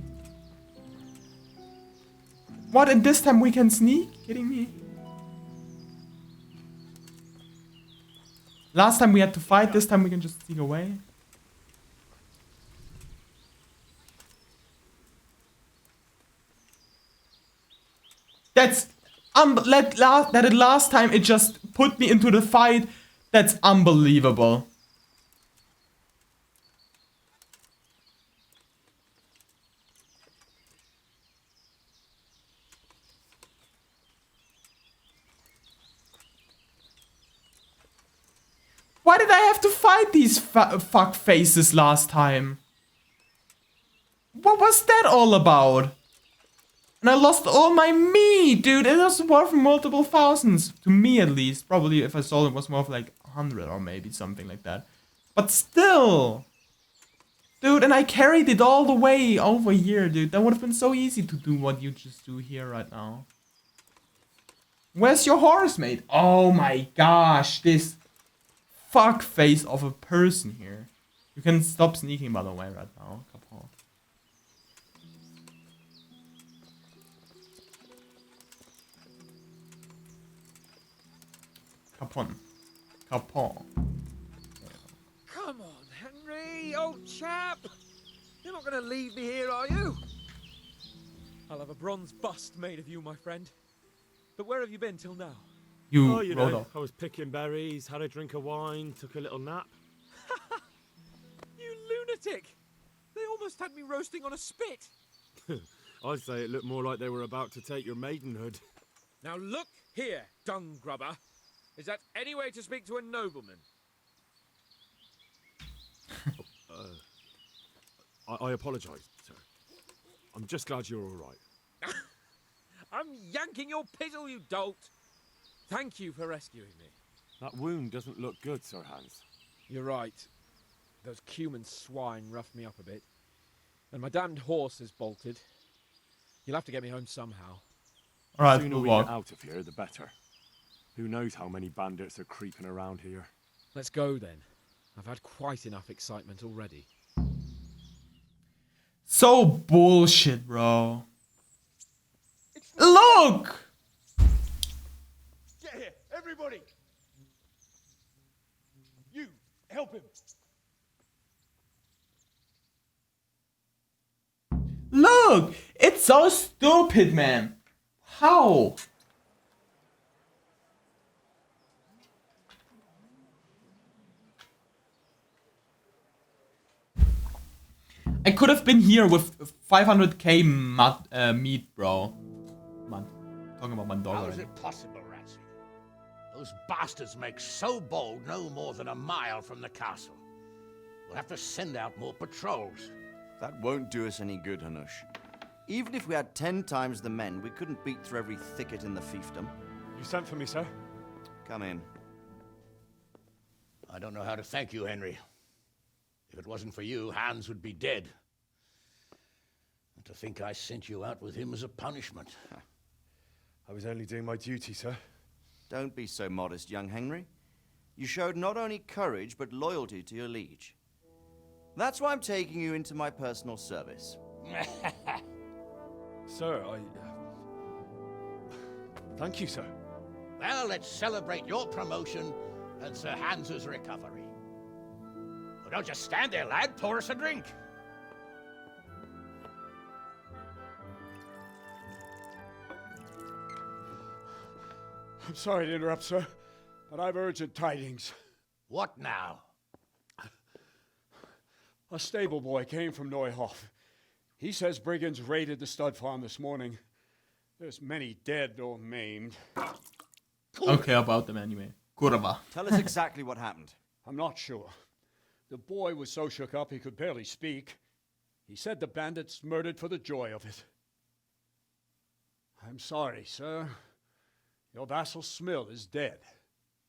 What, and this time we can sneak? Kidding me? Last time we had to fight, this time we can just sneak away. That's last time it just put me into the fight. That's unbelievable. Why did I have to fight these fuck faces last time? What was that all about? And I lost all my meat, dude. It was worth multiple thousands. To me, at least. Probably if I sold it, was more of like 100 or maybe something like that. But still. Dude, and I carried it all the way over here, dude. That would have been so easy to do what you just do here right now. Where's your horse, mate? Oh my gosh, this fuck face of a person here. You can stop sneaking, by the way, right now. Couple. Capon. Come on, Henry, old chap. You're not going to leave me here, are you? I'll have a bronze bust made of you, my friend. But where have you been till now? You know, I was picking berries, had a drink of wine, took a little nap. You lunatic! They almost had me roasting on a spit. I'd say it looked more like they were about to take your maidenhood. Now look here, dung grubber. Is that any way to speak to a nobleman? I apologise, sir. I'm just glad you're all right. I'm yanking your pizzle, you dolt. Thank you for rescuing me. That wound doesn't look good, Sir Hans. You're right. Those cumin swine roughed me up a bit. And my damned horse is bolted. You'll have to get me home somehow. Alright, the sooner we get out of here, the better. Who knows how many bandits are creeping around here. Let's go then. I've had quite enough excitement already. So bullshit, bro. Look! Get here, everybody! You, help him! Look! It's so stupid, man. How? I could have been here with 500k meat, bro. Man, talking about my dog. How is it possible, Ratsy? Those bastards make so bold no more than a mile from the castle. We'll have to send out more patrols. That won't do us any good, Hanush. Even if we had 10 times the men, we couldn't beat through every thicket in the fiefdom. You sent for me, sir? Come in. I don't know how to thank you, Henry. If it wasn't for you, Hans would be dead. And to think I sent you out with him as a punishment. I was only doing my duty, sir. Don't be so modest, young Henry. You showed not only courage, but loyalty to your liege. That's why I'm taking you into my personal service. Sir, thank you, sir. Well, let's celebrate your promotion and Sir Hans's recovery. Well, don't just stand there, lad. Pour us a drink. I'm sorry to interrupt, sir, but I've urgent tidings. What now? A stable boy came from Neuhof. He says brigands raided the stud farm this morning. There's many dead or maimed. Don't care about them anyway. Kurva. Tell us exactly what happened. I'm not sure. The boy was so shook up he could barely speak. He said the bandits murdered for the joy of it. I'm sorry, sir. Your vassal Smill is dead.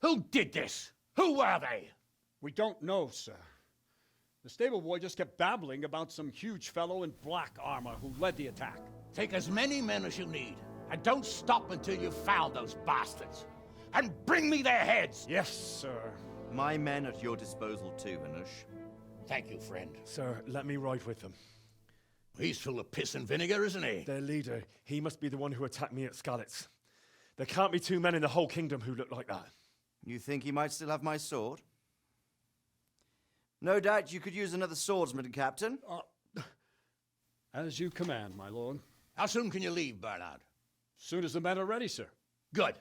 Who did this? Who were they? We don't know, sir. The stable boy just kept babbling about some huge fellow in black armor who led the attack. Take as many men as you need, and don't stop until you've found those bastards. And bring me their heads! Yes, sir. My men at your disposal too, Hanush. Thank you, friend. Sir, let me ride with them. He's full of piss and vinegar, isn't he? Their leader, he must be the one who attacked me at Skalitz. There can't be 2 men in the whole kingdom who look like that. You think he might still have my sword? No doubt you could use another swordsman, Captain. As you command, my lord. How soon can you leave, Bernard? Soon as the men are ready, sir. Good.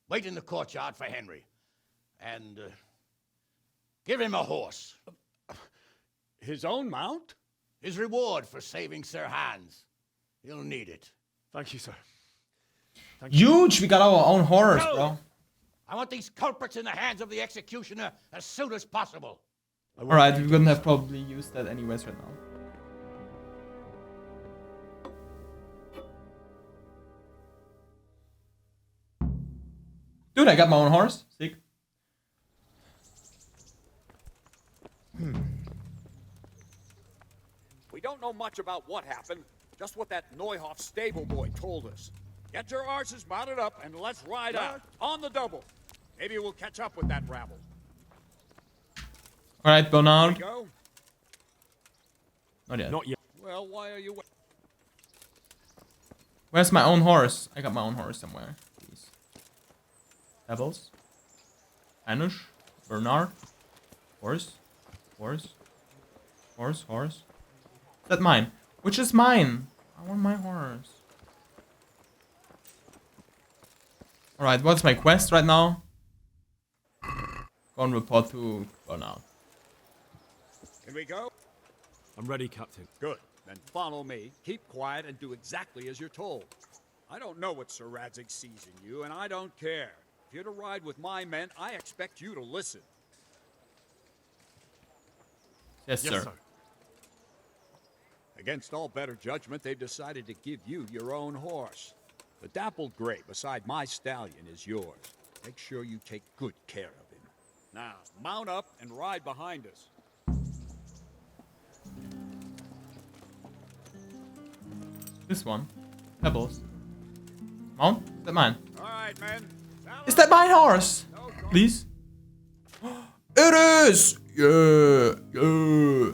Wait in the courtyard for Henry. And give him a horse. His own mount? His reward for saving Sir Hans. He'll need it. Thank you, sir. Huge! We got our own horse, bro. I want these culprits in the hands of the executioner as soon as possible. Alright, we wouldn't have probably used that anyways right now. Dude, I got my own horse. Sick. We don't know much about what happened, just what that Neuhoff stable boy told us. Get your arses mounted up and let's ride out. On the double. Maybe we'll catch up with that rabble. Alright, Bernard. Go? Not yet. Not yet. Well, why are you... Where's my own horse? I got my own horse somewhere. Please. Pebbles. Hanush. Bernard. Horse. Horse. Horse. Horse. Is that mine? Which is mine? I want my horse. Alright, what's my quest right now? Go and report to Bernard. Can we go? I'm ready, Captain. Good. Then follow me. Keep quiet and do exactly as you're told. I don't know what Sir Radzig sees in you, and I don't care. If you're to ride with my men, I expect you to listen. Yes, sir. Against all better judgment, they've decided to give you your own horse. The dappled gray beside my stallion is yours. Make sure you take good care of him. Now, mount up and ride behind us. This one. Pebbles. Mount? Is that mine? All right, men. Is that my horse? Please? It is! Yeah! Yeah!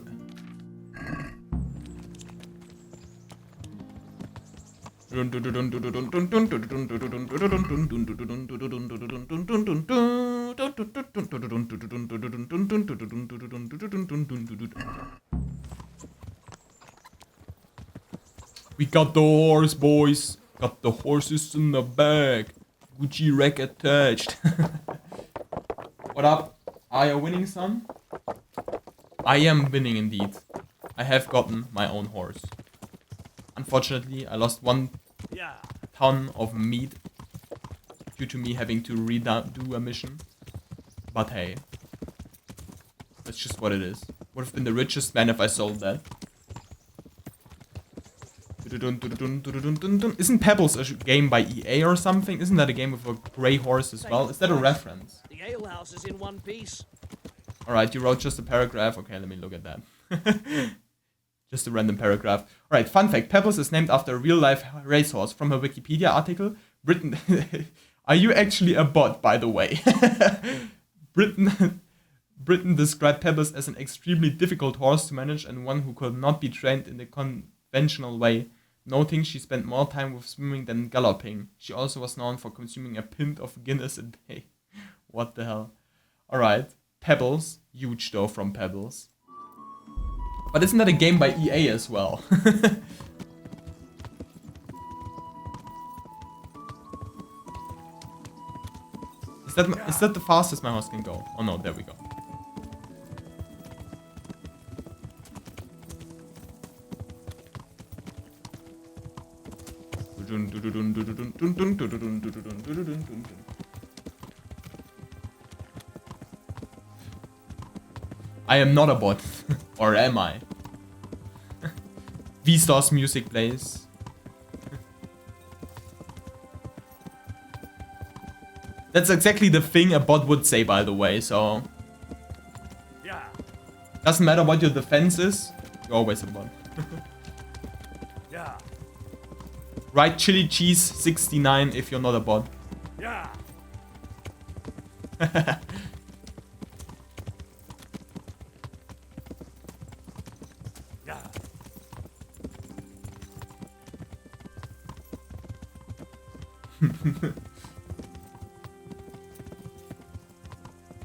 We got the horse, boys. Got the horses in the back. Gucci rack attached. What up? Are you winning, son? I am winning indeed. I have gotten my own horse. Unfortunately, I lost 1 ton of meat due to me having to redo a mission. But hey, that's just what it is. Would have been the richest man if I sold that. Isn't Pebbles a game by EA or something? Isn't that a game with a grey horse as well? Is that a reference? The alehouse is in one piece. Alright, you wrote just a paragraph. Okay, let me look at that. Just a random paragraph. Alright, fun fact. Pebbles is named after a real-life racehorse from a Wikipedia article. Britain... Are you actually a bot, by the way? Britain described Pebbles as an extremely difficult horse to manage and one who could not be trained in the conventional way, noting she spent more time with swimming than galloping. She also was known for consuming a pint of Guinness a day. What the hell? Alright, Pebbles. Huge though from Pebbles. But isn't that a game by EA as well? Is that the fastest my horse can go? Oh no, there we go. I am not a bot. Or am I? V-Star's music plays. That's exactly the thing a bot would say, by the way, so... Yeah. Doesn't matter what your defense is, you're always a bot. Yeah. Write chili cheese 69 if you're not a bot. Yeah. Yeah.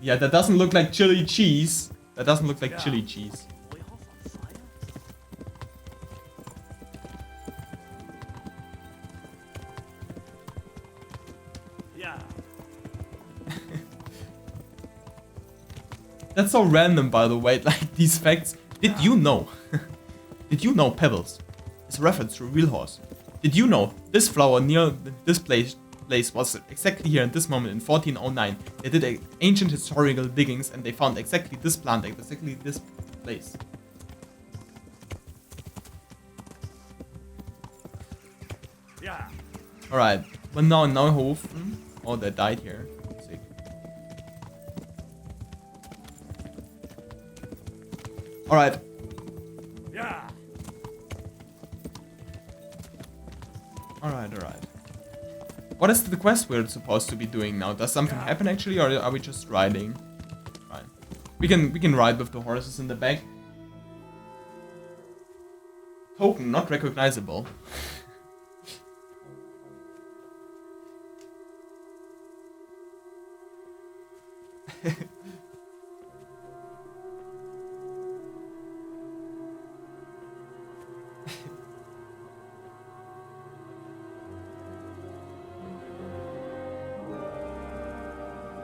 Yeah, that doesn't look like chili cheese. That doesn't look like chili cheese. Yeah. That's so random, by the way, like these facts. Did you know? Did you know Pebbles is a reference to a real horse? Did you know this flower near this place was exactly here at this moment in 1409? They did ancient historical diggings and they found exactly this plant at exactly this place. Yeah. Alright, but now Neuhofen. Oh, they died here. Sick. Alright. Yeah. Alright. What is the quest we're supposed to be doing now? Does something happen actually, or are we just riding? Fine. We can ride with the horses in the back. Token not recognizable.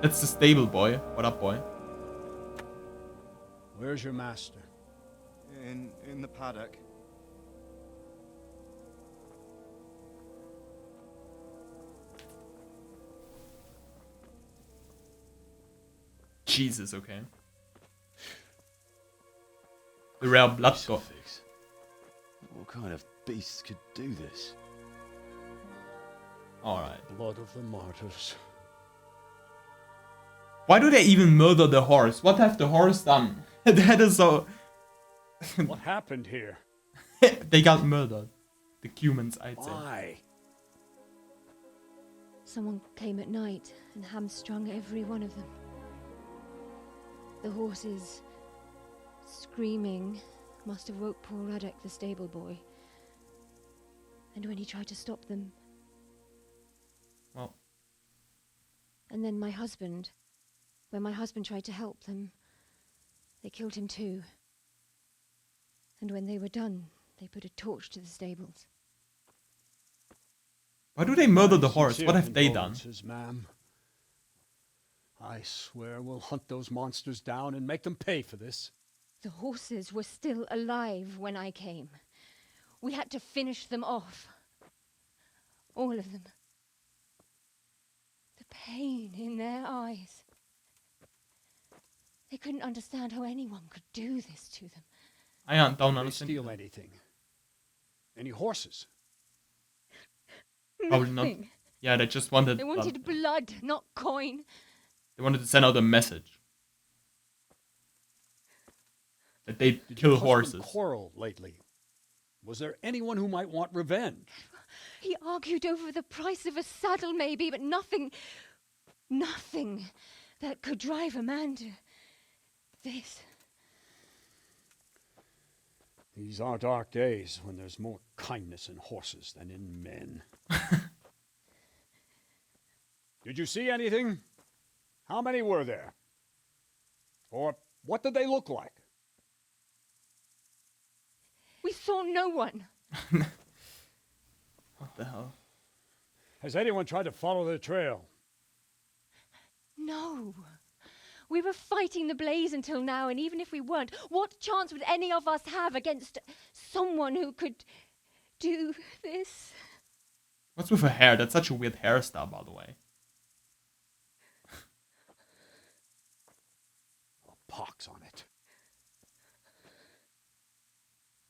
That's the stable boy. What up, boy? Where's your master? In the paddock. Jesus, okay. The rare blood god. What kind of beast could do this? Alright. Blood of the martyrs. Why do they even murder the horse? What have the horse done? That is so... What happened here? They got murdered. The humans, I'd say. Why? Someone came at night and hamstrung every one of them. The horses, screaming, must have woke poor Radek, the stable boy. And when he tried to stop them... Well... And then my husband... When my husband tried to help them, they killed him too. And when they were done, they put a torch to the stables. Why do they murder the horse? What have they done? Ma'am. I swear we'll hunt those monsters down and make them pay for this. The horses were still alive when I came. We had to finish them off. All of them. The pain in their eyes. They couldn't understand how anyone could do this to them. I don't Did they understand. steal anything? Any horses? Probably not. Nothing. Yeah, they just wanted... They wanted blood, not coin. They wanted to send out a message. That they kill horses. Quarrel lately. Was there anyone who might want revenge? He argued over the price of a saddle, maybe, but nothing that could drive a man to this. These are dark days when there's more kindness in horses than in men. Did you see anything? How many were there? Or what did they look like? We saw no one. What the hell? Has anyone tried to follow the trail? No. We were fighting the blaze until now, and even if we weren't, what chance would any of us have against someone who could do this? What's with her hair? That's such a weird hairstyle, by the way. Pox on it.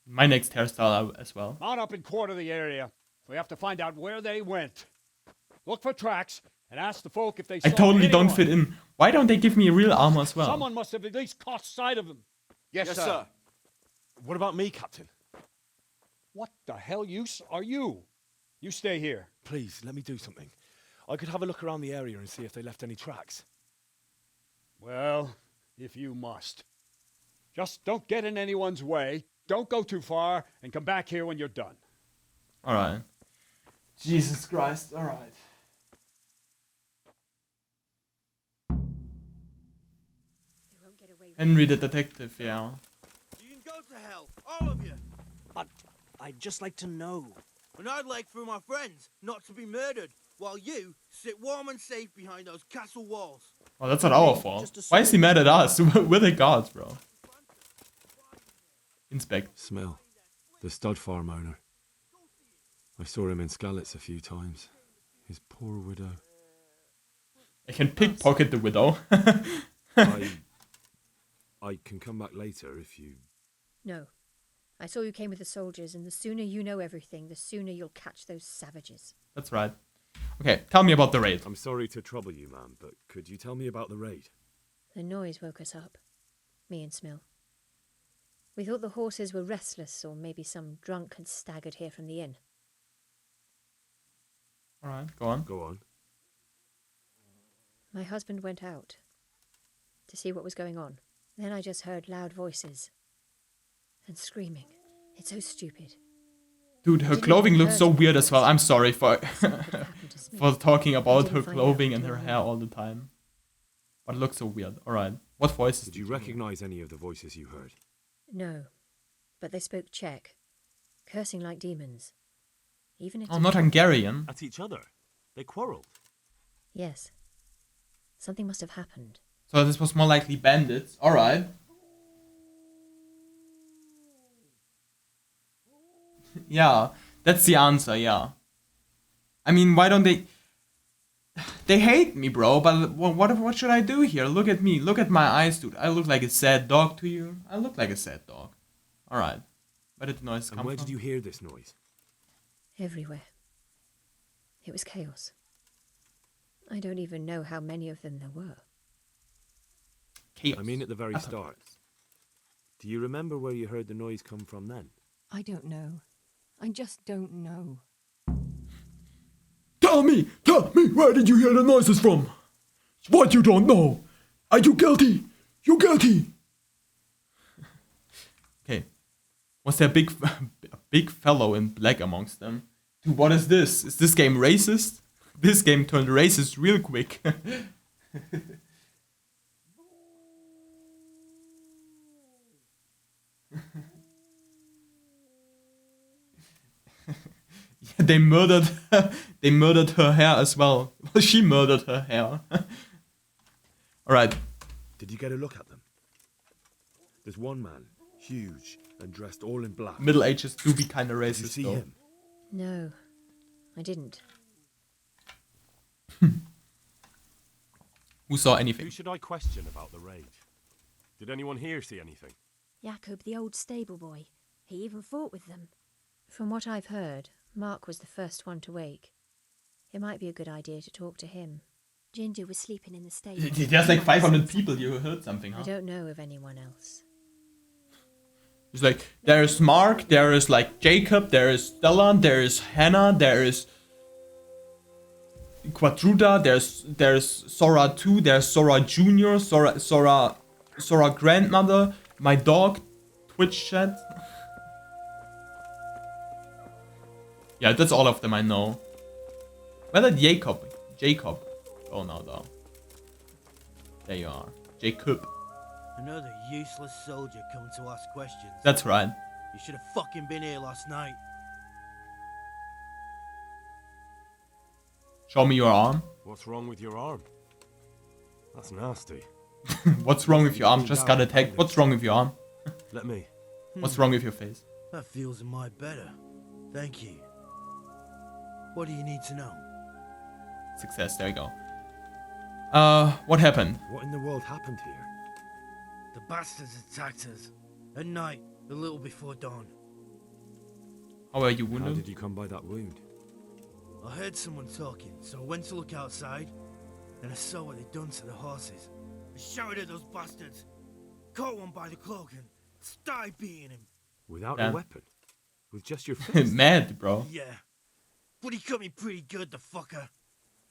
My next hairstyle as well. Mount up and quarter the area. We have to find out where they went. Look for tracks and ask the folk if they saw I totally anyone. don't fit in. Why don't they give me real armor as well? Someone must have at least caught sight of them. Yes, sir. What about me, Captain? What the hell use are you? You stay here. Please, let me do something. I could have a look around the area and see if they left any tracks. Well, if you must. Just don't get in anyone's way, don't go too far, and come back here when you're done. Alright. Jesus Christ, alright. Henry the detective, yeah. You can go to hell, all of you. But I'd just like to know. And I'd like for my friends not to be murdered, while you sit warm and safe behind those castle walls. Well, that's not our fault. Why is he mad at us? We're the gods, bro. Inspect. Smell. The stud farm owner. I saw him in Skalitz a few times. His poor widow. I can pickpocket the widow. I can come back later if you... No. I saw you came with the soldiers, and the sooner you know everything, the sooner you'll catch those savages. That's right. Okay, tell me about the raid. I'm sorry to trouble you, ma'am, but could you tell me about the raid? The noise woke us up. Me and Smill. We thought the horses were restless, or maybe some drunk had staggered here from the inn. Alright, go on. Go on. My husband went out to see what was going on. Then I just heard loud voices and screaming. It's so stupid. Dude, her clothing looks so weird as well. I'm sorry for for talking about her clothing and her hair all the time. But it looks so weird. Alright. What voices did you recognize any of the voices you heard? No. But they spoke Czech. Cursing like demons. Even if Oh, not Hungarian. At each other? They quarreled? Yes. Something must have happened. So this was more likely bandits. Alright. Yeah, that's the answer, yeah. I mean, why don't they... They hate me, bro, but what should I do here? Look at me, look at my eyes, dude. I look like a sad dog to you. I look like a sad dog. Alright. Where did the noise come from? And where did you hear this noise? Everywhere. It was chaos. I don't even know how many of them there were. Chaos. I mean at the very start. Do you remember where you heard the noise come from then? I don't know. I just don't know. Tell me, where did you hear the noises from? What you don't know? Are you guilty? You guilty? Okay. Was there a big fellow in black amongst them? Dude, what is this? Is this game racist? This game turned racist real quick. Yeah, they murdered her hair as well. Well, she murdered her hair. Alright. Did you get a look at them? There's one man, huge and dressed all in black. Middle Ages do be kind of racist. Did you see though. him? No, I didn't. Who saw anything? Who should I question about the raid? Did anyone here see anything? Jakob, the old stable boy. He even fought with them. From what I've heard, Mark was the first one to wake. It might be a good idea to talk to him. Ginger was sleeping in the stable. There's like 500 people. You heard something, huh? I don't know of anyone else. It's like, there is Mark, there is like Jacob, there is Stella, there is Hannah, there is Quadruda, there's Sora 2, there's Sora Jr., Sora Grandmother, my dog, Twitch chat. Yeah, that's all of them I know. Where did Jacob? Oh no, though. There you are. Jacob. Another useless soldier coming to ask questions. That's right. You should have fucking been here last night. Show me your arm. What's wrong with your arm? That's nasty. What's wrong with your arm? Just got attacked. What's wrong with your arm? Let me. What's wrong with your face? That feels a mite better. Thank you. What do you need to know? Success, there you go. What happened? What in the world happened here? The bastards attacked us. At night, a little before dawn. How are you How wounded? did you come by that wound? I heard someone talking, so I went to look outside. Then I saw what they'd done to the horses. I shouted at those bastards. Caught one by the cloak and started beating him. Without Yeah. a weapon? With just your fist? Mad, bro. Yeah. But he cut me pretty good, the fucker.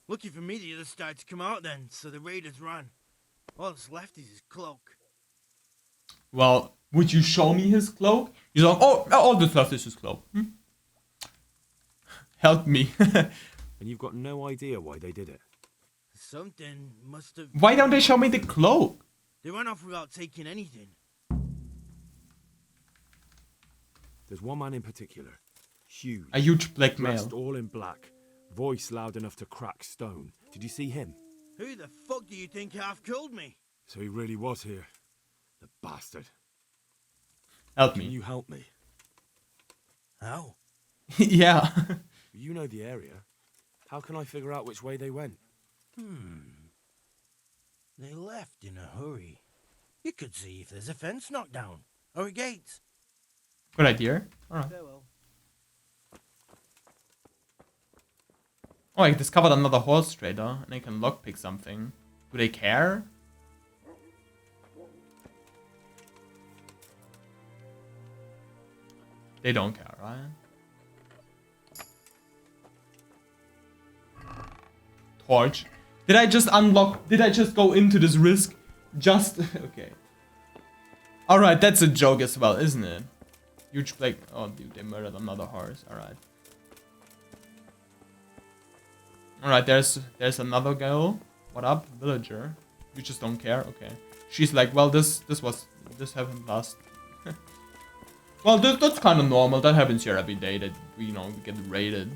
Lucky for me, the others started to come out then, so the raiders ran. All that's left is his cloak. Well, would you show me his cloak? He's like, oh, all that's left is his cloak. Help me. And you've got no idea why they did it? Something must have... Why don't they show me the cloak? They ran off without taking anything. There's one man in particular. Huge. A huge black dressed male. all in black. Voice loud enough to crack stone. Did you see him? Who the fuck do you think half killed me? So he really was here. The bastard. Help Can me. you help me? How? Yeah. You know the area. How can I figure out which way they went? They left in a hurry. You could see if there's a fence knocked down. Or a gate. Good idea. Alright. Farewell. Oh, I discovered another horse trader, and I can lockpick something. Do they care? They don't care, right? Torch. Did I just unlock? Did I just go into this risk? Just okay. Alright, that's a joke as well, isn't it? Huge black. Oh, dude, they murdered another horse. Alright. Alright, there's another girl. What up, villager? You just don't care? Okay. She's like, well, this happened last. Well, that's kind of normal. That happens here every day. That we get raided.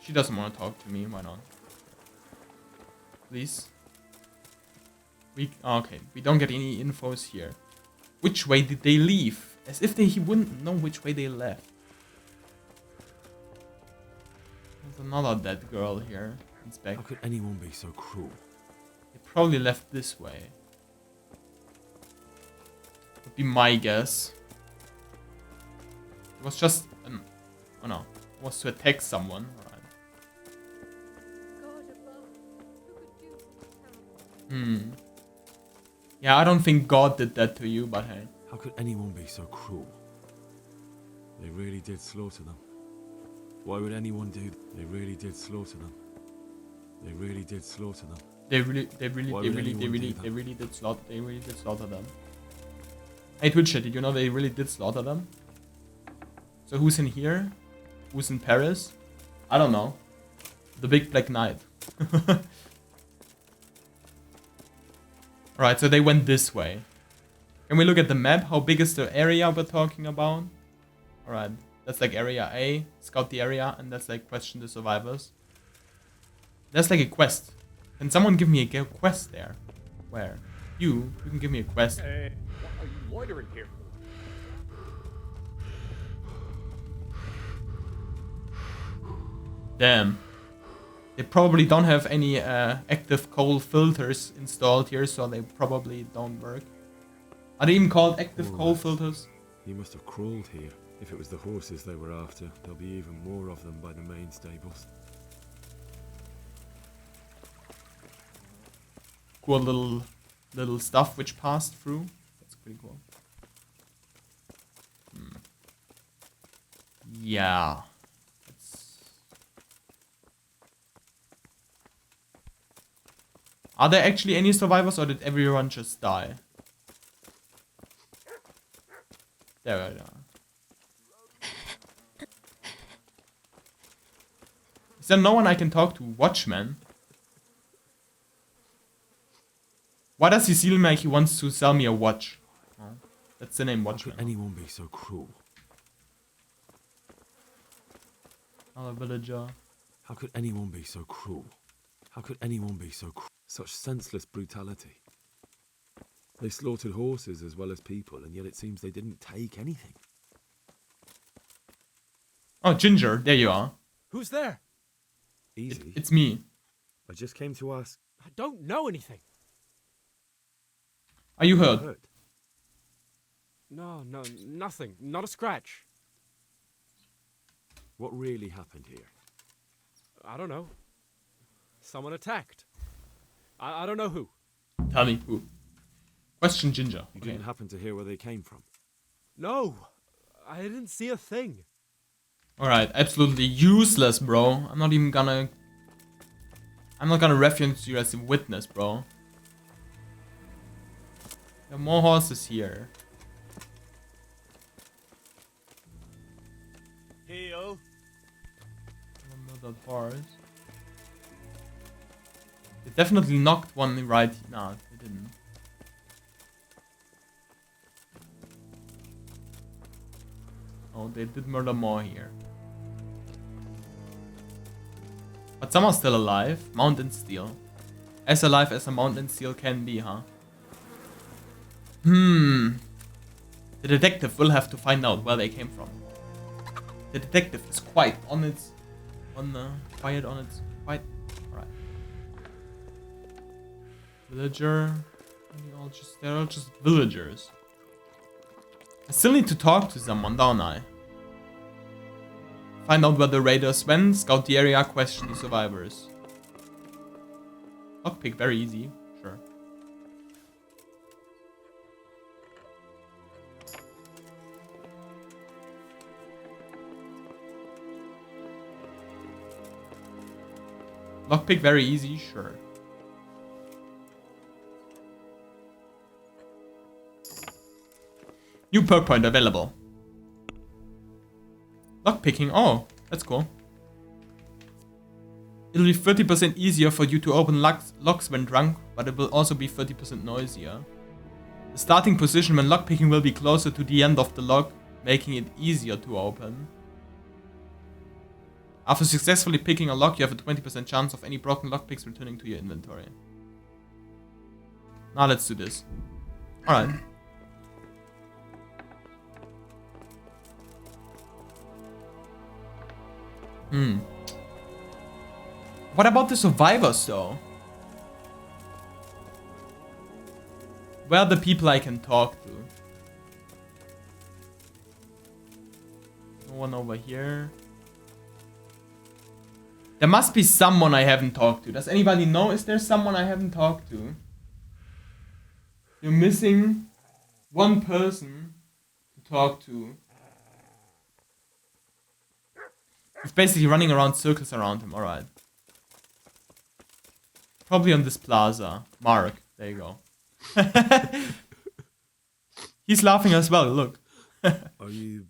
She doesn't want to talk to me. Why not? Please. Okay. We don't get any infos here. Which way did they leave? As if he wouldn't know which way they left. There's another dead girl here. Inspect. How could anyone be so cruel? They probably left this way. Would be my guess. It was just oh no. It was to attack someone. Alright. Yeah, I don't think God did that to you, but hey. How could anyone be so cruel? They really did slaughter them. Why would anyone do that? They really did slaughter them. They really did slaughter them. They really did slaughter them. Hey Twitcher, did you know they really did slaughter them? So who's in here? Who's in Paris? I don't know. The Big Black Knight. Alright, so they went this way. Can we look at the map? How big is the area we're talking about? Alright, that's like area A. Scout the area, and that's like question the survivors. That's like a quest. Can someone give me a quest there? Where? You can give me a quest. What are you loitering here? Damn. They probably don't have any active coal filters installed here, so they probably don't work. Are they even called active coal filters? He must have crawled here. If it was the horses they were after, there'll be even more of them by the main stables. Cool little stuff which passed through. That's pretty cool. Yeah. Are there actually any survivors, or did everyone just die? There we are. Is there no one I can talk to? Watchman? Why does he seem like he wants to sell me a watch? Oh, that's the name, Watchman. How could anyone be so cruel? Another villager. How could anyone be so cruel? How could anyone be so cruel? Such senseless brutality. They slaughtered horses as well as people, and yet it seems they didn't take anything. Oh, Ginger, there you are. Who's there? Easy. It's me. I just came to ask. I don't know anything. Are you hurt? No, nothing. Not a scratch. What really happened here? I don't know. Someone attacked. I don't know who. Tell me who. Question Ginger. You didn't happen to hear where they came from? No, I didn't see a thing. Alright, absolutely useless, bro. I'm not gonna reference you as a witness, bro. There are more horses here. Heel. Another horse. They definitely knocked one right. No, they didn't. Oh, they did murder more here. But some are still alive. Mountain steel. As alive as a mountain steel can be, huh? The detective will have to find out where they came from. The detective is quiet. Alright. Villager. They're all just villagers. I still need to talk to someone, don't I? Find out where the raiders went, scout the area, question the survivors. Lockpick, very easy. Sure. Lockpick, very easy. Sure. New perk point available. Lockpicking, oh, that's cool. It'll be 30% easier for you to open locks when drunk, but it will also be 30% noisier. The starting position when lockpicking will be closer to the end of the lock, making it easier to open. After successfully picking a lock, you have a 20% chance of any broken lockpicks returning to your inventory. Now let's do this. Alright. What about the survivors, though? Where are the people I can talk to? No one over here. There must be someone I haven't talked to. Does anybody know? Is there someone I haven't talked to? You're missing one person to talk to. He's basically running around circles around him. Alright. Probably on this plaza. Mark. There you go. He's laughing as well. Look. Are you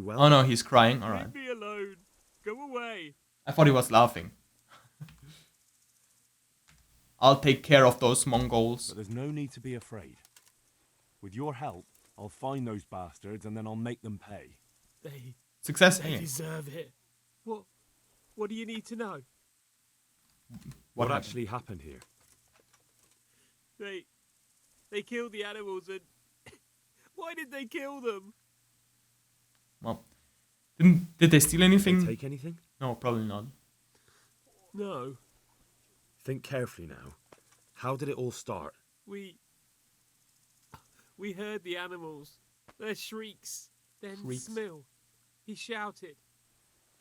well? Oh no, he's crying. Alright. Leave me alone. Go away. I thought he was laughing. I'll take care of those Mongols. But there's no need to be afraid. With your help, I'll find those bastards and then I'll make them pay. Success. They deserve it. What do you need to know? What actually happened here? They killed the animals and why did they kill them? Well, did they steal anything? Did they take anything? No, probably not. No. Think carefully now. How did it all start? We heard the animals, their shrieks, then Shrieks? Smill. He shouted,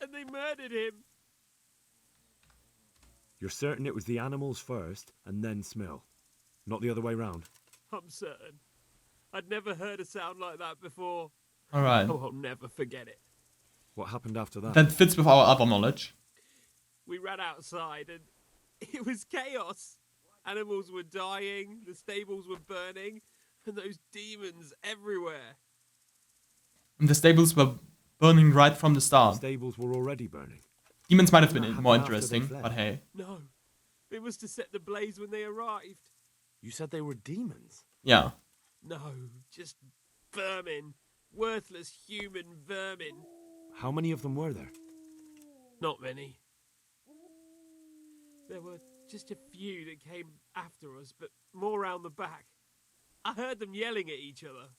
and they murdered him. You're certain it was the animals first and then Smill, not the other way round? I'm certain. I'd never heard a sound like that before. Alright. Oh, I'll never forget it. What happened after that? That fits with our other knowledge. We ran outside and it was chaos. Animals were dying, the stables were burning, and those demons everywhere. And the stables were burning right from the start. Stables were already burning. Demons might have been What more happened after they interesting, fled? but hey. No, it was to set the blaze when they arrived. You said they were demons? Yeah. No, just vermin. Worthless human vermin. How many of them were there? Not many. There were just a few that came after us, but more round the back. I heard them yelling at each other.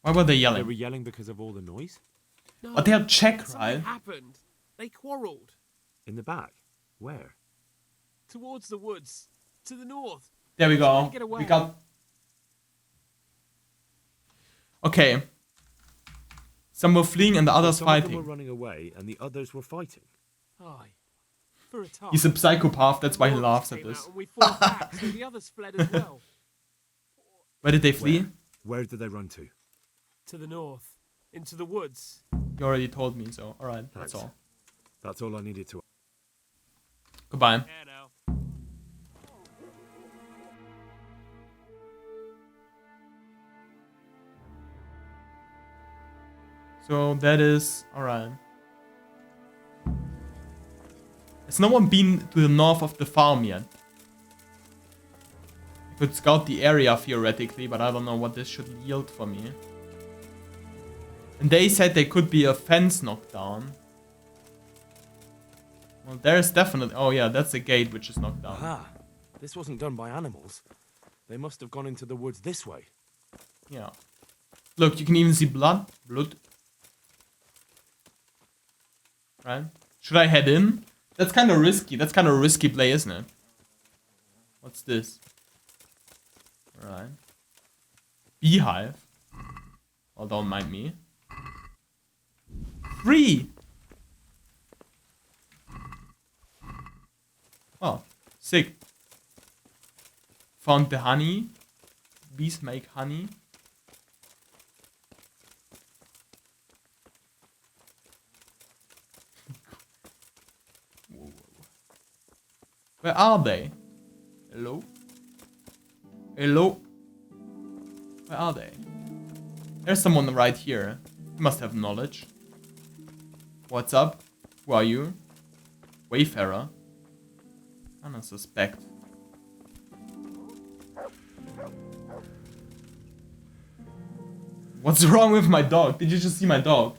Why were they They yelling? were yelling because of all the noise? But they're Czech, something right? happened. They quarreled. In the back? Where? Towards the woods. To the north. There we Trying go. to get away. We got... Okay. Some were fleeing and the others Some of them fighting. were running away and the others were fighting. Aye. For a time. He's a psychopath, that's why he Wolves laughs at came this. out and we fought back, so the others fled as well. Where did they flee? Where did they run to? To the north. Into the woods. You already told me, so alright, that's Thanks. all. That's all I needed to. Goodbye. So that is alright. Has no one been to the north of the farm yet? I could scout the area theoretically, but I don't know what this should yield for me. And they said there could be a fence knocked down. Well, there's definitely... Oh yeah, that's a gate which is knocked down. Aha! This wasn't done by animals. They must have gone into the woods this way. Yeah. Look, you can even see blood. Blood. Right? Should I head in? That's kind of risky. That's kind of a risky play, isn't it? What's this? Alright. Beehive. Well, don't mind me. 3! Oh, sick. Found the honey. Bees make honey. Where are they? Hello? Hello? Where are they? There's someone right here. You must have knowledge. What's up? Who are you? Wayfarer. I don't suspect. What's wrong with my dog? Did you just see my dog?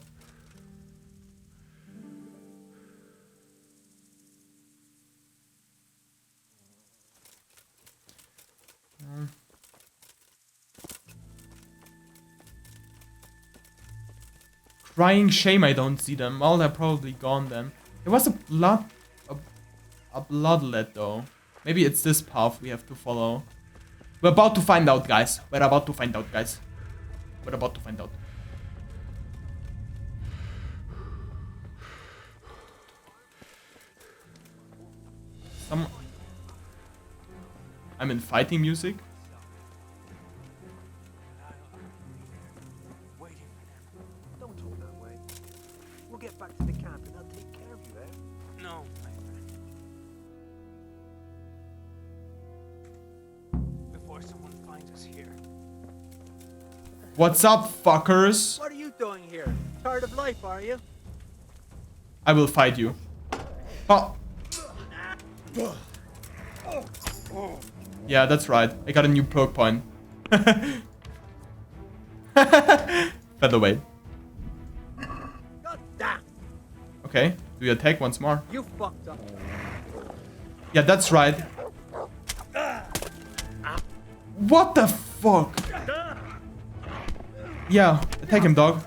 Crying shame I don't see them. Well, they're probably gone then. There was a bloodlet though. Maybe it's this path we have to follow. We're about to find out, guys. We're about to find out, guys. We're about to find out. I'm in fighting music. Don't talk that way. We'll get back to the camp and I'll take care of you there. No, my friend. Before someone finds us here. What's up, fuckers? What are you doing here? Tired of life, are you? I will fight you. Oh. Yeah, that's right. I got a new perk point. Featherweight. Okay, do you attack once more? You fucked up. Yeah, that's right. What the fuck? Yeah, attack him, dog.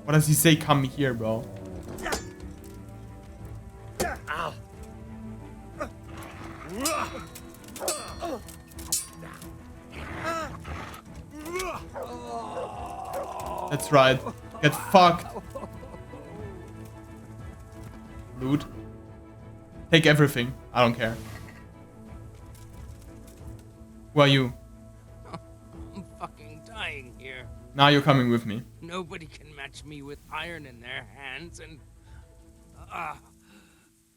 What does he say? Come here, bro. That's right. Get fucked. Loot. Take everything. I don't care. Who are you? I'm fucking dying here. Now you're coming with me. Nobody can match me with iron in their hands, and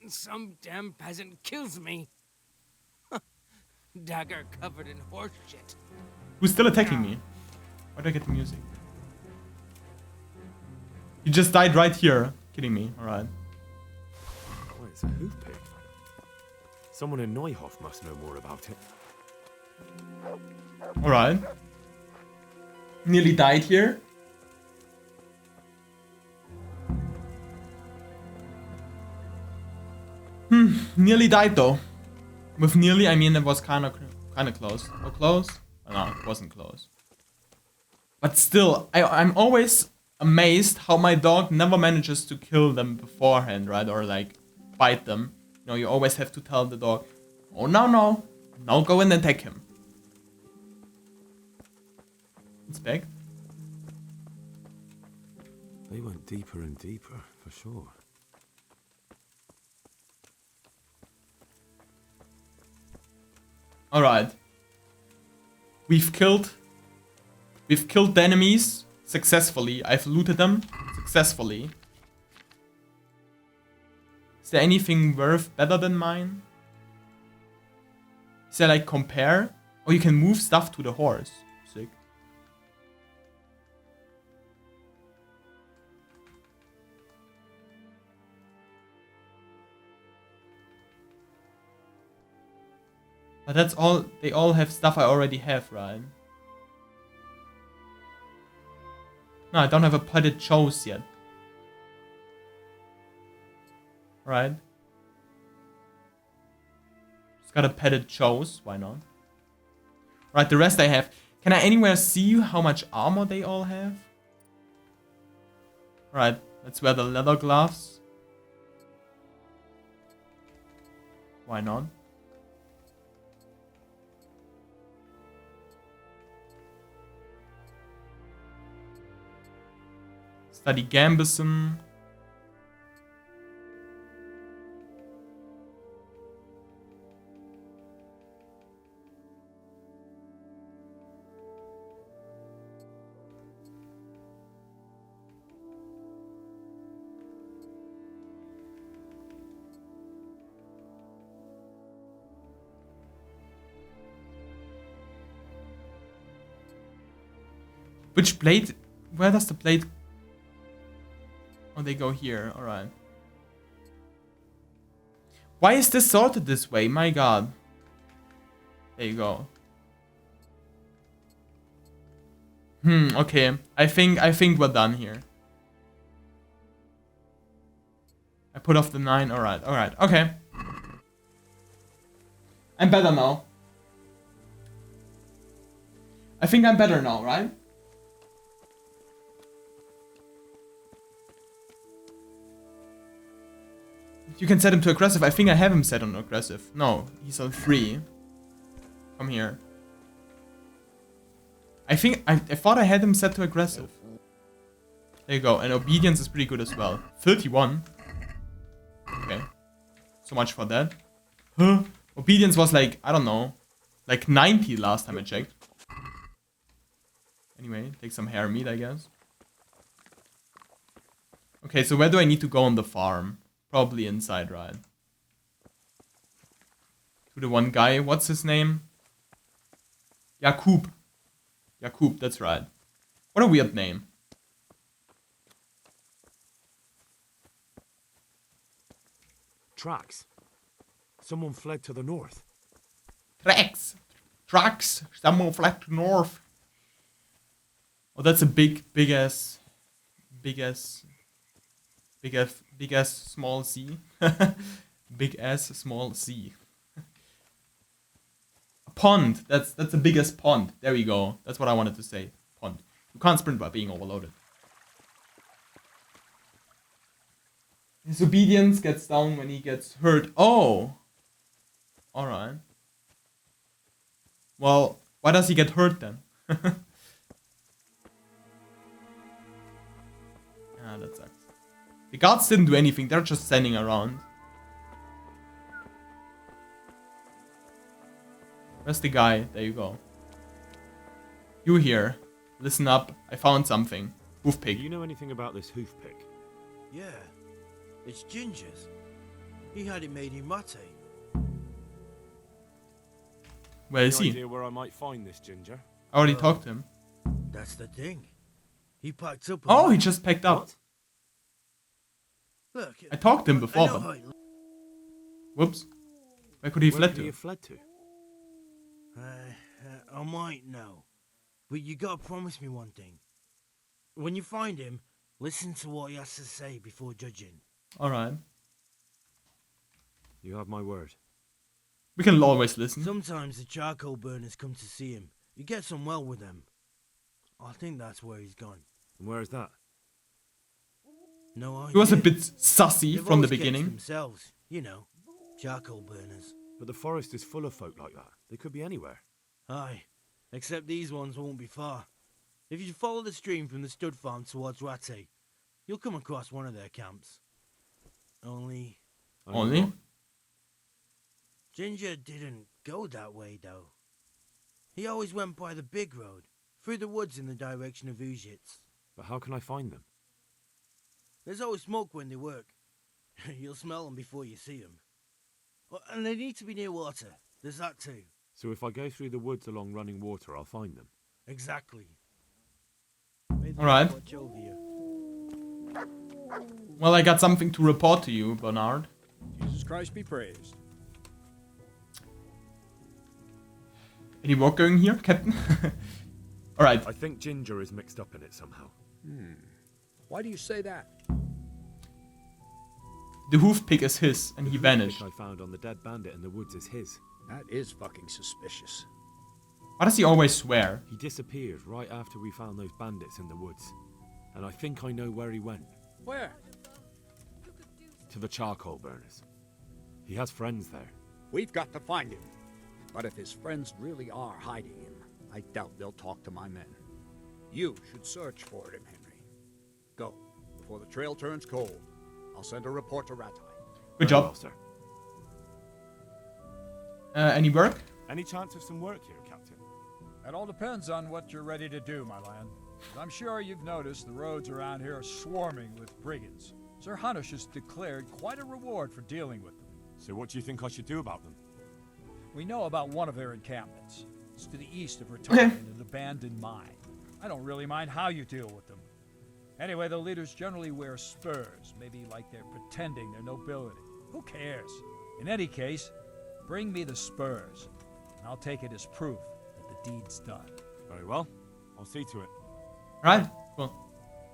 some damn peasant kills me. Dagger covered in horse shit. Who's still attacking me? Where do I get the music? You just died right here. Kidding me. Alright. Oh, it's a hoof pick. Someone in Neuhof must know more about it. Alright. Nearly died here. Nearly died though. With nearly, I mean it was kind of close. How close? Oh, no, it wasn't close. But still, I'm always amazed how my dog never manages to kill them beforehand, right? Or like bite them. You know, you always have to tell the dog, oh no, now go and attack him. Inspect. They went deeper and deeper, for sure. Alright. We've killed the enemies successfully. I've looted them successfully. Is there anything worth better than mine? Is there like compare? Oh, you can move stuff to the horse. Sick. But that's all, they all have stuff I already have, right? No, I don't have a potted chose yet. Right? Just got a petted chose, why not? Right, the rest I have. Can I anywhere see how much armor they all have? Right, let's wear the leather gloves. Why not? Study Gambison. Which blade? Where does the blade? Oh, they go here. Alright. Why is this sorted this way? My god. There you go. Okay. I think we're done here. I put off the 9. Alright, okay. I'm better now. I think I'm better now, right? You can set him to aggressive. I think I have him set on aggressive. No, he's on 3. Come here. I thought I had him set to aggressive. There you go. And obedience is pretty good as well. 31. Okay. So much for that. Huh? Obedience was like, I don't know, like 90 last time I checked. Anyway, take some hare meat, I guess. Okay, so where do I need to go on the farm? Probably inside, right? To the one guy. What's his name? Jakub. Jakub, that's right. What a weird name. Tracks. Someone fled to the north. Tracks. Tracks. Someone fled to north. Oh, that's a big ass small C. Big ass small C. A pond. That's the biggest pond. There we go. That's what I wanted to say. Pond. You can't sprint by being overloaded. His obedience gets down when he gets hurt. Oh! Alright. Well, why does he get hurt then? Ah, that sucks. The guards didn't do anything, they're just standing around. Where's the guy? There you go. You here. Listen up, I found something. Hoof pig. Do you know anything about this hoof pig? Yeah, it's Ginger's. He had it made in Mate. Where is he? Any idea where I might find this Ginger? I already talked to him. That's the thing. He packed up. Oh, he just packed up. Look, I talked to him before. I know how he Whoops. Where could he Where fled could to? he have fled to? I might know. But you gotta promise me one thing. When you find him, listen to what he has to say before judging. Alright. You have my word. We can always listen. Sometimes the charcoal burners come to see him. He gets on well with them. I think that's where he's gone. And where is that? No idea. He was a bit sussy They've from the always kept beginning. themselves, you know, charcoal burners. But the forest is full of folk like that. They could be anywhere. Aye, except these ones won't be far. If you follow the stream from the stud farm towards Ratte, you'll come across one of their camps. Only... Ginger didn't go that way, though. He always went by the big road, through the woods in the direction of Uzhitz. But how can I find them? There's always smoke when they work. You'll smell them before you see them. And they need to be near water. There's that too. So if I go through the woods along running water, I'll find them? Exactly. Alright. Watch over you. Well, I got something to report to you, Bernard. Jesus Christ be praised. Any work going here, Captain? Alright. I think Ginger is mixed up in it somehow. Why do you say that? The hoof pick is his, and he vanished. The hoof pick I found on the dead bandit in the woods is his. That is fucking suspicious. Why does he always swear? He disappeared right after we found those bandits in the woods. And I think I know where he went. Where? To the charcoal burners. He has friends there. We've got to find him. But if his friends really are hiding him, I doubt they'll talk to my men. You should search for him, Henry. Go, before the trail turns cold. I'll send a report to Ratai. Good job. Well, sir. Any work? Any chance of some work here, Captain? It all depends on what you're ready to do, my lad. I'm sure you've noticed the roads around here are swarming with brigands. Sir Hanush has declared quite a reward for dealing with them. So what do you think I should do about them? We know about one of their encampments. It's to the east of Ratai in an abandoned mine. I don't really mind how you deal with them. Anyway, the leaders generally wear spurs, maybe like they're pretending they're nobility. Who cares? In any case, bring me the spurs, and I'll take it as proof that the deed's done. Very well. I'll see to it. Right. Cool.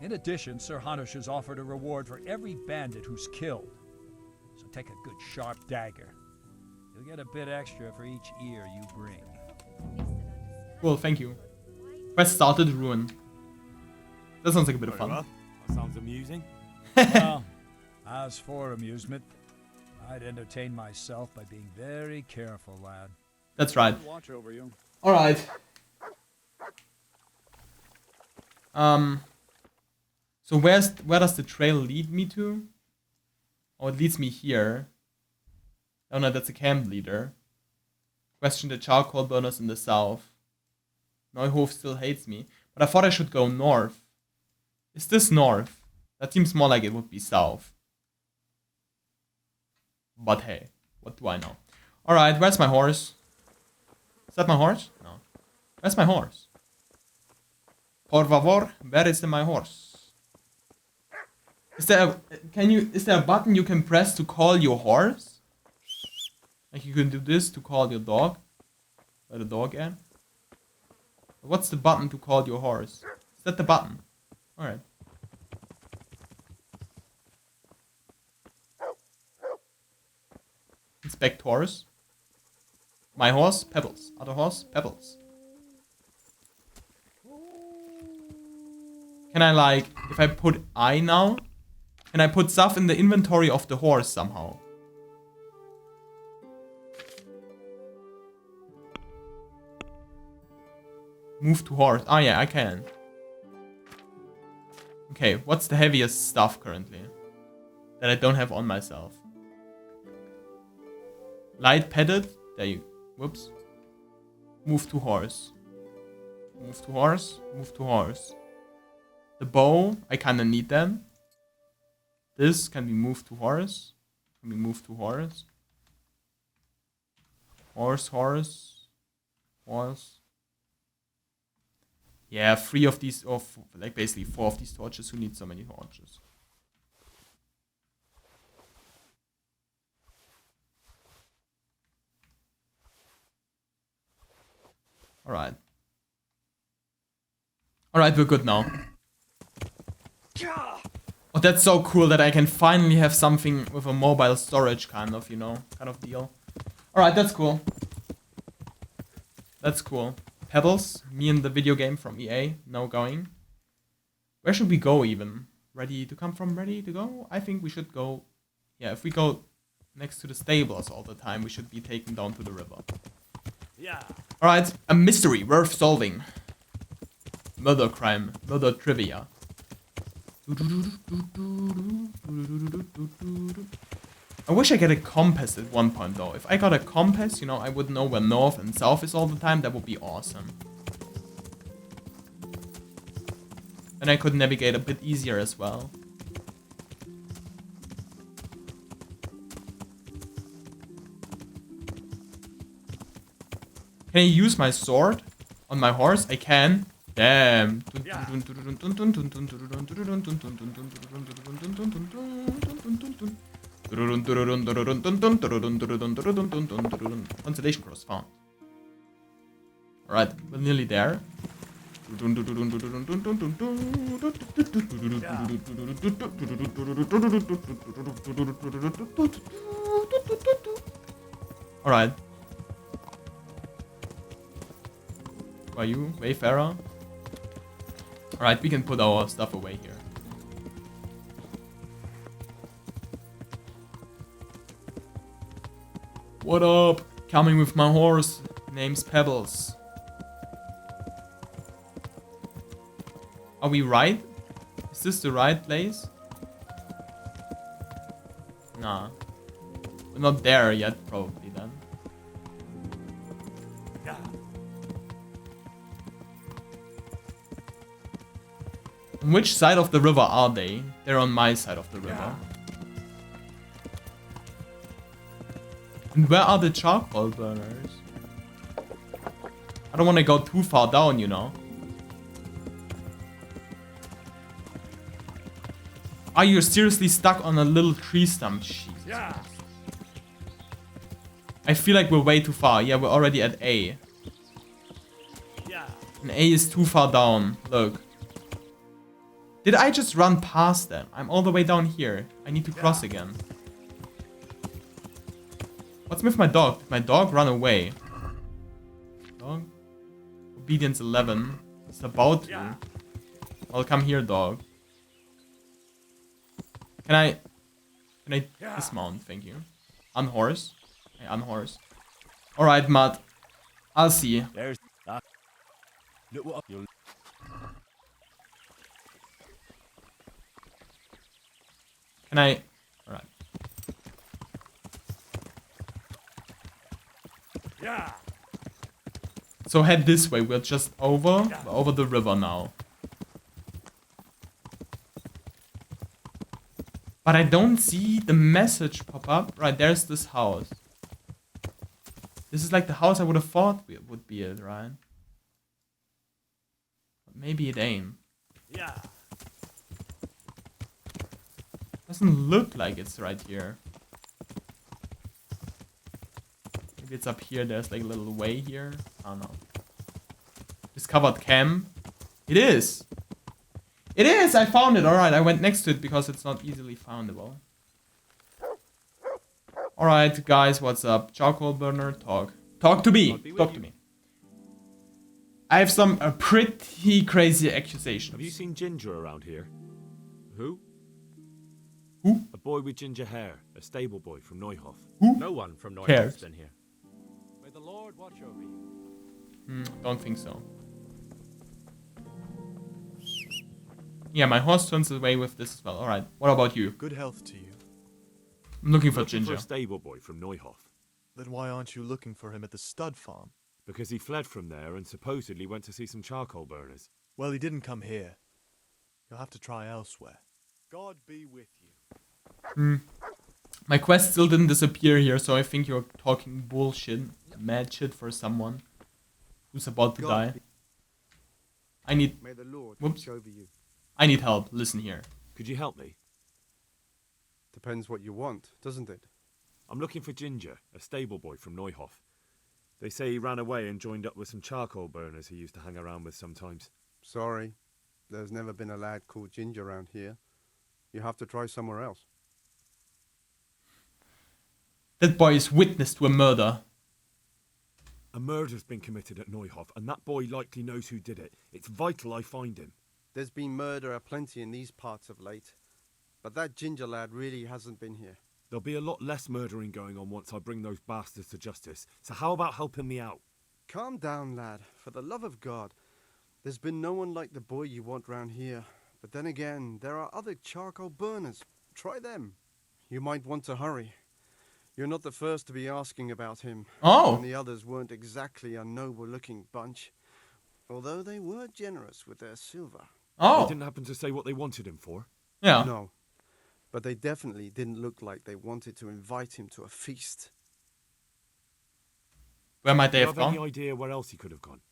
In addition, Sir Hanush has offered a reward for every bandit who's killed. So take a good sharp dagger. You'll get a bit extra for each ear you bring. Cool, thank you. Quest started, ruin. That sounds like a bit of fun. Well, that sounds amusing. Well, as for amusement, I'd entertain myself by being very careful, lad. That's right. Watch over you. Alright. So where does the trail lead me to? Oh, it leads me here. Oh no, that's a camp leader. Question the charcoal burners in the south. Neuhof still hates me, but I thought I should go north. Is this north? That seems more like it would be south. But hey, what do I know? Alright, where's my horse? Is that my horse? No. Where's my horse? Por favor, where is my horse? Is there a button you can press to call your horse? Like you can do this to call your dog? By the dog end? What's the button to call your horse? Is that the button? Alright. Inspect horse. My horse, Pebbles. Other horse, Pebbles. Can I like, if I put I now, can I put stuff in the inventory of the horse somehow? Move to horse. Ah yeah, I can. Okay, what's the heaviest stuff currently? That I don't have on myself. Light padded. There you, whoops. Move to horse. Move to horse, move to horse. The bow, I kinda need them. This can be moved to horse. Can be moved to horse. Horse, horse. Horse. Yeah, 3 of these, or like basically 4 of these torches. Who needs so many torches? Alright. Alright, we're good now. Oh, that's so cool that I can finally have something with a mobile storage kind of, you know, kind of deal. Alright, that's cool. That's cool. Pebbles, me and the video game from EA, now going. Where should we go even? Ready to come from, ready to go? I think we should go... Yeah, if we go next to the stables all the time, we should be taken down to the river. Yeah. Alright, a mystery worth solving. Murder crime, murder trivia. I wish I get a compass at one point though. If I got a compass, you know, I would know where north and south is all the time. That would be awesome. And I could navigate a bit easier as well. Can I use my sword on my horse? I can. Damn. Constellation cross found. Alright, we're nearly there. Alright. Are you Wayfarer? Alright, we can put our stuff away here. What up? Coming with my horse. Name's Pebbles. Are we right? Is this the right place? Nah. We're not there yet, probably then. On which side of the river are they? They're on my side of the river. And where are the charcoal burners? I don't want to go too far down, you know. Are you seriously stuck on a little tree stump? Jesus. Yeah. I feel like we're way too far. Yeah, we're already at A. Yeah. And A is too far down. Look. Did I just run past them? I'm all the way down here. I need to cross again. What's with my dog? Did my dog run away? Dog? Obedience 11. It's about to. Well, come here, dog. Can I dismount? Thank you. Unhorse. I unhorse. Alright, Matt. I'll see. There's look what you'll Can I? Alright. Yeah. So head this way. We're just over the river now. But I don't see the message pop up. Right, there's this house. This is like the house I would have thought would be it, right? But maybe it ain't. Yeah. Doesn't look like it's right here. Maybe it's up here. There's like a little way here. I don't know. Discovered camp. It is. It is! I found it! Alright, I went next to it because it's not easily foundable. Alright, guys, what's up? Charcoal burner, talk. Talk to me! Talk to me. I have some pretty crazy accusations. Have you seen Ginger around here? Who? Who? A boy with ginger hair. A stable boy from Neuhof. Who? No one from Neuhof's Cares? been here. May the Lord watch over you. Don't think so. Yeah, my horse turns away with this as well. Alright, what about you? Good health to you. I'm looking for Looking Ginger. for a stable boy from Neuhof. Then why aren't you looking for him at the stud farm? Because he fled from there and supposedly went to see some charcoal burners. Well, he didn't come here. You'll have to try elsewhere. God be with you. My quest still didn't disappear here, so I think you're talking bullshit. Mad shit for someone who's about to die. I need... May the Lord Whoops. watch over you. I need help. Listen here. Could you help me? Depends what you want, doesn't it? I'm looking for Ginger, a stable boy from Neuhof. They say he ran away and joined up with some charcoal burners he used to hang around with sometimes. Sorry, there's never been a lad called Ginger around here. You have to try somewhere else. That boy is witness to a murder. A murder's been committed at Neuhof, and that boy likely knows who did it. It's vital I find him. There's been murder aplenty in these parts of late, but that ginger lad really hasn't been here. There'll be a lot less murdering going on once I bring those bastards to justice, so how about helping me out? Calm down, lad. For the love of God. There's been no one like the boy you want round here. But then again, there are other charcoal burners. Try them. You might want to hurry. You're not the first to be asking about him. Oh. And the others weren't exactly a noble-looking bunch. Although they were generous with their silver. Oh. They didn't happen to say what they wanted him for? Yeah. No. But they definitely didn't look like they wanted to invite him to a feast. Where might they Do you have have any gone? idea where else he could have gone?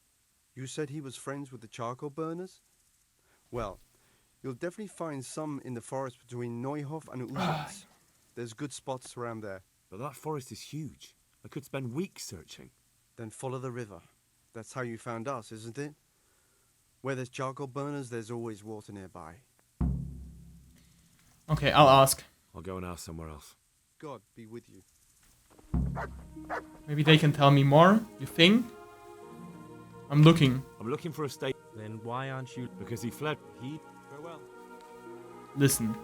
You said he was friends with the charcoal burners? Well, you'll definitely find some in the forest between Neuhof and Uzitz. There's good spots around there. But that forest is huge. I could spend weeks searching. Then follow the river. That's how you found us, isn't it? Where there's charcoal burners, there's always water nearby. Okay, I'll ask. I'll go and ask somewhere else. God be with you. Maybe they can tell me more, you think? I'm looking. I'm looking for a stake. Then why aren't you? Because he fled. Farewell. Listen.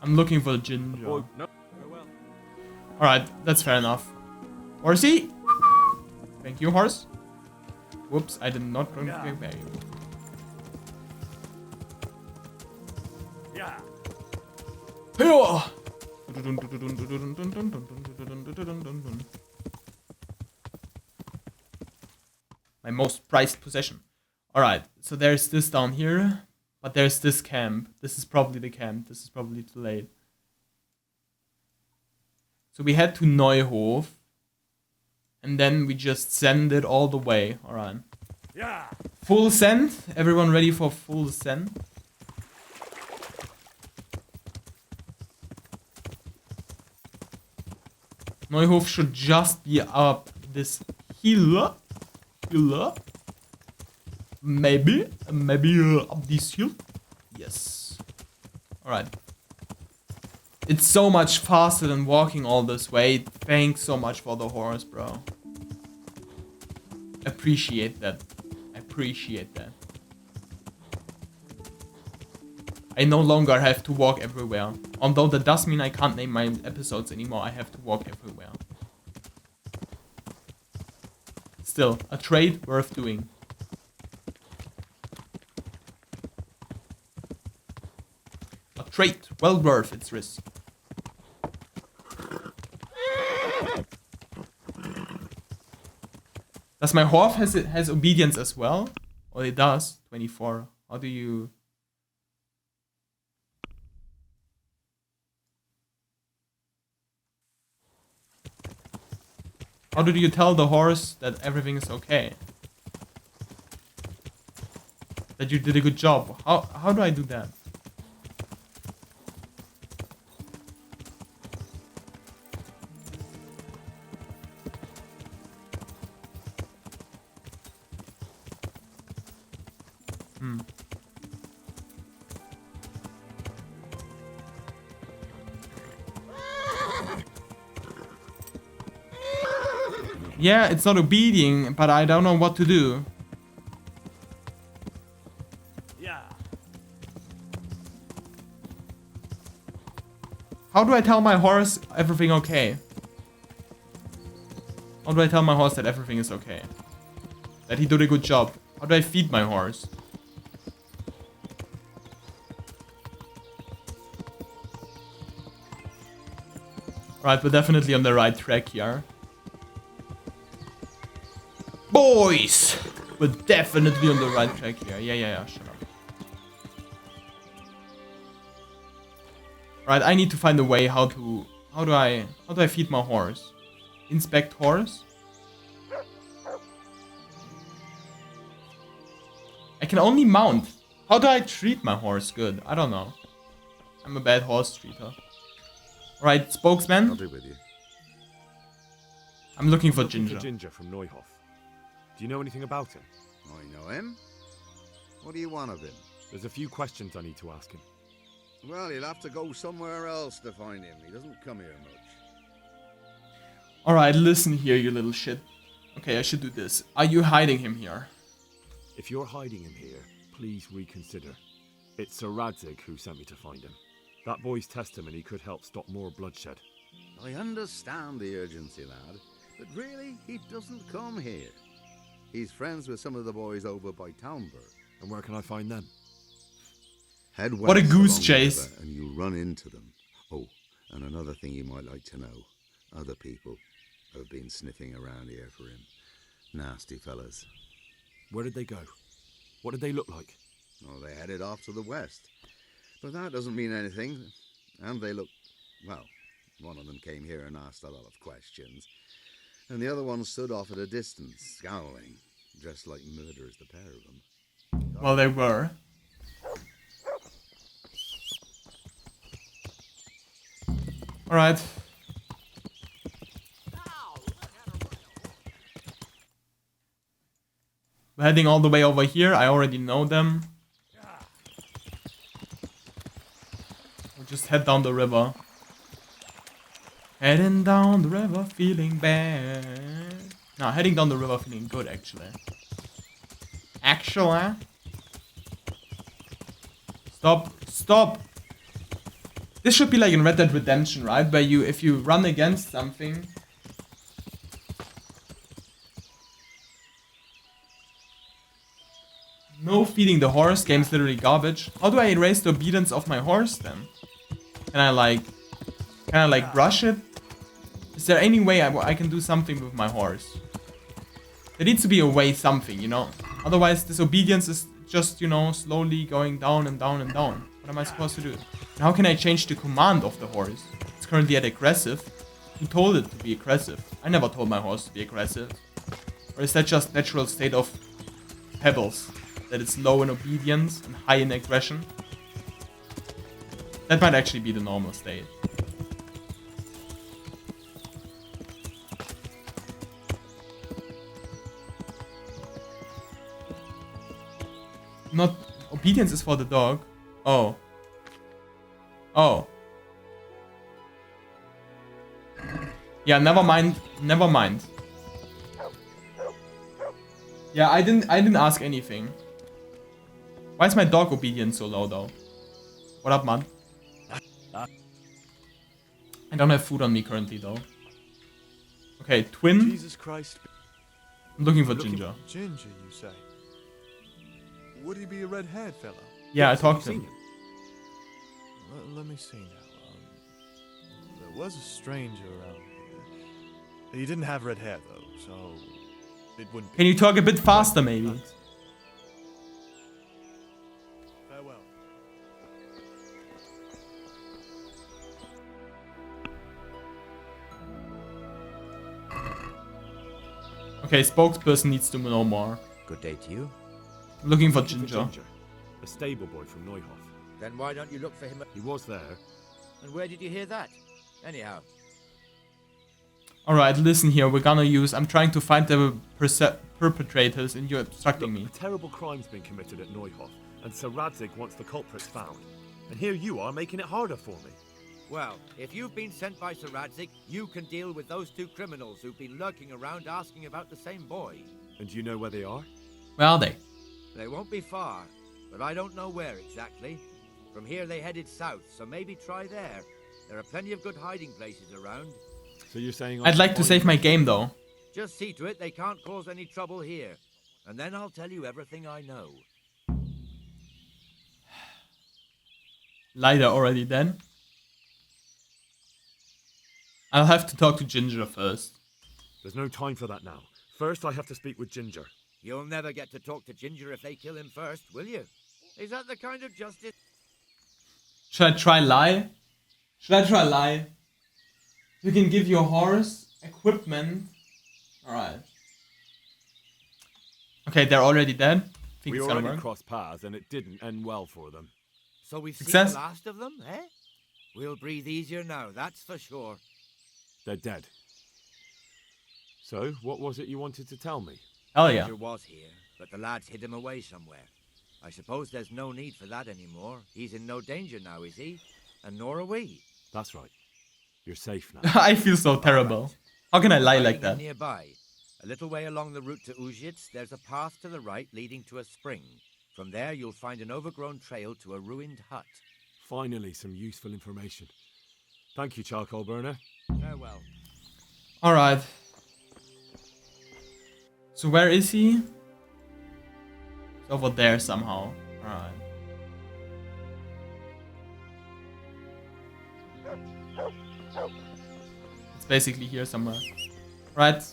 I'm looking for the ginger. Boy, no. Farewell. Alright, that's fair enough. Horsey? Thank you, horse. Whoops, I did not bring Yeah. back. Yeah. Here! My most prized possession. Alright, so there's this down here. But there's this camp. This is probably the camp. This is probably too late. So we head to Neuhof. And then we just send it all the way. Alright. Yeah. Full send. Everyone ready for full send? Neuhof should just be up this hill. Maybe up this hill. Yes. Alright. It's so much faster than walking all this way. Thanks so much for the horse, bro. Appreciate that. Appreciate that. I no longer have to walk everywhere. Although that does mean I can't name my episodes anymore. I have to walk everywhere. Still, a trade worth doing. A trade well worth its risk. Does my horse has obedience as well? Or it does? 24. How do you... How do you tell the horse that everything is okay? That you did a good job? How do I do that? Yeah, it's not obedient, but I don't know what to do. Yeah. How do I tell my horse everything okay? How do I tell my horse that everything is okay? That he did a good job? How do I feed my horse? Right, we're definitely on the right track here. Boys! We're definitely on the right track here. Yeah, shut up. Right, I need to find a way how do I feed my horse? Inspect horse? I can only mount. How do I treat my horse good? I don't know. I'm a bad horse treater. Right, spokesman? I'll be with you. I'm looking for Ginger. Ginger from Neuhof. Do you know anything about him? I know him. What do you want of him? There's a few questions I need to ask him. Well, he'll have to go somewhere else to find him. He doesn't come here much. Alright, listen here, you little shit. Okay, I should do this. Are you hiding him here? If you're hiding him here, please reconsider. It's Sir Radzig who sent me to find him. That boy's testimony could help stop more bloodshed. I understand the urgency, lad, but really, he doesn't come here. He's friends with some of the boys over by Townburg. And where can I find them? Head west What a goose along the chase. river and you'll run into them. Oh, and another thing you might like to know. Other people have been sniffing around here for him. Nasty fellas. Where did they go? What did they look like? Oh, they headed off to the west. But that doesn't mean anything. And they look... Well, one of them came here and asked a lot of questions. And the other one stood off at a distance, scowling. Dressed like murderers, the pair of them. Well, they were. Alright. We're heading all the way over here. I already know them. We'll just head down the river. Heading down the river, feeling bad. No, heading down the river, feeling good, actually. Stop. Stop. This should be like in Red Dead Redemption, right? Where you, if you run against something... No feeding the horse. Game's literally garbage. How do I erase the obedience of my horse then? Can I like brush it? Is there any way I can do something with my horse? There needs to be a way something, you know? Otherwise this obedience is just, you know, slowly going down and down and down. What am I supposed to do? And how can I change the command of the horse? It's currently at aggressive. Who told it to be aggressive? I never told my horse to be aggressive. Or is that just natural state of pebbles? That it's low in obedience and high in aggression? That might actually be the normal state. Not... Obedience is for the dog. Oh. Oh. Yeah, never mind. Never mind. Yeah, I didn't ask anything. Why is my dog obedience so low though? What up, man? I don't have food on me currently though. Okay, twin. Jesus Christ. I'm looking for Ginger. Ginger, you say? Would he be a red-haired fellow? Yeah, I talked to him. Let me see now. There was a stranger around here. He didn't have red hair though, so it wouldn't. Can you talk a bit faster, maybe? Farewell. Okay, spokesperson needs to know more. Good day to you. I'm looking for Ginger. A stable boy from Neuhof. Then why don't you look for him? He was there. And where did you hear that? Anyhow. Alright, listen here. We're gonna use... I'm trying to find the perpetrators and you're obstructing me. A terrible crime's been committed at Neuhof, and Sir Radzig wants the culprits found. And here you are making it harder for me. Well, if you've been sent by Sir Radzig, you can deal with those two criminals who've been lurking around asking about the same boy. And do you know where they are? Where are they? They won't be far, but I don't know where exactly. From here they headed south, so maybe try there. There are plenty of good hiding places around. So you're saying... I'd like to save my game though. Just see to it they can't cause any trouble here. And then I'll tell you everything I know. Lighter already then. I'll have to talk to Ginger first. There's no time for that now. First I have to speak with Ginger. You'll never get to talk to Ginger if they kill him first, will you? Is that the kind of justice... Should I try lie? Should I try lie? You can give your horse equipment. Alright. Okay, they're already dead. Think We it's gonna already work. crossed paths and it didn't end well for them. So we've Success. seen the last of them, eh? We'll breathe easier now, that's for sure. They're dead. So, what was it you wanted to tell me? Hell yeah. Ginger was here, but the lads hid him away somewhere. I suppose there's no need for that anymore. He's in no danger now, is he? And nor are we. That's right. You're safe now. I feel so terrible. How can I lie like that? Nearby, a little way along the route to Uzhitz, there's a path to the right leading to a spring. From there, you'll find an overgrown trail to a ruined hut. Finally, some useful information. Thank you, charcoal burner. Farewell. Alright. So where is he? He's over there somehow. Alright. It's basically here somewhere. Right.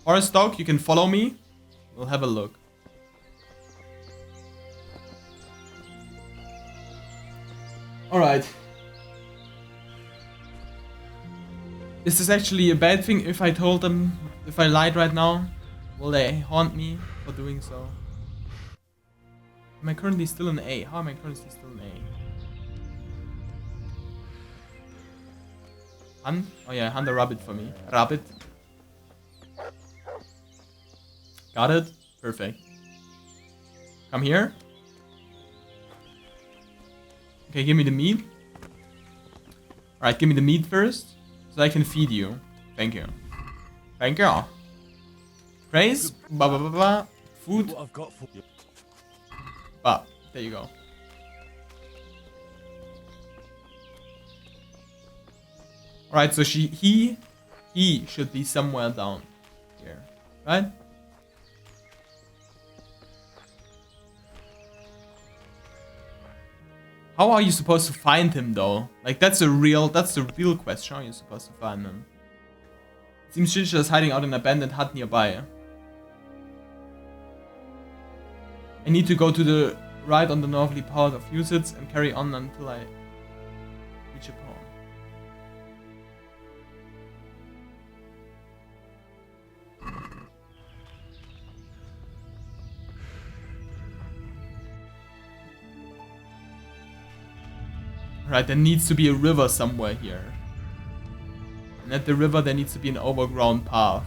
Forest dog, you can follow me. We'll have a look. Alright. Is this actually a bad thing if I told them, if I lied right now? Will they haunt me for doing so? Am I currently still in A? How am I currently still in A? Hunt? Oh yeah, hunt a rabbit for me. Rabbit. Got it? Perfect. Come here. Okay, give me the meat. Alright, give me the meat first. So I can feed you. Thank you. Thank you. Praise. Ba ba ba ba. Food. What I've got for you. Ah, there you go. Alright, so he should be somewhere down here, right? How are you supposed to find him though? Like that's the real question. How are you supposed to find him? It seems Ginger is hiding out in an abandoned hut nearby. I need to go to the right on the northerly part of Uzhitz and carry on until I reach a pawn. Right, there needs to be a river somewhere here. And at the river there needs to be an overgrown path.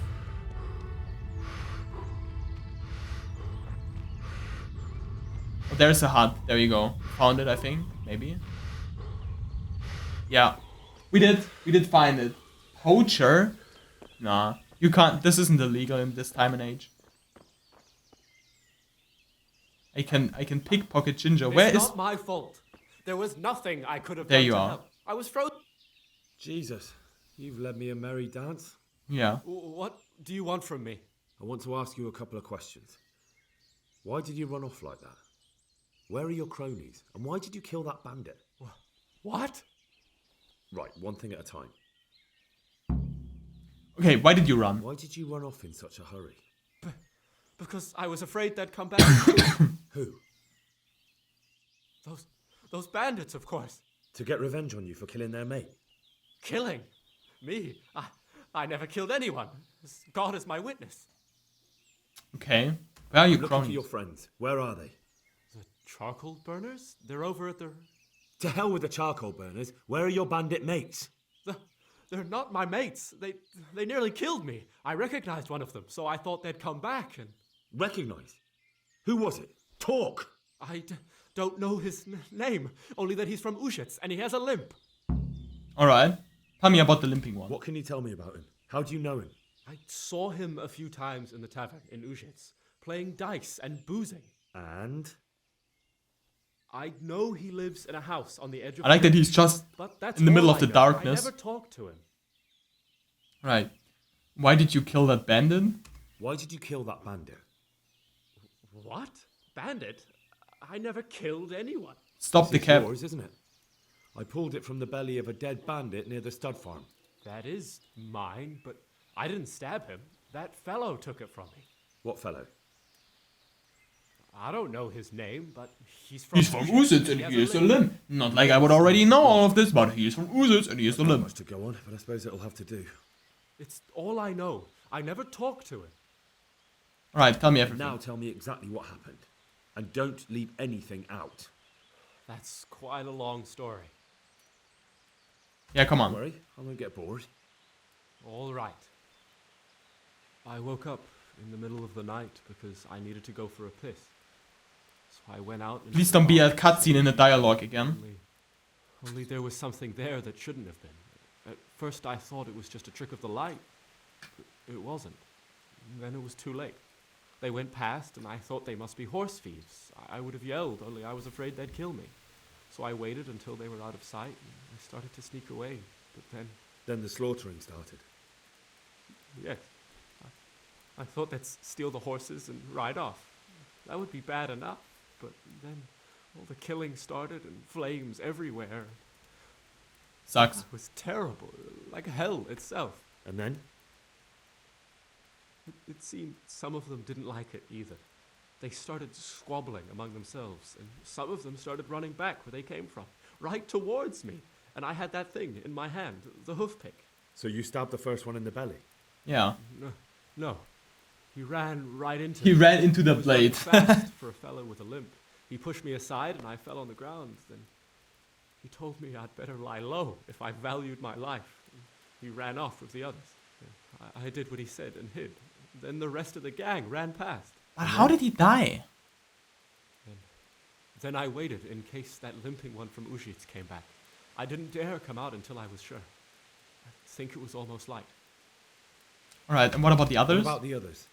Oh, there's a hut. There you go. Found it, I think. Maybe. Yeah. We did find it. Poacher? Nah. You can't. This isn't illegal in this time and age. I can pickpocket Ginger. Where is... It's not my fault. There was nothing I could have There done you to are. help. I was frozen. Jesus, you've led me a merry dance. Yeah. What do you want from me? I want to ask you a couple of questions. Why did you run off like that? Where are your cronies? And why did you kill that bandit? What? Right, one thing at a time. Okay, why did you run? Why did you run off in such a hurry? Because I was afraid they'd come back. Who? Those bandits, of course. To get revenge on you for killing their mate? Killing? Me? I never killed anyone. God is my witness. Okay. Where are you looking cronies? for your friends. Where are they? The charcoal burners? They're over at the... To hell with the charcoal burners. Where are your bandit mates? They're not my mates. They nearly killed me. I recognized one of them, so I thought they'd come back and... Recognized? Who was it? Talk! Don't know his name, only that he's from Uzhitz and he has a limp. Alright. Tell me about the limping one. What can you tell me about him? How do you know him? I saw him a few times in the tavern in Uzhitz, playing dice and boozing. And? I know he lives in a house on the edge of... I like that he's just but that's in the middle all of the I know. darkness. I never talked to him. Right. Why did you kill that bandit? Why did you kill that bandit? What? Bandit? I never killed anyone. Stop the cab. Yours, isn't it? I pulled it from the belly of a dead bandit near the stud farm. That is mine, but I didn't stab him. That fellow took it from me. What fellow? I don't know his name, but he's from Uzhitz and he is a limp. Not like I would already know all of this, but he is from Uzhitz and he is a Not limp. much to go on, but I suppose it'll have to do. It's all I know. I never talked to him. Alright, tell me everything. Now tell me exactly what happened. And don't leave anything out. That's quite a long story. Yeah, come on. Don't worry, I won't get bored. All right. I woke up in the middle of the night because I needed to go for a piss. I went out. Please don't be a cutscene in a dialogue again. Only there was something there that shouldn't have been. At first I thought it was just a trick of the light. It wasn't. Then it was too late. They went past and I thought they must be horse thieves. I would have yelled, only I was afraid they'd kill me. So I waited until they were out of sight and I started to sneak away. But then... Then the slaughtering started. Yes. I thought they'd steal the horses and ride off. That would be bad enough. But then all the killing started and flames everywhere. Sucks. It was terrible, like hell itself. And then? It seemed some of them didn't like it either. They started squabbling among themselves, and some of them started running back where they came from, right towards me. And I had that thing in my hand, the hoof pick. So you stabbed the first one in the belly? Yeah. No. He ran right into He me. ran into the He was blade. running fast for a fellow with a limp. He pushed me aside and I fell on the ground. Then he told me I'd better lie low if I valued my life. He ran off with the others. I did what he said and hid. Then the rest of the gang ran past. But how did he die? Then I waited in case that limping one from Ujits came back. I didn't dare come out until I was sure. I think it was almost light. Alright, and what about the others? What about the others?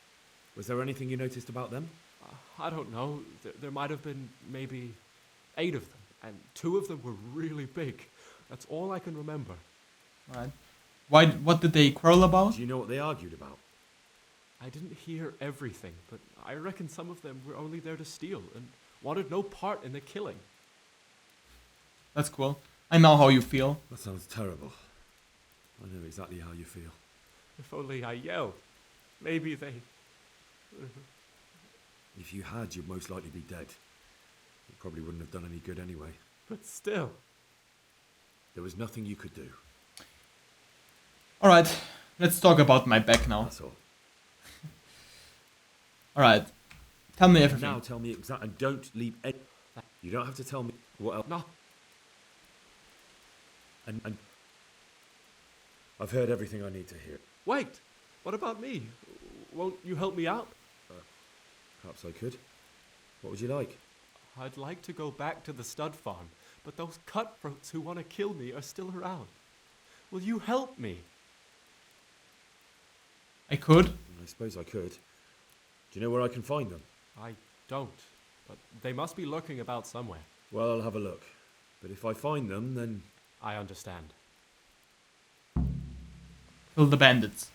Was there anything you noticed about them? I don't know. There might have been maybe 8 of them, and 2 of them were really big. That's all I can remember. Alright. What did they quarrel about? Do you know what they argued about? I didn't hear everything, but I reckon some of them were only there to steal and wanted no part in the killing. That's cool. I know how you feel. That sounds terrible. I know exactly how you feel. If only I yelled. Maybe they... If you had, you'd most likely be dead. It probably wouldn't have done any good anyway. But still. There was nothing you could do. Alright, let's talk about my back now. That's all. Alright, tell me everything. Now tell me exactly, and don't leave any... You don't have to tell me what else. No. And I've heard everything I need to hear. Wait, what about me? Won't you help me out? Perhaps I could. What would you like? I'd like to go back to the stud farm, but those cutthroats who want to kill me are still around. Will you help me? I could. I suppose I could. Do you know where I can find them? I don't, but they must be lurking about somewhere. Well, I'll have a look. But if I find them, then... I understand. Kill the bandits.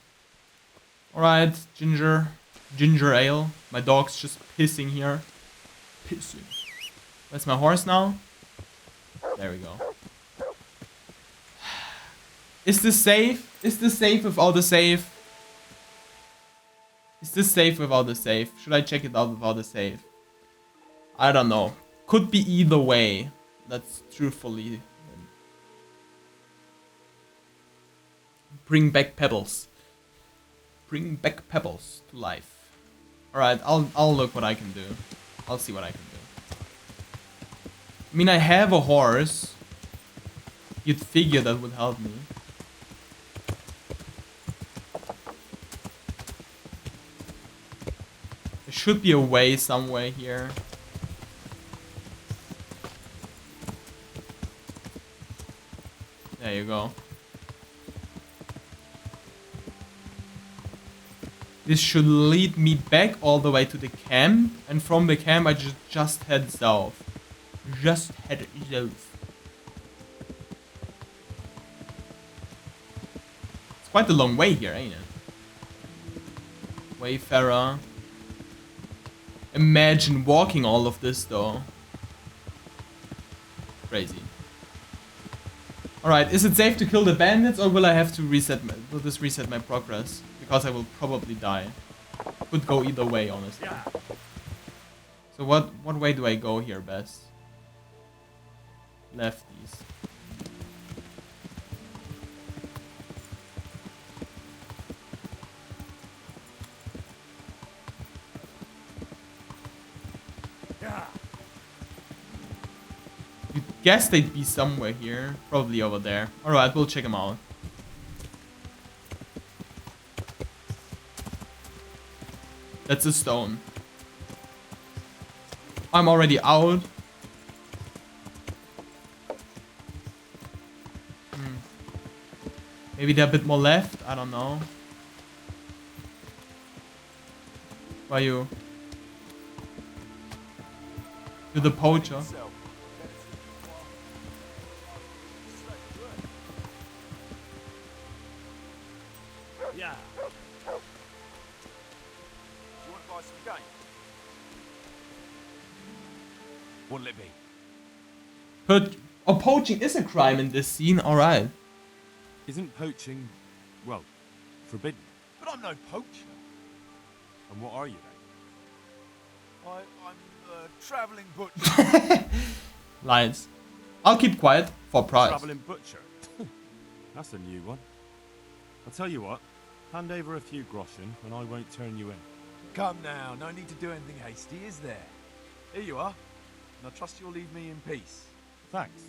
Alright, ginger ale. My dog's just pissing here. Pissing. Where's my horse now? There we go. Is this safe? Is this safe without the save? Is this safe without the save? Should I check it out without the save? I don't know. Could be either way. That's truthfully. Bring back pebbles. Bring back pebbles to life. Alright, I'll look what I can do. I'll see what I can do. I mean, I have a horse. You'd figure that would help me. There should be a way somewhere here. There you go. This should lead me back all the way to the camp, and from the camp I just head south. Just head south. It's quite a long way here, ain't it? Wayfarer. Imagine walking all of this though. Crazy. Alright, is it safe to kill the bandits, or will I have to reset will this reset my progress? Because I will probably die. Could go either way, honestly. So what way do I go here best? Lefties. You'd guess they'd be somewhere here. Probably over there. Alright, we'll check them out. That's a stone. I'm already out. Maybe there are a bit more left. I don't know. Why you? You're the poacher. Yeah. Do you want to buy some game? What'll it be? But poaching is a crime in this scene. All right. Isn't poaching, well, forbidden? But I'm no poacher. And what are you then? I'm a travelling butcher. Lies. I'll keep quiet for price. Travelling butcher. That's a new one. I'll tell you what. Hand over a few groschen, and I won't turn you in. Come now, no need to do anything hasty, is there? Here you are. And I trust you'll leave me in peace. Thanks.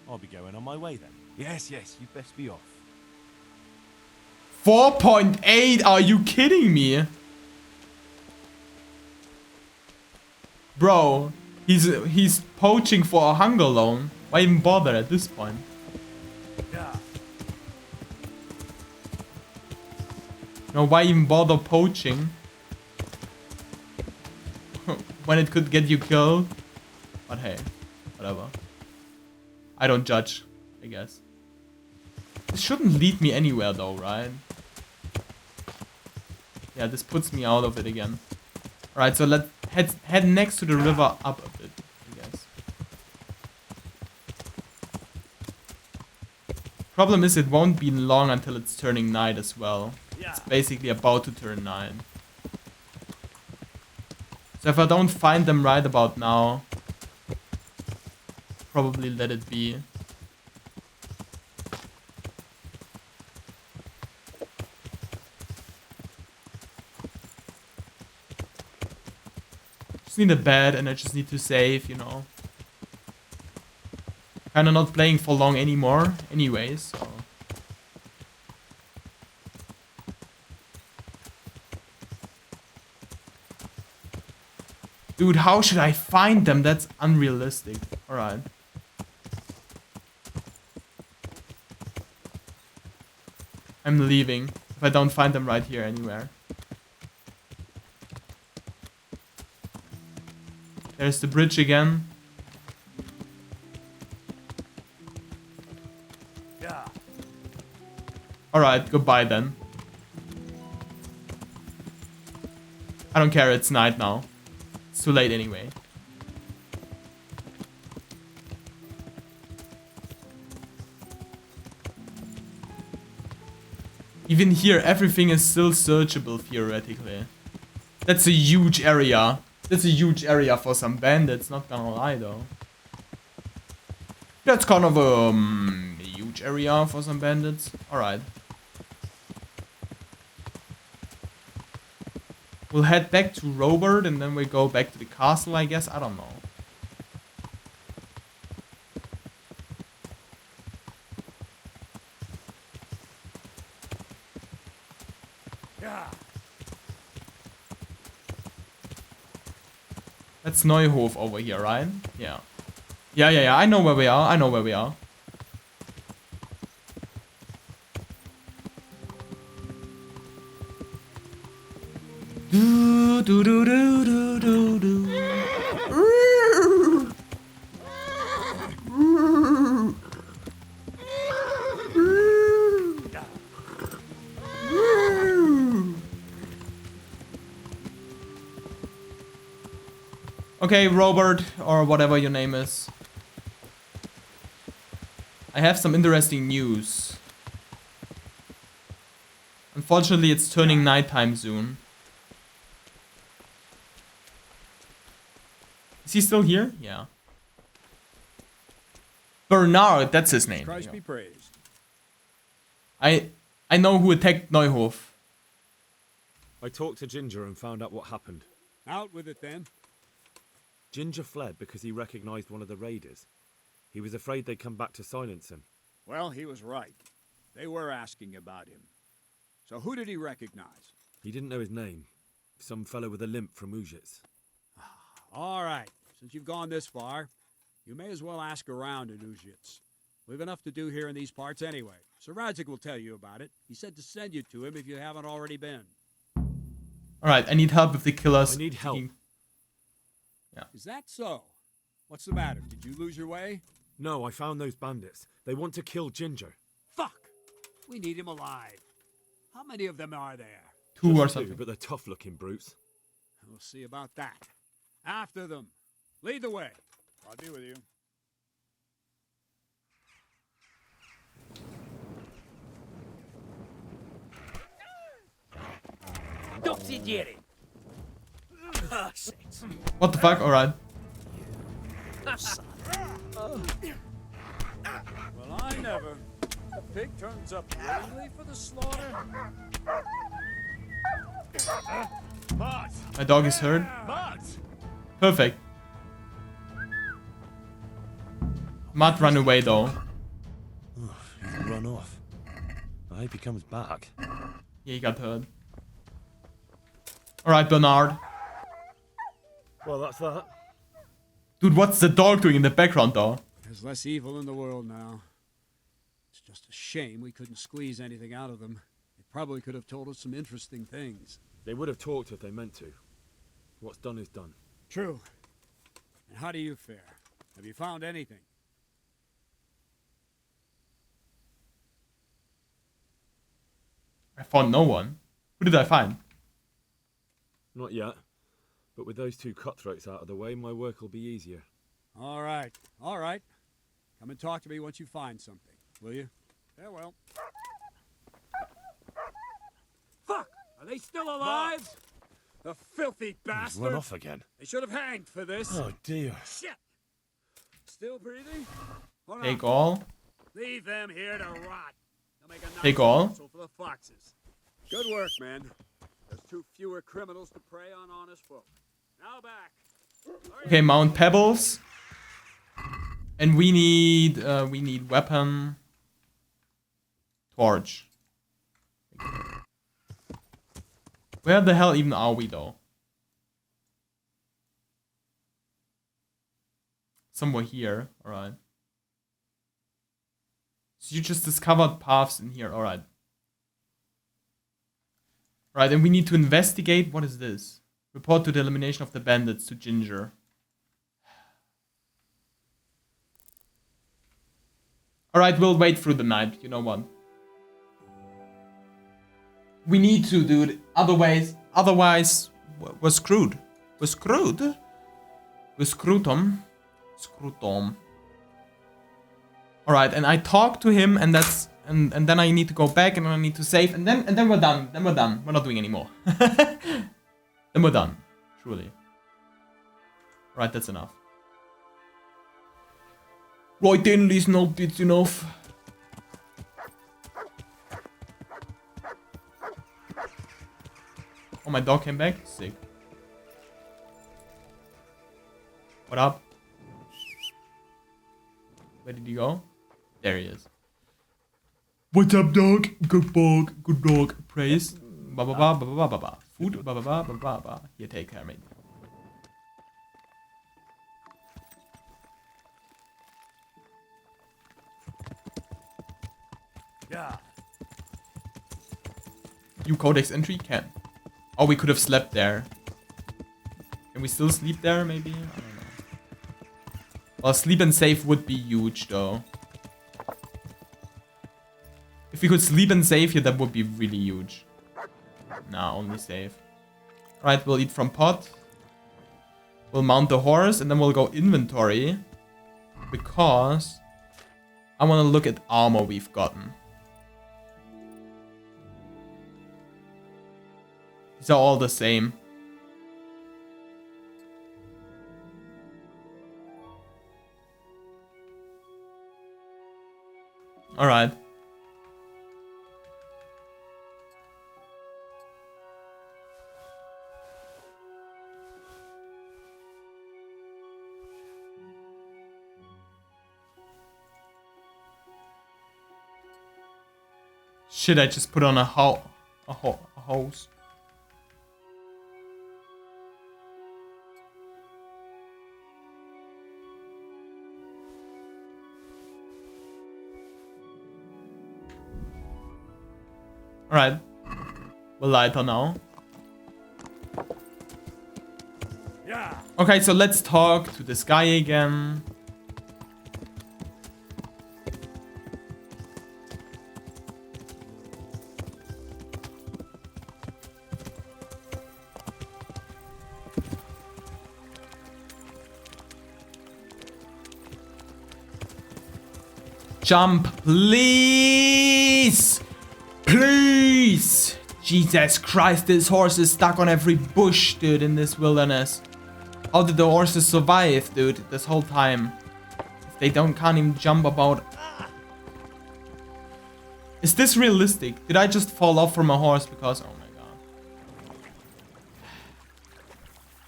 I'll be going on my way then. Yes, you'd best be off. 4.8? Are you kidding me? Bro, he's poaching for a hunger loan. Why even bother at this point? Yeah. No, why even bother poaching? When it could get you killed? But hey, whatever. I don't judge, I guess. This shouldn't lead me anywhere though, right? Yeah, this puts me out of it again. Alright, so let's head next to the river up a bit, I guess. Problem is it won't be long until it's turning night as well. It's basically about to turn 9. So if I don't find them right about now, probably let it be. Just need a bed and I just need to save, you know. Kinda not playing for long anymore anyways, so. Dude, how should I find them? That's unrealistic. Alright. I'm leaving if I don't find them right here anywhere. There's the bridge again. Yeah. Alright, goodbye then. I don't care, it's night now. It's too late anyway. Even here, everything is still searchable, theoretically. That's a huge area. That's a huge area for some bandits, not gonna lie though. That's kind of a huge area for some bandits. Alright. We'll head back to Robert and then we go back to the castle, I guess. I don't know. Yeah. That's Neuhof over here, right? Yeah. Yeah. I know where we are. I know where we are. Do do do do do do do. Okay, Robert, or whatever your name is. I have some interesting news. Unfortunately, it's turning nighttime soon. Is he still here? Yeah. Bernard, that's his name. Christ be praised. I know who attacked Neuhof. I talked to Ginger and found out what happened. Out with it then. Ginger fled because he recognized one of the raiders. He was afraid they'd come back to silence him. Well, he was right. They were asking about him. So who did he recognize? He didn't know his name. Some fellow with a limp from Ujits. All right. since you've gone this far, you may as well ask around in Uzhitz. We've enough to do here in these parts anyway. Sir Radzik will tell you about it. He said to send you to him if you haven't already been. Alright, I need help with the killers. I need help. Yeah. Is that so? What's the matter? Did you lose your way? No, I found those bandits. They want to kill Ginger. Fuck! We need him alive. How many of them are there? 2 or Just something. 2, but they're tough-looking brutes. We'll see about that. After them. Lead the way. I'll be with you. What the fuck? Alright. Well, I never. The pig turns up willingly for the slaughter. My dog is hurt. Perfect. Matt ran away though. He can run off. I hope he comes back. Yeah, he got hurt. Alright, Bernard. Well, that's that. Dude, what's the dog doing in the background though? There's less evil in the world now. It's just a shame we couldn't squeeze anything out of them. They probably could have told us some interesting things. They would have talked if they meant to. What's done is done. True. And how do you fare? Have you found anything? I found no one. Who did I find? Not yet. But with those 2 cutthroats out of the way, my work will be easier. All right. All right. Come and talk to me once you find something, will you? Farewell. Fuck! Are they still alive? The filthy bastards! Run off again. They should have hanged for this. Oh dear. Shit! Still breathing? Hold Take on. all. Leave them here to rot. They'll make a nice Take all. morsel for the foxes. Good work, man. There's 2 fewer criminals to prey on honest folk. Now back. Okay, Mount Pebbles. And we need weapon. Torch. Where the hell even are we though? Somewhere here, alright. So you just discovered paths in here, alright. Right, and we need to investigate. What is this? Report to the elimination of the bandits to Ginger. Alright, we'll wait through the night. You know what? We need to, dude. Otherwise, we're screwed. We're screwed. We're screwed-om. Screwed-om. Alright, and I talked to him, and that's... And then I need to go back, and then I need to save, and then we're done. Then we're done. We're not doing anymore. Then we're done. Truly. Right, that's enough. Right then, listen up, it's enough. Oh, my dog came back? Sick. What up? Where did he go? There he is. What's up, dog? Good dog, good dog. Praise. Ba ba ba ba ba ba ba. Food. Ba ba ba ba ba ba. Here, take care, mate. Yeah. New codex entry? Can. Oh, we could have slept there. Can we still sleep there, maybe? I don't know. Well, sleep and save would be huge, though. If we could sleep and save here, that would be really huge. Nah, only save. Alright, we'll eat from pot. We'll mount the horse, and then we'll go inventory. Because I want to look at armor we've gotten. These are all the same. Alright. Shit, I just put on a hose. Alright. We're lighter now. Yeah. Okay, so let's talk to this guy again. Jump, please! Please! Jesus Christ, this horse is stuck on every bush, dude, in this wilderness. How did the horses survive, dude, this whole time? If they can't even jump about. Is this realistic? Did I just fall off from a horse because... Oh my god.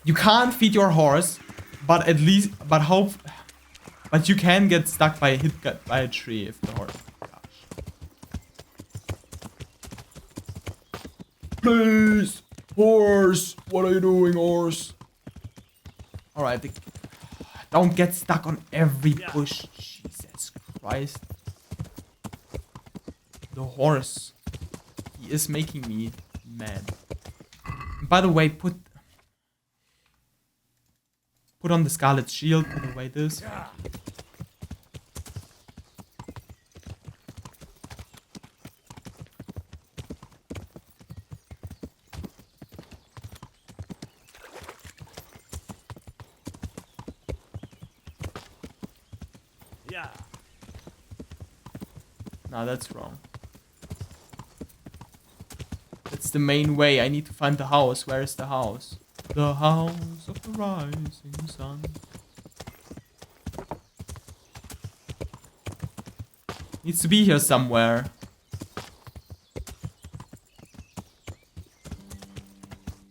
You can't feed your horse, but at least... But you can get stuck by a tree if the horse... Please! Horse! What are you doing, horse? Alright. Don't get stuck on every bush. Jesus Christ. The horse. He is making me mad. And by the way, put on the Scarlet Shield. Put away this. No, that's wrong. That's the main way. I need to find the house. Where is the house? The house of the rising sun. Needs to be here somewhere.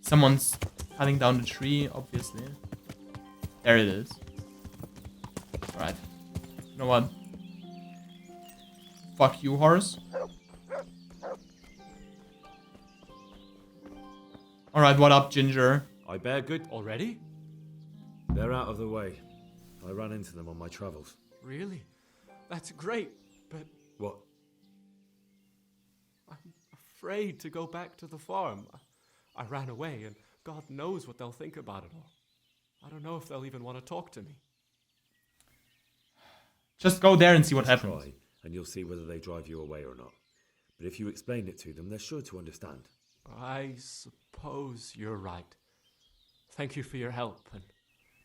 Someone's cutting down the tree, obviously. There it is. Alright. You know what? Fuck you, horse. Alright, what up, Ginger? I bear good already? They're out of the way. I ran into them on my travels. Really? That's great, but... What? I'm afraid to go back to the farm. I ran away, and God knows what they'll think about it all. I don't know if they'll even want to talk to me. Just go there and see what happens. Try, and you'll see whether they drive you away or not. But if you explain it to them, they're sure to understand. I suppose you're right. Thank you for your help, and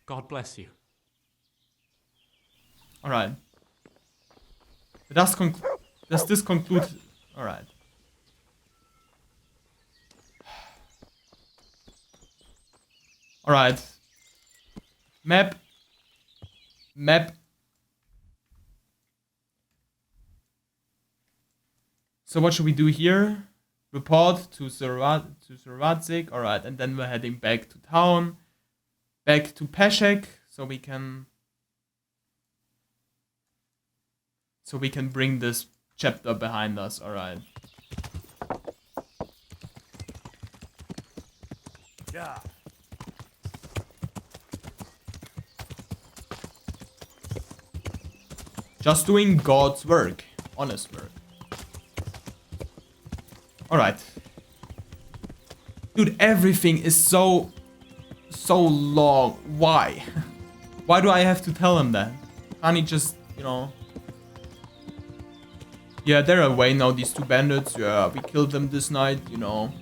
God bless you. Alright. Does this conclude... Alright. Alright. Map. So what should we do here? Report to Radzik. Alright, and then we're heading back to town. Back to Peshek, so we can bring this chapter behind us. Alright. Yeah. Just doing God's work. Honest work. Alright. Dude, everything is so long. Why? Why do I have to tell him that? Can't he just, you know... Yeah, they're away now, these two bandits. Yeah, we killed them this night, you know.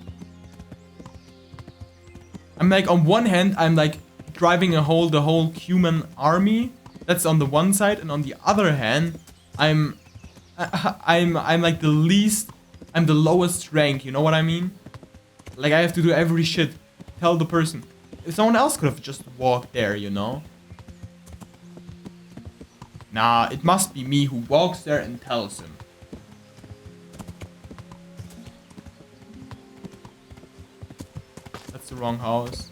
I'm like, on one hand, I'm like driving the whole human army. That's on the one side, and on the other hand, I'm like the least, I'm the lowest rank, you know what I mean? Like I have to do every shit. Tell the person. If someone else could have just walked there, you know? Nah, it must be me who walks there and tells him. That's the wrong house.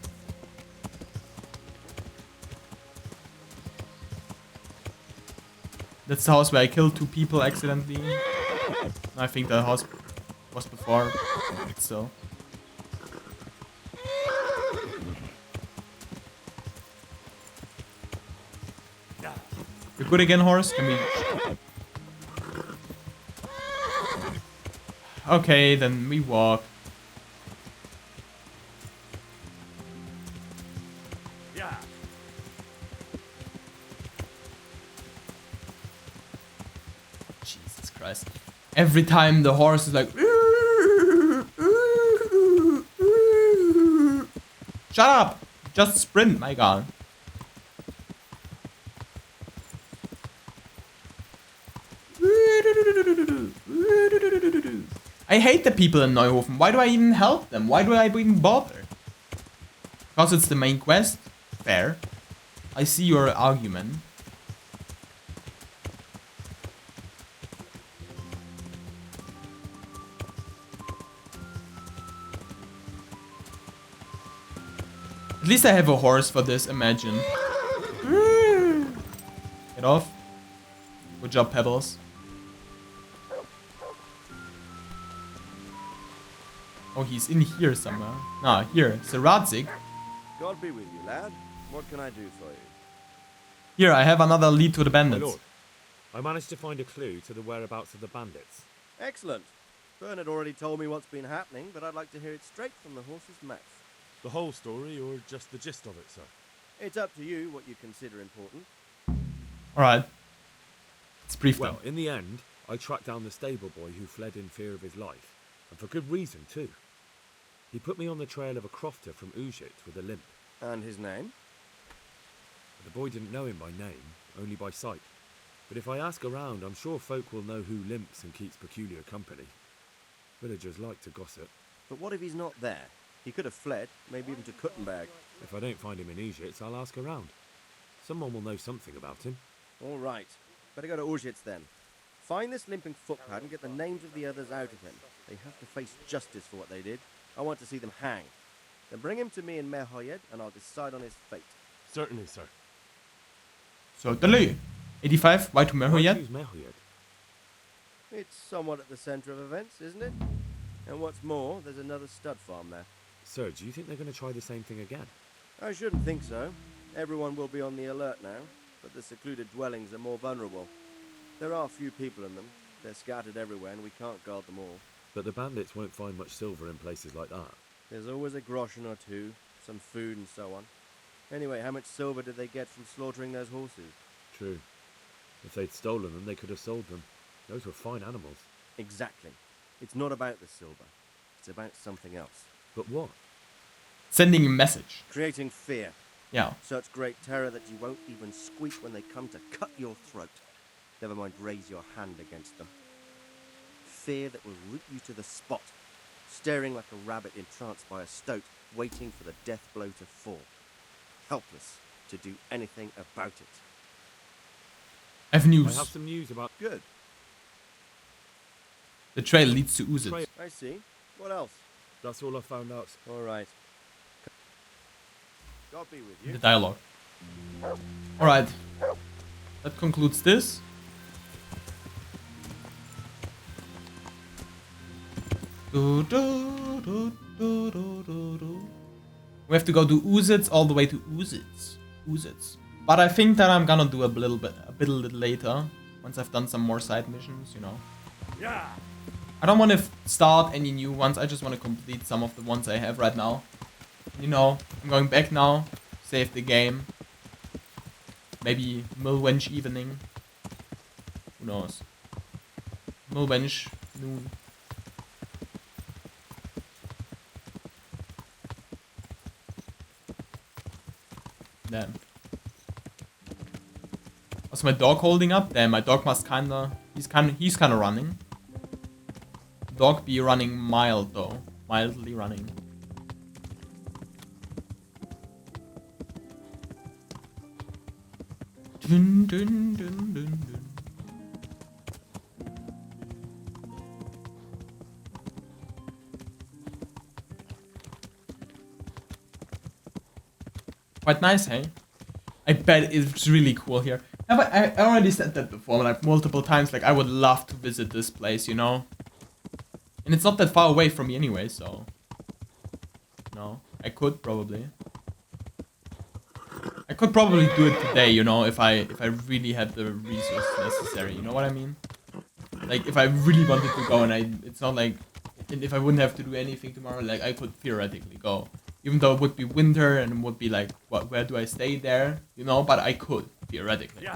That's the house where I killed 2 people accidentally. I think the house was before, so. You're good again, horse? Can we... Okay, then we walk. Yeah. Jesus Christ. Every time the horse is like... Shut up! Just sprint, my god. I hate the people in Neuhofen. Why do I even help them? Why do I even bother? Because it's the main quest? Fair. I see your argument. At least I have a horse for this, imagine. Get off. Good job, Pebbles. Oh, he's in here somewhere. Ah, here. Seradzik. God be with you, lad. What can I do for you? Here, I have another lead to the My bandits. lord, I managed to find a clue to the whereabouts of the bandits. Excellent. Bernard already told me what's been happening, but I'd like to hear it straight from the horse's mouth. The whole story, or just the gist of it, sir? It's up to you what you consider important. Alright. It's brief Well, in the end, I tracked down the stable boy who fled in fear of his life, and for good reason, too. He put me on the trail of a crofter from Ujit with a limp. And his name? The boy didn't know him by name, only by sight. But if I ask around, I'm sure folk will know who limps and keeps peculiar company. Villagers like to gossip. But what if he's not there? He could have fled, maybe even to Kuttenberg. If I don't find him in Ujit, I'll ask around. Someone will know something about him. All right. Better go to Ujits then. Find this limping footpad and get the names of the others out of him. They have to face justice for what they did. I want to see them hang. Then bring him to me in Merhoyed and I'll decide on his fate. Certainly, sir. Certainly. 85, why to Why Merhoyed? choose Merhoyed? It's somewhat at the centre of events, isn't it? And what's more, there's another stud farm there. Sir, do you think they're going to try the same thing again? I shouldn't think so. Everyone will be on the alert now, but the secluded dwellings are more vulnerable. There are few people in them. They're scattered everywhere and we can't guard them all. But the bandits won't find much silver in places like that. There's always a groschen or two, some food and so on. Anyway, how much silver did they get from slaughtering those horses? True. If they'd stolen them, they could have sold them. Those were fine animals. Exactly. It's not about the silver. It's about something else. But what? Sending a message. Creating fear. Yeah. Such great terror that you won't even squeak when they come to cut your throat. Never mind raise your hand against them. Fear that will root you to the spot, staring like a rabbit entranced by a stoat, waiting for the death blow to fall. Helpless to do anything about it. I have news. I have some news about... Good. The trail leads to Uzit. I see. What else? That's all I found out. All right. God be with you. The dialogue. Alright. That concludes this. We have to go to Uzits all the way to Uzits. But I think that I'm gonna do a little later. Once I've done some more side missions, you know. Yeah. I don't want to start any new ones. I just want to complete some of the ones I have right now. You know, I'm going back now. Save the game. Maybe Millwench evening. Who knows? Millwench noon. Damn. Was my dog holding up? Damn, my dog must he's kinda running. Dog be running mild though. Mildly running. Dun, dun, dun, dun, dun. Quite nice, hey? I bet it's really cool here. I already said that before, like multiple times, like I would love to visit this place, you know? And it's not that far away from me anyway, so... No, I could probably. I could probably do it today, you know, if I really had the resources necessary, you know what I mean? Like, if I really wanted to go and it's not like And if I wouldn't have to do anything tomorrow, like I could theoretically go. Even though it would be winter and it would be like, what? Where do I stay there? You know, but I could theoretically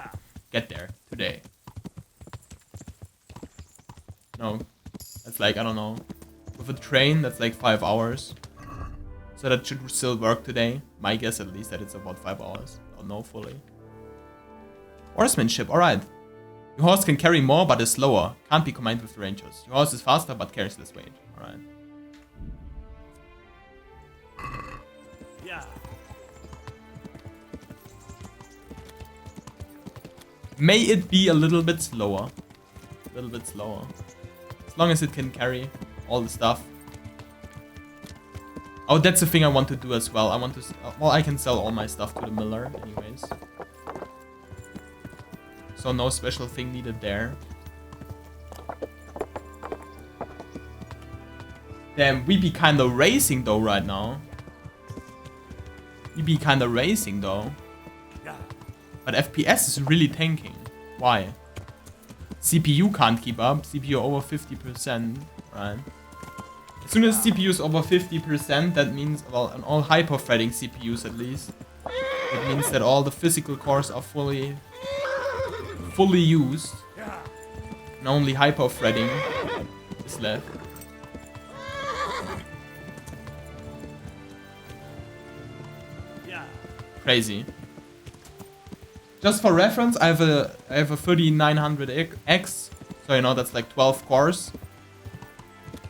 get there today. No, that's like, I don't know. With a train, that's like 5 hours. So that should still work today. My guess at least that it's about 5 hours. Don't know fully. Horsemanship, alright. Your horse can carry more but is slower. Can't be combined with the rangers. Your horse is faster but carries less weight. Alright. Yeah. May it be a little bit slower. A little bit slower. As long as it can carry all the stuff. Oh, that's the thing I want to do as well. I want to... well, I can sell all my stuff to the miller anyways. So no special thing needed there. Damn, we be kinda racing though right now. We be kinda racing though. But FPS is really tanking. Why? CPU can't keep up. CPU over 50%, right? As soon as CPU is over 50%, that means, well, on all hyper-threading CPUs at least, it means that all the physical cores are fully used. And only hyper-threading is left. Crazy. Just for reference, I have a 3900X, so you know that's like 12 cores.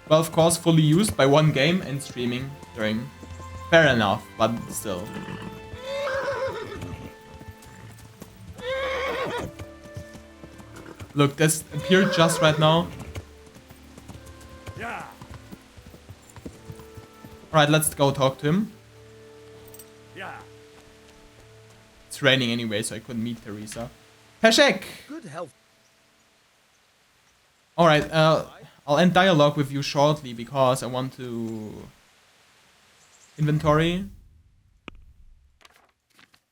12 cores fully used by one game and streaming during. Fair enough, but still. Look, this appeared just right now. Alright, let's go talk to him. It's raining anyway, so I couldn't meet Teresa. Peshek! Good health. Alright, I'll end dialogue with you shortly because I want to... Inventory.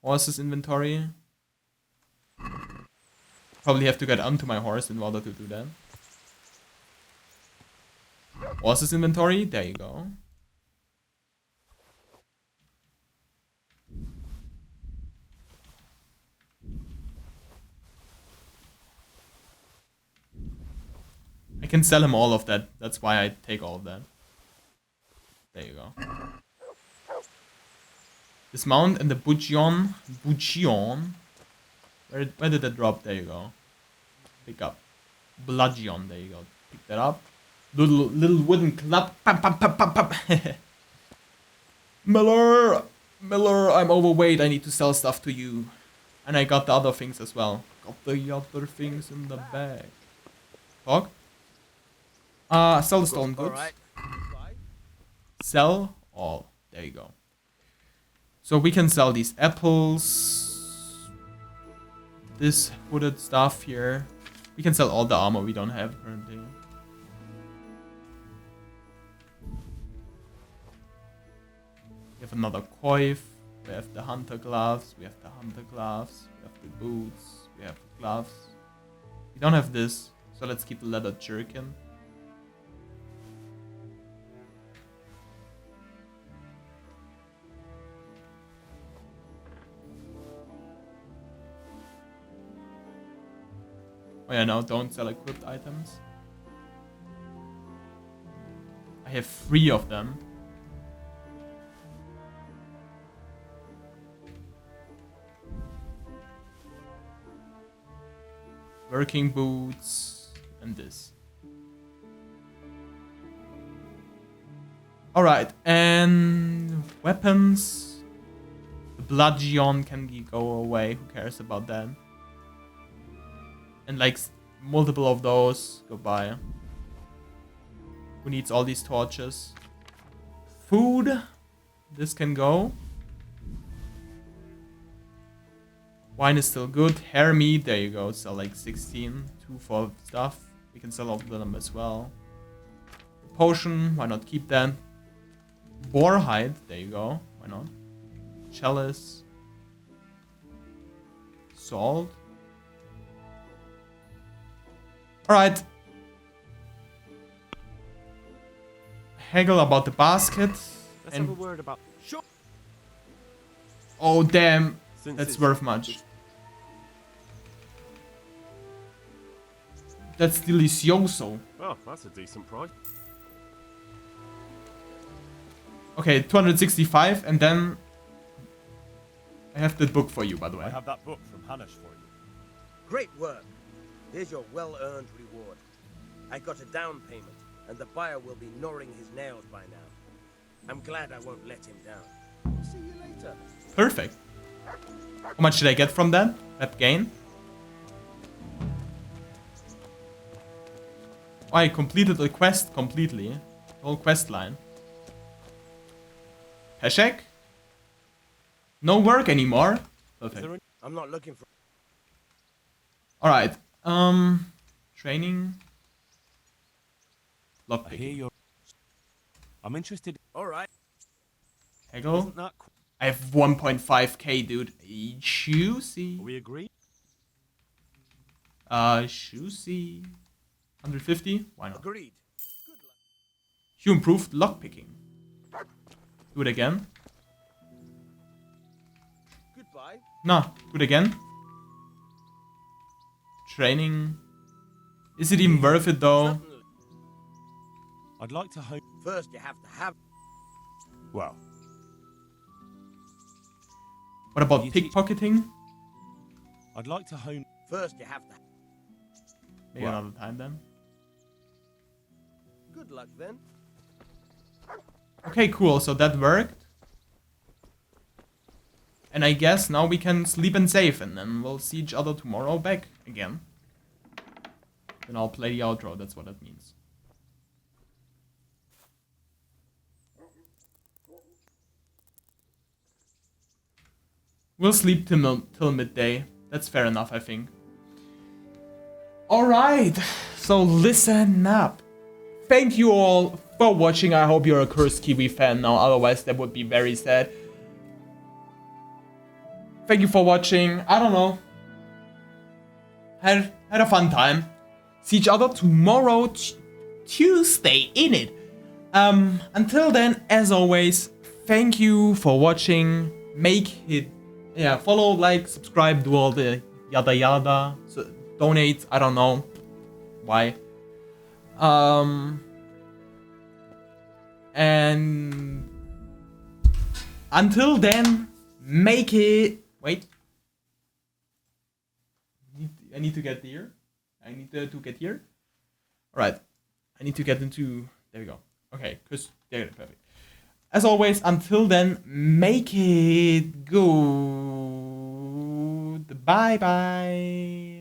Horses inventory. Probably have to get onto my horse in order to do that. Horses inventory, there you go. I can sell him all of that. That's why I take all of that. There you go. Dismount and the Bujion. Where did that drop? There you go. Pick up. Bludgeon. There you go. Pick that up. Little wooden club. Pam, pam, pam, pam, pam. Miller, I'm overweight. I need to sell stuff to you. And I got the other things as well. Got the other things in the bag. Talk. Sell the stolen goods. Sell all. There you go. So we can sell these apples. This hooded stuff here. We can sell all the armor we don't have currently. We have another coif. We have the hunter gloves. We have the hunter gloves. We have the boots. We have the gloves. We don't have this. So let's keep the leather jerkin. Oh yeah, no, don't sell equipped items. I have 3 of them. Working boots and this. Alright, and weapons. The bludgeon can go away, who cares about that? And like multiple of those, goodbye. Who needs all these torches? Food, this can go. Wine is still good. Hair meat, there you go. Sell like 16, 2 for stuff. We can sell all of them as well. Potion, why not keep that? Boar hide, there you go. Why not? Chalice. Salt. Alright. haggle about the basket. Let's have a word about. Sure. Oh damn, Since that's it's- worth much. That's delicioso. Oh, that's a decent price. Okay, 265, and then I have the book for you, by the way. I have that book from Hanish for you. Great work. Here's your well-earned reward. I got a down payment, and the buyer will be gnawing his nails by now. I'm glad I won't let him down. We'll see you later. Perfect. How much did I get from that? That gain? Oh, I completed the quest completely. The whole quest line. Peshek? No work anymore. Perfect. I'm not looking for... Alright. Training. I hear Lockpicking. you're. I'm interested. All right. Haggle. Isn't that I have 1.5k, dude. Juicy. we agree? Juicy. 150? Why not? Agreed. You improved lockpicking. Do it again. Goodbye. No, do it again. Training. Is it even worth it though? I'd like to hope. First, you have to have... Well, What about You teach- pickpocketing? I'd like to hone. First, you have to... Maybe Well. another time then. Good luck, then. Okay, cool. So that worked. And I guess now we can sleep and save, and then we'll see each other tomorrow back again. Then I'll play the outro. That's what that means. We'll sleep till midday. That's fair enough, I think. Alright, so listen up. Thank you all for watching. I hope you're a Cursed Kiwi fan now, otherwise that would be very sad. Thank you for watching. I don't know. Had a fun time. See each other tomorrow, Tuesday, innit? Until then, as always, thank you for watching. Make it, yeah, follow, like, subscribe, do all the yada yada. So, donate, I don't know why. And until then, make it. Wait. I need to get here. I need to get here. Alright. I need to get into. There we go. Okay, because there, perfect. As always, until then, make it good. Bye bye.